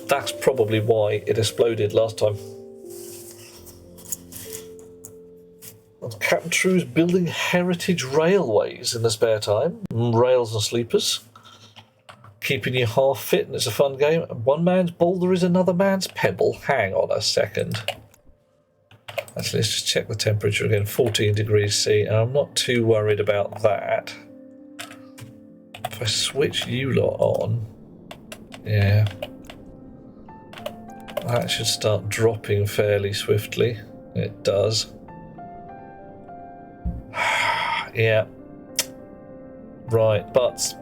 That's probably why it exploded last time. Captain True's building heritage railways in the spare time. Rails and sleepers. Keeping you half fit, and it's a fun game. One man's boulder is another man's pebble. Hang on a second. Actually, let's just check the temperature again. 14 degrees C, and I'm not too worried about that. If I switch you lot on, yeah, that should start dropping fairly swiftly. It does. Yeah. Right, but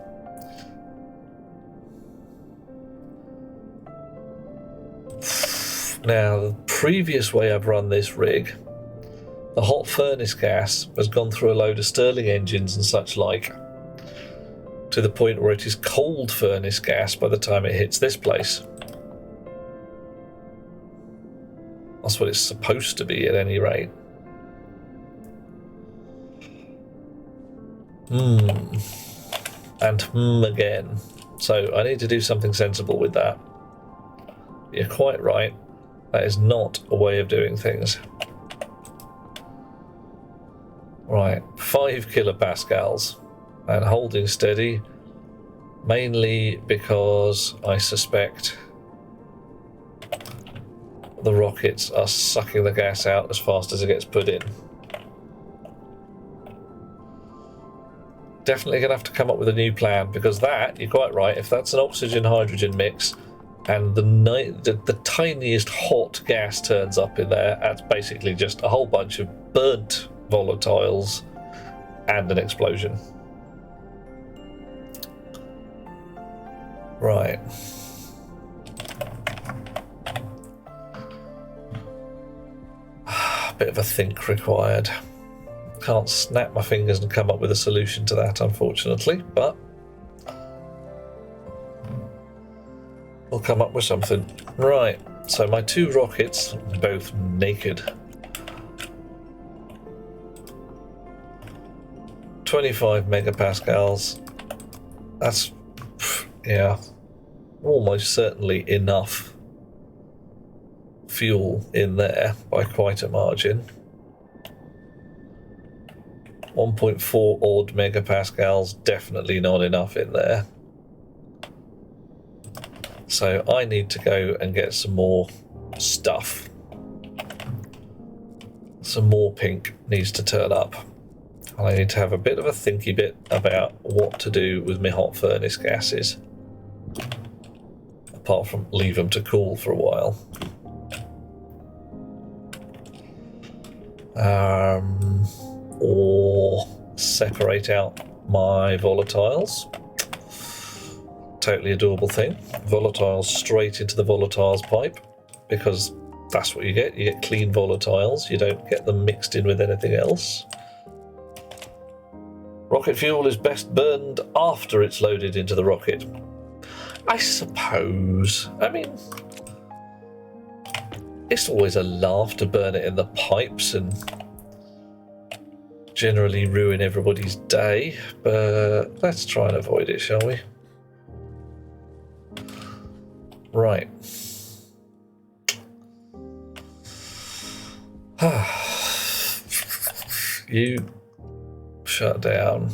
now the previous way I've run this rig, the hot furnace gas has gone through a load of Stirling engines and such like, to the point where it is cold furnace gas by the time it hits this place. That's what it's supposed to be at any rate. And again. So I need to do something sensible with that. You're quite right. That is not a way of doing things. Right, 5 kilopascals. And holding steady, mainly because I suspect the rockets are sucking the gas out as fast as it gets put in. Definitely going to have to come up with a new plan, because that, you're quite right, if that's an oxygen-hydrogen mix and the tiniest hot gas turns up in there, that's basically just a whole bunch of burnt volatiles and an explosion. Right. Bit of a think required. Can't snap my fingers and come up with a solution to that, unfortunately, but we'll come up with something. Right, so my 2 rockets, both naked. 25 megapascals. That's, yeah, almost certainly enough fuel in there by quite a margin. 1.4 odd megapascals, definitely not enough in there. So I need to go and get some more stuff. Some more pink needs to turn up. And I need to have a bit of a thinky bit about what to do with my hot furnace gases. Apart from leave them to cool for a while. Or separate out my volatiles. Totally a doable thing. Volatiles straight into the volatiles pipe, because that's what you get. You get clean volatiles. You don't get them mixed in with anything else. Rocket fuel is best burned after it's loaded into the rocket. I suppose. I mean, it's always a laugh to burn it in the pipes and generally ruin everybody's day, but let's try and avoid it, shall we? Right. You shut down.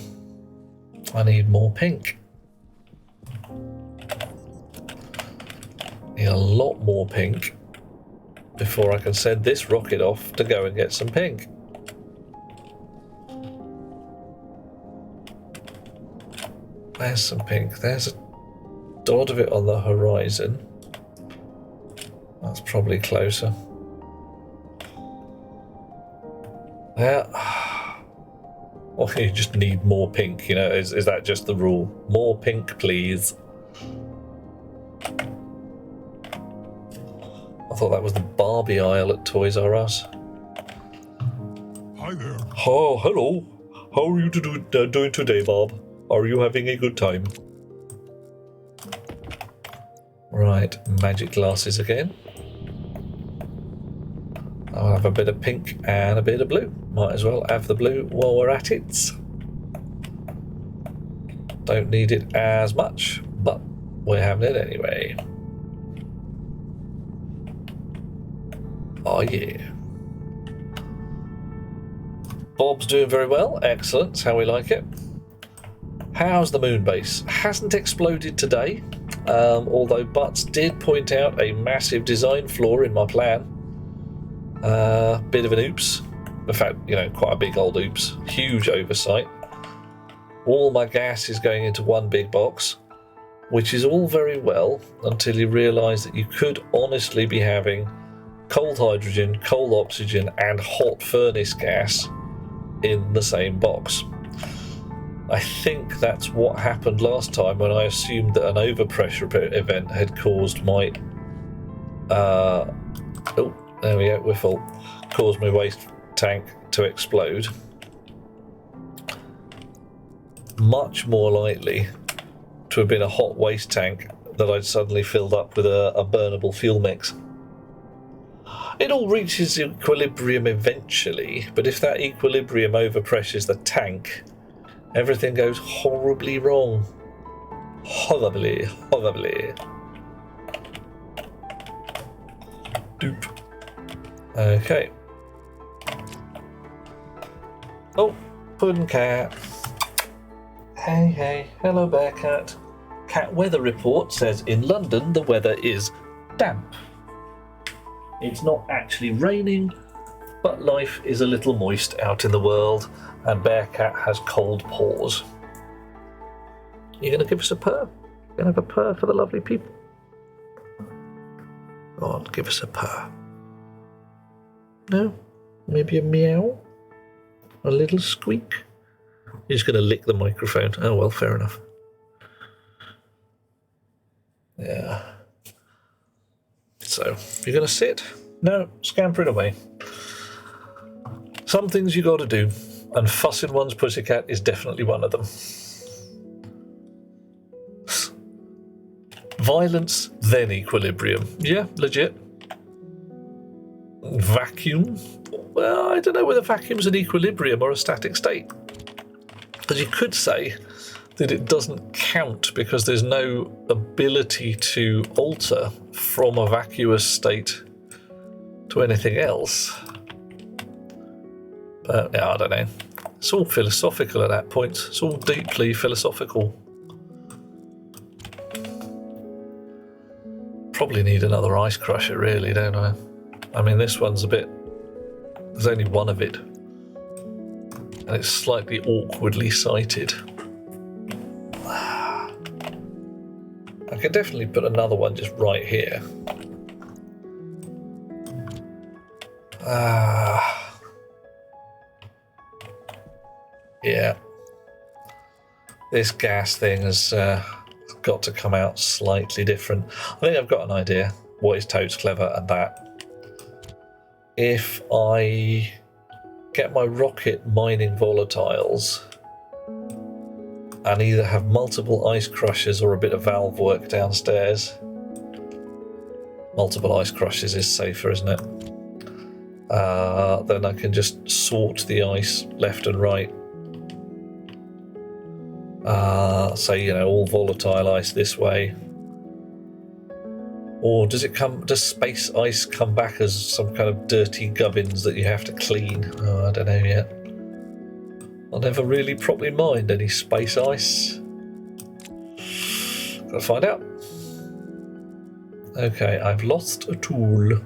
I need more pink. Need a lot more pink before I can send this rocket off to go and get some pink. There's some pink. There's a dot of it on the horizon. That's probably closer. Yeah. Or you just need more pink, you know, is that just the rule? More pink, please. I thought that was the Barbie aisle at Toys R Us. Hi there. Oh, hello. How are you doing today, Bob? Are you having a good time? Right, magic glasses again. I'll have a bit of pink and a bit of blue. Might as well have the blue while we're at it. Don't need it as much, but we're having it anyway. Oh yeah. Bob's doing very well. Excellent. That's how we like it. How's the moon base? Hasn't exploded today, although Butts did point out a massive design flaw in my plan. Bit of an oops. In fact, you know, quite a big old oops. Huge oversight. all my gas is going into one big box, which is all very well until you realise that you could honestly be having cold hydrogen, cold oxygen and hot furnace gas in the same box. I think that's what happened last time when I assumed that an overpressure event had caused my oh, there we go, we're full. Caused my waste tank to explode. Much more likely to have been a hot waste tank that I'd suddenly filled up with a burnable fuel mix. It all reaches equilibrium eventually, but if that equilibrium overpressures the tank, everything goes horribly wrong. Horribly, horribly. Doop. Okay. Oh, Puddin' Cat. Hey, hey, hello Bear Cat. Cat weather report says in London the weather is damp. It's not actually raining, but life is a little moist out in the world, and Bear Cat has cold paws. You gonna give us a purr? You gonna have a purr for the lovely people? Go on, give us a purr. No? Maybe a meow? A little squeak? You're just gonna lick the microphone. Oh well, fair enough. Yeah. So, you're going to sit? No, scampering away. Some things you got to do, and fussing one's pussycat is definitely one of them. Violence, then equilibrium. Yeah, legit. Vacuum? Well, I don't know whether vacuum's an equilibrium or a static state. Because you could say that it doesn't count because there's no ability to alter from a vacuous state to anything else. But yeah, I don't know. It's all philosophical at that point. It's all deeply philosophical. Probably need another ice crusher really, don't I? I mean, this one's a bit... There's only one of it. And it's slightly awkwardly sited. I could definitely put another one just right here. Yeah. This gas thing has got to come out slightly different. I think I've got an idea what is totes clever at that. If I get my rocket mining volatiles and either have multiple ice crushers or a bit of valve work downstairs. Multiple ice crushers is safer, isn't it? Then I can just sort the ice left and right. Say, you know, all volatile ice this way. Or does space ice come back as some kind of dirty gubbins that you have to clean? Oh, I don't know yet. I'll never really properly mind any space ice. Gotta find out. Okay, I've lost a tool.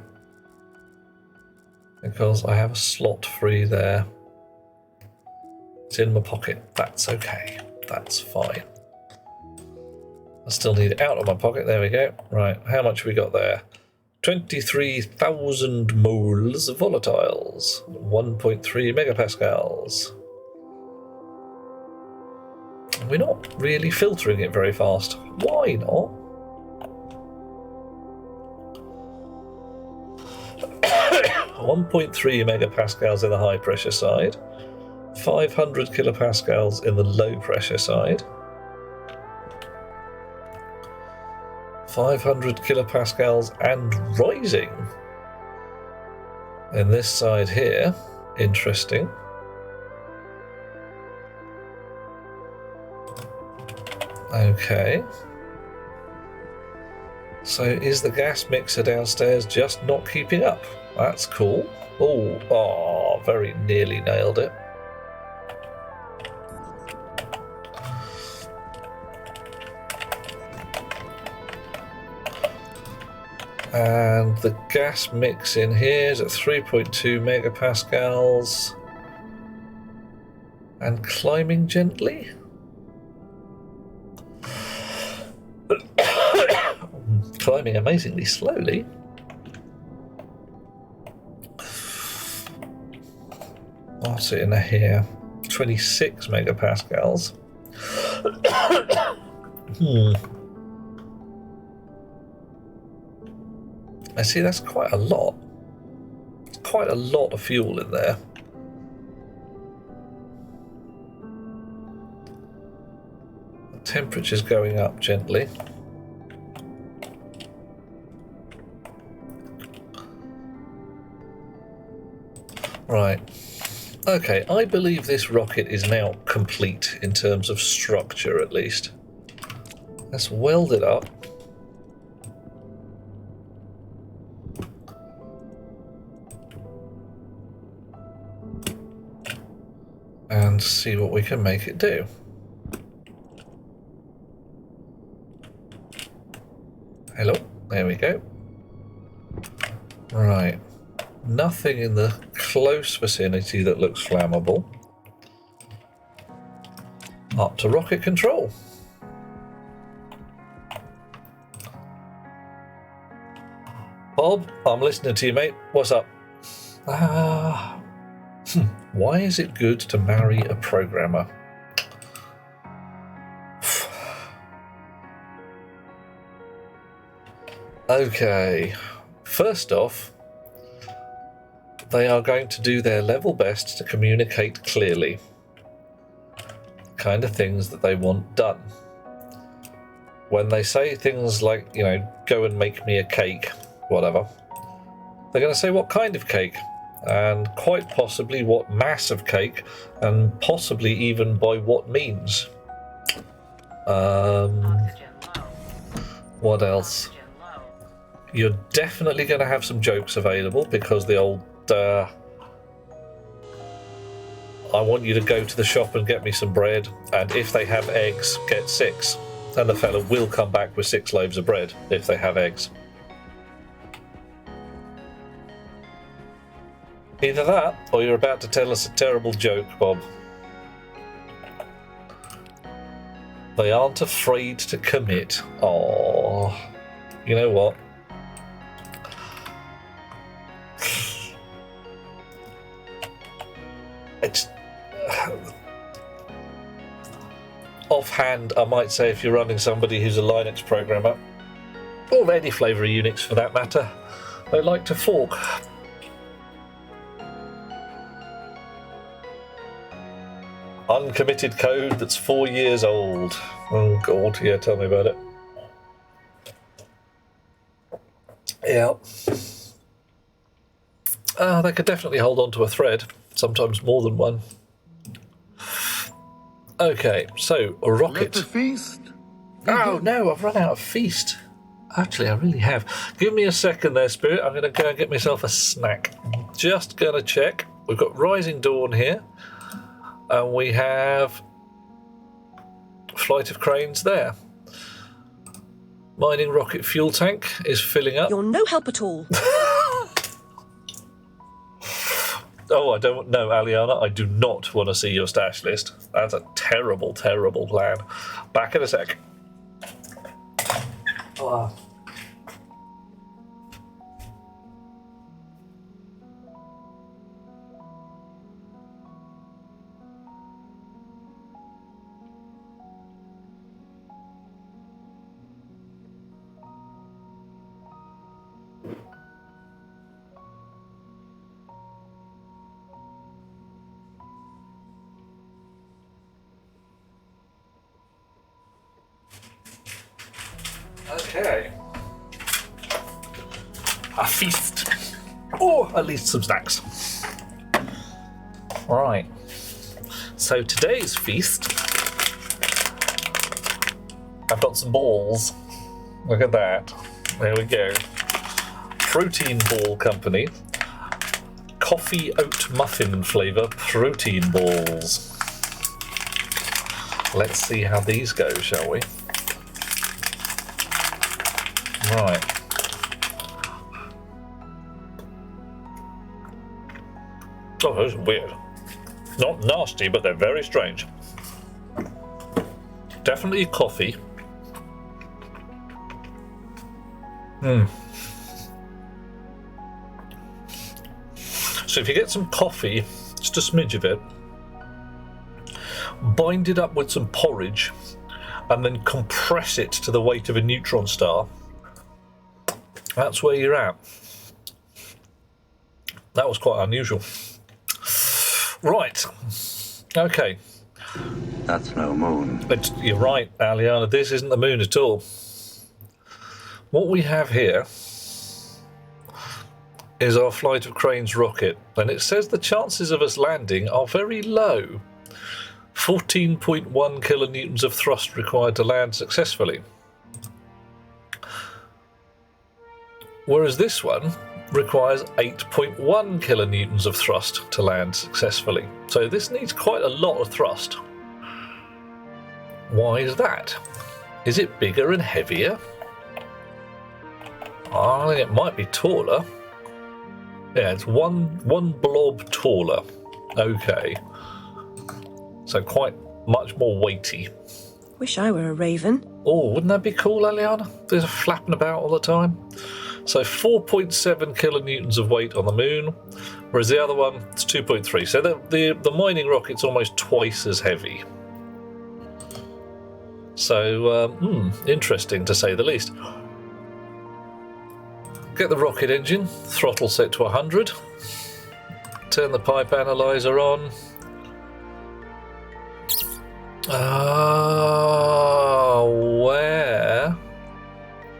Because I have a slot free there. It's in my pocket. That's okay. That's fine. I still need it out of my pocket. There we go. Right, how much have we got there? 23,000 moles of volatiles. 1.3 megapascals. We're not really filtering it very fast. Why not? .3 megapascals in the high pressure side, 500 kilopascals in the low pressure side, 500 kilopascals and rising. In this side here, interesting. Okay. So is the gas mixer downstairs just not keeping up? That's cool. Oh, very nearly nailed it. And the gas mix in here is at 3.2 megapascals and climbing gently. Climbing amazingly slowly. What's it in here? 26 megapascals. I see, that's quite a lot. Quite a lot of fuel in there. The temperature's going up gently. Right. Okay, I believe this rocket is now complete in terms of structure, at least. Let's weld it up. And see what we can make it do. Hello, there we go. Right. Nothing in the close vicinity that looks flammable. Up to rocket control. Bob, I'm listening to you, mate. What's up? Why is it good to marry a programmer? Okay. First off, they are going to do their level best to communicate clearly. The kind of things that they want done. When they say things like, you know, go and make me a cake, whatever, they're going to say what kind of cake, and quite possibly what mass of cake, and possibly even by what means. What else? You're definitely going to have some jokes available, because the old I want you to go to the shop and get me some bread, and if they have eggs, get 6. And the fella will come back with 6 loaves of bread if they have eggs. Either that, or you're about to tell us a terrible joke, Bob. They aren't afraid to commit. Oh, you know what? It's offhand, I might say, if you're running somebody who's a Linux programmer, or any flavour of Unix for that matter, they like to fork. Uncommitted code that's 4 years old. Oh God, yeah, tell me about it. Yeah. They could definitely hold on to a thread. Sometimes more than one. Okay, so a rocket. Let the feast. Oh no, I've run out of feast. Actually, I really have. Give me a second there, Spirit. I'm going to go and get myself a snack. Just going to check. We've got Rising Dawn here. And we have Flight of Cranes there. Mining rocket fuel tank is filling up. You're no help at all. Oh, I don't know, Aliana. I do not want to see your stash list. That's a terrible, terrible plan. Back in a sec. Oh. Okay. A feast. Or at least some snacks. Right. So today's feast, I've got some balls. Look at that. There we go. Protein Ball Company. Coffee oat muffin flavour protein balls. Let's see how these go, shall we? Right. Oh, those are weird. Not nasty, but they're very strange. Definitely coffee. So if you get some coffee, just a smidge of it, bind it up with some porridge, and then compress it to the weight of a neutron star, that's where you're at. That was quite unusual. Right. Okay. That's no moon. You're right, Aliana. This isn't the moon at all. What we have here is our Flight of Cranes rocket, and it says the chances of us landing are very low. 14.1 kilonewtons of thrust required to land successfully. Whereas this one requires 8.1 kilonewtons of thrust to land successfully. So this needs quite a lot of thrust. Why is that? Is it bigger and heavier? I think it might be taller. Yeah, it's one blob taller. Okay. So quite much more weighty. Wish I were a raven. Oh, wouldn't that be cool, Eliana? They're flapping about all the time. So 4.7 kilonewtons of weight on the moon, whereas the other one is 2.3. So the mining rocket's almost twice as heavy. So, interesting to say the least. Get the rocket engine, throttle set to 100. Turn the pipe analyzer on.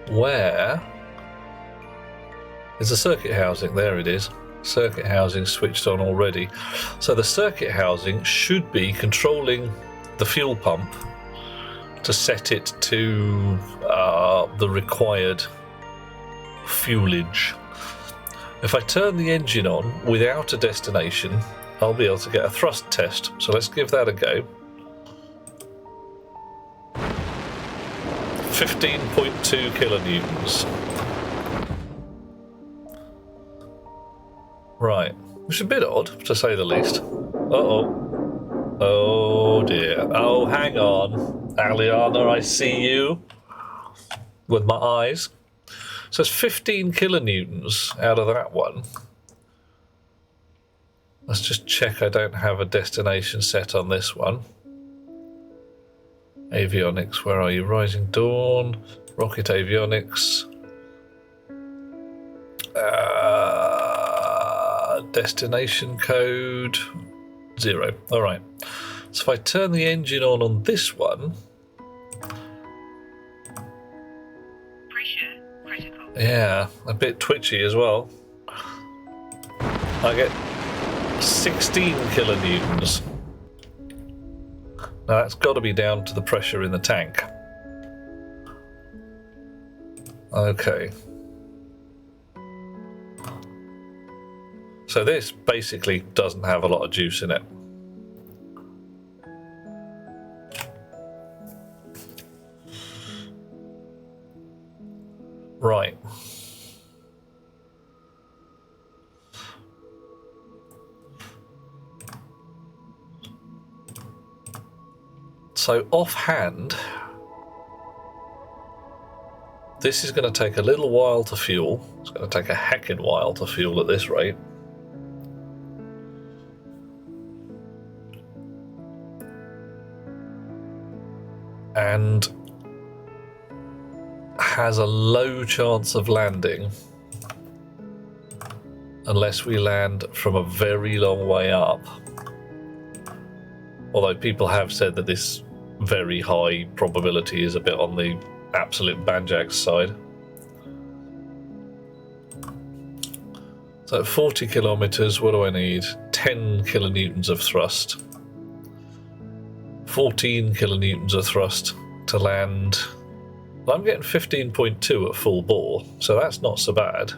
Where is the circuit housing? There it is. Circuit housing switched on already. So the circuit housing should be controlling the fuel pump to set it to the required fuelage. If I turn the engine on without a destination, I'll be able to get a thrust test. So let's give that a go. 15.2 kilonewtons. Right, which is a bit odd, to say the least. Uh-oh. Oh dear. Oh, hang on. Aliana, I see you. With my eyes. So it's 15 kilonewtons out of that one. Let's just check I don't have a destination set on this one. Avionics, where are you? Rising Dawn, Rocket Avionics. Destination code 0. Alright. So if I turn the engine on this one. Pressure critical. Yeah, a bit twitchy as well. I get 16 kilonewtons. Now that's got to be down to the pressure in the tank. Okay. So this basically doesn't have a lot of juice in it. Right. So offhand, this is going to take a little while to fuel. It's going to take a heckin' while to fuel at this rate. And has a low chance of landing unless we land from a very long way up. Although people have said that this very high probability is a bit on the absolute banjax side. So at 40 kilometers, what do I need? 10 kilonewtons of thrust. 14 kilonewtons of thrust to land. I'm getting 15.2 at full bore, so that's not so bad.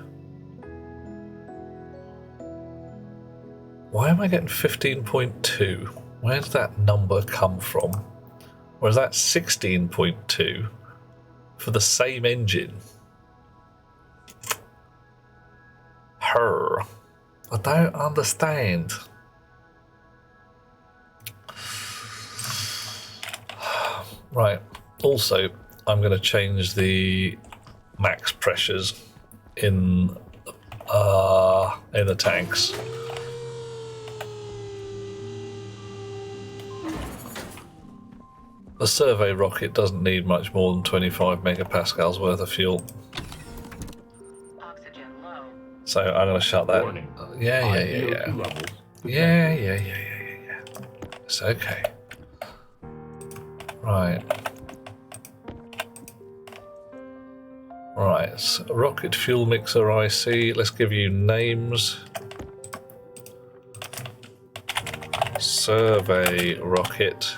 Why am I getting 15.2? Where did that number come from? Or is that 16.2 for the same engine? I don't understand. Right. Also, I'm going to change the max pressures in the tanks. The survey rocket doesn't need much more than 25 megapascals worth of fuel. Oxygen low. So I'm going to shut that. Warning. Yeah. CO2 levels detected. Yeah. It's okay. Right. So rocket fuel mixer IC. Let's give you names. Survey rocket.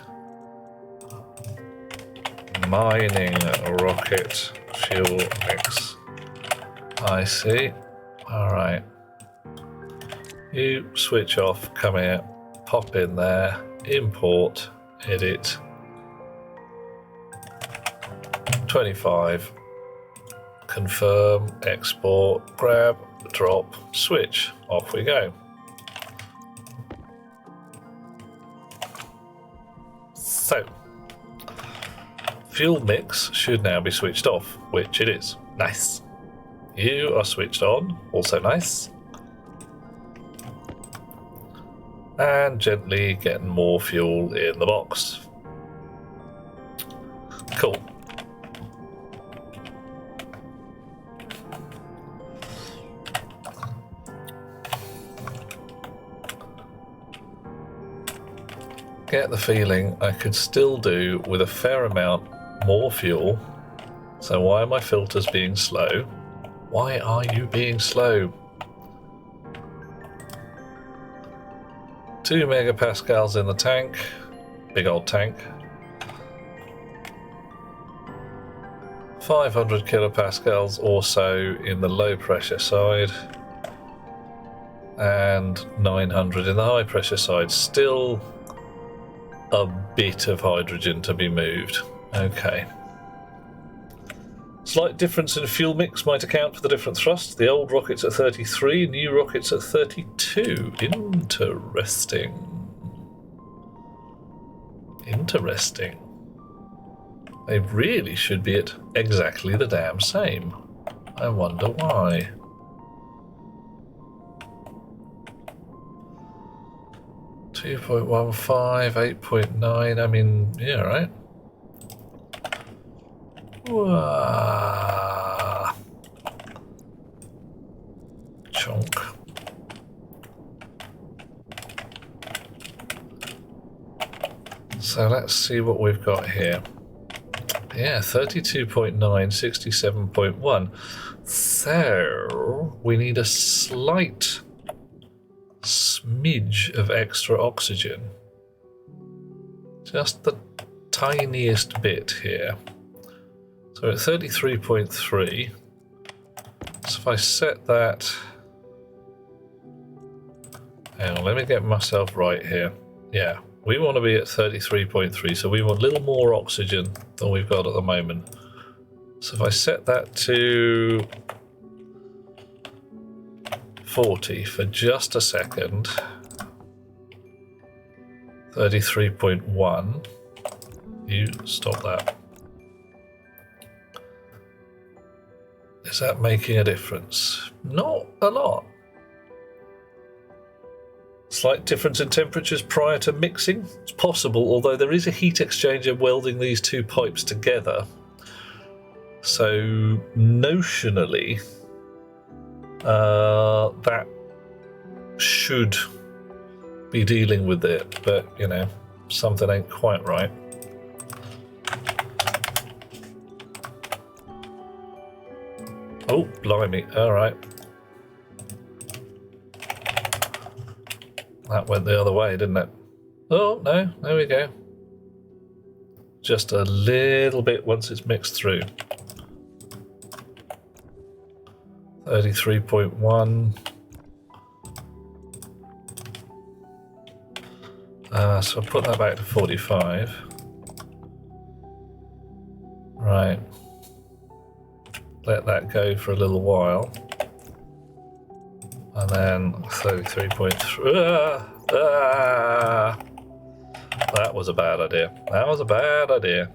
Mining rocket fuel mix IC. Alright. You switch off, come here, pop in there, import, edit. 25. Confirm, export, grab, drop, switch. Off we go. So, fuel mix should now be switched off, which it is. Nice. You are switched on, also nice. And gently getting more fuel in the box. Cool. Get the feeling I could still do with a fair amount more fuel. So why are my filters being slow? Why are you being slow? 2 megapascals in the tank. Big old tank. 500 kilopascals or so in the low pressure side. And 900 in the high pressure side. Still a bit of hydrogen to be moved. Okay. Slight difference in fuel mix might account for the different thrust. The old rocket's at 33, new rocket's at 32. Interesting. They really should be at exactly the damn same. I wonder why. 2.15, 8.9, I mean, yeah, right? Wah. Chunk. So let's see what we've got here. Yeah, 32.9, 67.1. So we need a slight smidge of extra oxygen. Just the tiniest bit here. So at 33.3, so if I set that, hang on, let me get myself right here. Yeah, we want to be at 33.3, so we want a little more oxygen than we've got at the moment. So if I set that to 40 for just a second, 33.1, you stop that. Is that making a difference? Not a lot. Slight difference in temperatures prior to mixing. It's possible, although there is a heat exchanger welding these two pipes together. So notionally, that should be dealing with it, but you know, something ain't quite right. Oh, blimey, alright. That went the other way, didn't it? Oh, no, there we go. Just a little bit once it's mixed through. 33.1. So I'll put that back to 45. Right. Let that go for a little while. And then 33.3. That was a bad idea. That was a bad idea.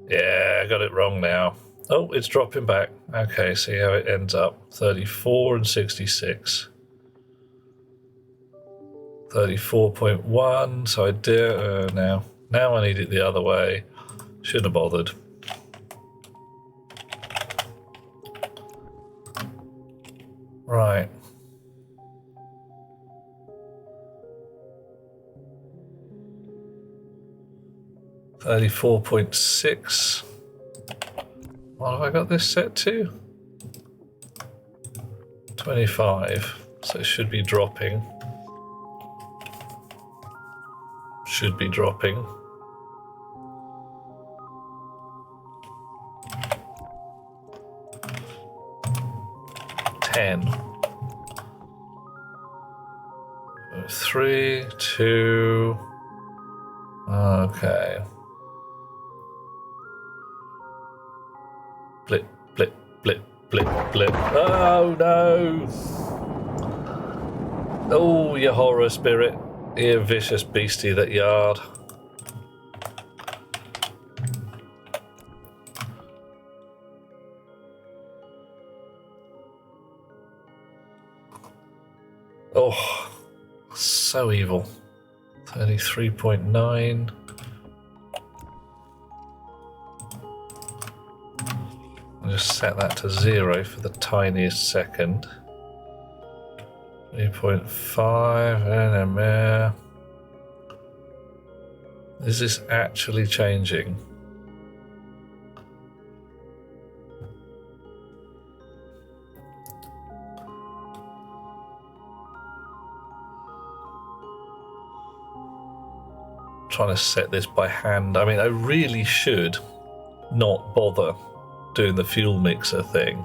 Yeah, I got it wrong now. Oh, it's dropping back. Okay, see how it ends up. 34 and 66. 34.1, so I dare now I need it the other way. Shouldn't have bothered. Right. $34.6. What have I got this set to? 25. So it should be dropping. Should be dropping. $10. 3, 2. Okay. Blip, blip, blip, blip, blip. Oh no! Oh, you horror spirit. You vicious beastie that yard. Oh, so evil. 33.9. I'll just set that to 0 for the tiniest second. 3.5 and a mare. Is this actually changing? Trying to set this by hand. I mean, I really should not bother doing the fuel mixer thing.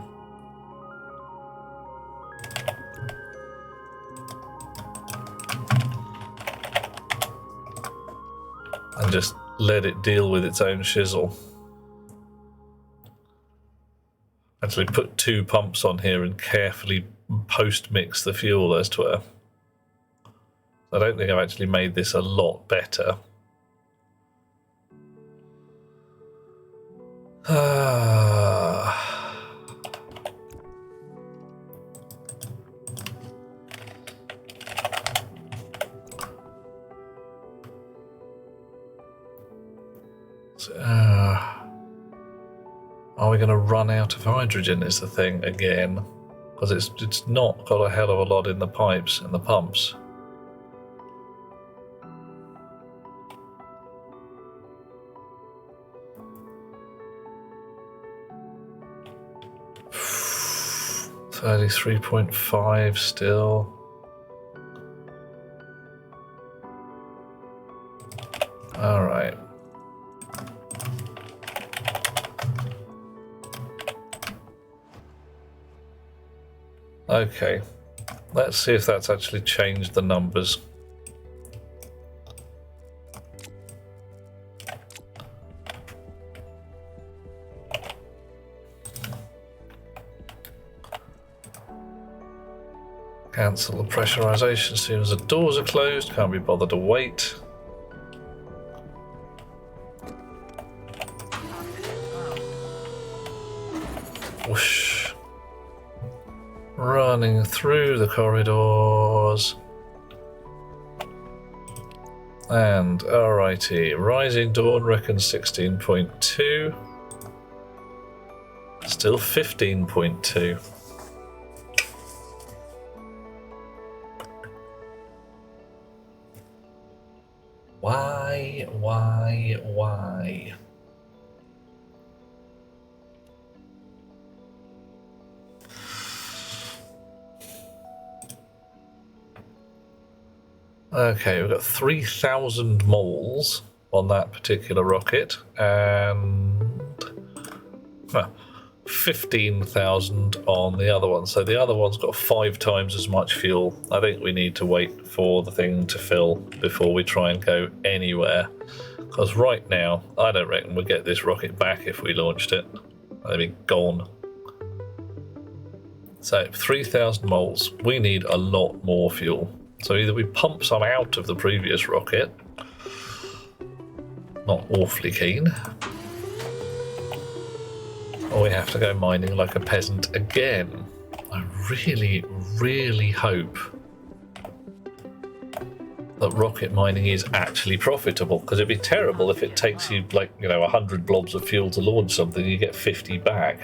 And just let it deal with its own shizzle. Actually put 2 pumps on here and carefully post-mix the fuel as to where. I don't think I've actually made this a lot better. Are we going to run out of hydrogen is the thing again, because it's not got a hell of a lot in the pipes and the pumps. $33.5 still. All right. Okay, let's see if that's actually changed the numbers. Cancel the pressurization as soon as the doors are closed. Can't be bothered to wait. Whoosh. Running through the corridors. And alrighty, Rising Dawn reckons 16.2. Still 15.2. Why? Okay, we've got 3,000 moles on that particular rocket and 15,000 on the other one. So the other one's got 5 times as much fuel. I think we need to wait for the thing to fill before we try and go anywhere. Because right now, I don't reckon we'll get this rocket back if we launched it. They'd be gone. So 3,000 moles. We need a lot more fuel. So either we pump some out of the previous rocket, not awfully keen, Or we have to go mining like a peasant again. I really, really hope that rocket mining is actually profitable, because it'd be terrible if it takes you, like, 100 blobs of fuel to launch something, you get 50 back.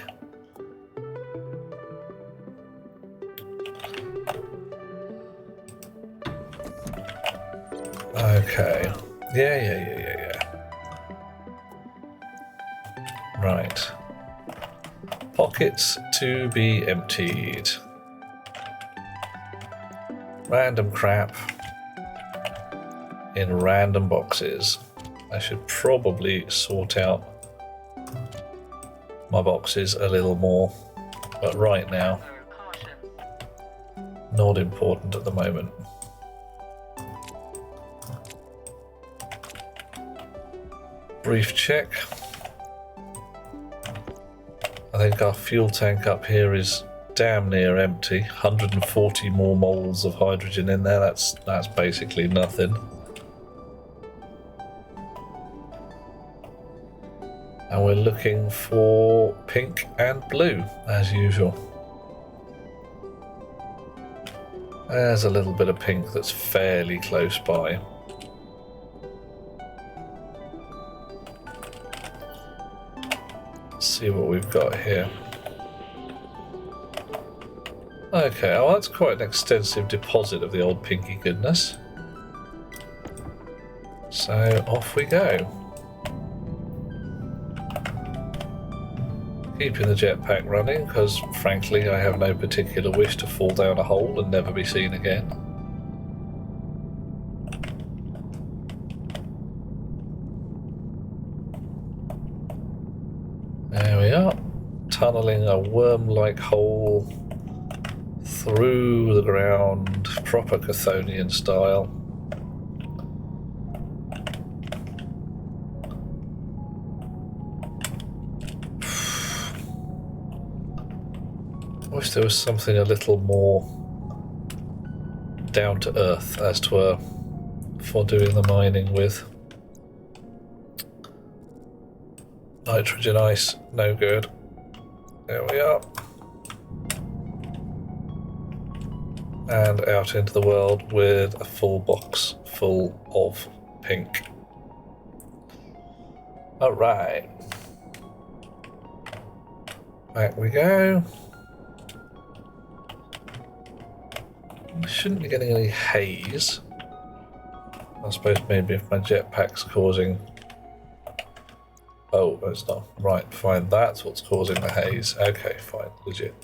Okay. Yeah. Right. Pockets to be emptied. Random crap in random boxes. I should probably sort out my boxes a little more, but right now, not important at the moment. Brief check. I think our fuel tank up here is damn near empty. 140 more moles of hydrogen in there. That's basically nothing. And we're looking for pink and blue, as usual. There's a little bit of pink that's fairly close by. Let's see what we've got here. Okay, well, that's quite an extensive deposit of the old pinky goodness. So off we go. Keeping the jetpack running, because frankly I have no particular wish to fall down a hole and never be seen again. There we are, tunnelling a worm-like hole through the ground, proper Chthonian style. I wish there was something a little more down to earth, as 'twere, for doing the mining with. Nitrogen ice, no good. There we are. And out into the world with a full box full of pink. Alright. Back we go. I shouldn't be getting any haze. I suppose maybe if my jetpack's causing... Oh, it's not. Right, fine. That's what's causing the haze. Okay, fine. Legit.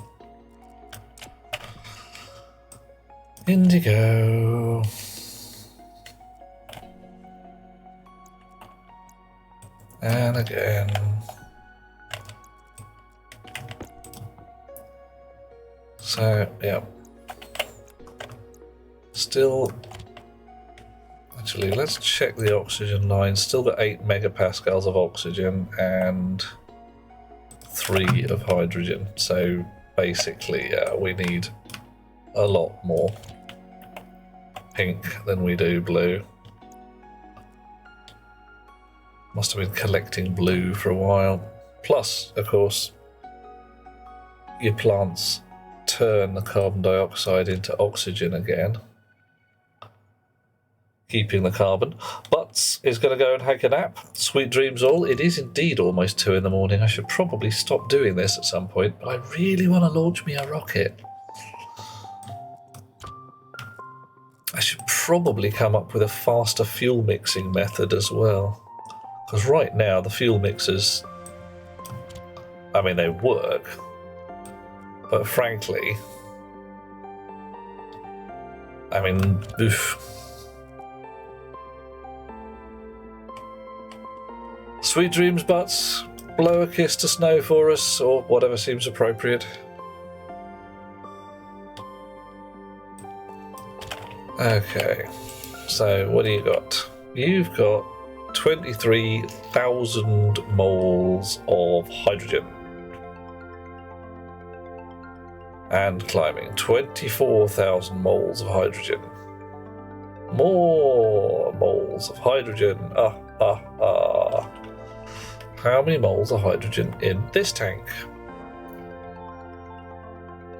Indigo. And again. So, yeah. Still, actually, let's check the oxygen line. Still got 8 megapascals of oxygen and 3 of hydrogen. So basically, we need a lot more pink than we do blue. Must have been collecting blue for a while. Plus, of course, your plants turn the carbon dioxide into oxygen again, keeping the carbon. Butts is going to go and take a nap. Sweet dreams all. It is indeed almost 2 in the morning. I should probably stop doing this at some point, but I really want to launch me a rocket. I should probably come up with a faster fuel mixing method as well, because right now the fuel mixers, I mean, they work, but frankly, I mean, oof. Sweet dreams, Butts. Blow a kiss to snow for us, or whatever seems appropriate. Okay, so what do you got? You've got 23,000 moles of hydrogen. And climbing, 24,000 moles of hydrogen. More moles of hydrogen. How many moles of hydrogen in this tank?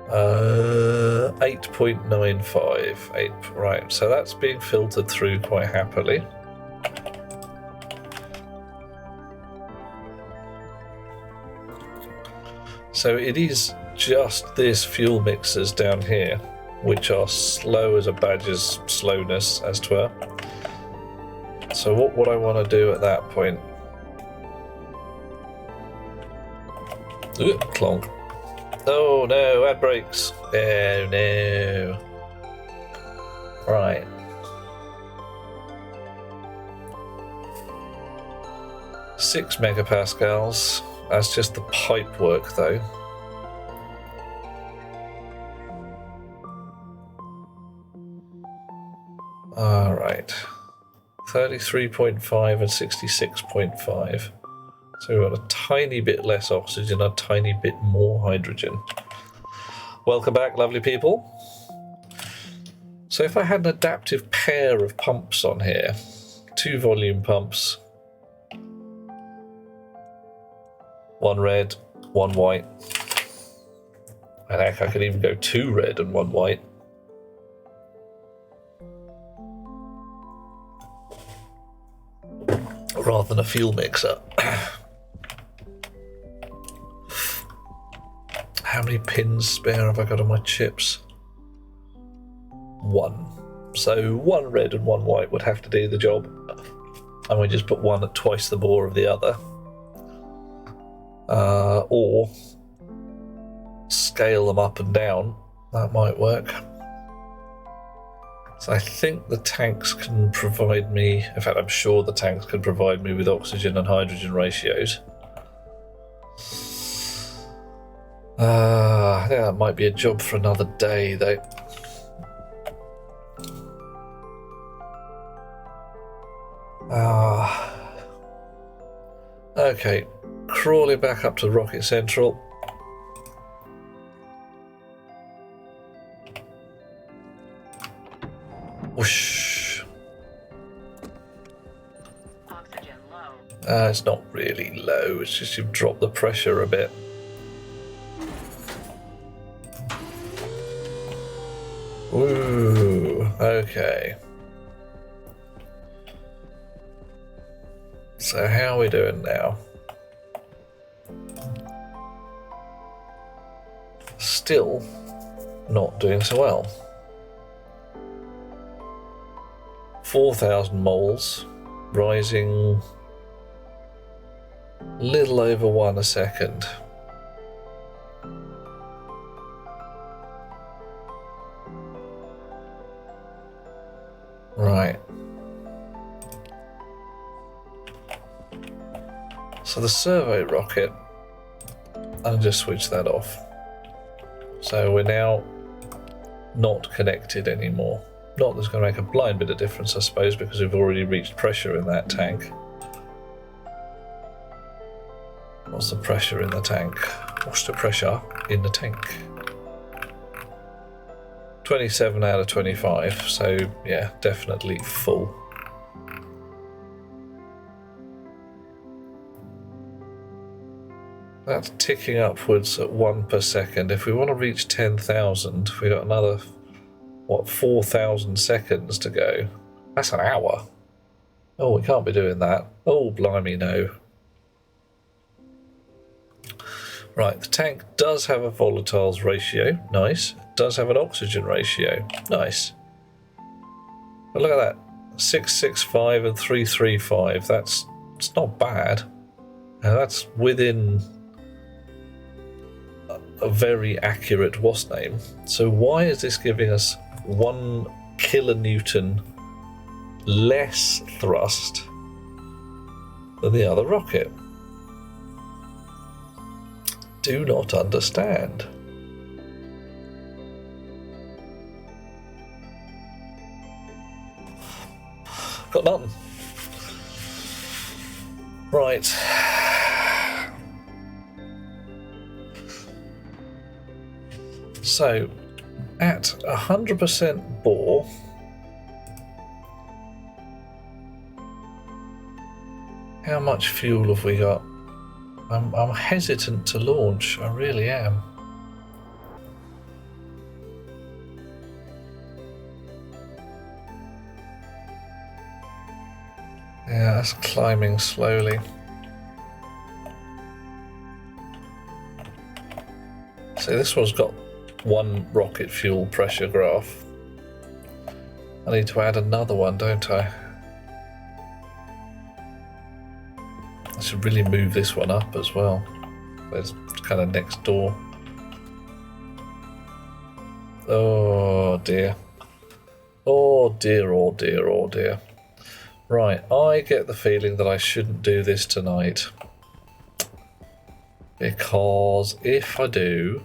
8.95. Right, so that's being filtered through quite happily. So it is just this fuel mixers down here, which are slow as a badger's slowness, as 'twere. So what would I want to do at that point? Ooh, clonk. Oh no, ad brakes. Oh no. Right. Six megapascals. That's just the pipe work though. Alright. 33.5 and 66.5. So we've got a tiny bit less oxygen, a tiny bit more hydrogen. Welcome back, lovely people. So if I had an adaptive pair of pumps on here, 2 volume pumps, 1 red, 1 white, and heck, I could even go 2 red and 1 white. Rather than a fuel mixer. How many pins spare have I got on my chips? 1. So 1 red and 1 white would have to do the job. And we just put one at twice the bore of the other. Or scale them up and down. That might work. So I think the tanks can provide me, in fact I'm sure the tanks can provide me with oxygen and hydrogen ratios. I think that might be a job for another day though. Okay, crawling back up to Rocket Central. Whoosh. Oxygen low. It's not really low, it's just you've dropped the pressure a bit. Ooh, okay. So how are we doing now? Still not doing so well. 4,000 moles, rising little over 1 a second. Right. So the servo rocket, I'll just switch that off. So we're now not connected anymore. Not that's going to make a blind bit of difference, I suppose, because we've already reached pressure in that tank. What's the pressure in the tank? What's the pressure in the tank? 27 out of 25, so yeah, definitely full. That's ticking upwards at 1 per second. If we want to reach 10,000, we've got another, what, 4,000 seconds to go. That's an hour. Oh, we can't be doing that. Oh, blimey, no. Right, the tank does have a volatiles ratio. Nice. It does have an oxygen ratio. Nice. But look at that. 665 and 335. It's not bad. Now that's within a very accurate WASP name. So why is this giving us 1 kilonewton less thrust than the other rocket? Do not understand. Got none. Right. So, at 100% bore, how much fuel have we got? I'm hesitant to launch. I really am. Yeah, that's climbing slowly. See, this one's got one rocket fuel pressure graph. I need to add another one, don't I? I should really move this one up as well. It's kind of next door. Oh dear. Oh dear, oh dear, oh dear. Right, I get the feeling that I shouldn't do this tonight. Because if I do,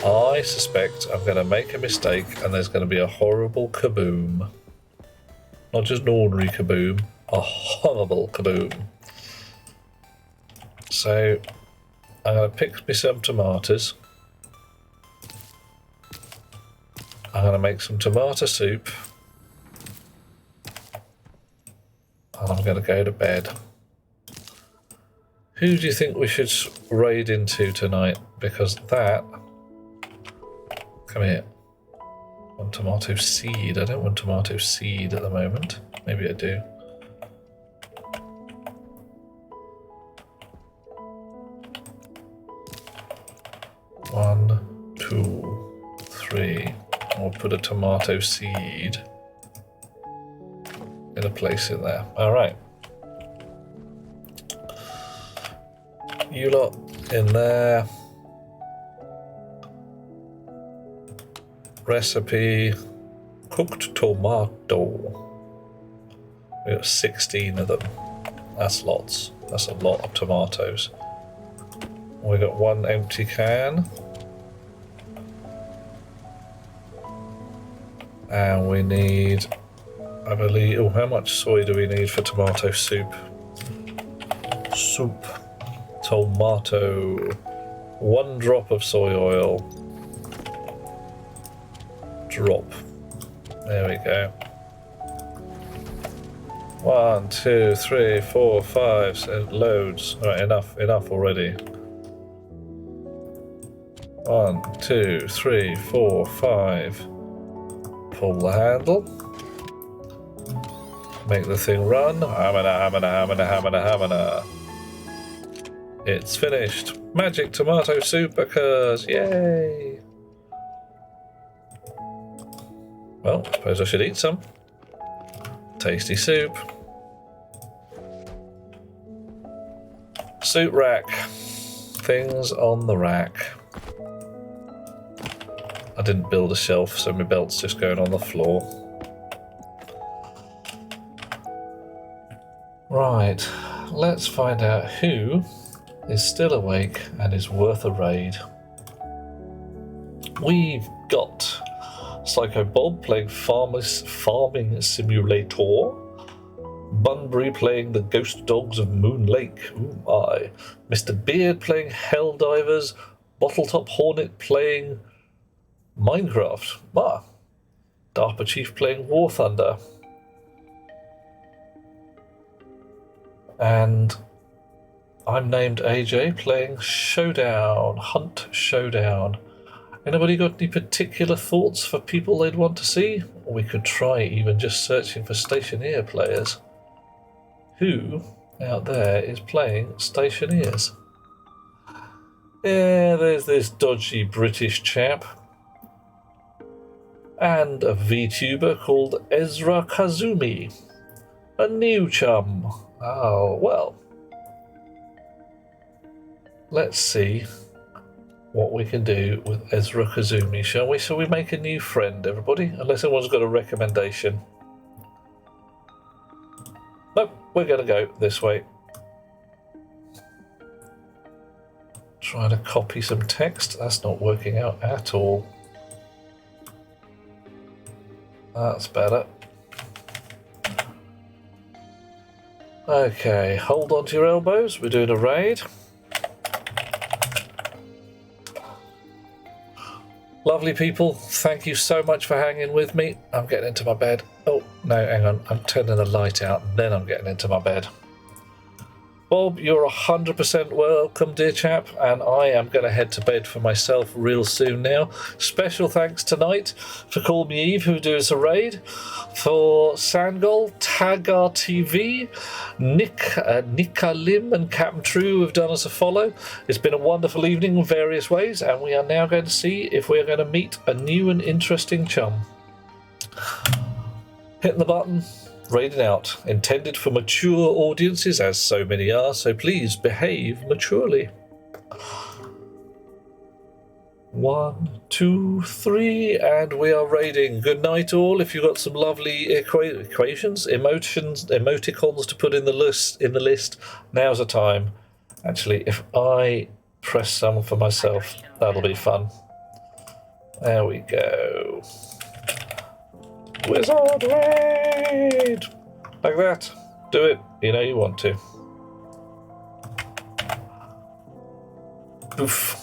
I suspect I'm going to make a mistake and there's going to be a horrible kaboom. Not just an ordinary kaboom, a horrible kaboom. So, I'm going to pick me some tomatoes. I'm going to make some tomato soup. And I'm going to go to bed. Who do you think we should raid into tonight? Because that... Come here. I want tomato seed. I don't want tomato seed at the moment. Maybe I do. One, two, three. I'll put a tomato seed in a place in there. Alright. You lot in there. Recipe cooked tomato. We got 16 of them. That's lots. That's a lot of tomatoes. We got one empty can. And we need, I believe, oh, how much soy do we need for tomato soup? Soup. Tomato. 1 drop of soy oil. Drop. There we go. 1, 2, 3, 4, 5, so loads. Alright, enough already. 1, 2, 3, 4, 5. Pull the handle. Make the thing run. Hamana. It's finished. Magic tomato soup occurs. Yay! Well, I suppose I should eat some. Tasty soup. Soup rack. Things on the rack. I didn't build a shelf, so my belt's just going on the floor. Right, let's find out who is still awake and is worth a raid. We've got Psycho Bob playing Farming Simulator. Bunbury playing The Ghost Dogs of Moon Lake. Ooh my. Mr. Beard playing Helldivers. Bottletop Hornet playing Minecraft. Ah. DARPA Chief playing War Thunder. And I'm named AJ playing Showdown. Hunt Showdown. Anybody got any particular thoughts for people they'd want to see? Or we could try even just searching for Stationeer players. Who out there is playing Stationeers? Yeah, there's this dodgy British chap. And a VTuber called Ezra Kazumi. A new chum. Oh, well. Let's see what we can do with Ezra Kazumi, shall we? Shall we make a new friend, everybody? Unless anyone's got a recommendation. Nope, we're going to go this way. Trying to copy some text. That's not working out at all. That's better. Okay, hold on to your elbows. We're doing a raid. Lovely people, thank you so much for hanging with me. I'm getting into my bed. Oh, no, hang on. I'm turning the light out and then I'm getting into my bed. Bob, you're 100% welcome, dear chap, and I am going to head to bed for myself real soon now. Special thanks tonight for Call Me Eve, who does a raid, for Sangol, Tagar TV, Nika Lim, and Captain True, who have done us a follow. It's been a wonderful evening in various ways, and we are now going to see if we're going to meet a new and interesting chum. Hitting the button. Rated out, intended for mature audiences, as so many are, so please behave maturely. 1, 2, 3, and we are raiding. Good night, all. If you've got some lovely equations, emoticons to put in the list, now's the time. Actually, if I press some for myself, that'll be fun. There we go. Wizard raid! Like that. Do it. You know you want to. Oof.